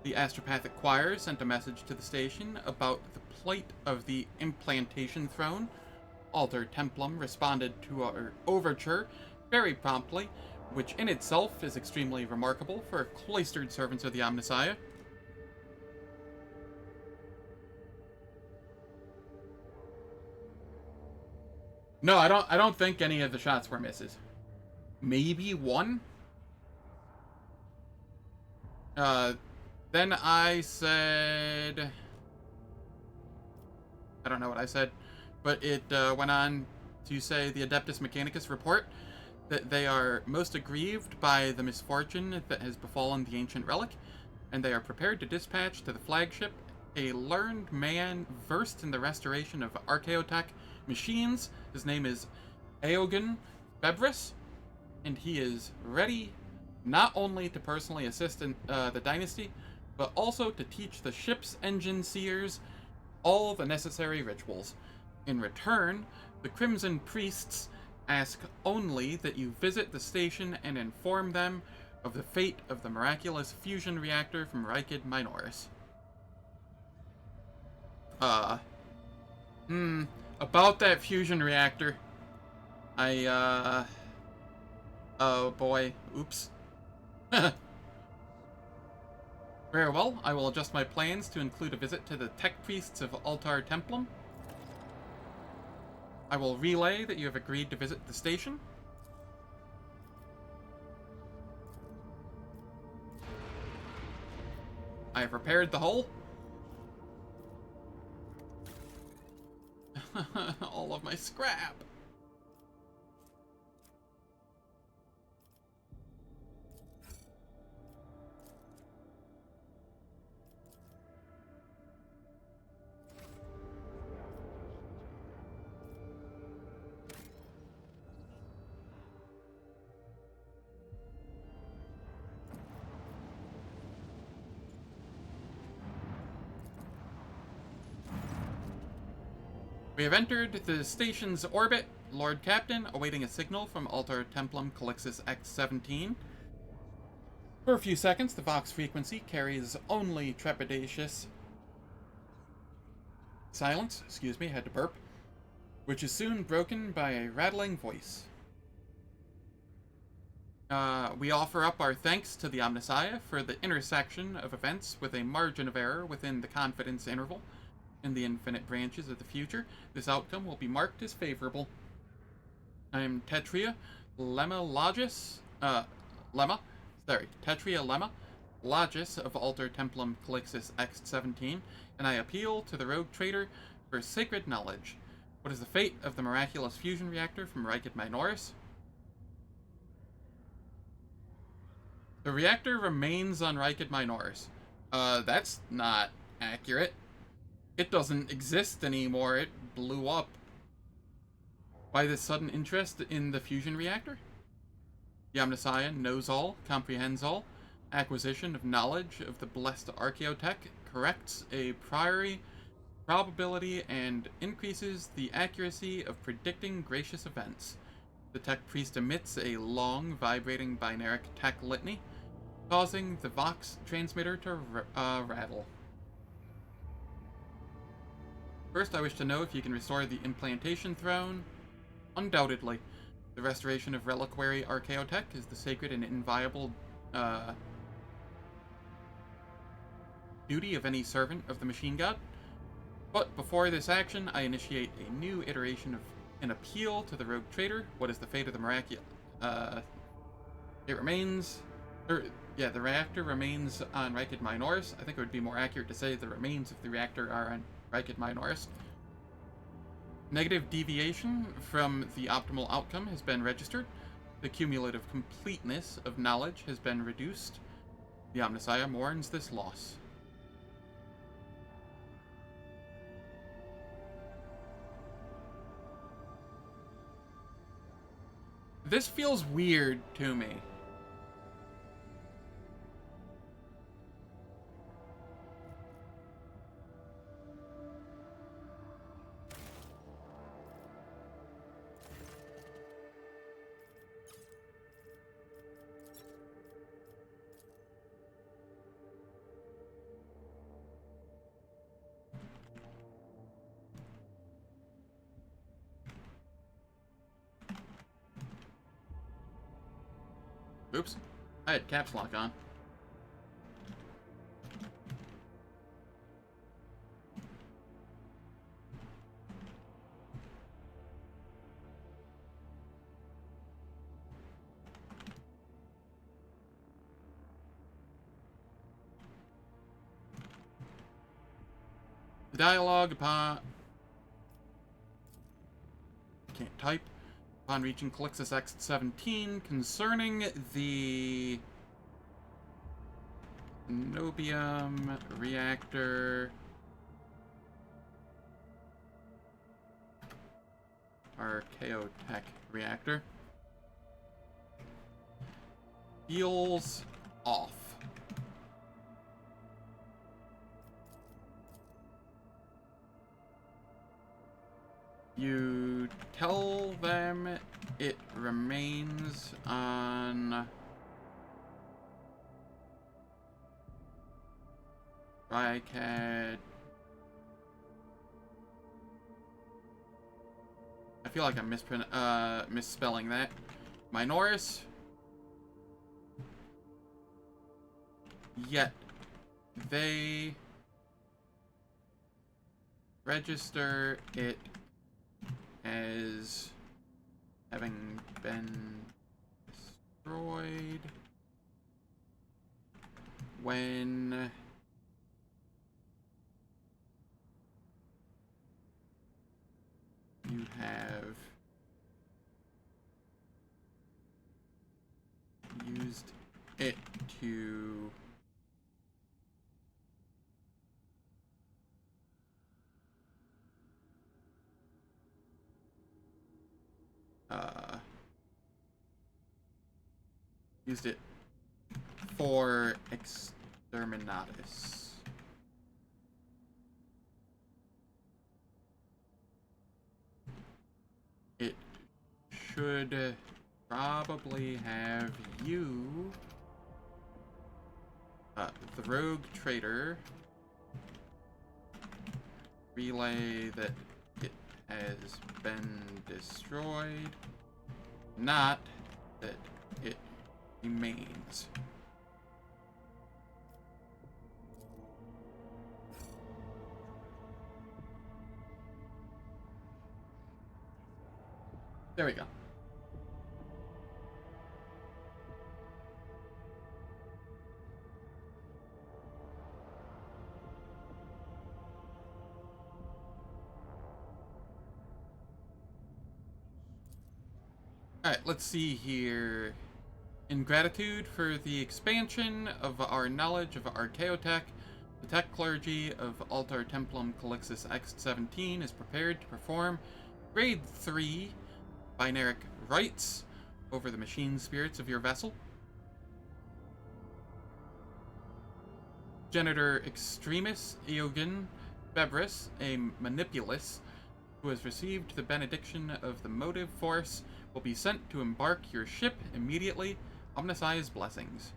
The Astropathic Choir sent a message to the station about the plight of the Implantation Throne. Alter Templum responded to our overture very promptly, which in itself is extremely remarkable for cloistered servants of the Omnissiah. No, I don't think any of the shots were misses. Maybe one? Then I said... I don't know what I said, but it went on to say the Adeptus Mechanicus report that they are most aggrieved by the misfortune that has befallen the ancient relic, and they are prepared to dispatch to the flagship a learned man versed in the restoration of archaeotech machines. His name is Eogunn, and he is ready not only to personally assist in the dynasty, but also to teach the ship's engine seers all the necessary rituals. In return, the Crimson Priests ask only that you visit the station and inform them of the fate of the miraculous fusion reactor from Rykid Minoris. About that fusion reactor, oh boy, oops. Very well, I will adjust my plans to include a visit to the Tech Priests of Altar Templum. I will relay that you have agreed to visit the station. I have repaired the hull. All of my scrap. We have entered the station's orbit. Lord Captain, awaiting a signal from Altar Templum Calixus X-17. For a few seconds, the Vox frequency carries only trepidatious silence, excuse me, had to burp, which is soon broken by a rattling voice. We offer up our thanks to the Omnissiah for the intersection of events with a margin of error within the confidence interval. In the infinite branches of the future, this outcome will be marked as favorable. I am Tetria Lemma Logis of Altar Templum Calixus X-17, and I appeal to the rogue trader for sacred knowledge. What is the fate of the miraculous fusion reactor from Rykid Minoris? The reactor remains on Rykid Minoris. That's not accurate. It doesn't exist anymore. It blew up. Why this sudden interest in the fusion reactor? The Omnissiah knows all, comprehends all. Acquisition of knowledge of the blessed archaeotech corrects a priori probability and increases the accuracy of predicting gracious events. The tech priest emits a long, vibrating binaric tech litany, causing the Vox transmitter to rattle. First, I wish to know if you can restore the Implantation Throne. Undoubtedly. The restoration of reliquary archaeotech is the sacred and inviolable duty of any servant of the machine god. But before this action, I initiate a new iteration of an appeal to the rogue trader. What is the fate of the miraculous? It remains... the reactor remains on Rikid Minoris. I think it would be more accurate to say the remains of the reactor are on Rikid Minoris. Negative deviation from the optimal outcome has been registered. The cumulative completeness of knowledge has been reduced. The Omnissiah mourns this loss. This feels weird to me. Oops. I had caps lock on. The dialogue upon... Can't type. Upon reaching Calixus X-17 concerning the Cenobium reactor Archaeotech reactor feels off. You tell them it remains on Rikid. I feel like I'm misspelling that. Minoris. Yet they register it as having been destroyed when you have used it to used it for exterminatus. It should probably have you, the rogue trader, relay that it has been destroyed, not that it remains. There we go. Alright, let's see here. In gratitude for the expansion of our knowledge of Archaeotech, the tech clergy of Altar Templum Calixus X-17 is prepared to perform Grade 3 binaric rites over the machine spirits of your vessel. Genitor Extremis Eogunn Bebris, a manipulus who has received the benediction of the motive force, will be sent to embark your ship immediately. Omnissiah's blessings.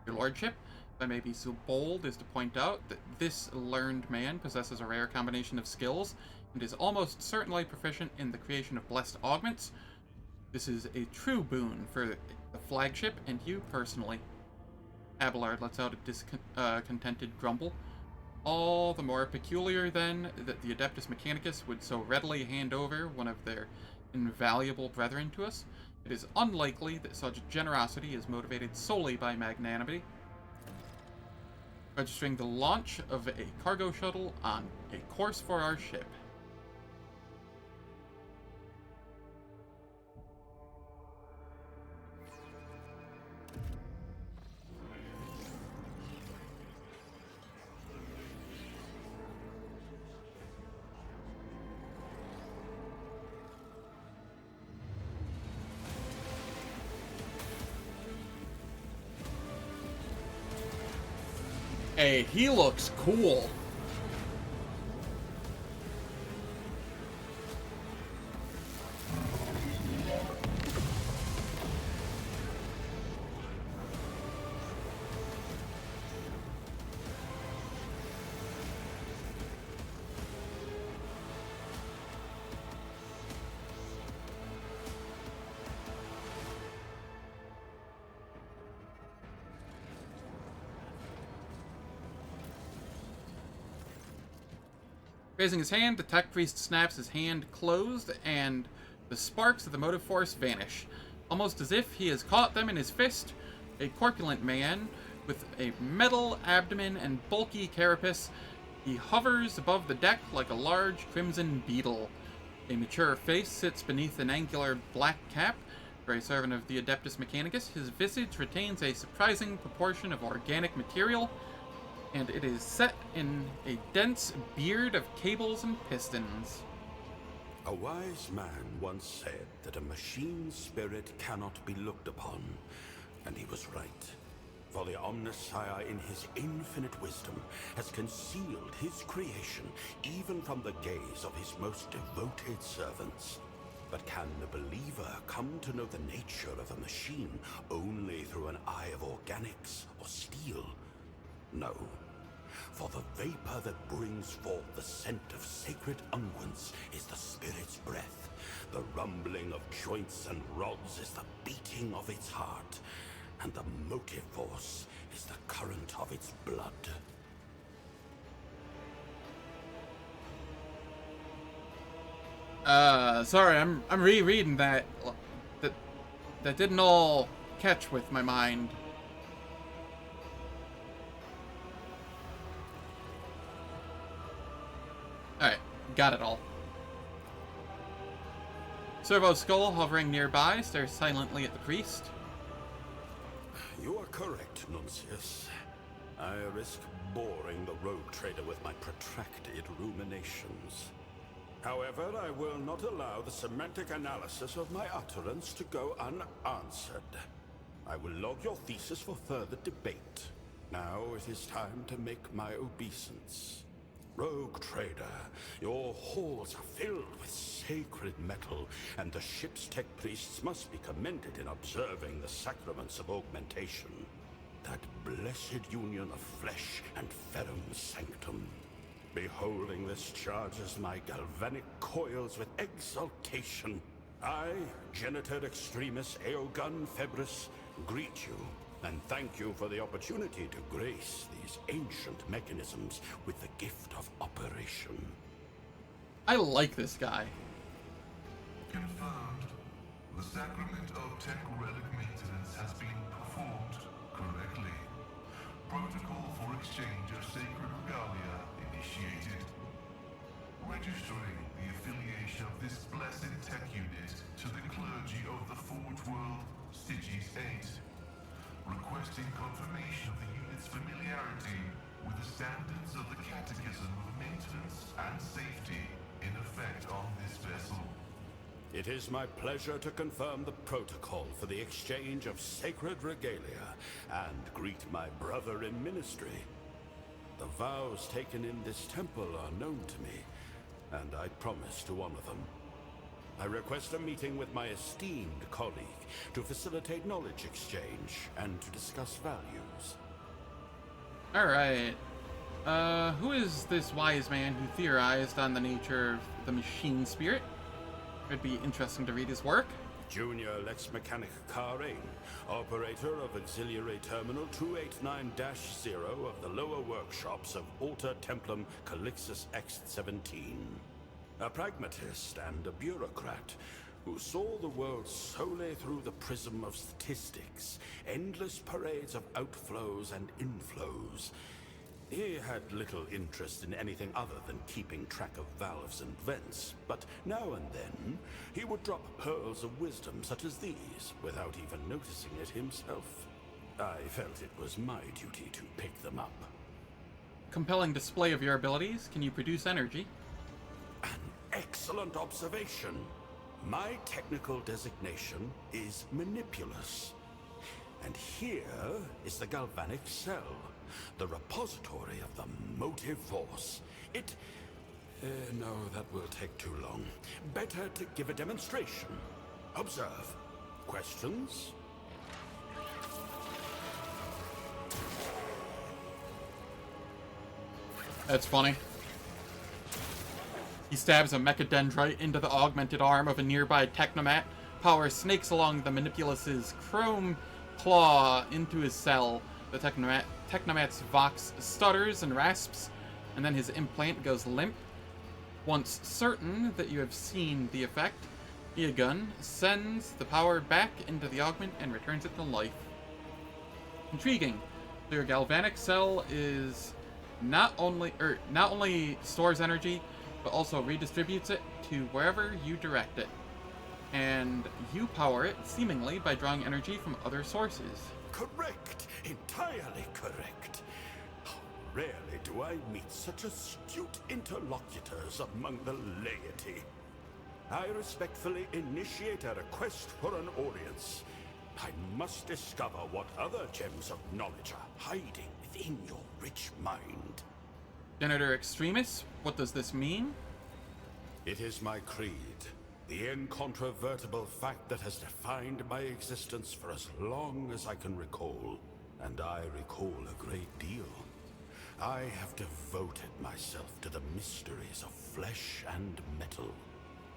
Your lordship, if I may be so bold as to point out that this learned man possesses a rare combination of skills and is almost certainly proficient in the creation of blessed augments. This is a true boon for the flagship and you personally. Abelard lets out a discontented grumble. All the more peculiar, then, that the Adeptus Mechanicus would so readily hand over one of their invaluable brethren to us. It is unlikely that such generosity is motivated solely by magnanimity. Registering the launch of a cargo shuttle on a course for our ship. Hey, he looks cool. Raising his hand, the tech priest snaps his hand closed, and the sparks of the motive force vanish. Almost as if he has caught them in his fist, a corpulent man with a metal abdomen and bulky carapace, he hovers above the deck like a large crimson beetle. A mature face sits beneath an angular black cap. For a servant of the Adeptus Mechanicus, his visage retains a surprising proportion of organic material, and it is set in a dense beard of cables and pistons. A wise man once said that a machine spirit cannot be looked upon, and he was right. For the Omnissiah, in his infinite wisdom, has concealed his creation even from the gaze of his most devoted servants. But can the believer come to know the nature of a machine only through an eye of organics or steel? No. For the vapor that brings forth the scent of sacred unguents is the spirit's breath. The rumbling of joints and rods is the beating of its heart. And the motive force is the current of its blood. Sorry, I'm rereading that. That didn't all catch with my mind. Alright, got it all. Servo Skull, hovering nearby, stares silently at the priest. You are correct, Nuncius. I risk boring the rogue trader with my protracted ruminations. However, I will not allow the semantic analysis of my utterance to go unanswered. I will log your thesis for further debate. Now it is time to make my obeisance. Rogue trader, your halls are filled with sacred metal, and the ship's tech priests must be commended in observing the sacraments of augmentation. That blessed union of flesh and ferrum sanctum. Beholding this charges my galvanic coils with exultation. I, Genitor Extremis Eogunn Febris, greet you and thank you for the opportunity to grace these ancient mechanisms with the gift of operation. I like this guy. Confirmed. The sacrament of tech relic maintenance has been performed correctly. Protocol for exchange of sacred regalia initiated. Registering the affiliation of this blessed tech unit to the clergy of the Forge World, Stygies 8. Requesting confirmation of the unit's familiarity with the standards of the Catechism of Maintenance and Safety in effect on this vessel. It is my pleasure to confirm the protocol for the exchange of sacred regalia and greet my brother in ministry. The vows taken in this temple are known to me, and I promise to honor them. I request a meeting with my esteemed colleague to facilitate knowledge exchange and to discuss values. Alright. Who is this wise man who theorized on the nature of the machine spirit? It'd be interesting to read his work. Junior Lex Mechanic Karain, operator of Auxiliary Terminal 289-0 of the lower workshops of Alter Templum Calixus X-17. A pragmatist and a bureaucrat who saw the world solely through the prism of statistics, endless parades of outflows and inflows. He had little interest in anything other than keeping track of valves and vents, but now and then he would drop pearls of wisdom such as these without even noticing it himself. I felt it was my duty to pick them up. Compelling display of your abilities. Can you produce energy? An excellent observation. My technical designation is Manipulus. And here is the galvanic cell, the repository of the motive force. No, that will take too long. Better to give a demonstration. Observe. Questions? That's funny. He stabs a mechadendrite into the augmented arm of a nearby technomat. Power snakes along the Manipulus's chrome claw into his cell. The technomat's vox stutters and rasps, and then his implant goes limp. Once certain that you have seen the effect, Eogunn sends the power back into the augment and returns it to life. Intriguing. Your galvanic cell is not only stores energy, but also redistributes it to wherever you direct it. And you power it, seemingly, by drawing energy from other sources. Correct! Entirely correct. How rarely do I meet such astute interlocutors among the laity. I respectfully initiate a request for an audience. I must discover what other gems of knowledge are hiding within your rich mind. Senator Extremis, what does this mean? It is my creed. The incontrovertible fact that has defined my existence for as long as I can recall. And I recall a great deal. I have devoted myself to the mysteries of flesh and metal.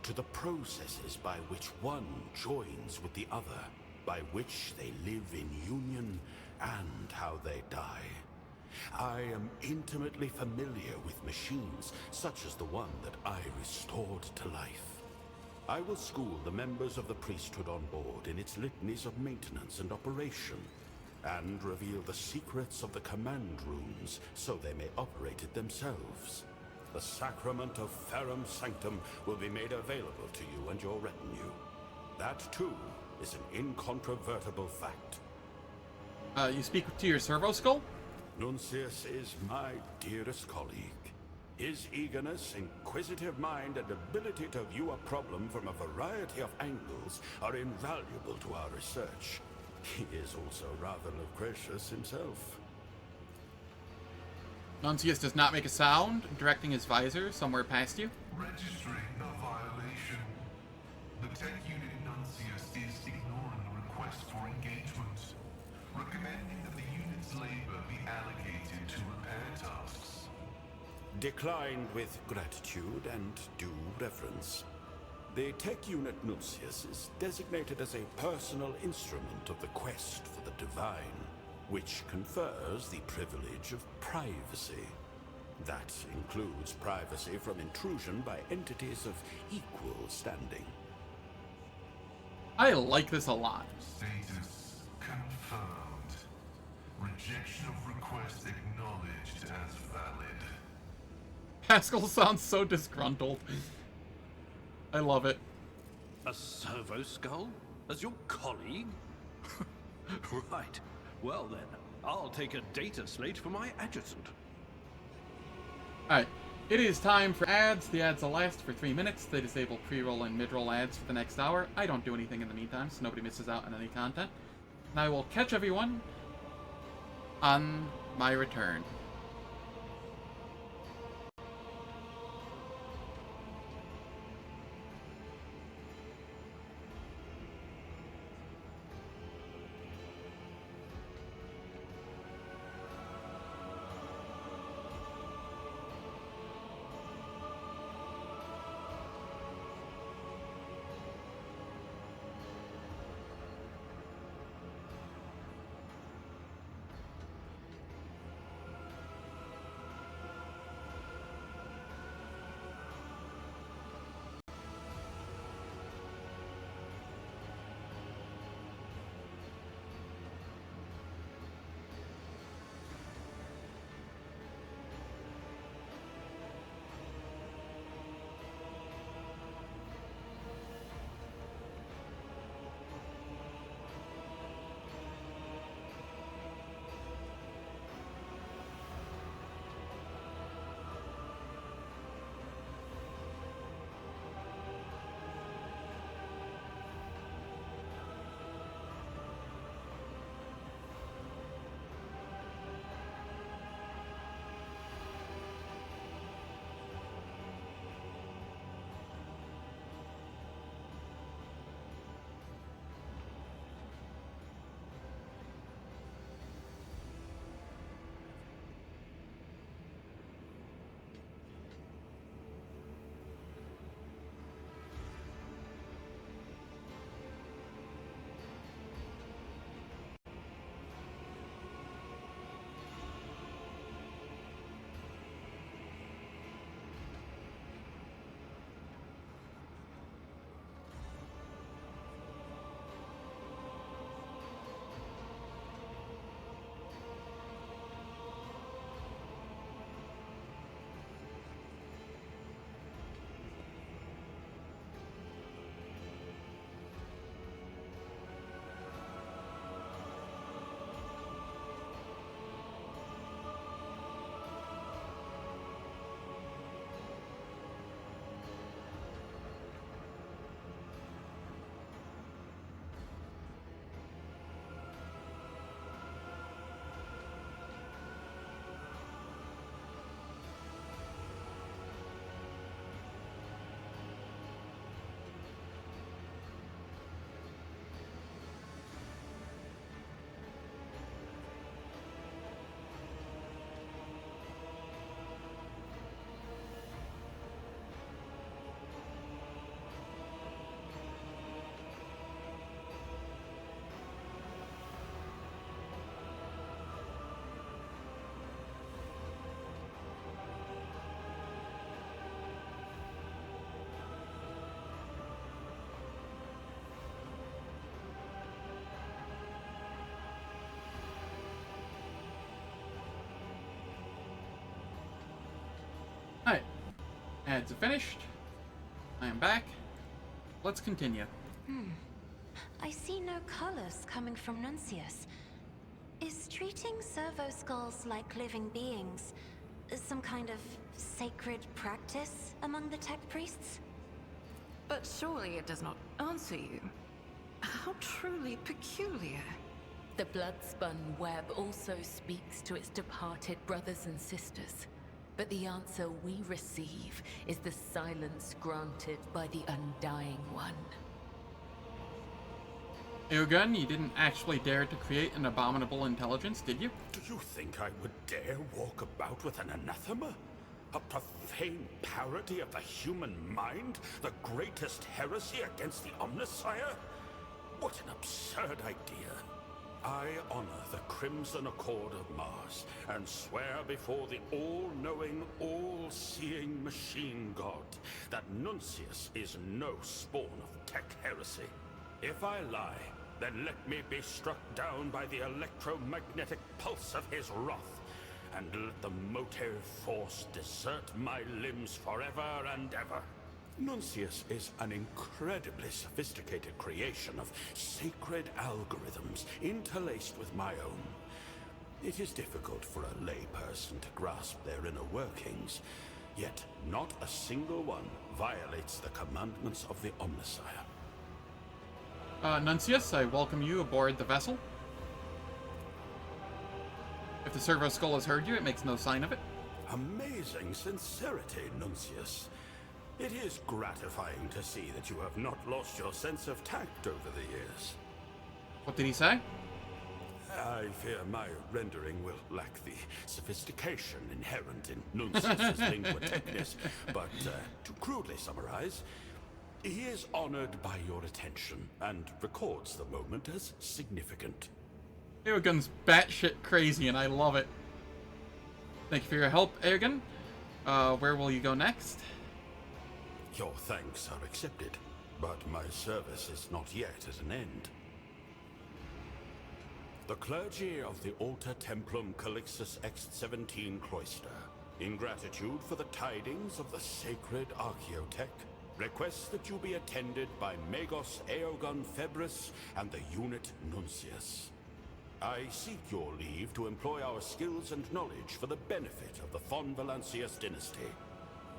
To the processes by which one joins with the other. By which they live in union and how they die. I am intimately familiar with machines such as the one that I restored to life. I will school the members of the priesthood on board in its litanies of maintenance and operation, and reveal the secrets of the command rooms so they may operate it themselves. The sacrament of Ferrum Sanctum will be made available to you and your retinue. That, too, is an incontrovertible fact. You speak to your servo skull? Nuncius is my dearest colleague. His eagerness, inquisitive mind, and ability to view a problem from a variety of angles are invaluable to our research. He is also rather loquacious himself. Nuncius does not make a sound, directing his visor somewhere past you. Registering a violation. The tech unit Nuncius is ignoring the request for engagement, recommending that the unit's labor be allocated to repair tasks. Declined with gratitude and due reverence. The tech unit Nuncius is designated as a personal instrument of the quest for the divine, which confers the privilege of privacy. That includes privacy from intrusion by entities of equal standing. I like this a lot. Status confirmed. Rejection of request acknowledged as valid. Pascal sounds so disgruntled. I love it. A servo skull? As your colleague? Right. Well then, I'll take a data slate for my adjutant. Alright, it is time for ads. The ads will last for 3 minutes. They disable pre-roll and mid-roll ads for the next hour. I don't do anything in the meantime, so nobody misses out on any content. And I will catch everyone on my return. Ads are finished. I am back. Let's continue. I see no colors coming from Nuncius. Is treating servo skulls like living beings some kind of sacred practice among the tech priests? But surely it does not answer you. How truly peculiar. The blood-spun web also speaks to its departed brothers and sisters. But the answer we receive is the silence granted by the Undying One. Eogunn, you didn't actually dare to create an abominable intelligence, did you? Do you think I would dare walk about with an anathema? A profane parody of the human mind? The greatest heresy against the Omnissiah? What an absurd idea. I honor the Crimson Accord of Mars and swear before the all-knowing, all-seeing machine god that Nuncius is no spawn of tech heresy. If I lie, then let me be struck down by the electromagnetic pulse of his wrath, and let the motive force desert my limbs forever and ever. Nuncius is an incredibly sophisticated creation of sacred algorithms interlaced with my own. It is difficult for a layperson to grasp their inner workings, yet not a single one violates the commandments of the Omnissiah. Nuncius, I welcome you aboard the vessel. If the servo skull has heard you, it makes no sign of it. Amazing sincerity, Nuncius. It is gratifying to see that you have not lost your sense of tact over the years. What did he say? I fear my rendering will lack the sophistication inherent in Nuncius's lingua technis, but to crudely summarize, he is honored by your attention and records the moment as significant. Eogunn's batshit crazy, and I love it. Thank you for your help, Eogunn. Where will you go next? Your thanks are accepted, but my service is not yet at an end. The clergy of the Alter Templum Calixtus X-17 Cloister, in gratitude for the tidings of the sacred Archaeotech, request that you be attended by Magos Eogunn Febris and the unit Nuncius. I seek your leave to employ our skills and knowledge for the benefit of the Von Valancius dynasty,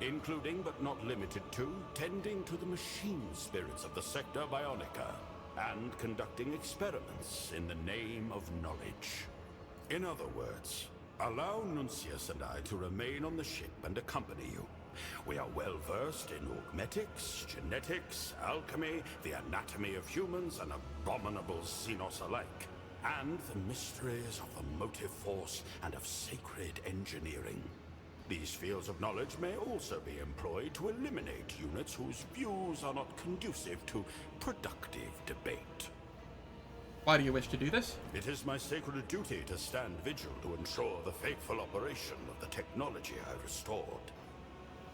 including but not limited to tending to the machine spirits of the Sector Bionica and conducting experiments in the name of knowledge. In other words, allow Nuncius and I to remain on the ship and accompany you. We are well versed in augmetics, genetics, alchemy, the anatomy of humans and abominable xenos alike, and the mysteries of the motive force and of sacred engineering. These fields of knowledge may also be employed to eliminate units whose views are not conducive to productive debate. Why do you wish to do this? It is my sacred duty to stand vigil to ensure the faithful operation of the technology I restored.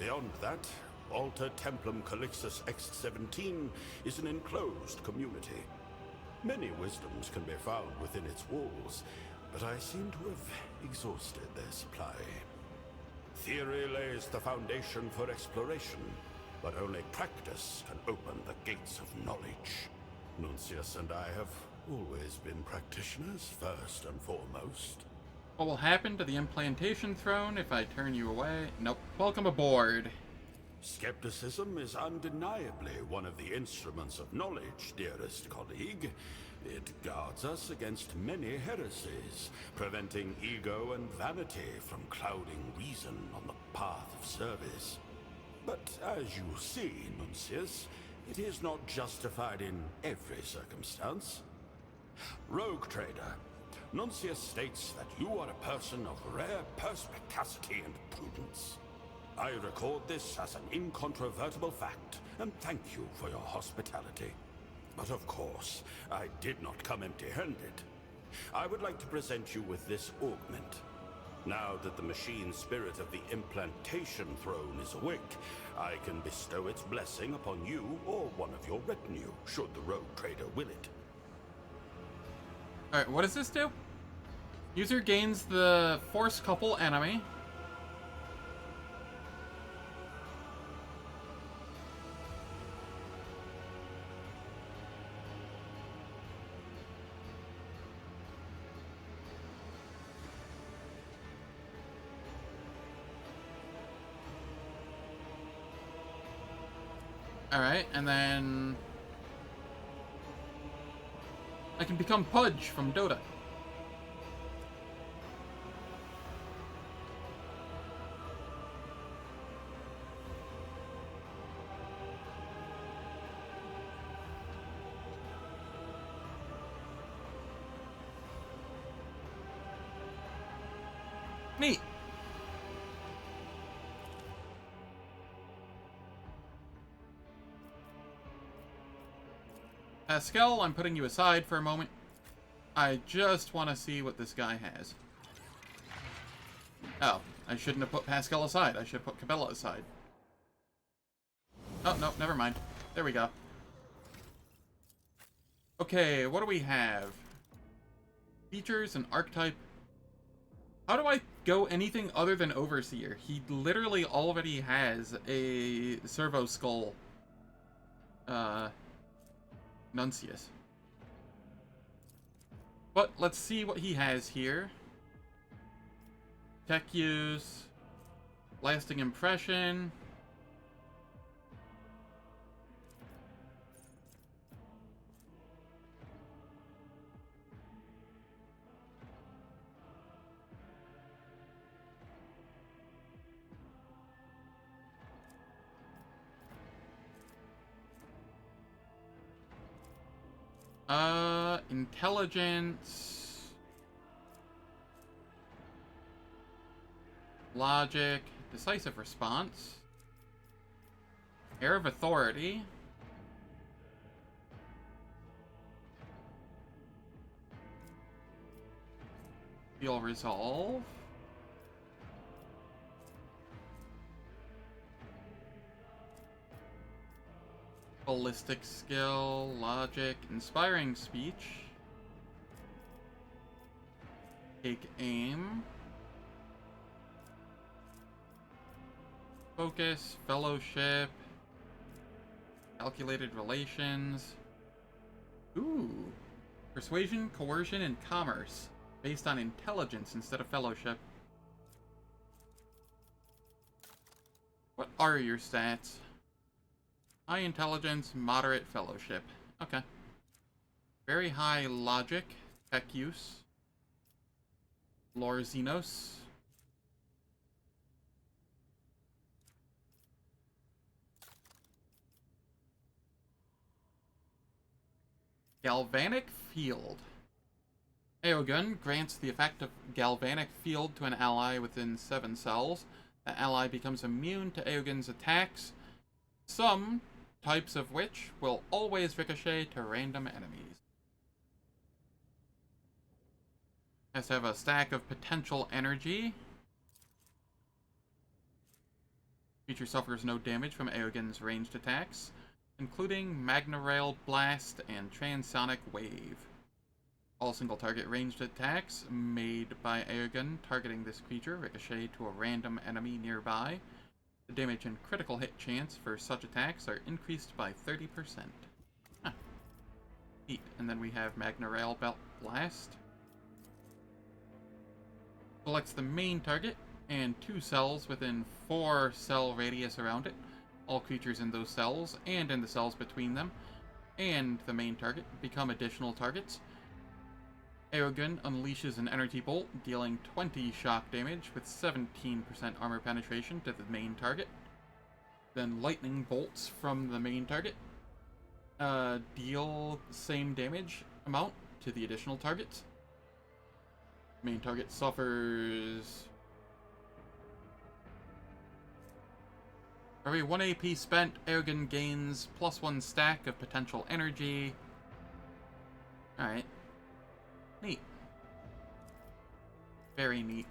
Beyond that, Alter Templum Calixtus X-17 is an enclosed community. Many wisdoms can be found within its walls, but I seem to have exhausted their supply. Theory lays the foundation for exploration, but only practice can open the gates of knowledge. Nuncius and I have always been practitioners, first and foremost. What will happen to the implantation throne if I turn you away? Nope. Welcome aboard. Skepticism is undeniably one of the instruments of knowledge, dearest colleague. It guards us against many heresies, preventing ego and vanity from clouding reason on the path of service. But as you see, Nuncius, it is not justified in every circumstance. Rogue Trader, Nuncius states that you are a person of rare perspicacity and prudence. I record this as an incontrovertible fact, and thank you for your hospitality. But of course, I did not come empty-handed. I would like to present you with this augment. Now that the machine spirit of the implantation throne is awake, I can bestow its blessing upon you or one of your retinue, should the Rogue Trader will it. Alright, what does this do? User gains the force couple enemy. Alright, and then I can become Pudge from Dota. Neat. Pascal, I'm putting you aside for a moment. I just want to see what this guy has. Oh, I shouldn't have put Pascal aside. I should have put Cabela aside. Oh, no, never mind. There we go. Okay, what do we have? Features and archetype. How do I go anything other than Overseer? He literally already has a Servo Skull. Nuncius. But let's see what he has here. Tech use. Lasting impression. Intelligence, logic, decisive response, air of authority, feel resolve, ballistic skill, logic, inspiring speech, take aim, focus, fellowship, calculated relations, ooh, persuasion, coercion, and commerce, based on intelligence instead of fellowship. What are your stats? High intelligence, moderate fellowship. Okay. Very high logic, tech use. Lore Xenos. Galvanic Field. Eogunn grants the effect of Galvanic Field to an ally within 7 cells. The ally becomes immune to Eogunn's attacks, some types of which will always ricochet to random enemies. Has to have a stack of potential energy. Creature suffers no damage from Eogunn's ranged attacks, including Magna Rail Blast and Transonic Wave. All single target ranged attacks made by Eogunn targeting this creature ricochet to a random enemy nearby. The damage and critical hit chance for such attacks are increased by 30%. Huh. Neat. And then we have Magna Rail Blast. Selects the main target and 2 cells within 4 cell radius around it. All creatures in those cells and in the cells between them and the main target become additional targets. Eogunn unleashes an energy bolt, dealing 20 shock damage with 17% armor penetration to the main target. Then lightning bolts from the main target deal the same damage amount to the additional targets. Main target suffers... For every 1 AP spent, Eogunn gains +1 stack of potential energy. Alright. Neat. Very neat.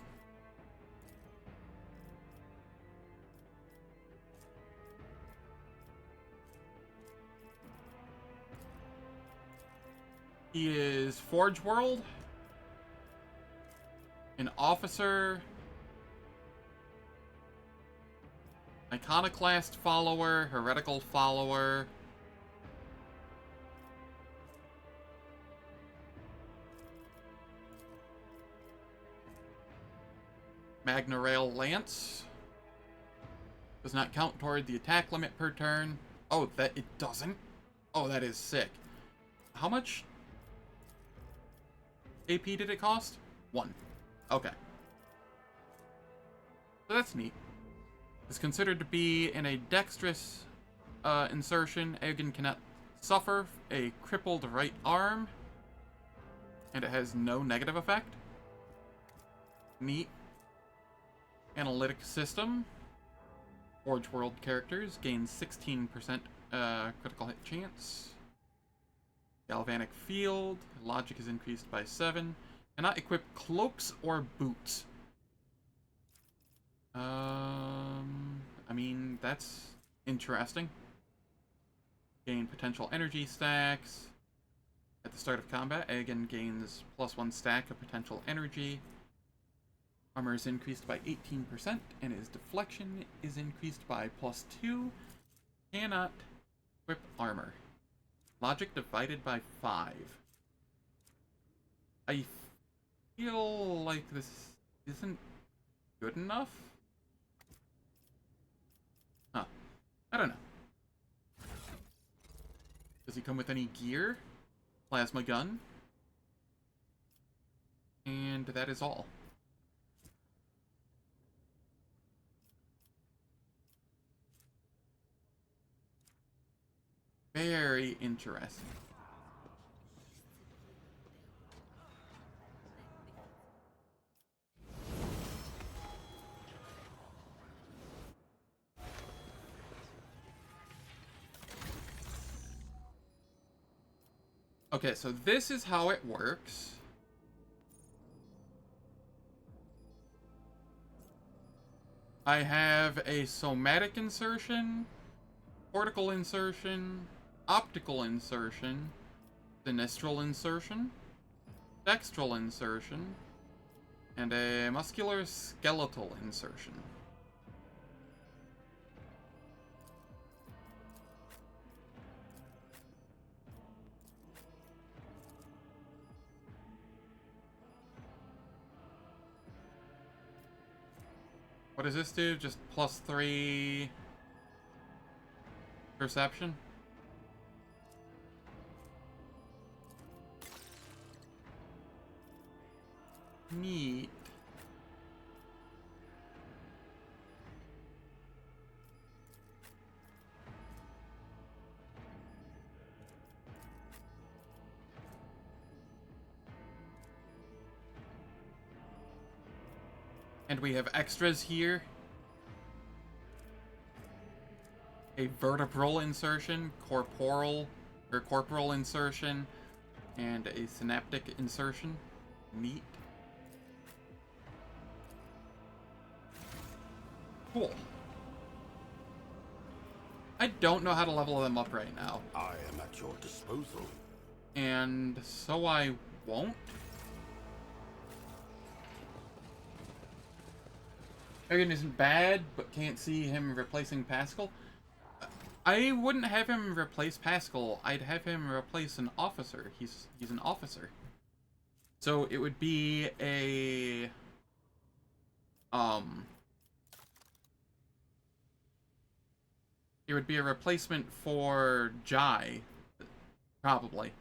He is Forge World, an officer, iconoclast follower, heretical follower, Magna Rail Lance. Does not count toward the attack limit per turn. Oh, that it doesn't? Oh, that is sick. How much AP did it cost? 1. Okay. So that's neat. It's considered to be in a dexterous insertion. Eogunn cannot suffer a crippled right arm. And it has no negative effect. Neat. Analytic system. Forge World characters gain 16% critical hit chance. Galvanic field. Logic is increased by 7. Cannot equip cloaks or boots. I mean, that's interesting. Gain potential energy stacks. At the start of combat, Eogunn gains +1 stack of potential energy. Armor is increased by 18%, and his deflection is increased by +2. Cannot equip armor. Logic divided by 5. I feel like this isn't good enough. Huh. I don't know. Does he come with any gear? Plasma gun. And that is all. Very interesting. Okay, so this is how it works. I have a somatic insertion, cortical insertion, optical insertion, sinistral insertion, dextral insertion, and a muscular skeletal insertion. What does this do? Just +3 perception? Neat. And we have extras here. A vertebral insertion, corporal insertion, and a synaptic insertion. Neat. Cool. I don't know how to level them up right now. I am at your disposal. And so I won't. Eogunn isn't bad, but can't see him replacing Pascal. I wouldn't have him replace Pascal. I'd have him replace an officer. He's an officer. So it would be a it would be a replacement for Jai, probably.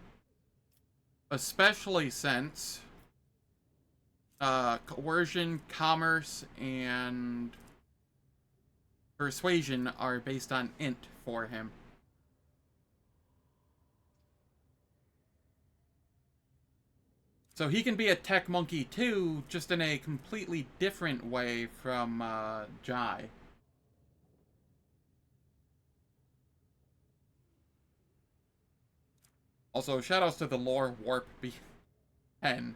Especially since coercion, commerce, and persuasion are based on int for him. So he can be a tech monkey too, just in a completely different way from Jai. Also, shoutouts to the lore warp B10.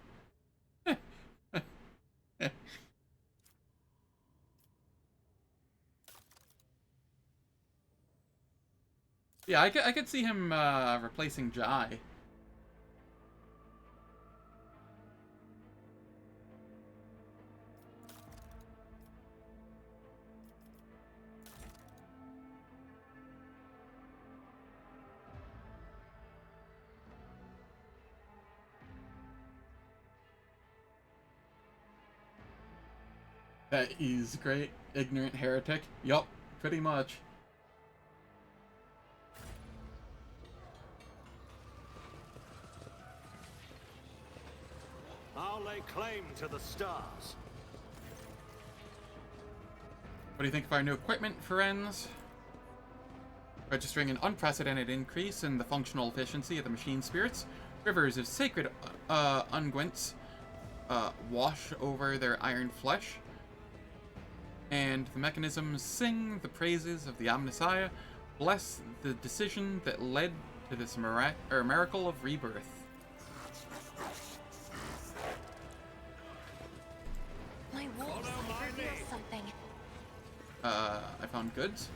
Yeah, I could see him replacing Jai. That is great. Ignorant heretic. Yup, pretty much. I'll lay claim to the stars. What do you think of our new equipment, friends? Registering an unprecedented increase in the functional efficiency of the machine spirits, rivers of sacred unguents wash over their iron flesh, and the mechanisms sing the praises of the Omnissiah, bless the decision that led to this miracle of rebirth. My wolves reveal something. I found goods.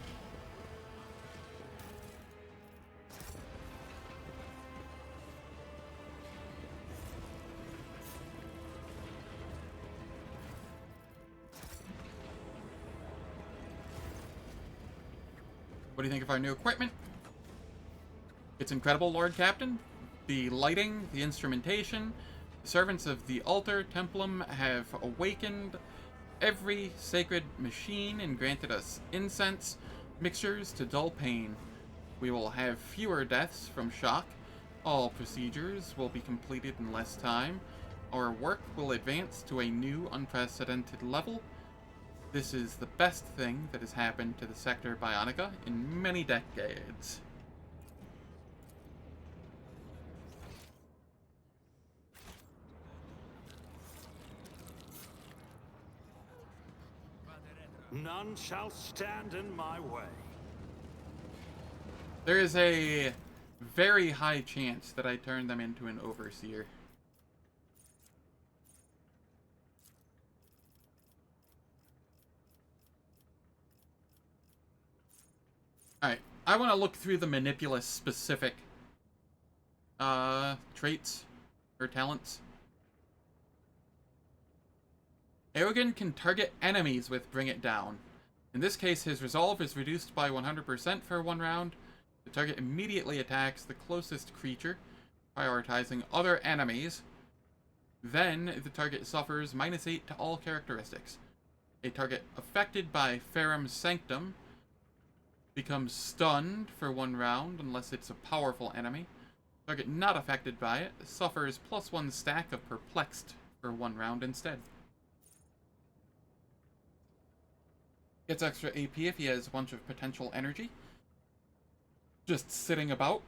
What do you think of our new equipment? It's incredible, Lord Captain. The lighting, the instrumentation, the servants of the altar templum have awakened every sacred machine and granted us incense mixtures to dull pain. We will have fewer deaths from shock. All procedures will be completed in less time. Our work will advance to a new unprecedented level. This is the best thing that has happened to the Sector Bionica in many decades. None shall stand in my way. There is a very high chance that I turn them into an overseer. Alright, I want to look through the Manipulus specific traits or talents. Eogunn can target enemies with Bring It Down. In this case, his resolve is reduced by 100% for 1 round. The target immediately attacks the closest creature, prioritizing other enemies. Then, the target suffers -8 to all characteristics. A target affected by Ferrum Sanctum becomes stunned for 1 round unless it's a powerful enemy. Target not affected by it suffers +1 stack of Perplexed for 1 round instead. Gets extra AP if he has a bunch of potential energy just sitting about.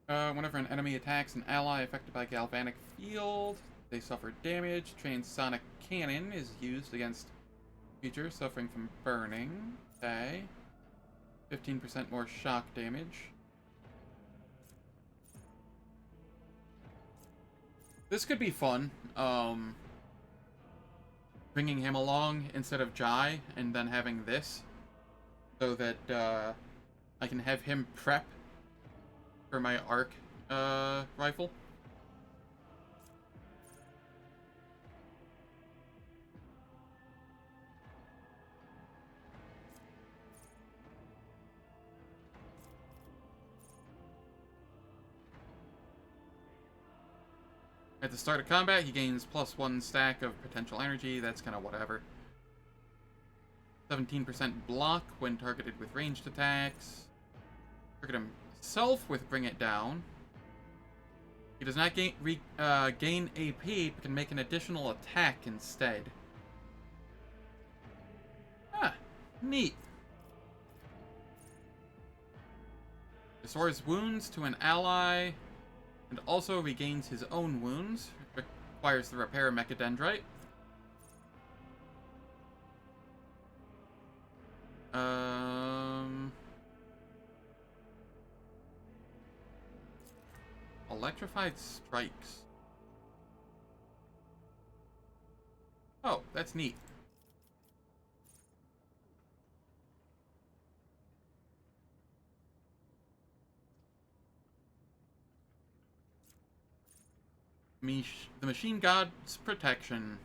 Whenever an enemy attacks an ally affected by Galvanic Field, they suffer damage. Transonic Cannon is used against creatures suffering from burning. Okay. 15% more shock damage. This could be fun. Bringing him along instead of Jai, and then having this, so that I can have him prep for my arc rifle. At the start of combat, he gains +1 stack of potential energy. That's kind of whatever. 17% block when targeted with ranged attacks. Target himself with Bring It Down. He does not gain AP, but can make an additional attack instead. Ah, neat. Restores wounds to an ally, and also regains his own wounds. Requires the repair of Mechadendrite. Electrified Strikes. Oh, that's neat. The Machine God's Protection.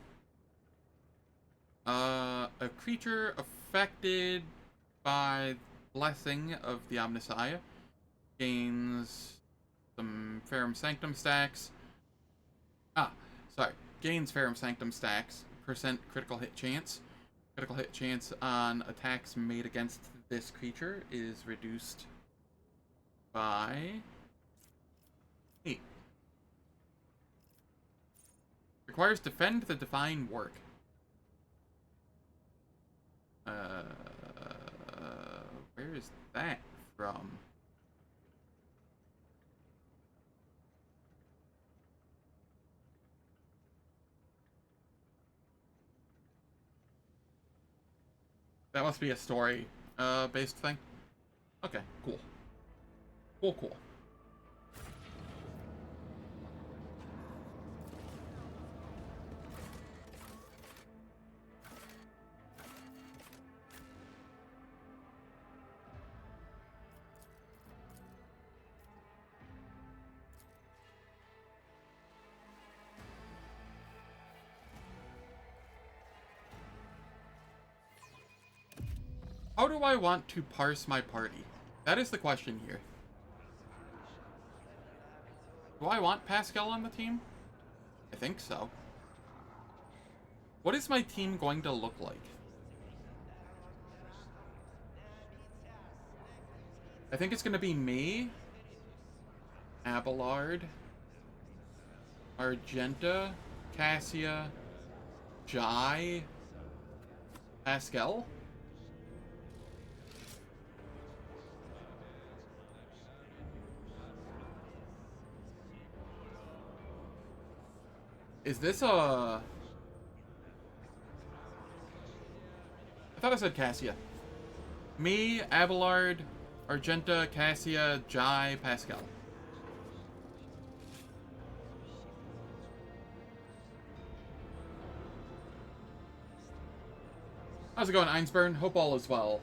A creature affected by Blessing of the Omnissiah gains some Ferrum Sanctum stacks. Gains Ferrum Sanctum stacks. % critical hit chance. Critical hit chance on attacks made against this creature is reduced by 8. Requires defend the divine work. Where is that from? That must be a story, based thing. Okay, cool. Cool. How do I want to parse my party? That is the question here. Do I want Pascal on the team? I think so. What is my team going to look like? I think it's going to be me, Abelard, Argenta, Cassia, Jai, Pascal. Is this a... I thought I said Cassia. Me, Abelard, Argenta, Cassia, Jai, Pascal. How's it going, Einsburn? Hope all is well.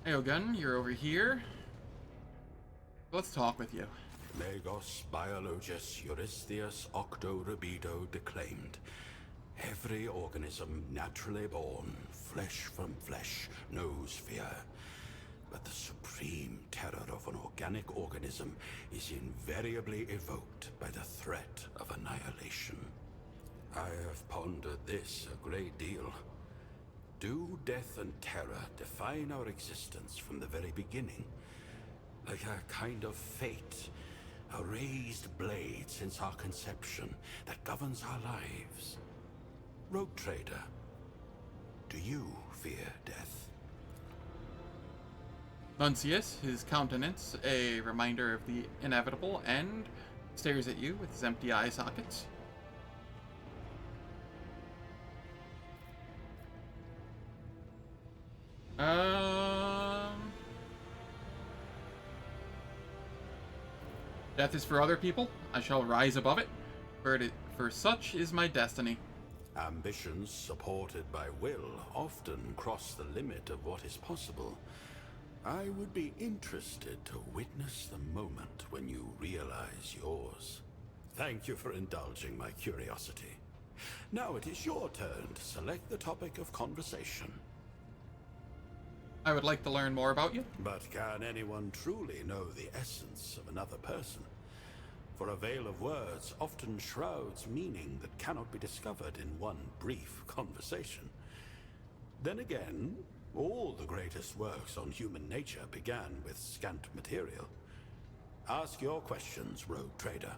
Eogunn, you're over here. Let's talk with you. Magos biologus Eurystheus octo rebido declaimed. Every organism naturally born, flesh from flesh, knows fear. But the supreme terror of an organic organism is invariably evoked by the threat of annihilation. I have pondered this a great deal. Do death and terror define our existence from the very beginning? Like a kind of fate, a raised blade since our conception that governs our lives. Rogue Trader, do you fear death? Nuncius, his countenance a reminder of the inevitable, and stares at you with his empty eye sockets. Death is for other people. I shall rise above it, for such is my destiny. Ambitions supported by will often cross the limit of what is possible. I would be interested to witness the moment when you realize yours. Thank you for indulging my curiosity. Now it is your turn to select the topic of conversation. I would like to learn more about you. But can anyone truly know the essence of another person? For a veil of words often shrouds meaning that cannot be discovered in one brief conversation. Then again, all the greatest works on human nature began with scant material. Ask your questions, Rogue Trader.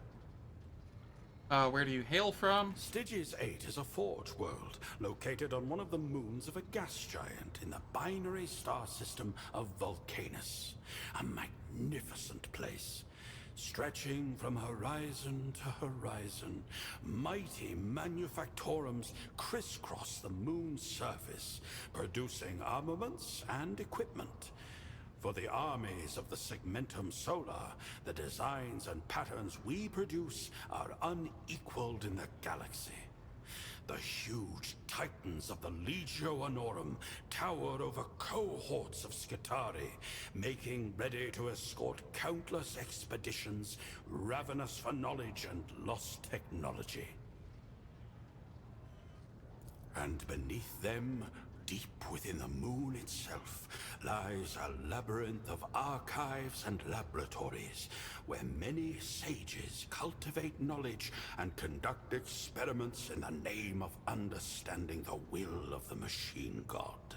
Where do you hail from? Stygies 8 is a forge world, located on one of the moons of a gas giant in the binary star system of Vulcanus. A magnificent place. Stretching from horizon to horizon, mighty manufactorums crisscross the moon's surface, producing armaments and equipment. For the armies of the Segmentum Solar, the designs and patterns we produce are unequaled in the galaxy. The huge titans of the Legio Honorum tower over cohorts of Skitarii, making ready to escort countless expeditions, ravenous for knowledge and lost technology. And beneath them, deep within the moon itself, lies a labyrinth of archives and laboratories, where many sages cultivate knowledge and conduct experiments in the name of understanding the will of the machine god.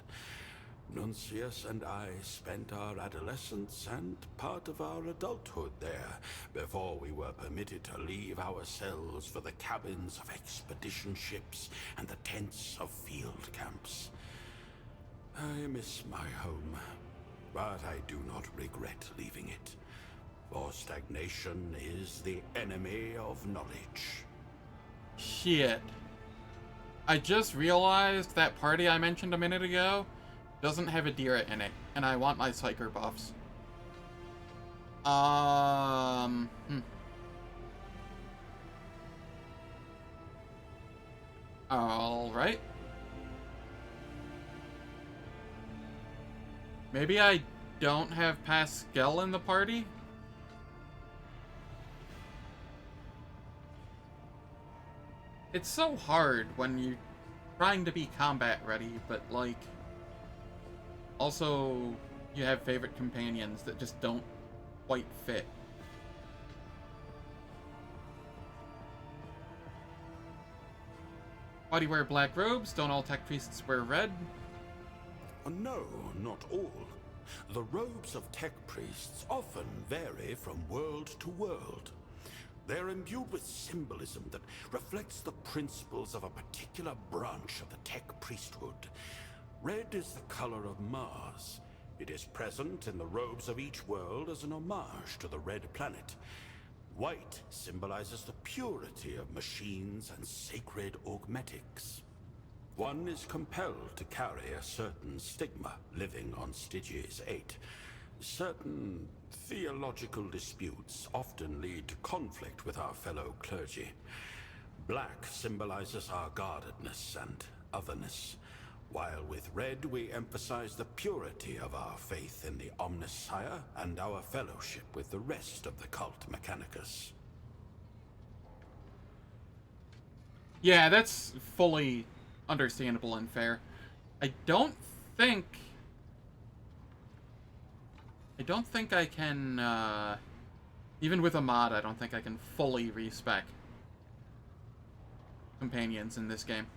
Nuncius and I spent our adolescence and part of our adulthood there, before we were permitted to leave our cells for the cabins of expedition ships and the tents of field camps. I miss my home, but I do not regret leaving it, for stagnation is the enemy of knowledge. Shit. I just realized that party I mentioned a minute ago doesn't have Idira in it, and I want my Psyker buffs. Alright. Maybe I don't have Pascal in the party? It's so hard when you're trying to be combat ready, but like... Also, you have favorite companions that just don't quite fit. Why do you wear black robes? Don't all tech priests wear red? No, not all. The robes of tech priests often vary from world to world. They're imbued with symbolism that reflects the principles of a particular branch of the tech priesthood. Red is the color of Mars. It is present in the robes of each world as an homage to the Red Planet. White symbolizes the purity of machines and sacred augmetics. One is compelled to carry a certain stigma living on Stygies 8. Certain theological disputes often lead to conflict with our fellow clergy. Black symbolizes our guardedness and otherness, while with red we emphasize the purity of our faith in the Omnissiah and our fellowship with the rest of the cult Mechanicus. Yeah, that's fully understandable and fair. I don't think I can, even with a mod, I don't think I can fully respec companions in this game.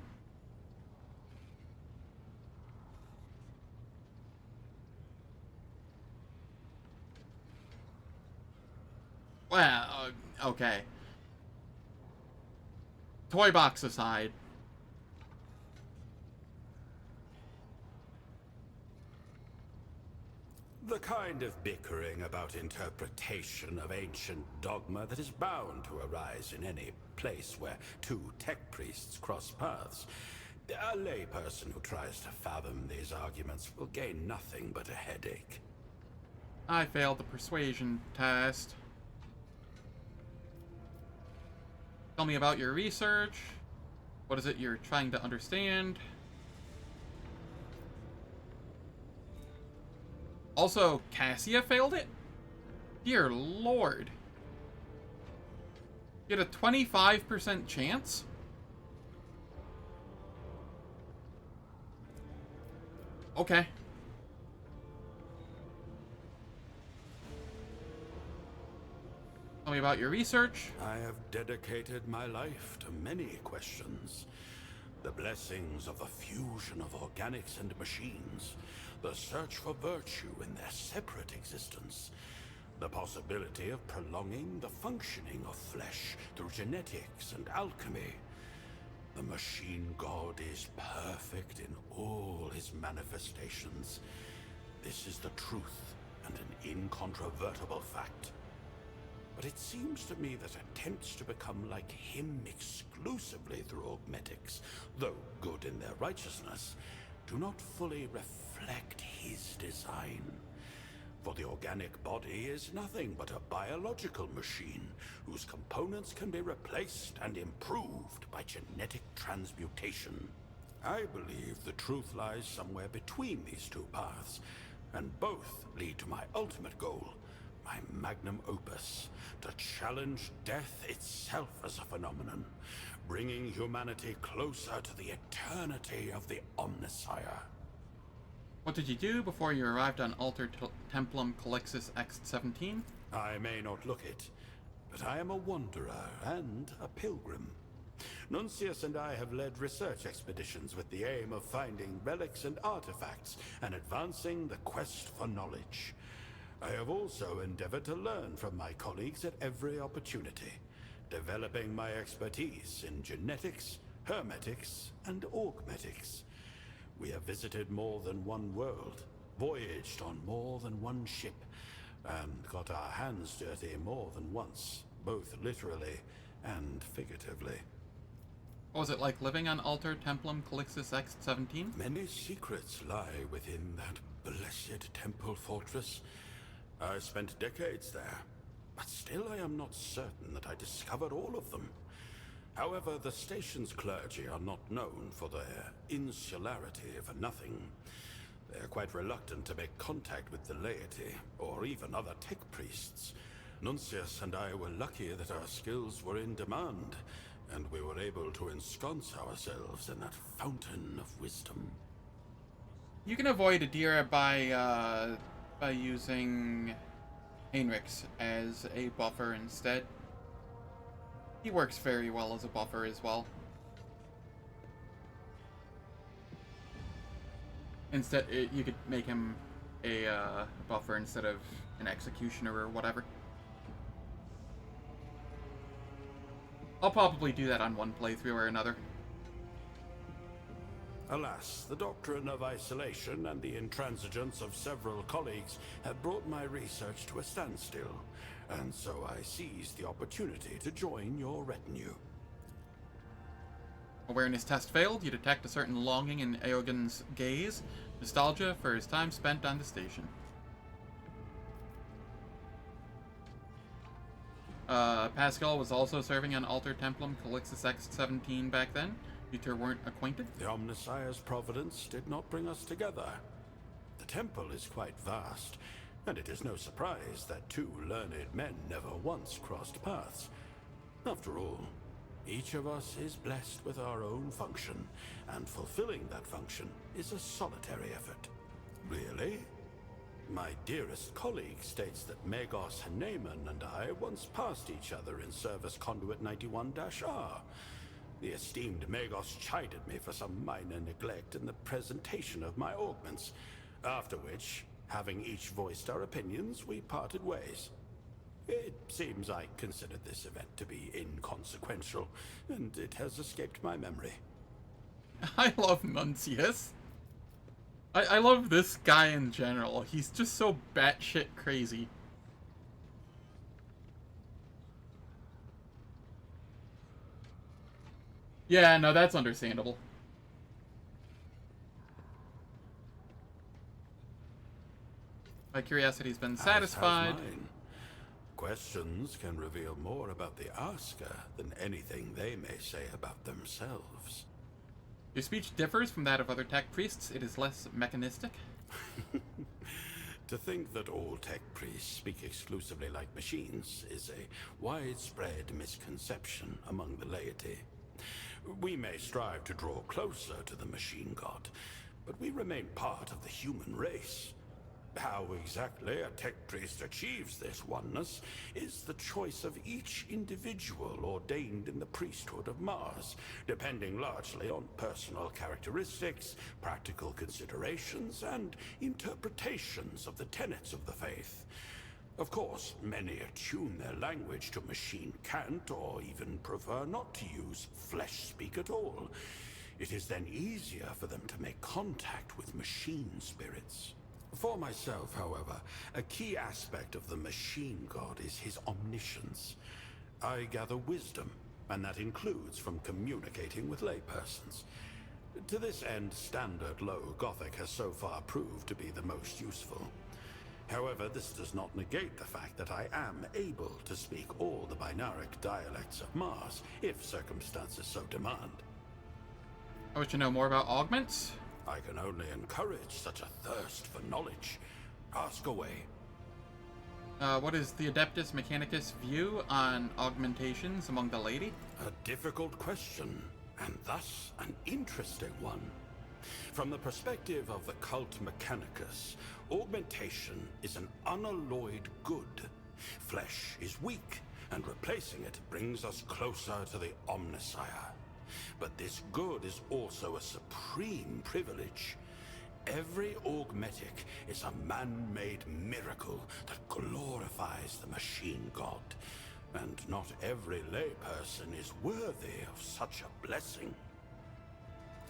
Well, okay. Toy box aside. The kind of bickering about interpretation of ancient dogma that is bound to arise in any place where two tech priests cross paths. A layperson who tries to fathom these arguments will gain nothing but a headache. I failed the persuasion test. Tell me about your research. What is it you're trying to understand? Also, Cassia failed it? Dear Lord. You had a 25% chance? Okay. Tell me about your research. I have dedicated my life to many questions. The blessings of the fusion of organics and machines, the search for virtue in their separate existence, the possibility of prolonging the functioning of flesh through genetics and alchemy. The machine god is perfect in all his manifestations. This is the truth and an incontrovertible fact. But it seems to me that attempts to become like him exclusively through augmetics, though good in their righteousness, do not fully reflect his design. For the organic body is nothing but a biological machine whose components can be replaced and improved by genetic transmutation. I believe the truth lies somewhere between these two paths, and both lead to my ultimate goal, my magnum opus, to challenge death itself as a phenomenon, bringing humanity closer to the eternity of the Omnissiah. What did you do before you arrived on Alter Templum Calixis X-17? I may not look it, but I am a wanderer and a pilgrim. Nuncius and I have led research expeditions with the aim of finding relics and artifacts and advancing the quest for knowledge. I have also endeavored to learn from my colleagues at every opportunity, developing my expertise in genetics, hermetics, and augmetics. We have visited more than one world, voyaged on more than one ship, and got our hands dirty more than once, both literally and figuratively. What was it like living on Alter Templum Calixis X-17? Many secrets lie within that blessed temple fortress. I spent decades there, but still I am not certain that I discovered all of them. However, the station's clergy are not known for their insularity for nothing. They are quite reluctant to make contact with the laity, or even other tech priests. Nuncius and I were lucky that our skills were in demand, and we were able to ensconce ourselves in that fountain of wisdom. You can avoid Idira by using Heinrix as a buffer instead. He works very well as a buffer as well. Instead, you could make him a buffer instead of an executioner or whatever. I'll probably do that on one playthrough or another. Alas, the doctrine of isolation and the intransigence of several colleagues have brought my research to a standstill, and so I seized the opportunity to join your retinue. Awareness test failed. You detect a certain longing in Eogunn's gaze, nostalgia for his time spent on the station. Pascal was also serving on Alter Templum Calixis X-17 back then. You two weren't acquainted? The Omnissiah's providence did not bring us together. The temple is quite vast, and it is no surprise that two learned men never once crossed paths. After all, each of us is blessed with our own function, and fulfilling that function is a solitary effort. Really? My dearest colleague states that Magos Haneman and I once passed each other in Service Conduit 91-R. The esteemed Magos chided me for some minor neglect in the presentation of my augments, after which, having each voiced our opinions, we parted ways. It seems I considered this event to be inconsequential, and it has escaped my memory. I love Nuncius. I love this guy in general. He's just so batshit crazy. Yeah, no, that's understandable. My curiosity's been satisfied. Questions can reveal more about the asker than anything they may say about themselves. Your speech differs from that of other tech priests. It is less mechanistic. To think that all tech priests speak exclusively like machines is a widespread misconception among the laity. We may strive to draw closer to the machine god, but we remain part of the human race. How exactly a tech priest achieves this oneness is the choice of each individual ordained in the priesthood of Mars, depending largely on personal characteristics, practical considerations, and interpretations of the tenets of the faith. Of course, many attune their language to machine cant or even prefer not to use flesh speak at all. It is then easier for them to make contact with machine spirits. For myself, however, a key aspect of the machine god is his omniscience. I gather wisdom, and that includes from communicating with laypersons. To this end, standard low Gothic has so far proved to be the most useful. However, this does not negate the fact that I am able to speak all the binaric dialects of Mars, if circumstances so demand. I wish to know more about augments. I can only encourage such a thirst for knowledge. Ask away. What is the Adeptus Mechanicus view on augmentations among the laity? A difficult question, and thus an interesting one. From the perspective of the cult Mechanicus, augmentation is an unalloyed good. Flesh is weak, and replacing it brings us closer to the Omnissiah. But this good is also a supreme privilege. Every augmetic is a man-made miracle that glorifies the machine god. And not every layperson is worthy of such a blessing.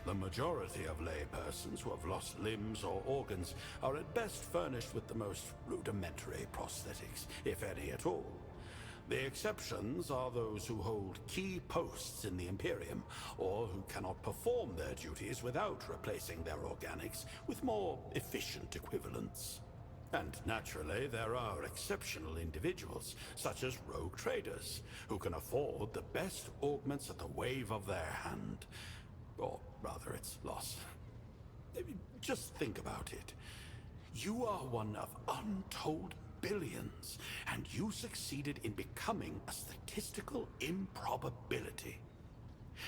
The majority of laypersons who have lost limbs or organs are at best furnished with the most rudimentary prosthetics, if any at all. The exceptions are those who hold key posts in the Imperium, or who cannot perform their duties without replacing their organics with more efficient equivalents. And naturally, there are exceptional individuals, such as rogue traders, who can afford the best augments at the wave of their hand. Or rather, its loss. Just think about it. You are one of untold billions, and you succeeded in becoming a statistical improbability.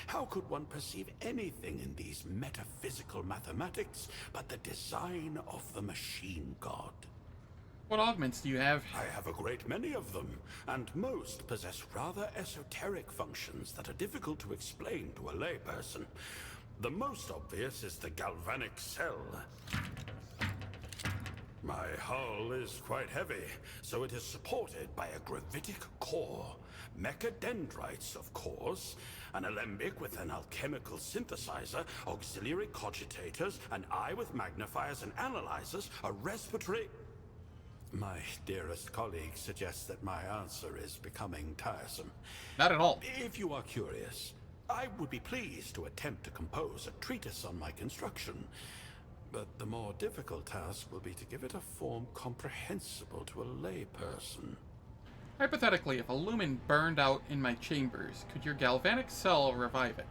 How could one perceive anything in these metaphysical mathematics but the design of the machine god? What augments do you have? I have a great many of them, and most possess rather esoteric functions that are difficult to explain to a layperson. The most obvious is the galvanic cell. My hull is quite heavy, so it is supported by a gravitic core, mechadendrites, of course, an alembic with an alchemical synthesizer, auxiliary cogitators, an eye with magnifiers and analyzers, a respiratory... My dearest colleague suggests that my answer is becoming tiresome. Not at all. If you are curious, I would be pleased to attempt to compose a treatise on my construction. But the more difficult task will be to give it a form comprehensible to a layperson. Hypothetically, if a lumen burned out in my chambers, could your galvanic cell revive it?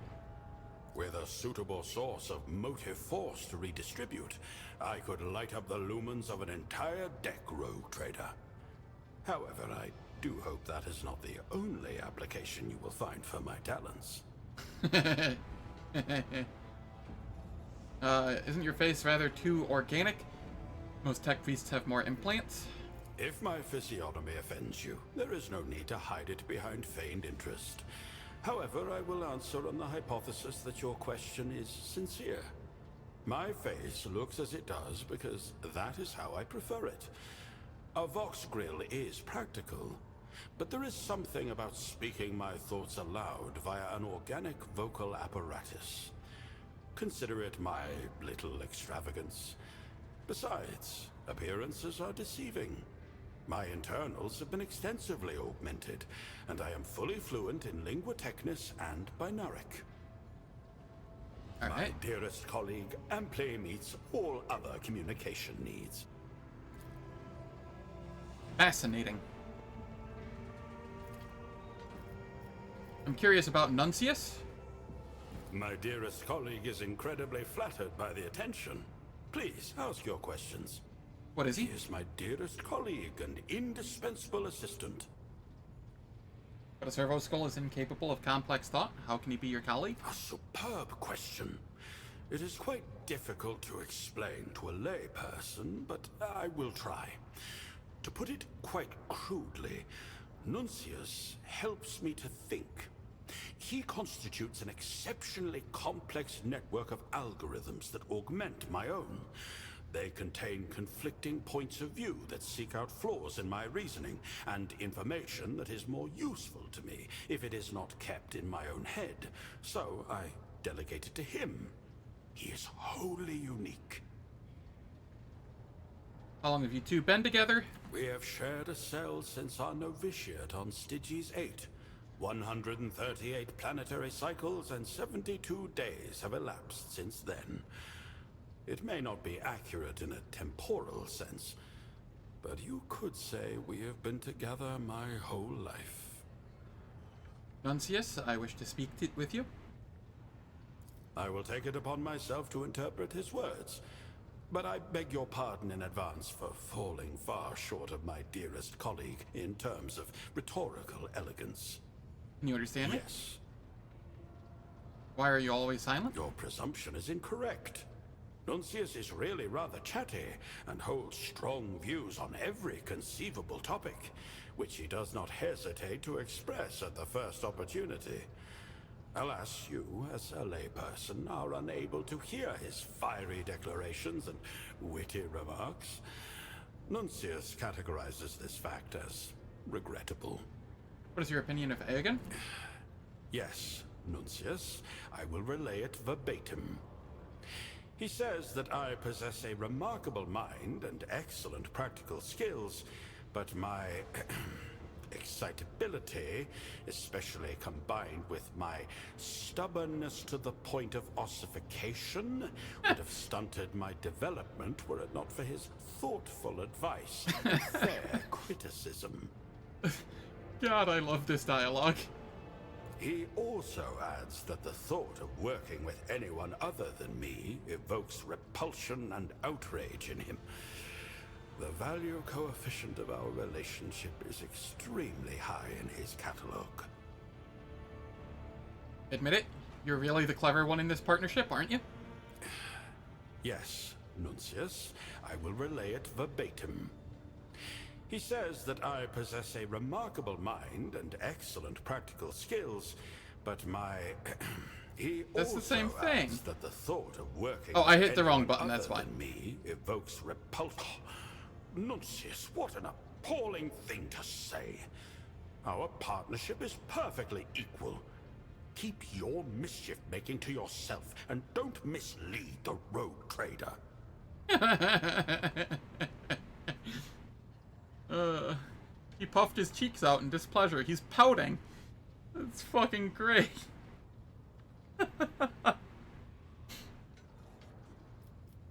With a suitable source of motive force to redistribute, I could light up the lumens of an entire deck, rogue trader. However, I do hope that is not the only application you will find for my talents. Isn't your face rather too organic? Most tech priests have more implants. If my physiognomy offends you, there is no need to hide it behind feigned interest. However, I will answer on the hypothesis that your question is sincere. My face looks as it does because that is how I prefer it. A Vox grill is practical, but there is something about speaking my thoughts aloud via an organic vocal apparatus. Consider it my little extravagance. Besides, appearances are deceiving. My internals have been extensively augmented, and I am fully fluent in lingua technis and binaric. My dearest colleague amply meets all other communication needs. Fascinating. I'm curious about Nuncius. My dearest colleague is incredibly flattered by the attention. Please, ask your questions. What is he? He is my dearest colleague and indispensable assistant. But a servo skull is incapable of complex thought. How can he be your colleague? A superb question. It is quite difficult to explain to a layperson, but I will try. To put it quite crudely, Nuncius helps me to think. He constitutes an exceptionally complex network of algorithms that augment my own. They contain conflicting points of view that seek out flaws in my reasoning, and information that is more useful to me if it is not kept in my own head. So I delegate it to him. He is wholly unique. How long have you two been together? We have shared a cell since our novitiate on Styges 8. 138 planetary cycles and 72 days have elapsed since then. It may not be accurate in a temporal sense, but you could say we have been together my whole life. Nuncius, I wish to speak with you. I will take it upon myself to interpret his words, but I beg your pardon in advance for falling far short of my dearest colleague in terms of rhetorical elegance. Can you understand me? Yes. Why are you always silent? Your presumption is incorrect. Nuncius is really rather chatty and holds strong views on every conceivable topic, which he does not hesitate to express at the first opportunity. Alas, you, as a layperson, are unable to hear his fiery declarations and witty remarks. Nuncius categorizes this fact as regrettable. What is your opinion of Eogunn? Yes, Nuncius, I will relay it verbatim. He says that I possess a remarkable mind and excellent practical skills, but my excitability, especially combined with my stubbornness to the point of ossification, would have stunted my development were it not for his thoughtful advice and fair criticism. God, I love this dialogue. He also adds that the thought of working with anyone other than me evokes repulsion and outrage in him. The value coefficient of our relationship is extremely high in his catalogue. Admit it, you're really the clever one in this partnership, aren't you? Yes, Nuncius, I will relay it verbatim. He says that I possess a remarkable mind and excellent practical skills, but my... That's the same thing. Adds that the thought of working I hit with the wrong anyone button, that's other why. than me evokes repulsion. Nuncius, what an appalling thing to say. Our partnership is perfectly equal. Keep your mischief-making to yourself, and don't mislead the rogue trader. He puffed his cheeks out in displeasure. He's pouting. That's fucking great. How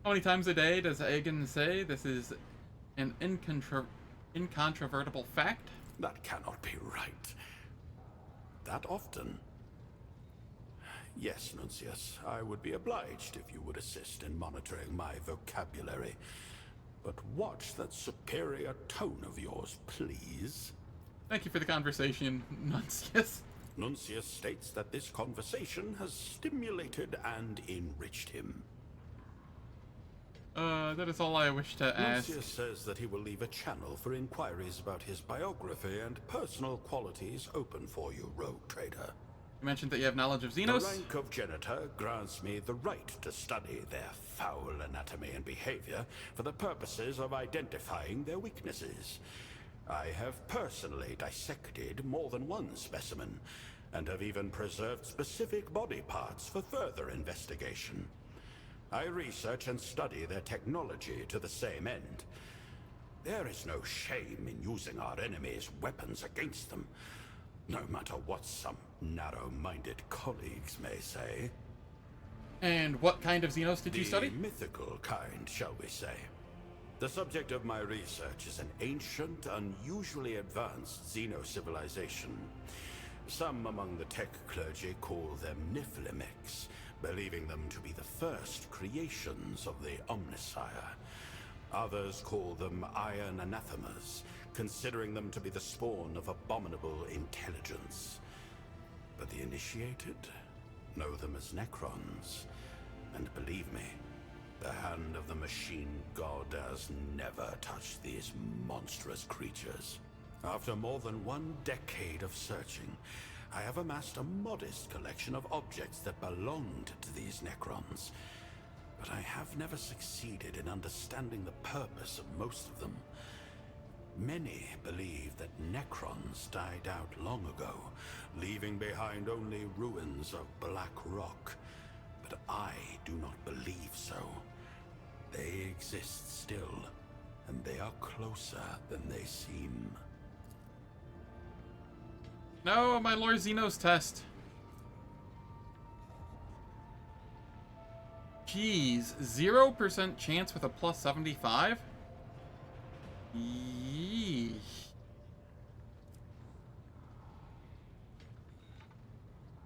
many times a day does Eogunn say this is an incontrovertible fact? That cannot be right. That often? Yes, Nuncius, I would be obliged if you would assist in monitoring my vocabulary. But watch that superior tone of yours, please. Thank you for the conversation, Nuncius. Nuncius states that this conversation has stimulated and enriched him. That is all I wish to ask. Nuncius says that he will leave a channel for inquiries about his biography and personal qualities open for you, rogue trader. You mentioned that you have knowledge of Xenos? The rank of Janitor grants me the right to study their foul anatomy and behavior for the purposes of identifying their weaknesses. I have personally dissected more than one specimen, and have even preserved specific body parts for further investigation. I research and study their technology to the same end. There is no shame in using our enemies' weapons against them, no matter what some narrow-minded colleagues may say. And what kind of Xenos did you study? The mythical kind, shall we say. The subject of my research is an ancient, unusually advanced Xeno-civilization. Some among the tech clergy call them Nephilimix, believing them to be the first creations of the Omnissiah. Others call them Iron Anathemas, considering them to be the spawn of abominable intelligence. But the initiated know them as Necrons. And believe me, the hand of the machine god has never touched these monstrous creatures. After more than 1 decade of searching, I have amassed a modest collection of objects that belonged to these Necrons. But I have never succeeded in understanding the purpose of most of them. Many believe that Necrons died out long ago, leaving behind only ruins of black rock. But I do not believe so. They exist still, and they are closer than they seem. No, my Lord Xenos test. Jeez, 0% chance with a plus 75? Yeesh.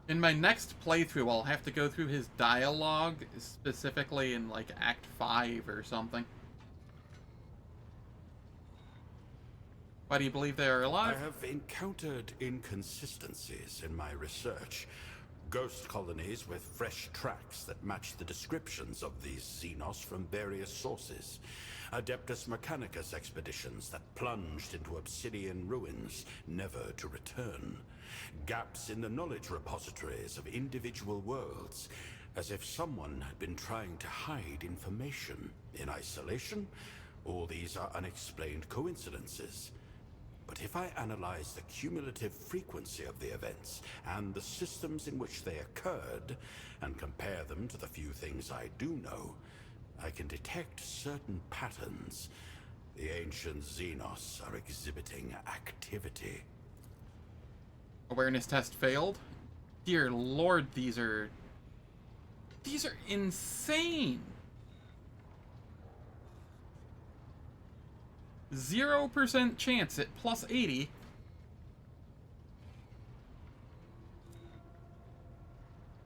In my next playthrough, I'll have to go through his dialogue, specifically in, like, Act 5 or something. Why do you believe they are alive? I have encountered inconsistencies in my research. Ghost colonies with fresh tracks that match the descriptions of these Xenos from various sources. Adeptus Mechanicus expeditions that plunged into obsidian ruins, never to return. Gaps in the knowledge repositories of individual worlds, as if someone had been trying to hide information. In isolation, all these are unexplained coincidences. But if I analyze the cumulative frequency of the events and the systems in which they occurred, and compare them to the few things I do know, I can detect certain patterns. The ancient Xenos are exhibiting activity. Awareness test failed? Dear Lord, these are insane! 0% chance at plus 80.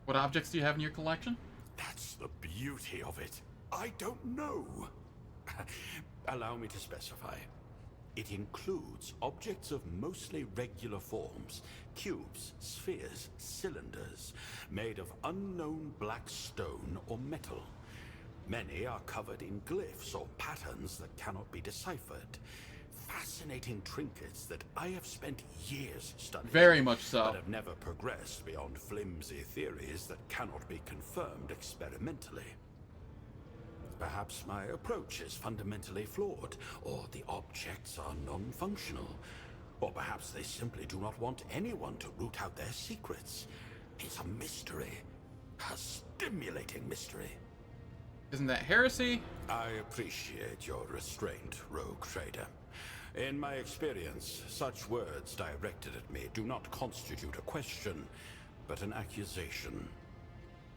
What objects do you have in your collection? That's the beauty of it. I don't know. Allow me to specify. It includes objects of mostly regular forms, cubes, spheres, cylinders, made of unknown black stone or metal. Many are covered in glyphs or patterns that cannot be deciphered. Fascinating trinkets that I have spent years studying. Very much so. But have never progressed beyond flimsy theories that cannot be confirmed experimentally. Perhaps my approach is fundamentally flawed, or the objects are non-functional. Or perhaps they simply do not want anyone to root out their secrets. It's a mystery. A stimulating mystery. Isn't that heresy? I appreciate your restraint, rogue trader. In my experience, such words directed at me do not constitute a question, but an accusation.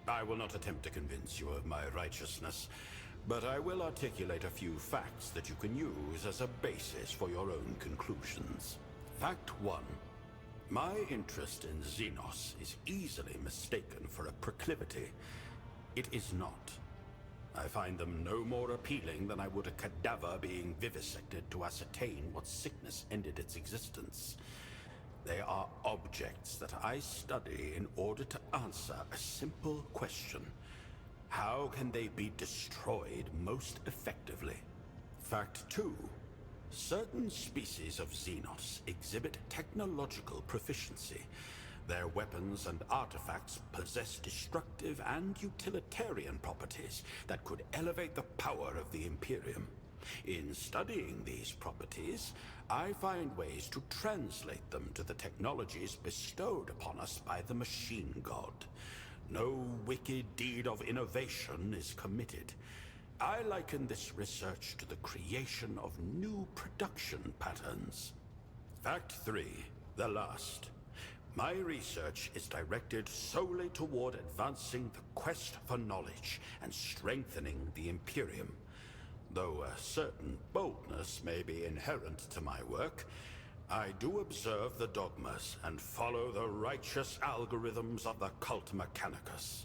I will not attempt to convince you of my righteousness, but I will articulate a few facts that you can use as a basis for your own conclusions. Fact 1. My interest in Xenos is easily mistaken for a proclivity. It is not. I find them no more appealing than I would a cadaver being vivisected to ascertain what sickness ended its existence. They are objects that I study in order to answer a simple question. How can they be destroyed most effectively? Fact 2. Certain species of Xenos exhibit technological proficiency. Their weapons and artifacts possess destructive and utilitarian properties that could elevate the power of the Imperium. In studying these properties, I find ways to translate them to the technologies bestowed upon us by the Machine God. No wicked deed of innovation is committed. I liken this research to the creation of new production patterns. Fact 3, the last. My research is directed solely toward advancing the quest for knowledge and strengthening the Imperium. Though a certain boldness may be inherent to my work, I do observe the dogmas and follow the righteous algorithms of the Cult Mechanicus.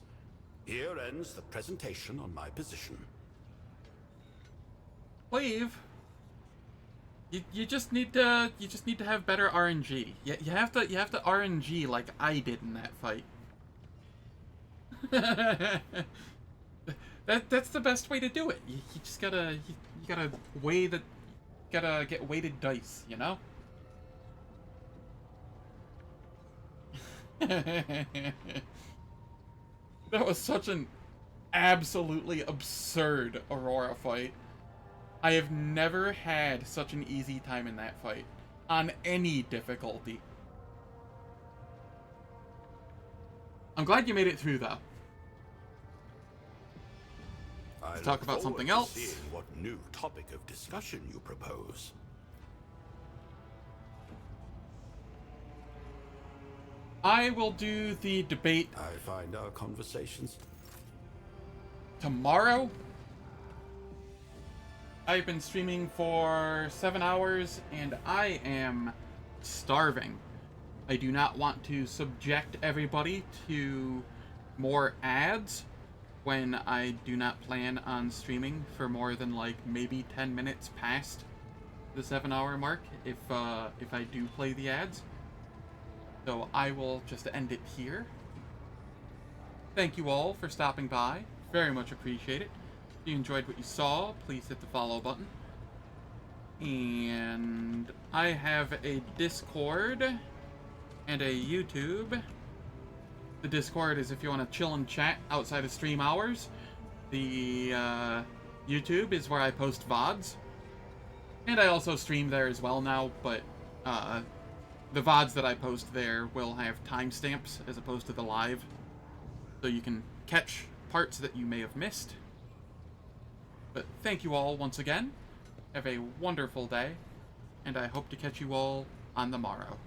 Here ends the presentation on my position. Cleve, you just need to have better RNG. You have to RNG like I did in that fight. That's the best way to do it. You just gotta get weighted dice, you know? That was such an absolutely absurd Aurora fight. I have never had such an easy time in that fight, on any difficulty. I'm glad you made it through, though. Let's talk about something else. Seeing what new topic of discussion you propose. I will do the debate. I find our conversations tomorrow. I've been streaming for 7 hours, and I am starving. I do not want to subject everybody to more ads when I do not plan on streaming for more than, like, maybe 10 minutes past the 7-hour mark if I do play the ads. So I will just end it here. Thank you all for stopping by. Very much appreciate it. If you enjoyed what you saw, please hit the follow button. And I have a Discord and a YouTube. The Discord is if you want to chill and chat outside of stream hours. The YouTube is where I post VODs. And I also stream there as well now, but the VODs that I post there will have timestamps as opposed to the live. So you can catch parts that you may have missed. But thank you all once again. Have a wonderful day, and I hope to catch you all on the morrow.